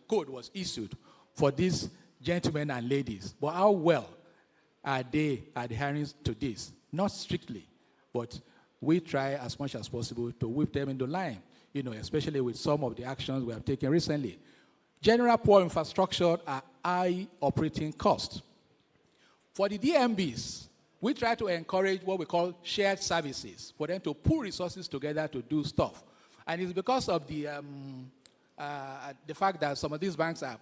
code was issued for these gentlemen and ladies. But how well are they adhering to this? Not strictly, but we try as much as possible to whip them into line, especially with some of the actions we have taken recently. General poor infrastructure are high operating costs. For the DMBs, we try to encourage what we call shared services, for them to pool resources together to do stuff. And it's because of the fact that some of these banks are,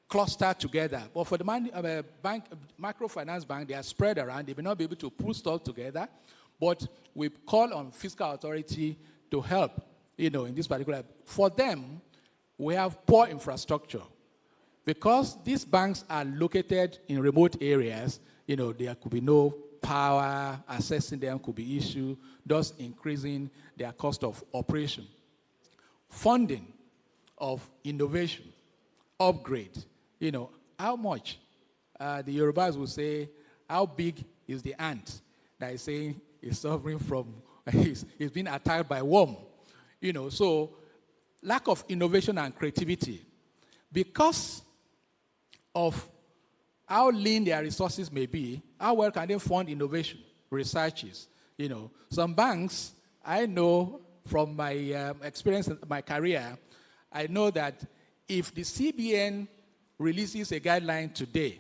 clustered together. But for the microfinance bank, they are spread around. They may not be able to pull stuff together. But we call on fiscal authority to help, in this particular. For them, we have poor infrastructure. Because these banks are located in remote areas, there could be no power, accessing them could be issue, thus increasing their cost of operation. Funding of innovation, upgrade, how much? The Yorubas will say, how big is the ant that is saying is suffering from, is being attacked by worm? So lack of innovation and creativity. Because of how lean their resources may be, how well can they fund innovation, researches? Some banks, I know from my experience in my career, I know that if the CBN releases a guideline today,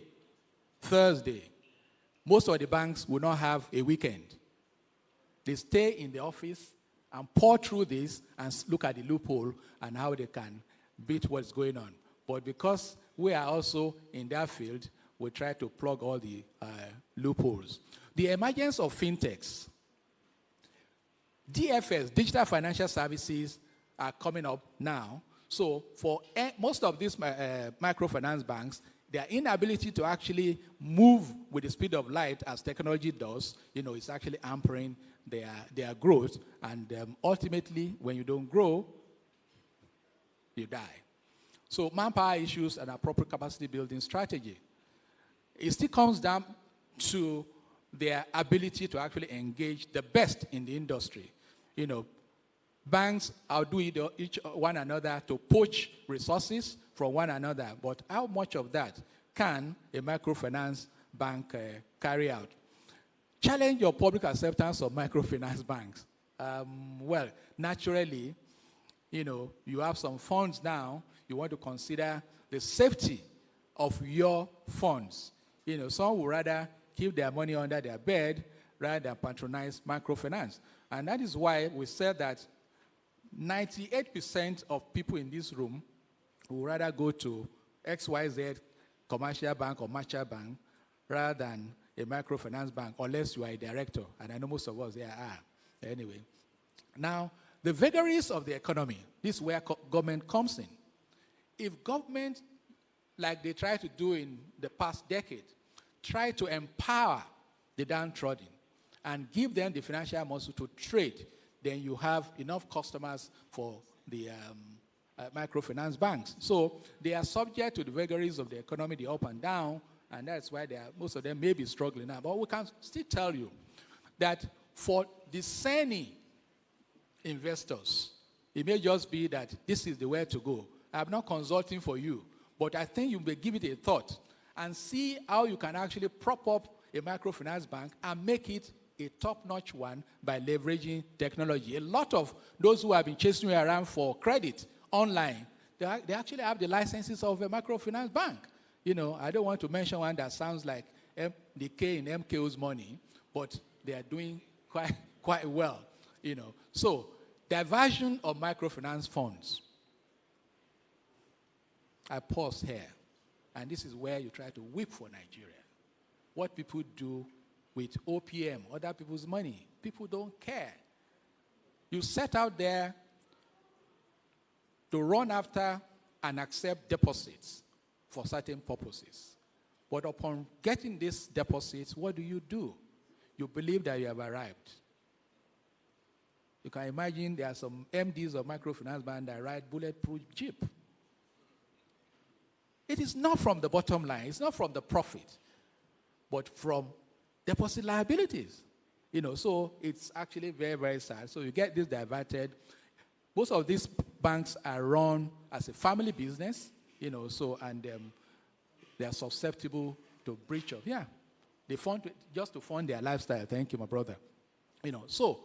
Thursday, most of the banks will not have a weekend. They stay in the office and pour through this and look at the loophole and how they can beat what's going on. But because we are also in that field, we try to plug all the loopholes. The emergence of fintechs, DFS, digital financial services, are coming up now. So for most of these microfinance banks, their inability to actually move with the speed of light as technology does, is actually hampering their growth. And ultimately, when you don't grow, you die. So manpower issues and appropriate capacity building strategy. It still comes down to their ability to actually engage the best in the industry. Banks outdo each one another to poach resources from one another, but how much of that can a microfinance bank carry out? Challenge your public acceptance of microfinance banks. Well, naturally, you have some funds now, you want to consider the safety of your funds. Some would rather keep their money under their bed rather than patronize microfinance. And that is why we said that 98% of people in this room would rather go to XYZ commercial bank or merchant bank rather than a microfinance bank, unless you are a director. And I know most of us there are. Anyway. Now, the vagaries of the economy, this is where government comes in. If government, like they tried to do in the past decade, try to empower the downtrodden and give them the financial muscle to trade, then you have enough customers for the microfinance banks. So they are subject to the vagaries of the economy, the up and down, and that's why most of them may be struggling now. But we can still tell you that for discerning investors, it may just be that this is the way to go. I'm not consulting for you, but I think you may give it a thought and see how you can actually prop up a microfinance bank and make it a top-notch one by leveraging technology. A lot of those who have been chasing you around for credit online, they actually have the licenses of a microfinance bank. I don't want to mention one that sounds like the K in MKO's money, but they are doing quite well. So diversion of microfinance funds. I pause here, and this is where you try to whip for Nigeria. What people do with OPM, other people's money, people don't care. You set out there to run after and accept deposits for certain purposes. But upon getting these deposits, what do? You believe that you have arrived. You can imagine there are some MDs of microfinance banks that ride bulletproof Jeep. it is not from the bottom line, it's not from the profit, but from deposit liabilities. So it's actually very, very sad. So you get this diverted. Most of these banks are run as a family business, and they are susceptible to breach of, they fund just to fund their lifestyle. Thank you, my brother. So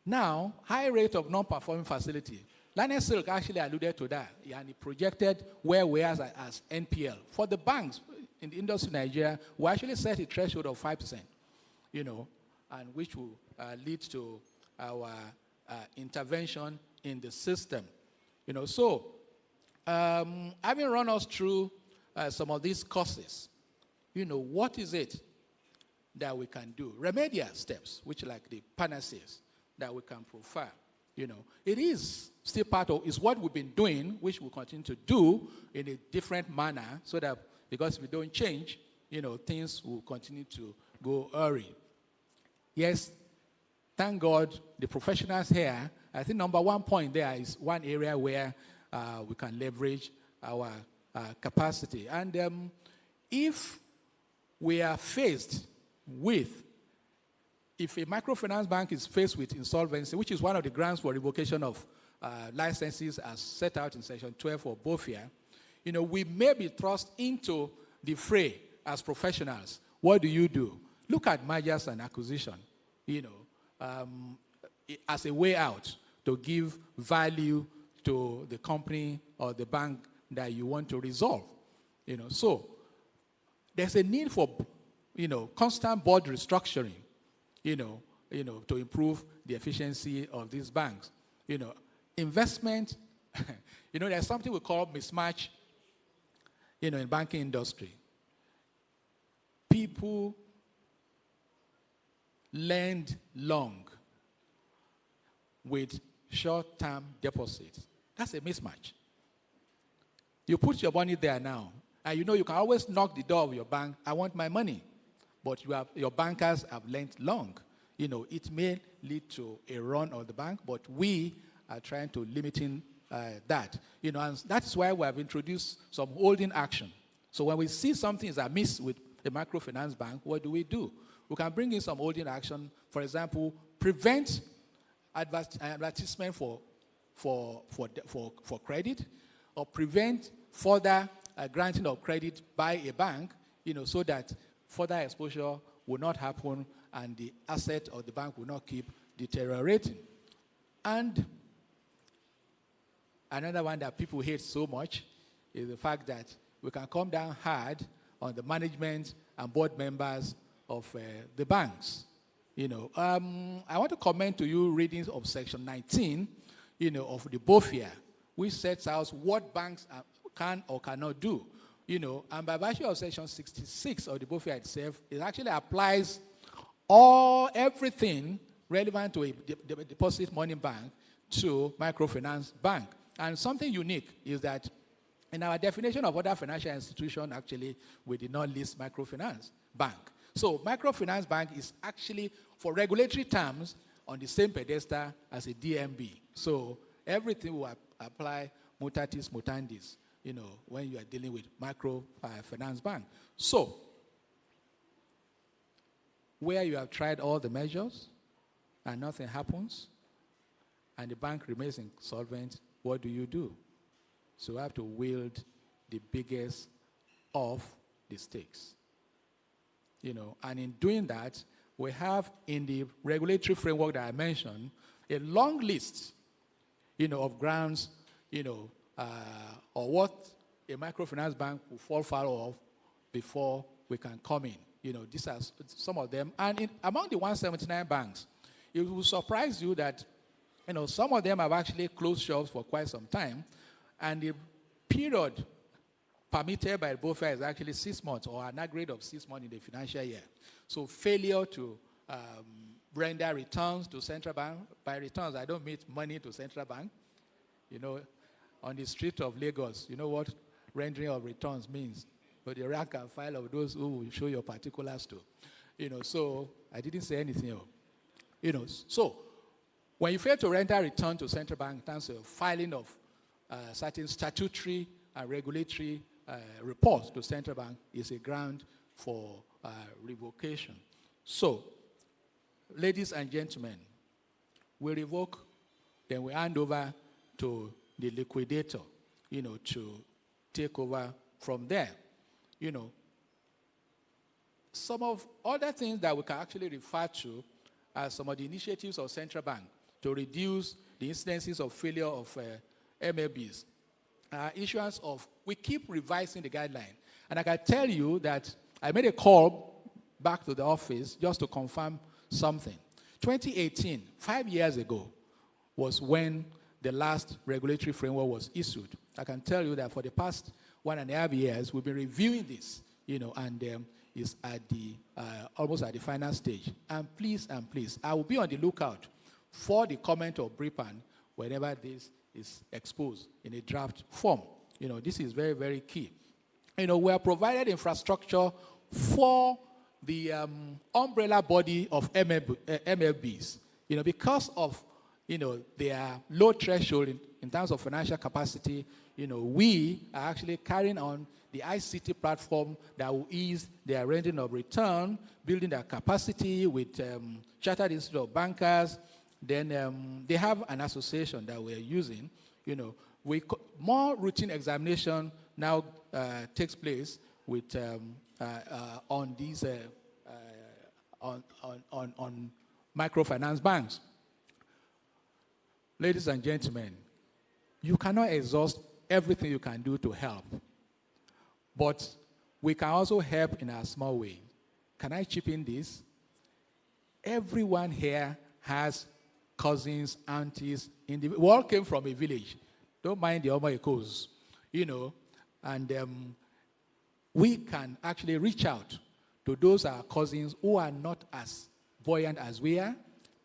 now, high rate of non-performing facility. Lionel Silk actually alluded to that, and he projected where we are as NPL. For the banks in the industry in Nigeria, we actually set a threshold of 5%, and which will lead to our intervention in the system. So having run us through some of these courses, what is it that we can do? Remedial steps, which like the panaceas that we can profile. It is still part of, is what we've been doing, which we'll continue to do in a different manner, so that, because if we don't change, things will continue to go awry. Yes, thank God the professionals here, I think number one point there is one area where we can leverage our capacity. And if we are faced with, if a microfinance bank is faced with insolvency, which is one of the grounds for revocation of licenses as set out in Section 12 of BOFIA, we may be thrust into the fray as professionals. What do you do? Look at mergers and acquisition, as a way out to give value to the company or the bank that you want to resolve. So there's a need for, constant board restructuring, to improve the efficiency of these banks. Investment, there's something we call mismatch, in banking industry. People lend long with short-term deposits. That's a mismatch. You put your money there now, and you can always knock the door of your bank, I want my money. But your bankers have lent long. It may lead to a run of the bank, but we are trying to limiting that. And that's why we have introduced some holding action. So when we see something is amiss with a microfinance bank, what do? We can bring in some holding action. For example, prevent advertisement for credit, or prevent further granting of credit by a bank, so that further exposure will not happen and the asset of the bank will not keep deteriorating. And another one that people hate so much is the fact that we can come down hard on the management and board members of the banks. I want to comment to you readings of Section 19, of the BOFIA, which sets out what banks can or cannot do. And by virtue of Section 66 of the BOFIA itself, it actually applies everything relevant to a deposit money bank to microfinance bank. And something unique is that in our definition of other financial institution, actually, we did not list microfinance bank. So microfinance bank is actually, for regulatory terms, on the same pedestal as a DMB. So everything will apply mutatis mutandis, when you are dealing with microfinance bank. So, where you have tried all the measures and nothing happens, and the bank remains insolvent, what do? So we have to wield the biggest of the stakes. And in doing that, we have in the regulatory framework that I mentioned, a long list, of grounds, or what a microfinance bank will fall foul of before we can come in. These are some of them. And among the 179 banks, it will surprise you that, some of them have actually closed shops for quite some time, and the period permitted by BOFA is actually 6 months, or an aggregate of 6 months in the financial year. So failure to render returns to central bank. By returns, I don't mean money to central bank. On the street of Lagos, you know what rendering of returns means. But the rank and file of those who will show your particulars to. So I didn't say anything else. So when you fail to render return to central bank in terms of filing of certain statutory and regulatory report to central bank is a ground for revocation. So, ladies and gentlemen, we revoke, then we hand over to the liquidator, to take over from there. Some of other things that we can actually refer to as some of the initiatives of central bank to reduce the incidences of failure of MLBs. Issuance of, we keep revising the guideline. And I can tell you that I made a call back to the office just to confirm something. 2018, 5 years ago, was when the last regulatory framework was issued. I can tell you that for the past 1.5 years, we've been reviewing this, and it's at the almost at the final stage. And please, I will be on the lookout for the comment of BRIPAN whenever this is exposed in a draft form. This is very, very key. We are provided infrastructure for the umbrella body of MLBs, because of, their low threshold in terms of financial capacity. We are actually carrying on the ICT platform that will ease their rendering of return, building their capacity with Chartered Institute of Bankers. Then they have an association that we're using. More routine examination now takes place with on these on microfinance banks. Ladies and gentlemen, you cannot exhaust everything you can do to help, but we can also help in a small way. Can I chip in this? Everyone here has cousins, aunties. We all came from a village. Don't mind the Omo Ekos, and we can actually reach out to those our cousins who are not as buoyant as we are,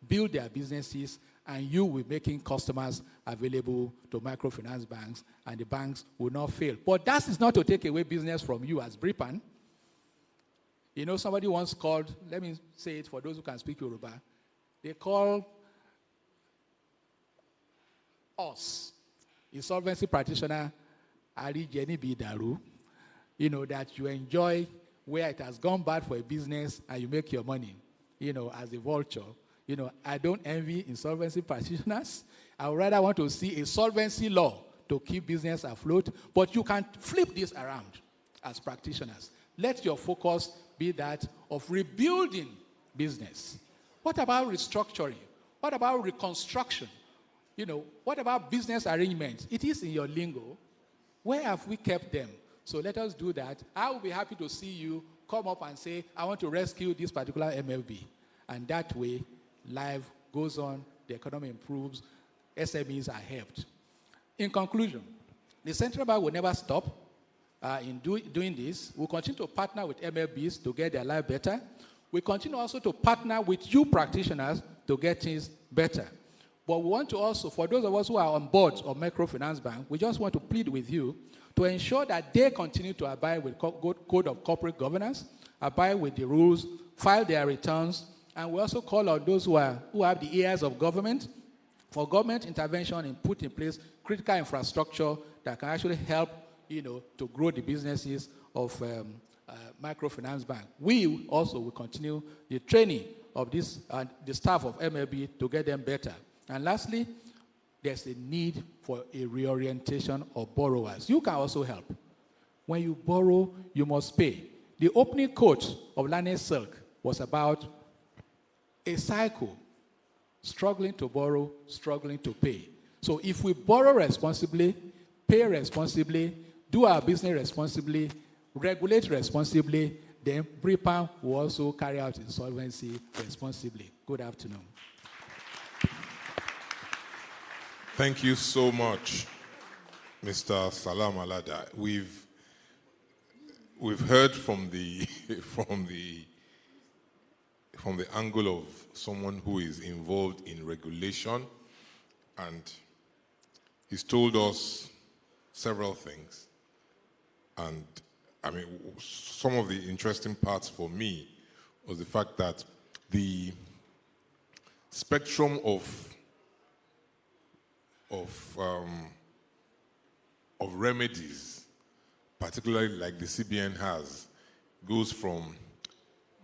build their businesses, and you will be making customers available to microfinance banks, and the banks will not fail. But that is not to take away business from you as BRIPAN. Somebody once called, let me say it for those who can speak Yoruba, they call us, insolvency practitioner, Ari Jenny Bidaru, that you enjoy where it has gone bad for a business and you make your money, as a vulture. I don't envy insolvency practitioners. I would rather want to see a solvency law to keep business afloat, but you can flip this around as practitioners. Let your focus be that of rebuilding business. What about restructuring? What about reconstruction? What about business arrangements? It is in your lingo. Where have we kept them? So let us do that. I will be happy to see you come up and say, I want to rescue this particular MLB. And that way, life goes on, the economy improves, SMEs are helped. In conclusion, the central bank will never stop in doing this. We'll continue to partner with MLBs to get their life better. We continue also to partner with you practitioners to get things better. But we want to also, for those of us who are on board of microfinance bank, we just want to plead with you to ensure that they continue to abide with code of corporate governance, abide with the rules, file their returns, and we also call on those who have the ears of government for government intervention and put in place critical infrastructure that can actually help, to grow the businesses of microfinance bank. We also will continue the training of this the staff of MLB to get them better. And lastly, there's a need for a reorientation of borrowers. You can also help. When you borrow, you must pay. The opening quote of Lane Silk was about a cycle, struggling to borrow, struggling to pay. So if we borrow responsibly, pay responsibly, do our business responsibly, regulate responsibly, then BRIPAN will also carry out insolvency responsibly. Good afternoon. Thank you so much, Mr. Salam Alada. We've heard from the angle of someone who is involved in regulation, and he's told us several things. And some of the interesting parts for me was the fact that the spectrum of remedies particularly like the CBN has, goes from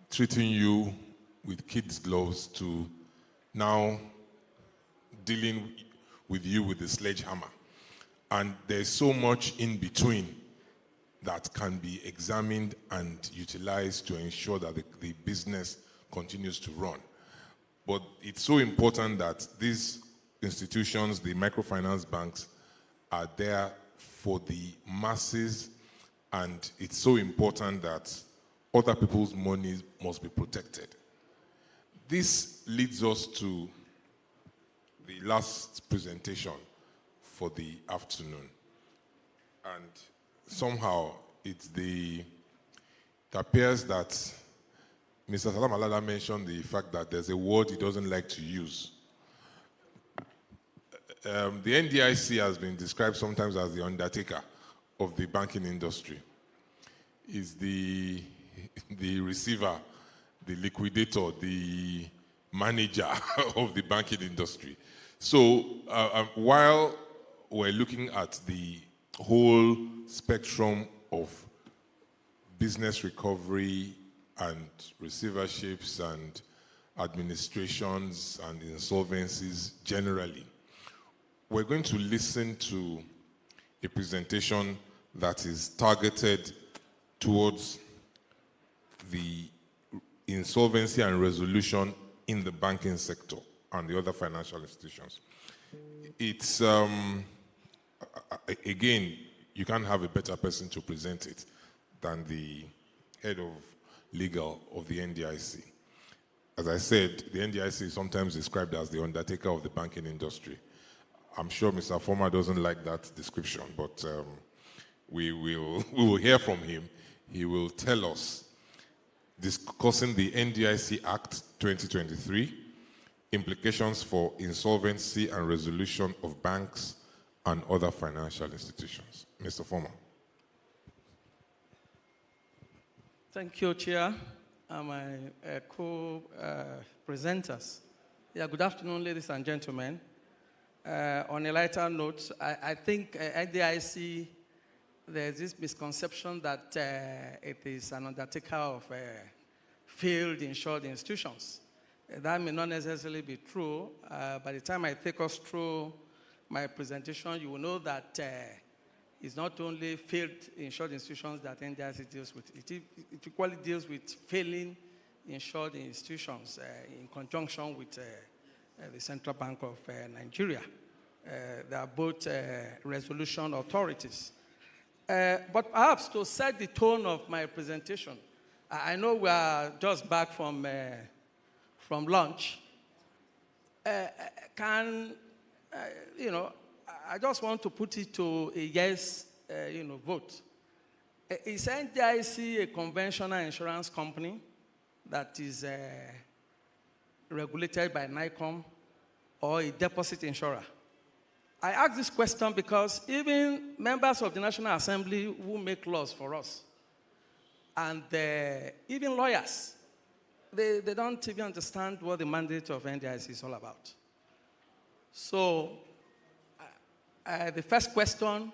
treating you with kids' gloves to now dealing with you with the sledgehammer. And there's so much in between that can be examined and utilized to ensure that the business continues to run. But it's so important that these institutions, the microfinance banks, are there for the masses, and it's so important that other people's money must be protected. This leads us to the last presentation for the afternoon. And somehow it appears that Mr. Salam Alala mentioned the fact that there's a word he doesn't like to use. The NDIC has been described sometimes as the undertaker of the banking industry. Is the receiver, the liquidator, the manager of the banking industry. So while we're looking at the whole spectrum of business recovery and receiverships and administrations and insolvencies generally, we're going to listen to a presentation that is targeted towards the insolvency and resolution in the banking sector and the other financial institutions. It's, again, you can't have a better person to present it than the head of legal of the NDIC. As I said, the NDIC is sometimes described as the undertaker of the banking industry. I'm sure Mr. Former doesn't like that description, but we will hear from him. He will tell us, discussing the NDIC Act 2023, implications for insolvency and resolution of banks and other financial institutions. Mr. Former. Thank you, Chair, and my co-presenters. Good afternoon, ladies and gentlemen. On a lighter note, I think NDIC, there's this misconception that it is an undertaker of failed insured institutions. That may not necessarily be true. By the time I take us through my presentation, you will know that it's not only failed insured institutions that NDIC deals with. It equally deals with failing insured institutions in conjunction with the Central Bank of Nigeria. They are both resolution authorities. But perhaps to set the tone of my presentation, I know we are just back from lunch. I just want to put it to a yes, vote. Is NDIC a conventional insurance company that is regulated by NICOM or a deposit insurer? I ask this question because even members of the National Assembly who make laws for us, and even lawyers, they don't even understand what the mandate of NDIC is all about. So the first question,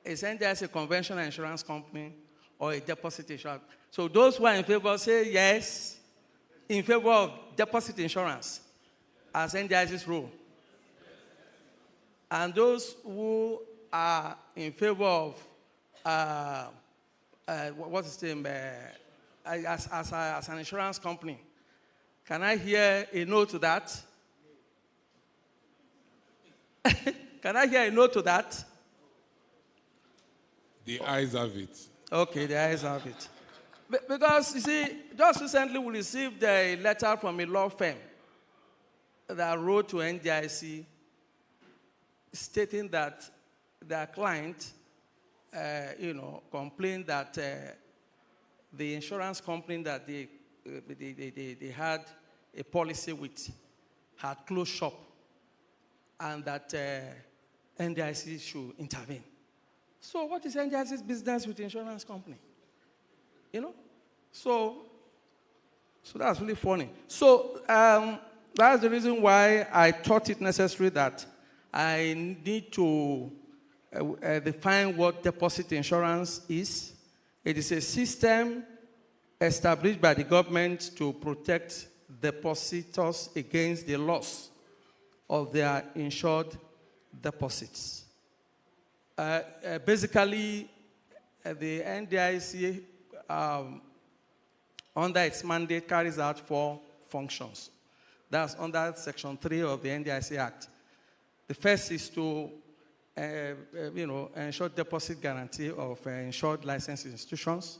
is NDIC a conventional insurance company or a deposit insurance? So those who are in favor say yes, in favor of deposit insurance as NDIC's rule. And those who are in favor of, what's the name, as an insurance company, can I hear a no to that? Can I hear a no to that? The ayes have it. Okay, the ayes have it. Because, you see, just recently we received a letter from a law firm that wrote to NDIC stating that their client, complained that the insurance company that they had a policy with had closed shop, and that NDIC should intervene. So what is NDIC's business with the insurance company? So that's really funny. So that's the reason why I thought it necessary that I need to define what deposit insurance is. It is a system established by the government to protect depositors against the loss of their insured deposits. Basically, the NDIC, under its mandate, carries out 4 functions. That's under Section 3 of the NDIC Act. The first is to ensure deposit guarantee of insured licensed institutions.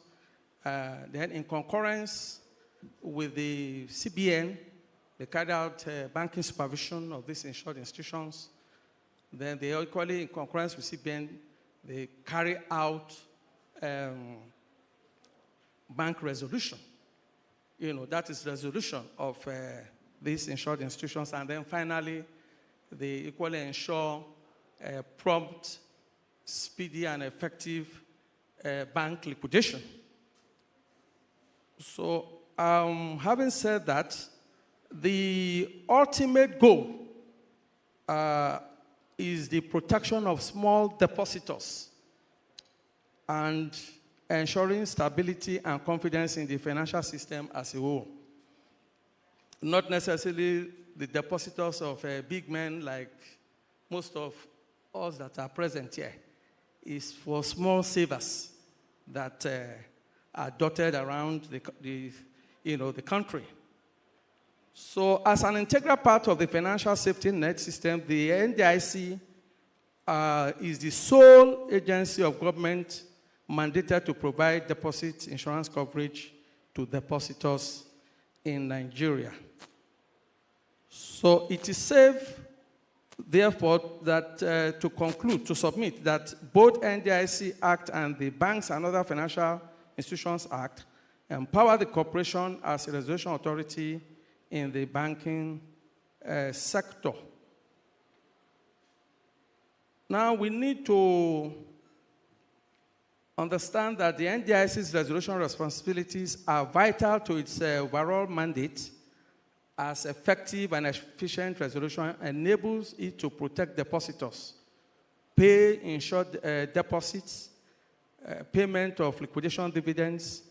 Then, in concurrence with the CBN, they carry out banking supervision of these insured institutions. Then, they equally, in concurrence with CBN, they carry out bank resolution. That is resolution of these insured institutions. And then finally, they equally ensure prompt, speedy, and effective bank liquidation. So, having said that, the ultimate goal is the protection of small depositors and ensuring stability and confidence in the financial system as a whole. Not necessarily the depositors of big men like most of us that are present here. Is for small savers that are dotted around the country. So, as an integral part of the financial safety net system, the NDIC is the sole agency of government mandated to provide deposit insurance coverage to depositors in Nigeria. So, it is safe, therefore, that to conclude, to submit that both NDIC Act and the Banks and Other Financial Institutions Act empower the corporation as a resolution authority in the banking sector. Now, we need to understand that the NDIC's resolution responsibilities are vital to its overall mandate, as effective and efficient resolution enables it to protect depositors, pay insured deposits, payment of liquidation dividends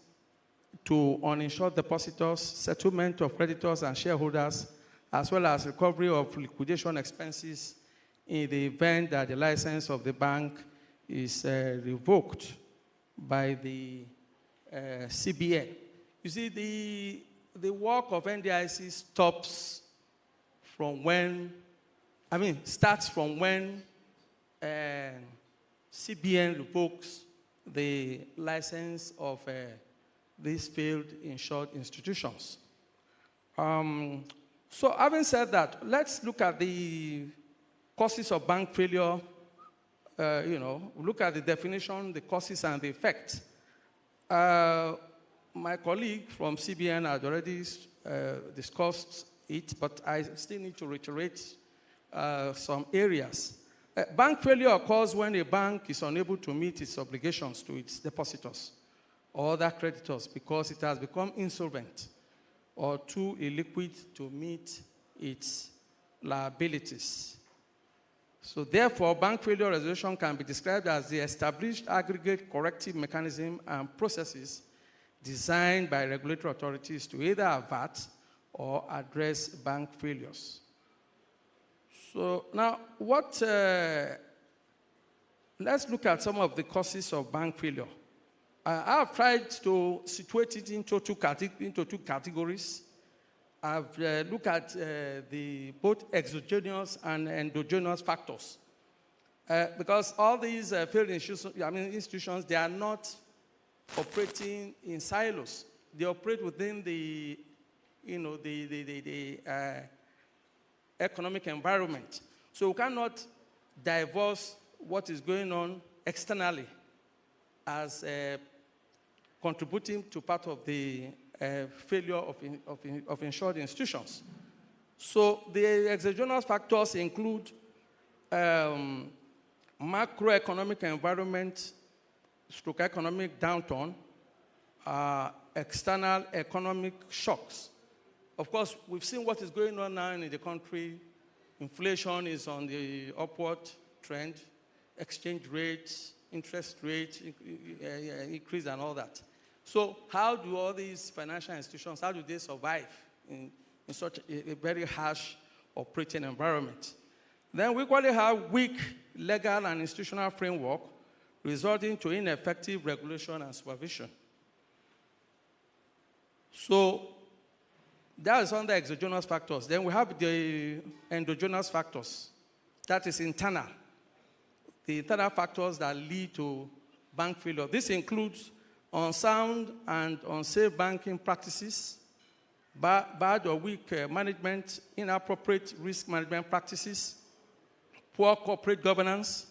to uninsured depositors, settlement of creditors and shareholders, as well as recovery of liquidation expenses in the event that the license of the bank is revoked by the CBN. You see, the work of NDIC starts from when CBN revokes the license of these failed insured institutions. So, having said that, let's look at the causes of bank failure. Look at the definition, the causes, and the effects. My colleague from CBN had already discussed it, but I still need to reiterate some areas. Bank failure occurs when a bank is unable to meet its obligations to its depositors or other creditors because it has become insolvent or too illiquid to meet its liabilities. So therefore, bank failure resolution can be described as the established aggregate corrective mechanism and processes designed by regulatory authorities to either avert or address bank failures. So now, let's look at some of the causes of bank failure. I have tried to situate it into two categories. I've looked at both exogenous and endogenous factors. Because all these failed institutions, they are not operating in silos. They operate within the economic environment. So we cannot divorce what is going on externally as contributing to part of the failure of insured institutions. So the exogenous factors include macroeconomic environment, stroke economic downturn, external economic shocks. Of course, we've seen what is going on now in the country. Inflation is on the upward trend. exchange rates, interest rate increase and all that. So how do all these financial institutions, how do they survive in such a very harsh operating environment? Then we equally have weak legal and institutional framework resulting to ineffective regulation and supervision. So that is under exogenous factors. Then we have the endogenous factors. That is internal. The internal factors that lead to bank failure. This includes unsound and unsafe banking practices, bad or weak management, inappropriate risk management practices, poor corporate governance,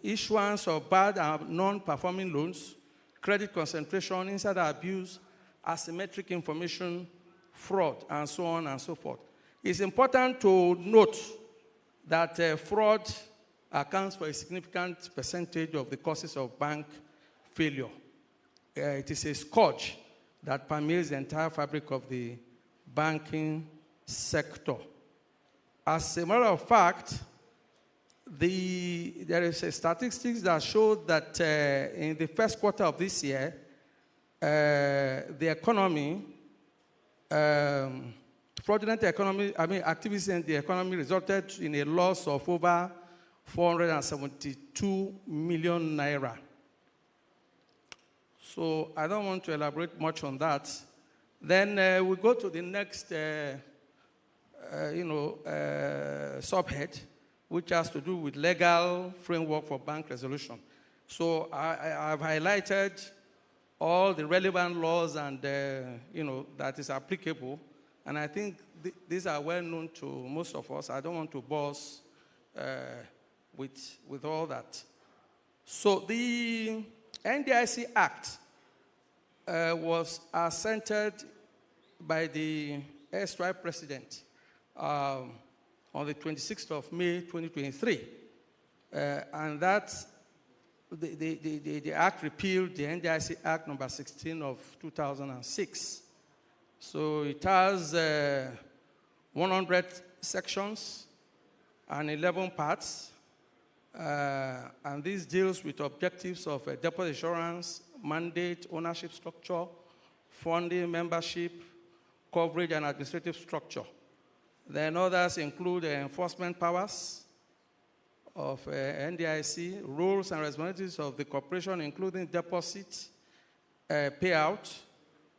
issuance of bad and non-performing loans, credit concentration, insider abuse, asymmetric information, fraud, and so on and so forth. It's important to note that fraud accounts for a significant percentage of the causes of bank failure. It is a scourge that permeates the entire fabric of the banking sector. As a matter of fact, there is a statistics that show that in the first quarter of this year, the economy, fraudulent economy, activities in the economy resulted in a loss of over 472 million naira. So I don't want to elaborate much on that. Then we go to the next, subhead, which has to do with legal framework for bank resolution. So I've highlighted all the relevant laws and, that is applicable. And I think these are well known to most of us. I don't want to boast with all that. So the NDIC Act was assented by the erstwhile president on the 26th of May, 2023. And that the Act repealed the NDIC Act number 16 of 2006. So it has 100 sections and 11 parts. And this deals with objectives of deposit insurance, mandate, ownership structure, funding, membership, coverage, and administrative structure. Then others include enforcement powers of NDIC, roles and responsibilities of the corporation, including deposit, payout,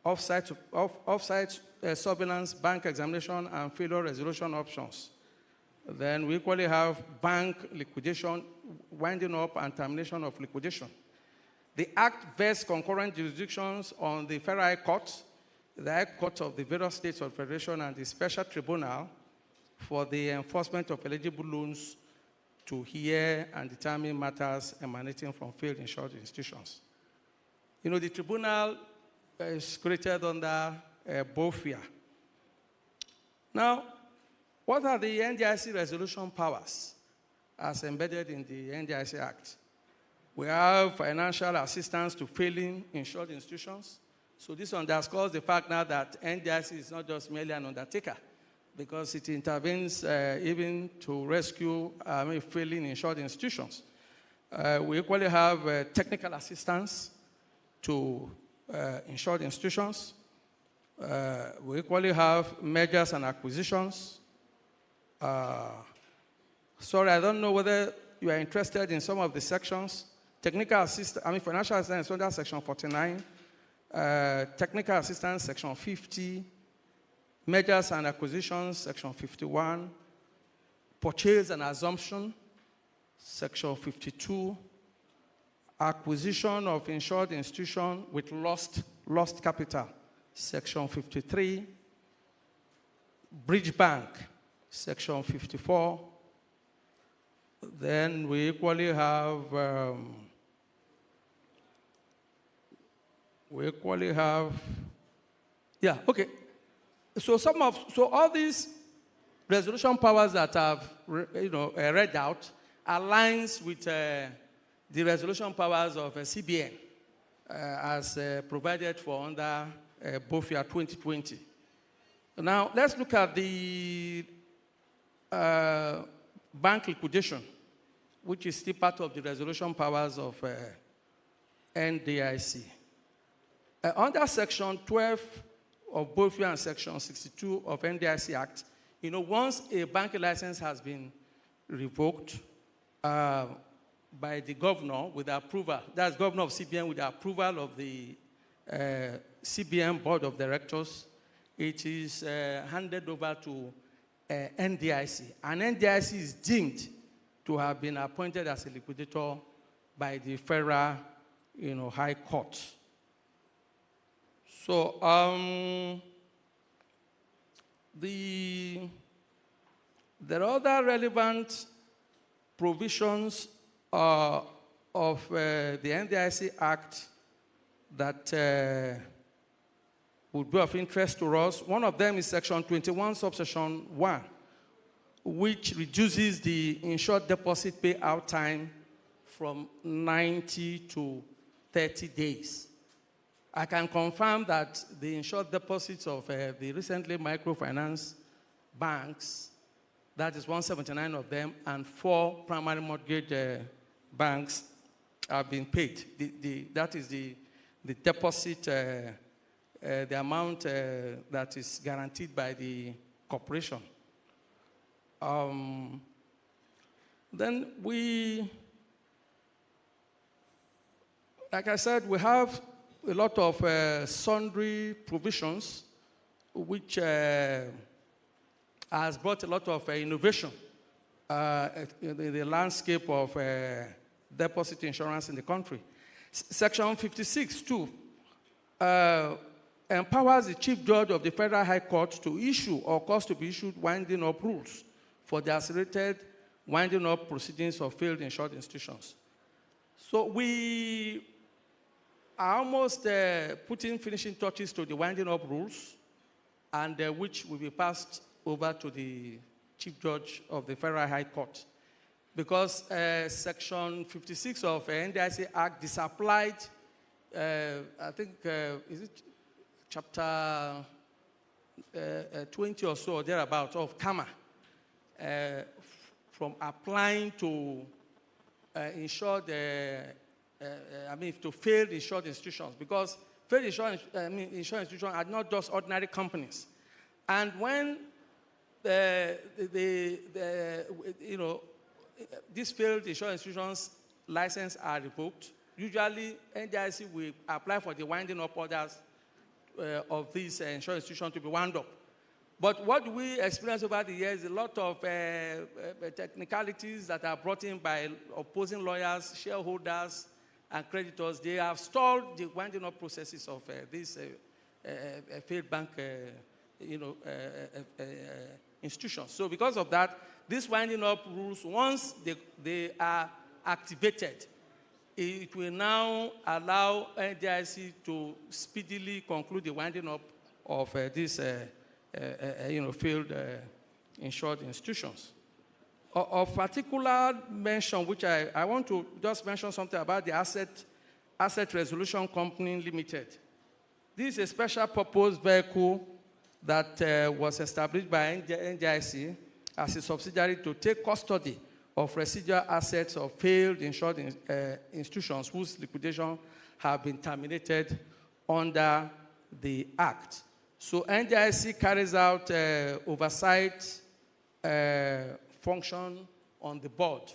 off-site surveillance, bank examination, and failure resolution options. Then we equally have bank liquidation, winding up and termination of liquidation. The Act vests concurrent jurisdictions on the Federal High Court, the High Court of the various states of Federation, and the Special Tribunal for the enforcement of eligible loans to hear and determine matters emanating from failed insured institutions. The tribunal is created under BOFIA. Now, what are the NDIC resolution powers as embedded in the NDIC Act? We have financial assistance to failing insured institutions. So this underscores the fact now that NDIC is not just merely an undertaker, because it intervenes even to rescue failing insured institutions. We equally have technical assistance to insured institutions. We equally have mergers and acquisitions. Sorry, I don't know whether you are interested in some of the sections. Technical assistance, financial assistance under section 49. Technical assistance, section 50. Mergers and acquisitions, section 51. Purchase and assumption, section 52. Acquisition of insured institution with lost capital, section 53. Bridge bank, section 54. Then we equally have So all these resolution powers that I've read out aligns with the resolution powers of CBN as provided for under BOFIA 2020. Now let's look at the bank liquidation. which is still part of the resolution powers of NDIC. Under Section 12 of both you and Section 62 of NDIC Act, once a banking license has been revoked by the governor with the approval, that's governor of CBN with the approval of the CBN Board of Directors, it is handed over to NDIC. And NDIC is deemed to have been appointed as a liquidator by the Federal High Court. So there are other relevant provisions of the NDIC Act that would be of interest to us. One of them is Section 21, subsection 1, which reduces the insured deposit payout time from 90 to 30 days. I can confirm that the insured deposits of the recently microfinance banks, that is 179 of them, and 4 primary mortgage banks have been paid. That is the deposit, the amount that is guaranteed by the corporation. Then like I said, we have a lot of sundry provisions which has brought a lot of innovation in the landscape of deposit insurance in the country. Section 56, too, empowers the Chief Judge of the Federal High Court to issue or cause to be issued winding up rules for the accelerated winding up proceedings of failed insured institutions. So we are almost putting finishing touches to the winding up rules, and which will be passed over to the Chief Judge of the Federal High Court. Because Section 56 of the NDIC Act disapplied, I think, is it chapter 20 or so, or thereabout, of CAMA, from applying to to failed insured institutions, because failed insured institutions are not just ordinary companies. And when these failed insured institutions' license are revoked, usually NDIC will apply for the winding up orders of these insured institutions to be wound up. But what we experience over the years is a lot of technicalities that are brought in by opposing lawyers, shareholders, and creditors. They have stalled the winding up processes of these failed bank institutions. So because of that, these winding up rules, once they are activated, it will now allow NDIC to speedily conclude the winding up of these failed insured institutions. Of particular mention, which I want to just mention something about the Asset Resolution Company Limited. This is a special purpose vehicle that was established by NDIC as a subsidiary to take custody of residual assets of failed insured institutions whose liquidation have been terminated under the Act. So NDIC carries out oversight function on the board,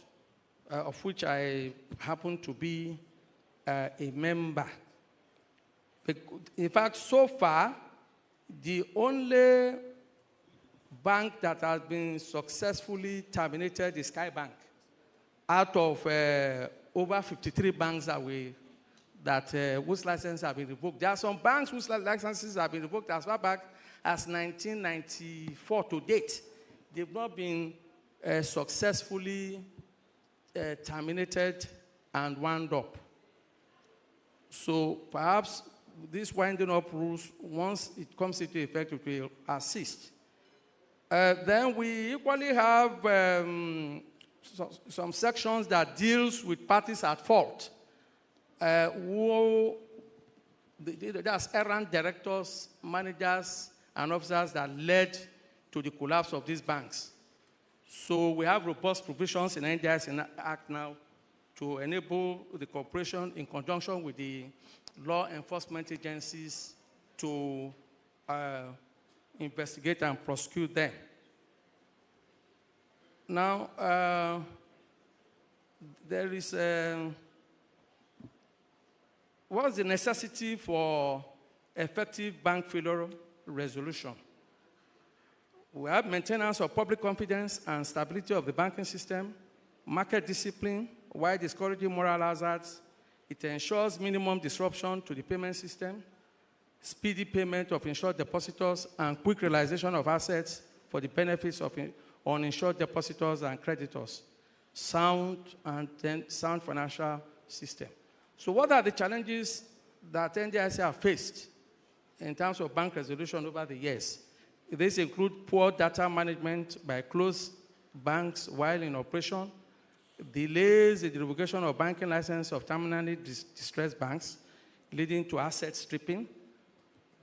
of which I happen to be a member. In fact, so far, the only bank that has been successfully terminated is Sky Bank, out of over 53 banks whose licenses have been revoked. There are some banks whose licenses have been revoked as far back as 1994 to date. They've not been successfully terminated and wound up. So perhaps these winding up rules, once it comes into effect, it will assist. Then we equally have some sections that deals with parties at fault. That's errant directors, managers, and officers that led to the collapse of these banks. So we have robust provisions in NDIC Act now to enable the corporation in conjunction with the law enforcement agencies to investigate and prosecute them. Now, there is what's the necessity for effective bank failure resolution? We have maintenance of public confidence and stability of the banking system, market discipline, while discouraging moral hazards. It ensures minimum disruption to the payment system, speedy payment of insured depositors, and quick realization of assets for the benefits of uninsured depositors and creditors. Sound financial system. So what are the challenges that NDIC have faced in terms of bank resolution over the years? These include poor data management by closed banks while in operation, delays in the revocation of banking license of terminally distressed banks, leading to asset stripping,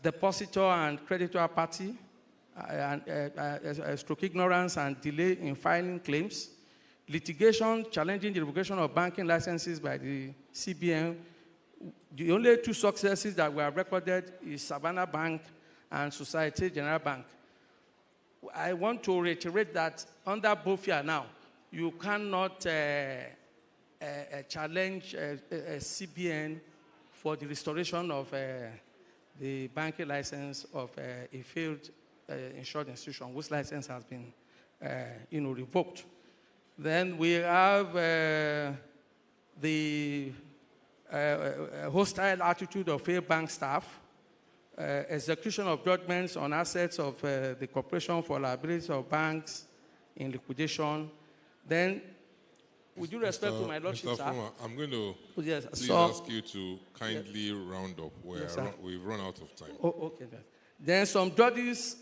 depositor and creditor party, stroke ignorance and delay in filing claims, litigation challenging the revocation of banking licenses by the CBN. The only two successes that were recorded is Savannah Bank and Societe Generale Bank. I want to reiterate that under BOFIA now, you cannot challenge CBN for the restoration of the banking license of a failed insured institution whose license has been revoked. Then we have the hostile attitude of failed bank staff, execution of judgments on assets of the corporation for liabilities of banks in liquidation. Then, with due respect to my lordship, Mr. sir, Former, I'm going to yes, please so, ask you to kindly round up where yes, we've run out of time. Okay. Then some judges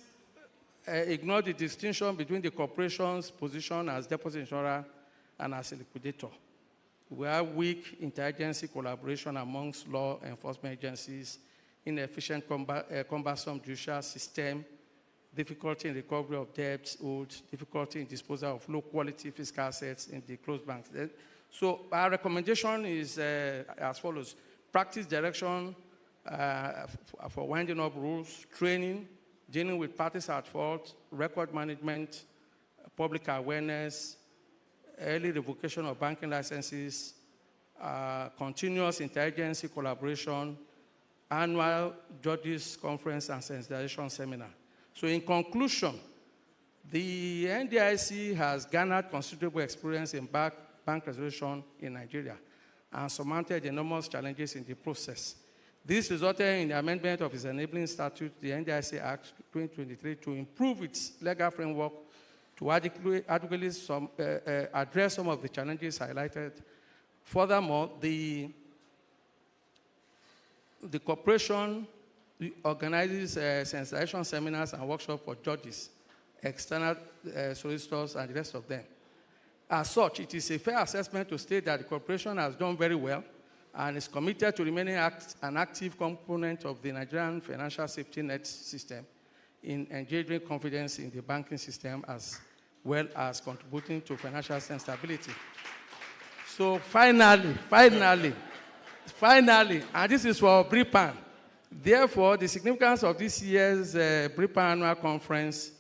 ignore the distinction between the corporation's position as deposit insurer and as a liquidator. We have weak interagency collaboration amongst law enforcement agencies, inefficient cumbersome judicial system, difficulty in recovery of debts owed, difficulty in disposal of low-quality fiscal assets in the closed banks. So our recommendation is as follows. Practice direction for winding up rules, training, dealing with parties at fault, record management, public awareness, early revocation of banking licenses, continuous interagency collaboration, annual judges conference and sensitization seminar. So in conclusion, the NDIC has garnered considerable experience in bank resolution in Nigeria and surmounted enormous challenges in the process. This resulted in the amendment of its enabling statute, the NDIC Act 2023, to improve its legal framework to adequately address some of the challenges highlighted. Furthermore, the corporation organizes sensitization seminars and workshops for judges, external solicitors, and the rest of them. As such, it is a fair assessment to state that the corporation has done very well and is committed to remaining an active component of the Nigerian financial safety net system in engendering confidence in the banking system as well as contributing to financial stability. So finally, and this is for BRIPAN. Therefore, the significance of this year's BRIPAN annual conference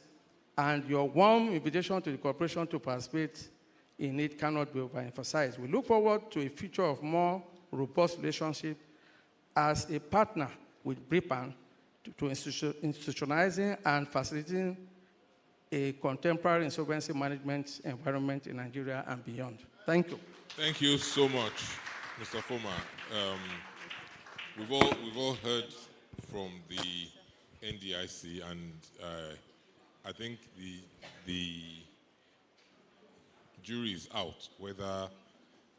and your warm invitation to the corporation to participate in it cannot be overemphasized. We look forward to a future of more robust relationship as a partner with BRIPAN to institutionalizing and facilitating a contemporary insolvency management environment in Nigeria and beyond. Thank you. Thank you so much, Mr. Former. We've all heard from the NDIC, and I think the jury is out whether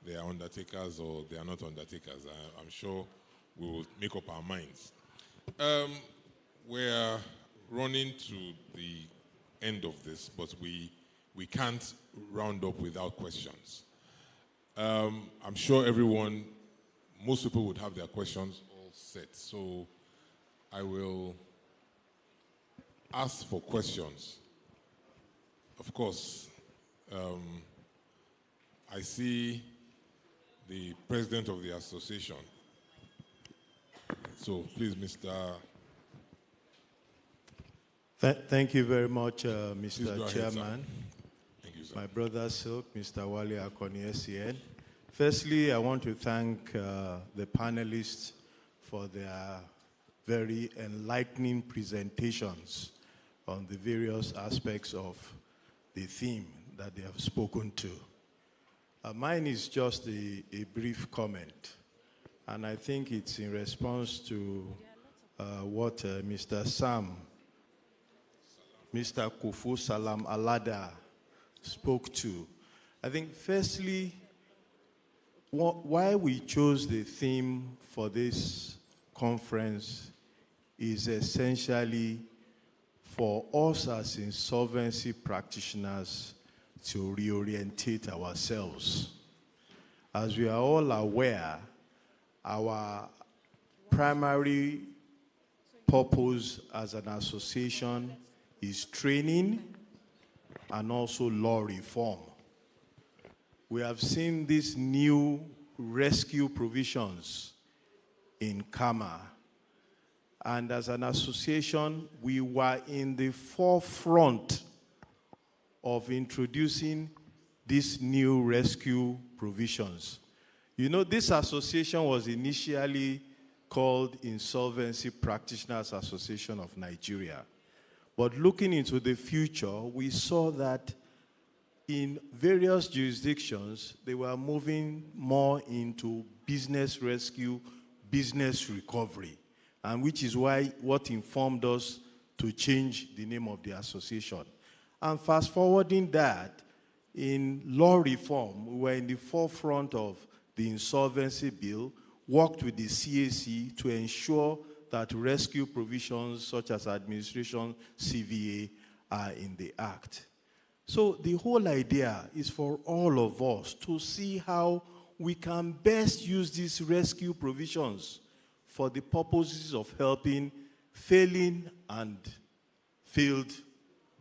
they are undertakers or they are not undertakers. I'm sure we will make up our minds. We're running to the end of this, but we can't round up without questions. I'm sure most people would have their questions all set. So I will ask for questions. Of course, I see the president of the association. So please, Mr. Thank you very much, Please go Mr. ahead, Chairman. sir. Thank you, sir. My brother Silk, Mr. Wale Akoni, SCN. Firstly, I want to thank the panelists for their very enlightening presentations on the various aspects of the theme that they have spoken to. Mine is just a brief comment, and I think it's in response to what Mr. Kufu Salam Alada spoke to. I think firstly, why we chose the theme for this conference is essentially for us as insolvency practitioners to reorientate ourselves. As we are all aware, our primary purpose as an association is training and also law reform. We have seen these new rescue provisions in Kama, and as an association, we were in the forefront of introducing these new rescue provisions. You know, this association was initially called Insolvency Practitioners Association of Nigeria. But looking into the future, we saw that in various jurisdictions, they were moving more into business rescue, business recovery, and which is what informed us to change the name of the association. And fast forwarding that, in law reform, we were in the forefront of the insolvency bill, worked with the CAC to ensure that rescue provisions such as administration, CVA, are in the Act. So the whole idea is for all of us to see how we can best use these rescue provisions for the purposes of helping failing and failed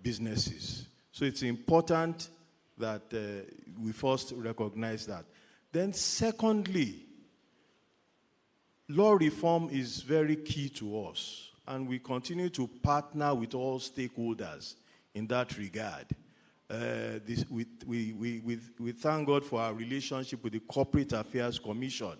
businesses. So it's important that we first recognize that. Then secondly, law reform is very key to us, and we continue to partner with all stakeholders in that regard. We thank God for our relationship with the Corporate Affairs Commission.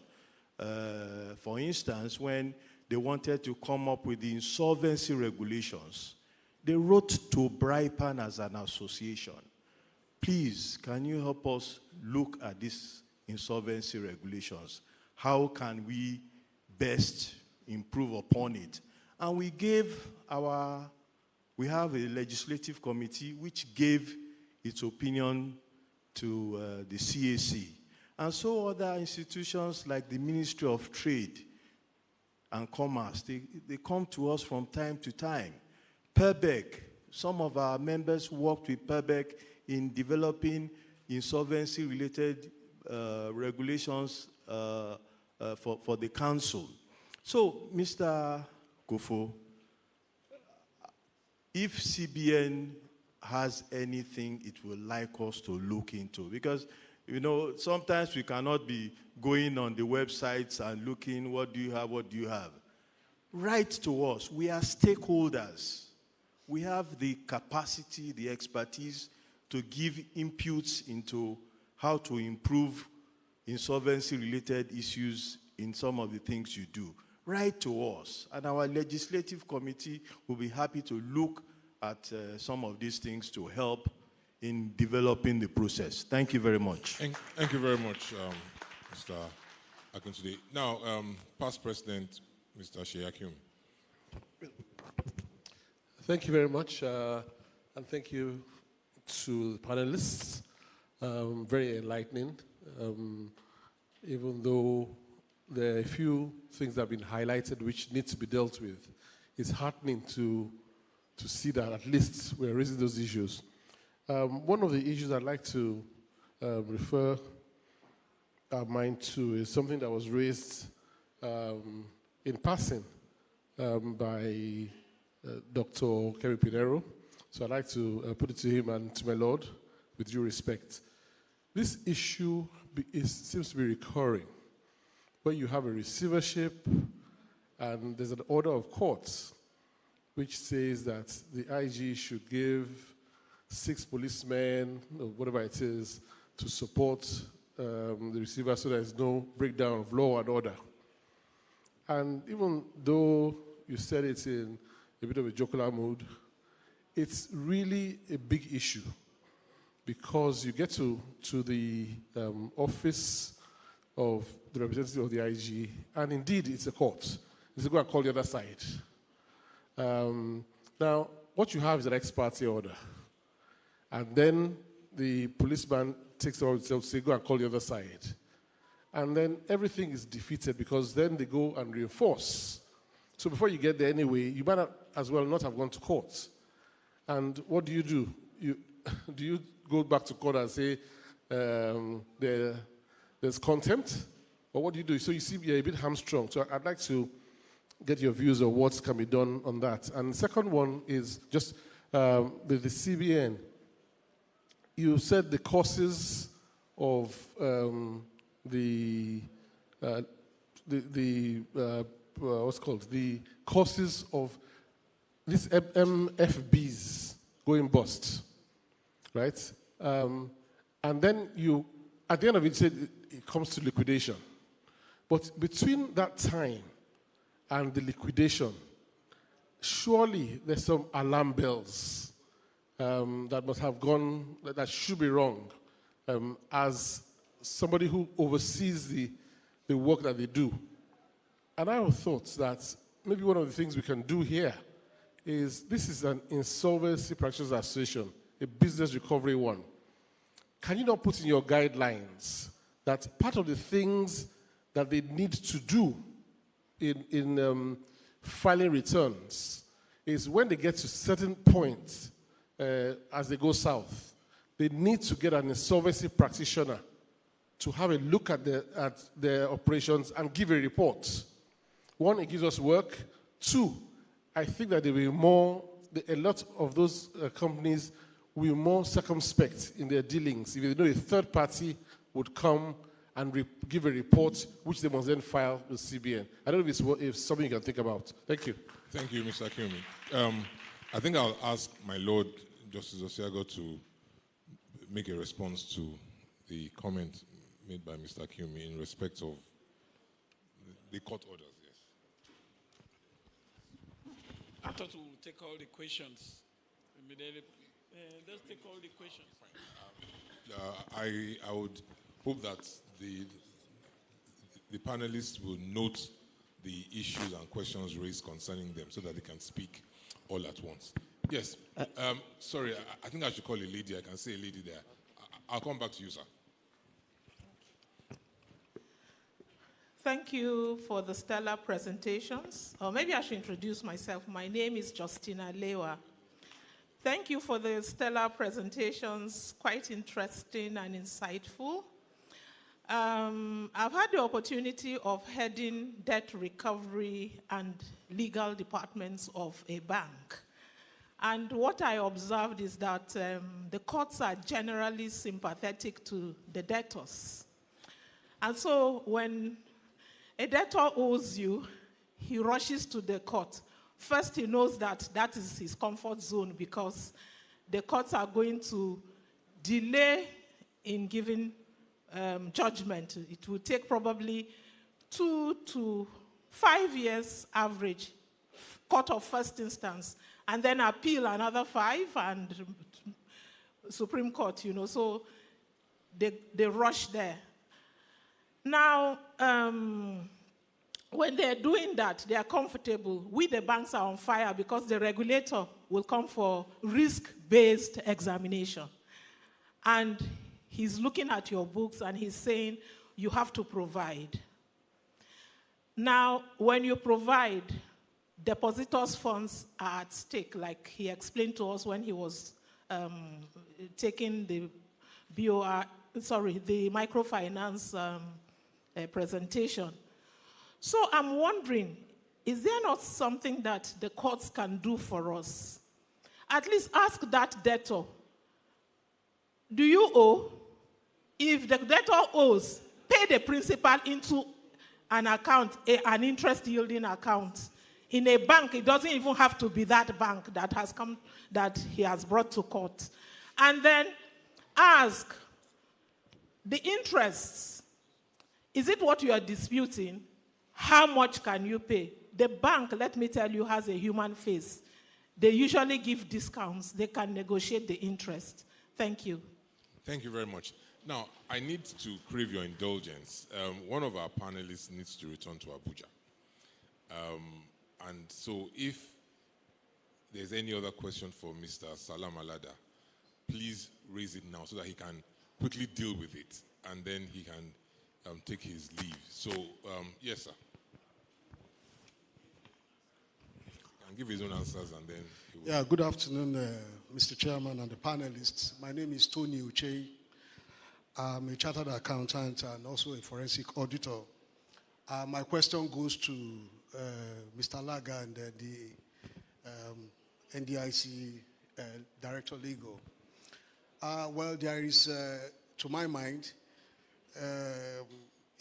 For instance, when they wanted to come up with the insolvency regulations, they wrote to BRIPAN as an association. Please, can you help us look at these insolvency regulations? How can we best improve upon it? And we have a legislative committee which gave its opinion to the CAC. And so other institutions like the Ministry of Trade and Commerce, they come to us from time to time. PERBEC, some of our members worked with PERBEC in developing insolvency-related regulations for the council. So, Mr. Kofo, if CBN has anything it would like us to look into, because, you know, sometimes we cannot be going on the websites and looking, what do you have? Write to us. We are stakeholders. We have the capacity, the expertise to give inputs into how to improve insolvency-related issues in some of the things you do. Write to us, and our legislative committee will be happy to look at some of these things to help in developing the process. Thank you very much. Thank you very much, Mr. Akintunde. Now, past President, Mr. Sheyakim. Thank you very much, and thank you to the panelists. Very enlightening, even though there are a few things that have been highlighted which need to be dealt with. It's heartening to see that at least we're raising those issues. One of the issues I'd like to refer our mind to is something that was raised in passing by Dr. Kerry Pinero. So I'd like to put it to him and to my Lord with due respect. This issue seems to be recurring, where you have a receivership and there's an order of courts which says that the IG should give 6 policemen, or whatever it is, to support the receiver so there's no breakdown of law and order. And even though you said it's in a bit of a jocular mood, it's really a big issue because you get to the office of the representative of the IG, and indeed it's a court. It's a go and call the other side. Now, what you have is an ex parte order. And then the policeman takes it on himself to say, go and call the other side. And then everything is defeated because then they go and reinforce. So before you get there anyway, you might as well not have gone to court. And what do? Do you go back to court and say there's contempt? Or what do? So you see you're a bit hamstrung. So I'd like to get your views on what can be done on that. And the second one is just with the CBN. You said the causes of what's called the causes of these MFBs going bust, right? And then you, at the end of it, said it comes to liquidation. But between that time and the liquidation, surely there's some alarm bells that must have gone, that should be wrong, as somebody who oversees the work that they do. And I have thought that maybe one of the things we can do here is, this is an Insolvency Practitioners Association, a business recovery one. Can you not put in your guidelines that part of the things that they need to do in filing returns is when they get to certain points as they go south, they need to get an insolvency practitioner to have a look at their operations and give a report. One, it gives us work. Two, I think that there will be more, a lot of those companies will be more circumspect in their dealings. If they know a third party would come and give a report, which they must then file with CBN. I don't know if it's something you can think about. Thank you. Thank you, Mr. Kiyomi. I think I'll ask my Lord, Justice Osiago, to make a response to the comment made by Mr. Kiyomi in respect of the court orders. Yes. I thought we would take all the questions immediately. Let's take all the questions. I would hope that the panelists will note the issues and questions raised concerning them so that they can speak all at once. Yes. Sorry, I think I should call a lady. I can say a lady there. I'll come back to you, sir. Thank you for the stellar presentations. Or maybe I should introduce myself. My name is Justina Lewa. Thank you for the stellar presentations, quite interesting and insightful. I've had the opportunity of heading debt recovery and legal departments of a bank. And what I observed is that the courts are generally sympathetic to the debtors. And so when a debtor owes you, he rushes to the court. First, he knows that that is his comfort zone because the courts are going to delay in giving judgment. It will take probably 2 to 5 years average, court of first instance, and then appeal another 5 and Supreme Court, so they rush there. Now, when they're doing that, they are comfortable. We, the banks, are on fire because the regulator will come for risk-based examination. And he's looking at your books and he's saying, you have to provide. Now, when you provide, depositors' funds are at stake, like he explained to us when he was taking the the microfinance presentation. So I'm wondering, is there not something that the courts can do for us? At least ask that debtor, Do you owe? If the debtor owes, pay the principal into an account, an interest-yielding account. In a bank, it doesn't even have to be that bank that has come, that he has brought to court. And then ask the interests. Is it what you are disputing? How much can you pay? The bank, let me tell you, has a human face. They usually give discounts. They can negotiate the interest. Thank you. Thank you very much. Now, I need to crave your indulgence. One of our panelists needs to return to Abuja. And so if there's any other question for Mr. Salam Alada, please raise it now so that he can quickly deal with it, and then he can take his leave. So, yes, sir. He can give his own answers, and then he will. Yeah, good afternoon, Mr. Chairman and the panelists. My name is Tony Uche. I'm a chartered accountant and also a forensic auditor. My question goes to Mr. Laga and the NDIC Director Legal. Well, there is, to my mind,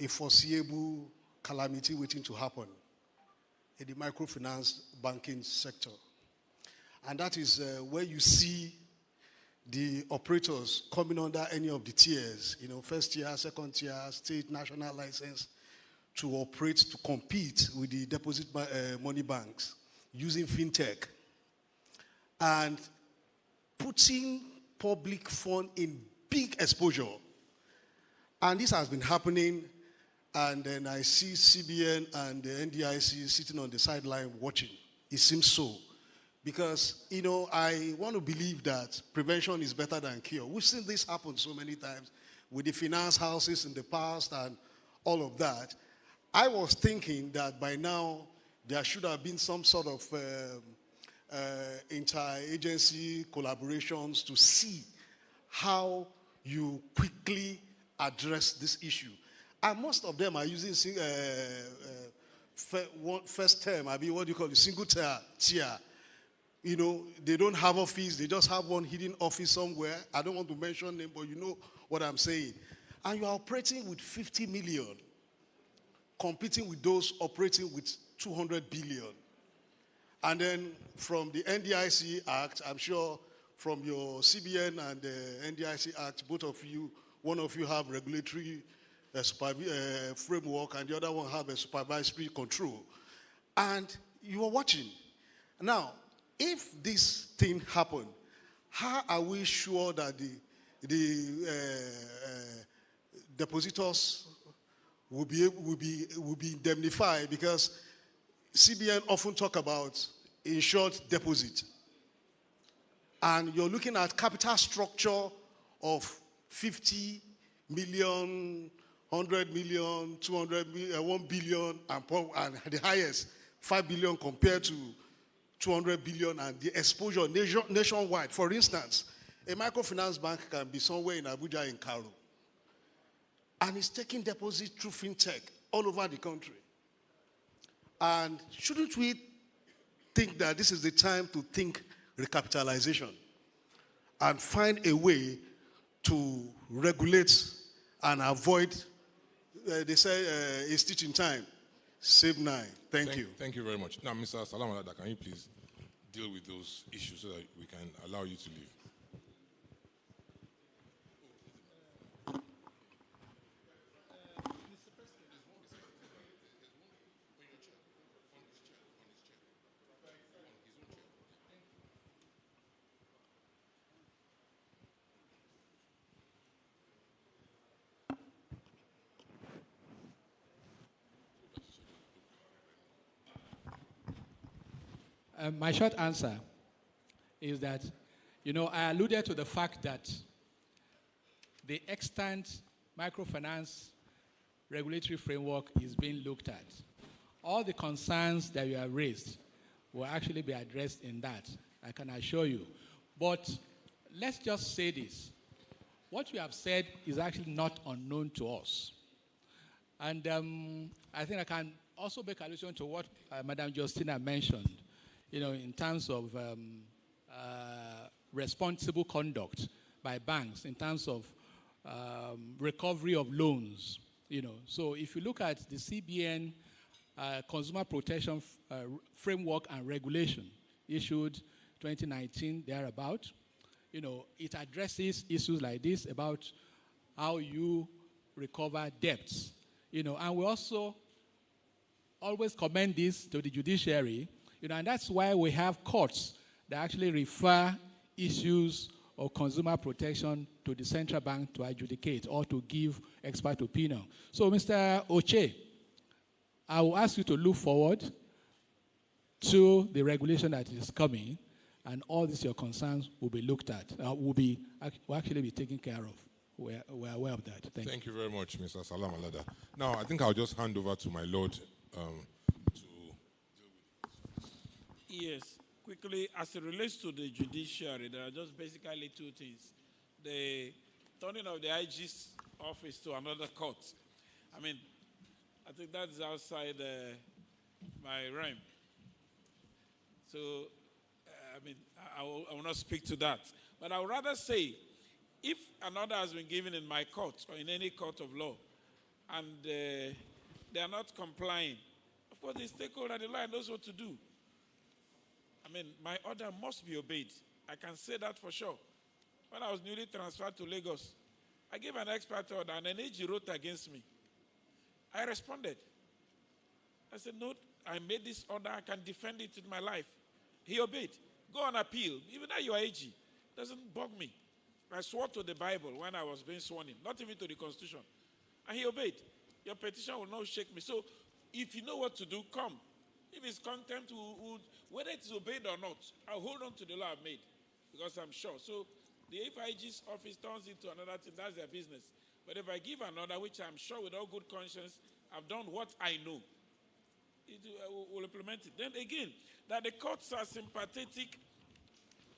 a foreseeable calamity waiting to happen in the microfinance banking sector. And that is where you see the operators coming under any of the tiers, first tier, second tier, state, national license, to operate, to compete with the deposit money banks using fintech and putting public fund in big exposure. And this has been happening, and then I see CBN and the NDIC sitting on the sideline watching. It seems so. Because, I want to believe that prevention is better than cure. We've seen this happen so many times with the finance houses in the past and all of that. I was thinking that by now there should have been some sort of inter-agency collaborations to see how you quickly address this issue. And most of them are using first term, what do you call it, single tier. They don't have office, they just have one hidden office somewhere. I don't want to mention name, but you know what I'm saying. And you are operating with 50 million, competing with those operating with 200 billion. And then from the NDIC Act, I'm sure from your CBN and the NDIC Act, both of you, one of you have regulatory framework and the other one have a supervisory control. And you are watching. Now, if this thing happened, how are we sure that the depositors will be indemnified? Because CBN often talk about insured deposit. And you're looking at capital structure of 50 million, 100 million, 200 million, 1 billion, and the highest, 5 billion compared to 200 billion, and the exposure nationwide. For instance, a microfinance bank can be somewhere in Abuja, in Cairo, and it's taking deposits through fintech all over the country. And shouldn't we think that this is the time to think recapitalization and find a way to regulate and avoid, they say, a stitch in time, save 9. Thank you. Thank you very much. Now, Mr. Salam Alada, can you please deal with those issues so that we can allow you to leave? My short answer is that, I alluded to the fact that the extant microfinance regulatory framework is being looked at. All the concerns that you have raised will actually be addressed in that, I can assure you. But let's just say this. What you have said is actually not unknown to us. And I think I can also make allusion to what Madam Justina mentioned, in terms of responsible conduct by banks in terms of recovery of loans. So if you look at the CBN Consumer Protection Framework and Regulation issued 2019 thereabout, it addresses issues like this about how you recover debts. And we also always commend this to the judiciary, and that's why we have courts that actually refer issues of consumer protection to the central bank to adjudicate or to give expert opinion. So, Mr. Oche, I will ask you to look forward to the regulation that is coming, and all these your concerns will be looked at, will actually be taken care of. We're aware of that. Thank you very much, Mr. Salam Alada. Now, I think I'll just hand over to my Lord Yes, quickly, as it relates to the judiciary, there are just basically two things. The turning of the IG's office to another court. I mean, I think that's outside my realm. So, I mean, I will not speak to that. But I would rather say, if an order has been given in my court or in any court of law, and they are not complying, of course, the stakeholder, the lawyer knows what to do. I mean, my order must be obeyed. I can say that for sure. When I was newly transferred to Lagos, I gave an expert order and an AG wrote against me. I responded. I said, no, I made this order. I can defend it with my life. He obeyed. Go on appeal. Even though you are AG, doesn't bug me. I swore to the Bible when I was being sworn in, not even to the Constitution. And he obeyed. Your petition will not shake me. So if you know what to do, come. If it's contempt, whether it's obeyed or not, I'll hold on to the law I've made because I'm sure. So the FIG's office turns into another thing, that's their business. But if I give an order, which I'm sure with all good conscience, I've done what I know, we'll implement it. Then again, that the courts are sympathetic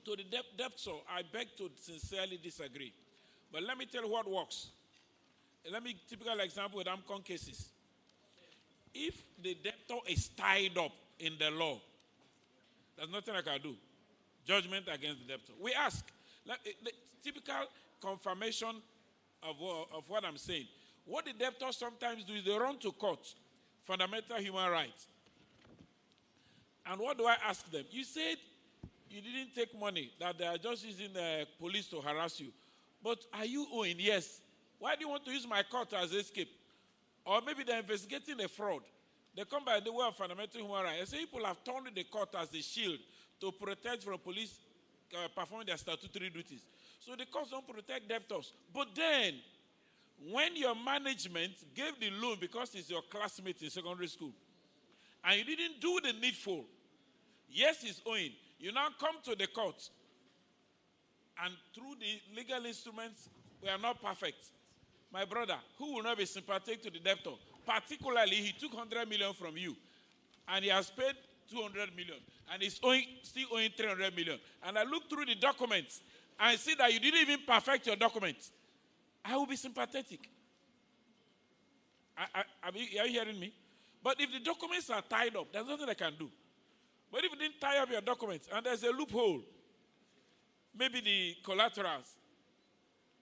to the debtor, I beg to sincerely disagree. But let me tell you what works. Typical example with AMCON cases. If the debtor is tied up in the law, there's nothing I can do. Judgment against the debtor. We ask, the typical confirmation of what I'm saying. What the debtors sometimes do is they run to court, fundamental human rights. And what do I ask them? You said you didn't take money, that they are just using the police to harass you. But are you owing? Yes. Why do you want to use my court as escape? Or maybe they're investigating a fraud. They come by the way of fundamental human rights. I say people have turned the court as a shield to protect from police performing their statutory duties. So the courts don't protect debtors. But then, when your management gave the loan because it's your classmate in secondary school, and you didn't do the needful, yes, he's owing. You now come to the court, and through the legal instruments, we are not perfect. My brother, who will not be sympathetic to the debtor? Particularly, he took 100 million from you, and he has paid 200 million, and he's still owing 300 million. And I look through the documents, and I see that you didn't even perfect your documents. I will be sympathetic. Are you hearing me? But if the documents are tied up, there's nothing I can do. But if you didn't tie up your documents, and there's a loophole, maybe the collaterals,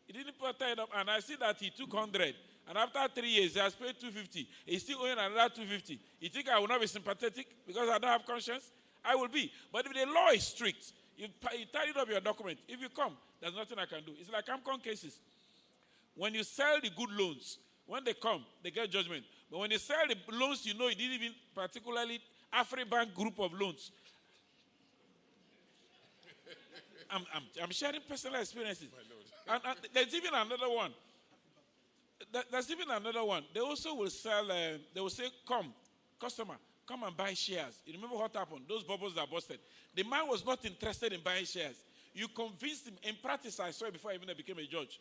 he didn't tie it up, and I see that he took 100, and after 3 years, he has paid 250. He's still owing another 250. You think I will not be sympathetic because I don't have conscience? I will be. But if the law is strict, you tied up your document. If you come, there's nothing I can do. It's like AMCON cases. When you sell the good loans, when they come, they get judgment. But when you sell the loans, you know you didn't even, particularly AfriBank group of loans. I'm sharing personal experiences. And there's even another one. There's even another one. They also will sell, they will say, come, customer, come and buy shares. You remember what happened? Those bubbles that busted. The man was not interested in buying shares. You convinced him. In practice, I saw it before I even became a judge.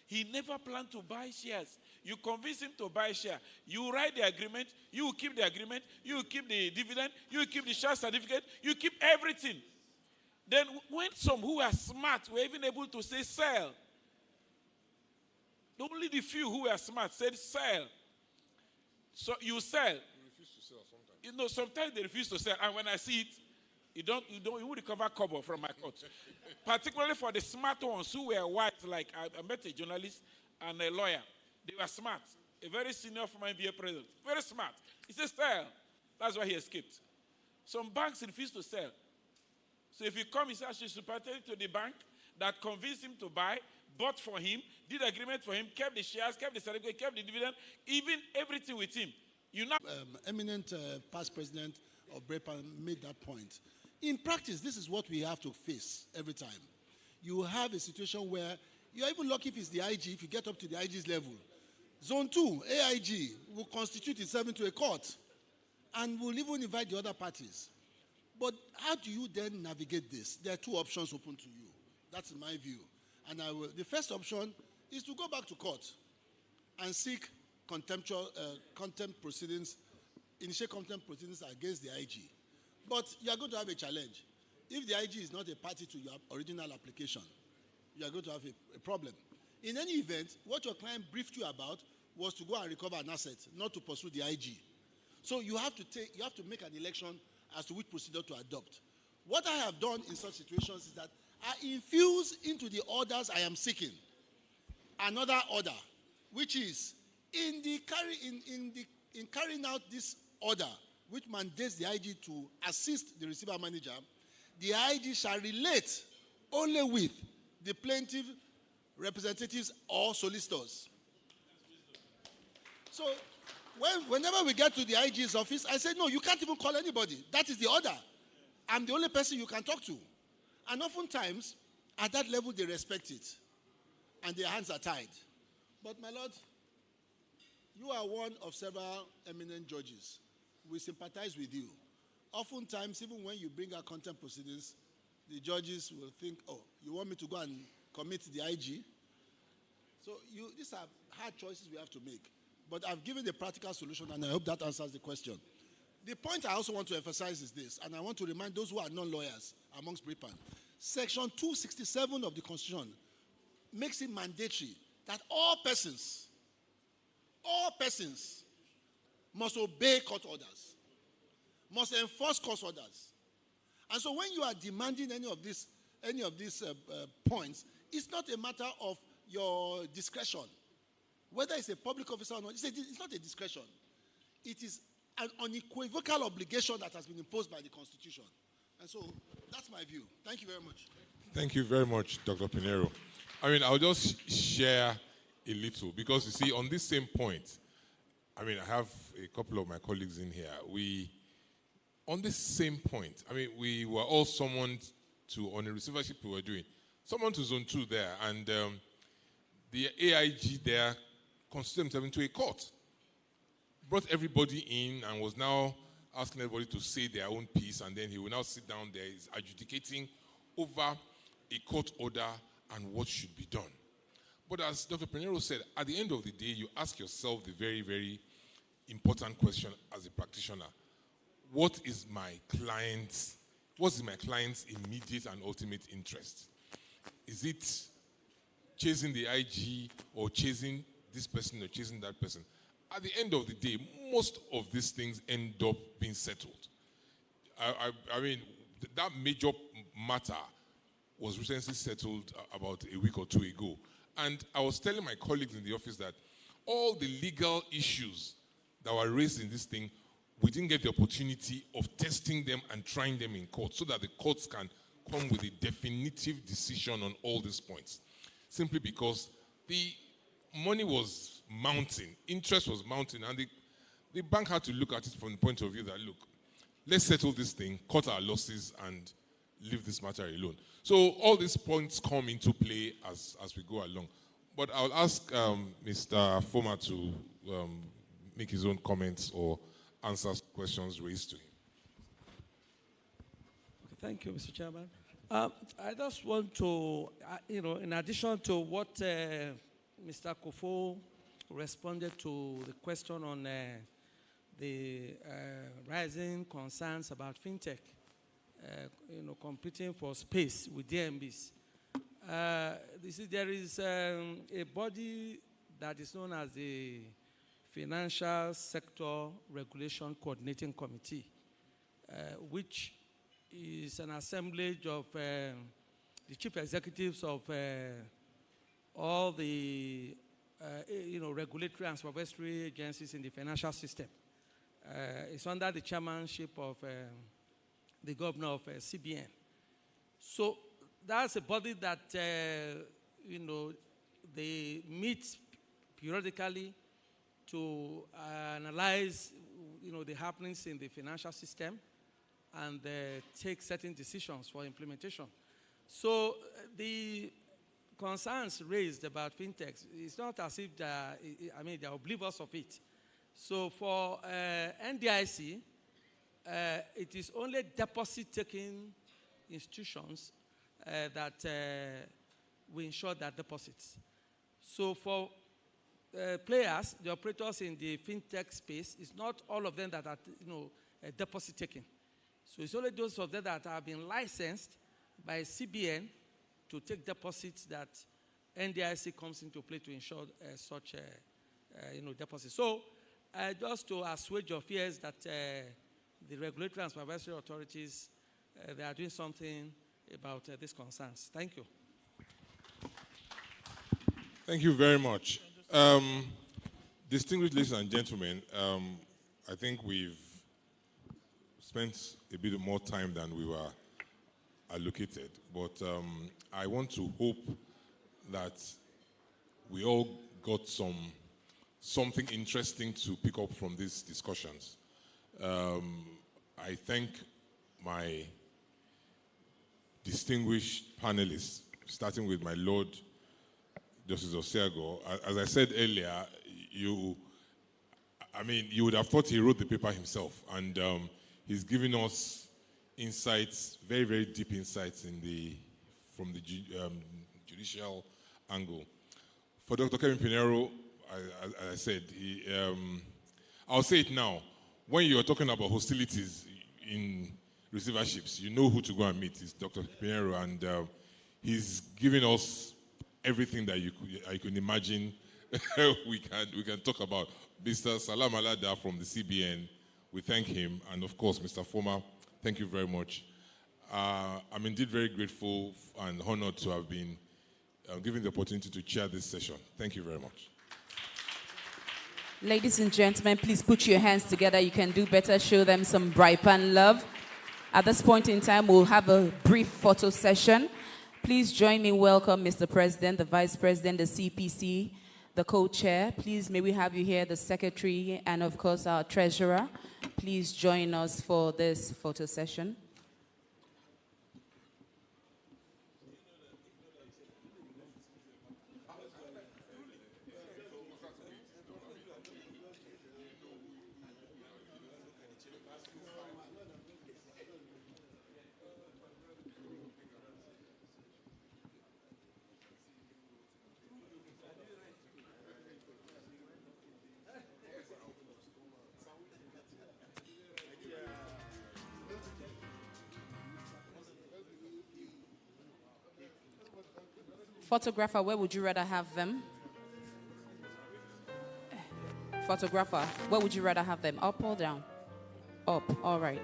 He never planned to buy shares. You convince him to buy share. You write the agreement. You will keep the agreement. You will keep the dividend. You will keep the share certificate. You keep everything. Then when some who are smart were even able to say sell, only the few who were smart said sell. So you sell. You refuse to sell sometimes. You know, sometimes they refuse to sell. And when I see it, You would recover cover from my court. Particularly for the smart ones who were white, like I met a journalist and a lawyer. They were smart. A very senior former NBA president. Very smart. He said, sell. That's why he escaped. Some banks refuse to sell. So if you come, he says, you superintendent to the bank that convinced him to buy, bought for him, did agreement for him, kept the shares, kept the certificate, kept the dividend, even everything with him. Eminent past president of BRIPAN made that point. In practice, this is what we have to face every time. You have a situation where you're even lucky if it's the IG, if you get up to the IG's level. Zone 2, AIG, will constitute itself into a court and will even invite the other parties. But how do you then navigate this? There are two options open to you. That's my view. And the first option is to go back to court and seek contempt proceedings, initiate contempt proceedings against the IG. But you are going to have a challenge. If the IG is not a party to your original application, you are going to have a problem. In any event, what your client briefed you about was to go and recover an asset, not to pursue the IG. So you have to make an election as to which procedure to adopt. What I have done in such situations is that I infuse into the orders I am seeking another order, which is in carrying out this order, which mandates the IG to assist the receiver manager, the IG shall relate only with the plaintiff representatives or solicitors. So whenever we get to the IG's office, I say, no, you can't even call anybody. That is the order. I'm the only person you can talk to. And oftentimes, at that level, they respect it. And their hands are tied. But my lord, you are one of several eminent judges. We sympathize with you. Oftentimes, even when you bring out contempt proceedings, the judges will think, oh, you want me to go and commit the IG? So these are hard choices we have to make. But I've given the practical solution, and I hope that answers the question. The point I also want to emphasize is this, and I want to remind those who are non-lawyers amongst BRIPAN. Section 267 of the Constitution makes it mandatory that all persons must obey court orders, must enforce court orders. And so when you are demanding any of these points, it's not a matter of your discretion. Whether it's a public officer or not, it's not a discretion. It is an unequivocal obligation that has been imposed by the Constitution. And so that's my view. Thank you very much. Thank you very much, Dr. Pinero. I mean, I'll just share a little, because you see, on this same point, I mean, I have a couple of my colleagues in here. On this same point, I mean, we were all summoned on a receivership we were doing, summoned to Zone 2 there, and the AIG there constituted himself into a court. Brought everybody in and was now asking everybody to say their own piece, and then he will now sit down there, he's adjudicating over a court order and what should be done. But as Dr. Pinero said, at the end of the day, you ask yourself the very, very important question as a practitioner. What is my client's immediate and ultimate interest? Is it chasing the IG or chasing this person or chasing that person? At the end of the day, most of these things end up being settled. I mean, that major matter was recently settled about a week or two ago. And I was telling my colleagues in the office that all the legal issues that were raised in this thing, we didn't get the opportunity of testing them and trying them in court so that the courts can come with a definitive decision on all these points. Simply because the money was mounting, interest was mounting, and the bank had to look at it from the point of view that, look, let's settle this thing, cut our losses, and leave this matter alone. So all these points come into play as we go along. But I'll ask Mr. Foma to make his own comments or answer questions raised to him. Thank you, Mr. Chairman. I just want to, in addition to what Mr. Kofo responded to the question on the rising concerns about fintech, competing for space with DMBs. There is a body that is known as the Financial Sector Regulation Coordinating Committee, which is an assemblage of the chief executives of all the regulatory and supervisory agencies in the financial system. It's under the chairmanship of the governor of CBN. So that's a body that they meet periodically to analyze the happenings in the financial system and take certain decisions for implementation. So the concerns raised about fintechs, it's not as if they're oblivious of it. So for NDIC, it is only deposit-taking institutions that we ensure that deposits. So for players, the operators in the fintech space, it's not all of them that are deposit-taking. So it's only those of them that have been licensed by CBN to take deposits that NDIC comes into play to ensure such deposits. So just to assuage your fears that the regulatory and supervisory authorities, they are doing something about these concerns. Thank you. Thank you very much. Distinguished ladies and gentlemen, I think we've spent a bit more time than we were allocated, but I want to hope that we all got something interesting to pick up from these discussions. I thank my distinguished panelists, starting with my Lord Justice Osiago. As I said earlier, you would have thought he wrote the paper himself, and he's giving us insights, very, very deep insights from the judicial angle. For Dr. Kevin Pinheiro, as I said, I'll say it now. When you're talking about hostilities in receiverships, you know who to go and meet. It's Dr. Pinheiro, and he's giving us everything that I can imagine we can talk about. Mr. Salam Alada from the CBN, we thank him, and of course, Mr. Foma, thank you very much. I'm indeed very grateful and honored to have been given the opportunity to chair this session. Thank you very much. Ladies and gentlemen, please put your hands together. You can do better. Show them some BRIPAN love. At this point in time, we'll have a brief photo session. Please join me. Welcome Mr. President, the Vice President, the CPC, the co-chair. Please, may we have you here, the Secretary, and of course our Treasurer. Please join us for this photo session. Photographer, where would you rather have them? Photographer, where would you rather have them? Up or down? Up, all right.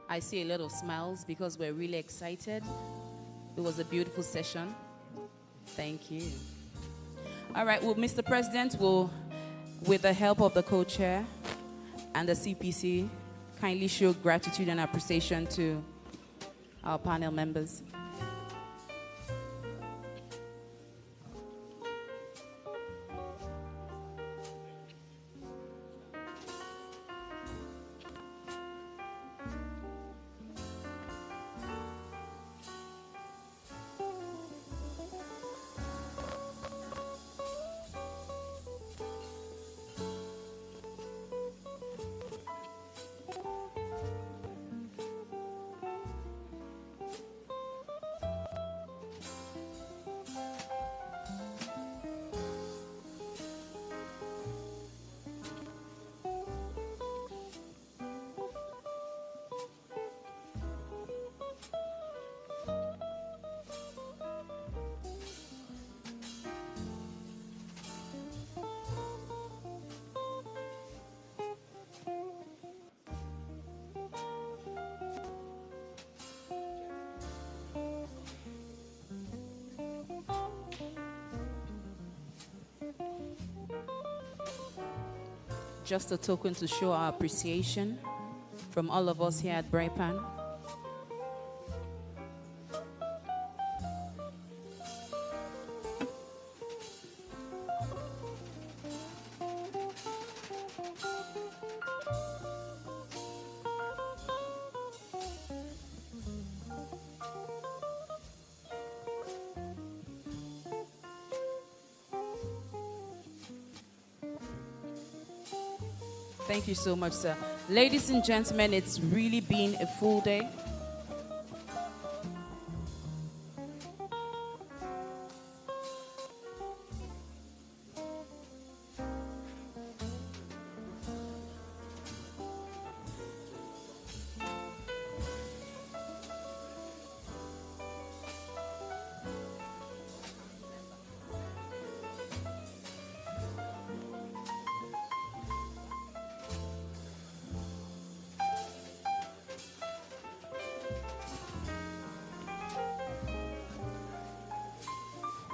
I see a lot of smiles because we're really excited. It was a beautiful session. Thank you. All right, well, Mr. President will, with the help of the co-chair and the CPC, kindly show gratitude and appreciation to our panel members. just a token to show our appreciation from all of us here at BRIPAN. Thank you so much, sir. Ladies and gentlemen, it's really been a full day.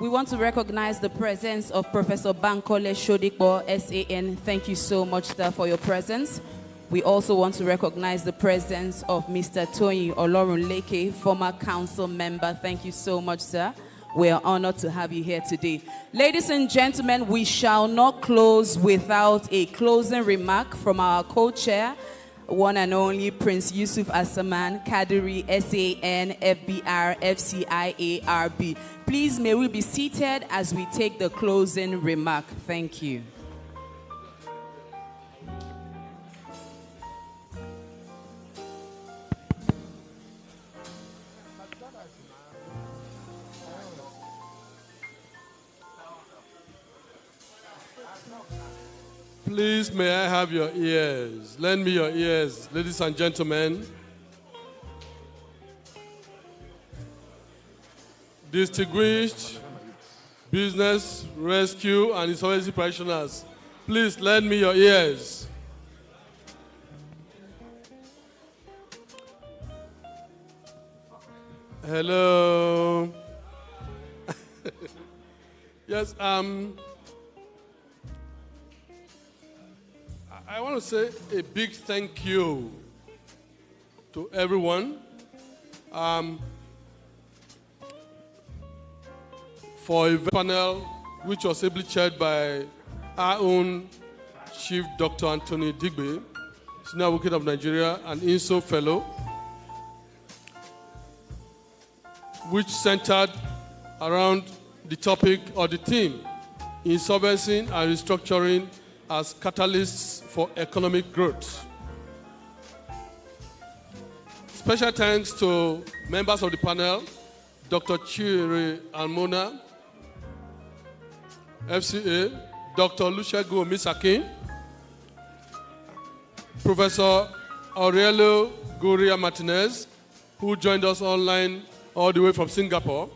We want to recognize the presence of Professor Bankole Shodikbo, SAN. Thank you so much, sir, for your presence. We also want to recognize the presence of Mr. Toyin Olorunleke, former council member. Thank you so much, sir. We are honored to have you here today. Ladies and gentlemen, we shall not close without a closing remark from our co-chair, one and only Prince Yusuf Asaman, Kadiri, SAN, FBR, FCIARB. Please, may we be seated as we take the closing remark. Thank you. Please, may I have your ears? Lend me your ears, ladies and gentlemen. Distinguished business, rescue, and insolvency practitioners, please lend me your ears. Hello. Yes, I want to say a big thank you to everyone for a panel which was ably chaired by our own Chief Dr. Anthony Digbe, Senior Advocate of Nigeria and INSO Fellow, which centered around the topic or the theme, insolvency and restructuring as catalysts for economic growth. Special thanks to members of the panel, Dr. Chiri Almona, FCA, Dr. Olusegun Omisakin, Professor Aurelio Goria Martinez, who joined us online all the way from Singapore,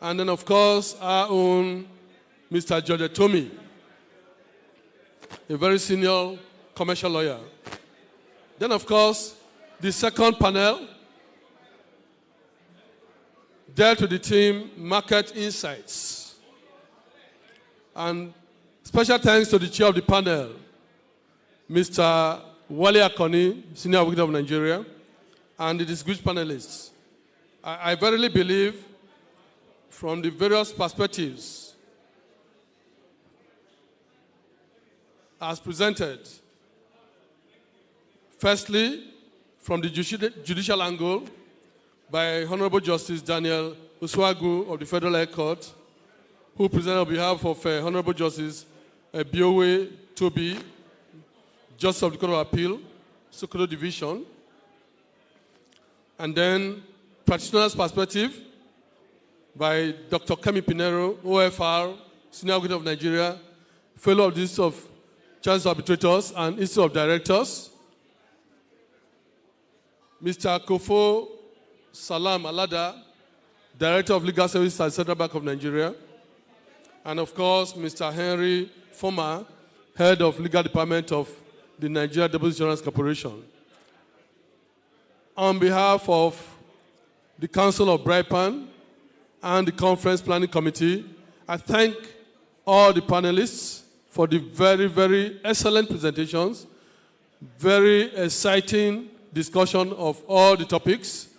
and then, of course, our own Mr. George Tomi, a very senior commercial lawyer. Then, of course, the second panel dealt with the theme Market Insights. And special thanks to the chair of the panel, Mr. Wale Akoni, Senior Advocate of Nigeria, and the distinguished panelists. I verily believe, from the various perspectives as presented, firstly, from the judicial angle by Honorable Justice Daniel Uswagu of the Federal High Court, who presented on behalf of Honorable Justice Biowe Toby, Justice of the Court of Appeal, Sokoto Division. And then practitioner's perspective by Dr. Kemi Pinero, OFR, Senior Advocate of Nigeria, Fellow of the Institute of Chartered Arbitrators and Institute of Directors. Mr. Kofo Salam Alada, Director of Legal Services at Central Bank of Nigeria. And of course, Mr. Henry Foma, Head of Legal Department of the Nigeria Deposit Insurance Corporation. On behalf of the Council of BRIPAN and the Conference Planning Committee, I thank all the panelists for the very, very excellent presentations, very exciting discussion of all the topics.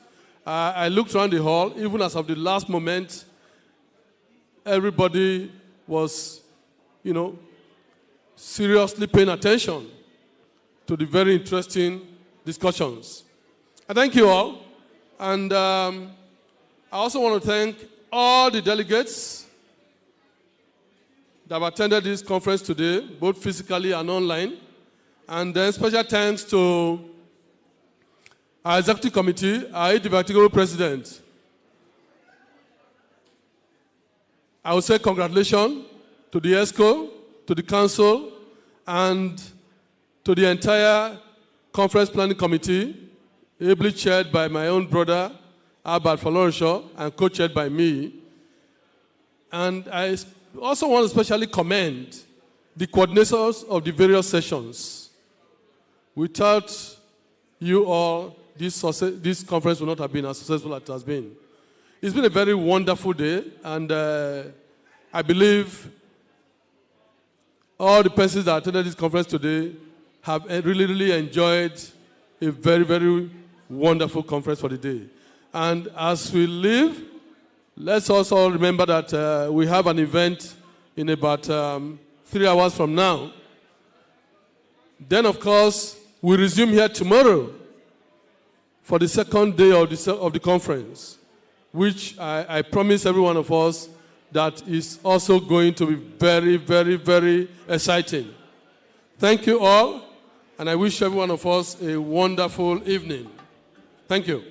I looked around the hall, even as of the last moment, everybody was, seriously paying attention to the very interesting discussions. I thank you all. And I also want to thank all the delegates that have attended this conference today, both physically and online. And then special thanks to our executive committee, our indefatigable president. I would say congratulations to the ESCO, to the council, and to the entire conference planning committee, ably chaired by my own brother, Albert Falorisho, and co-chaired by me. And I also want to especially commend the coordinators of the various sessions. Without you all, this conference would not have been as successful as it has been. It's been a very wonderful day, and I believe all the persons that attended this conference today have really, really enjoyed a very, very wonderful conference for the day. And as we leave, let's also remember that we have an event in about 3 hours from now. Then, of course, we resume here tomorrow for the second day of the conference, which I promise every one of us that is also going to be very, very, very exciting. Thank you all, and I wish every one of us a wonderful evening. Thank you.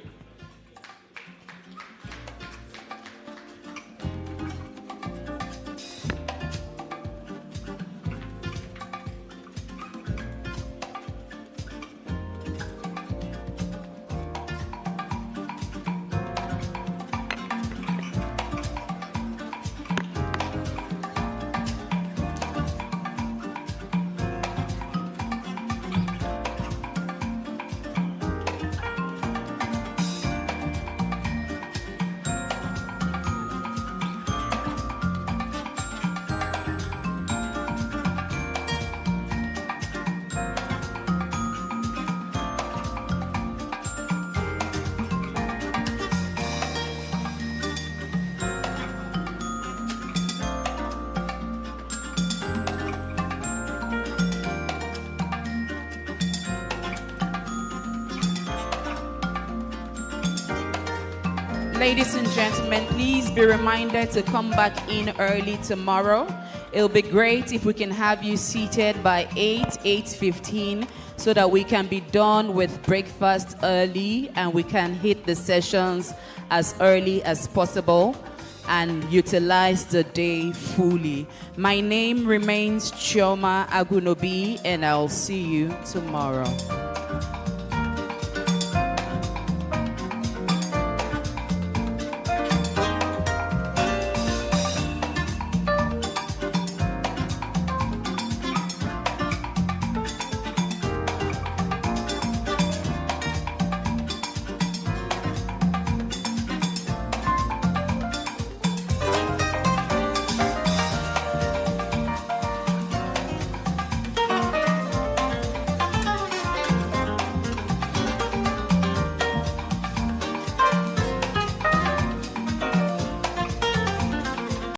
Ladies and gentlemen, please be reminded to come back in early tomorrow. It'll be great if we can have you seated by 8:15, so that we can be done with breakfast early and we can hit the sessions as early as possible and utilize the day fully. My name remains Chioma Agunobi, and I'll see you tomorrow.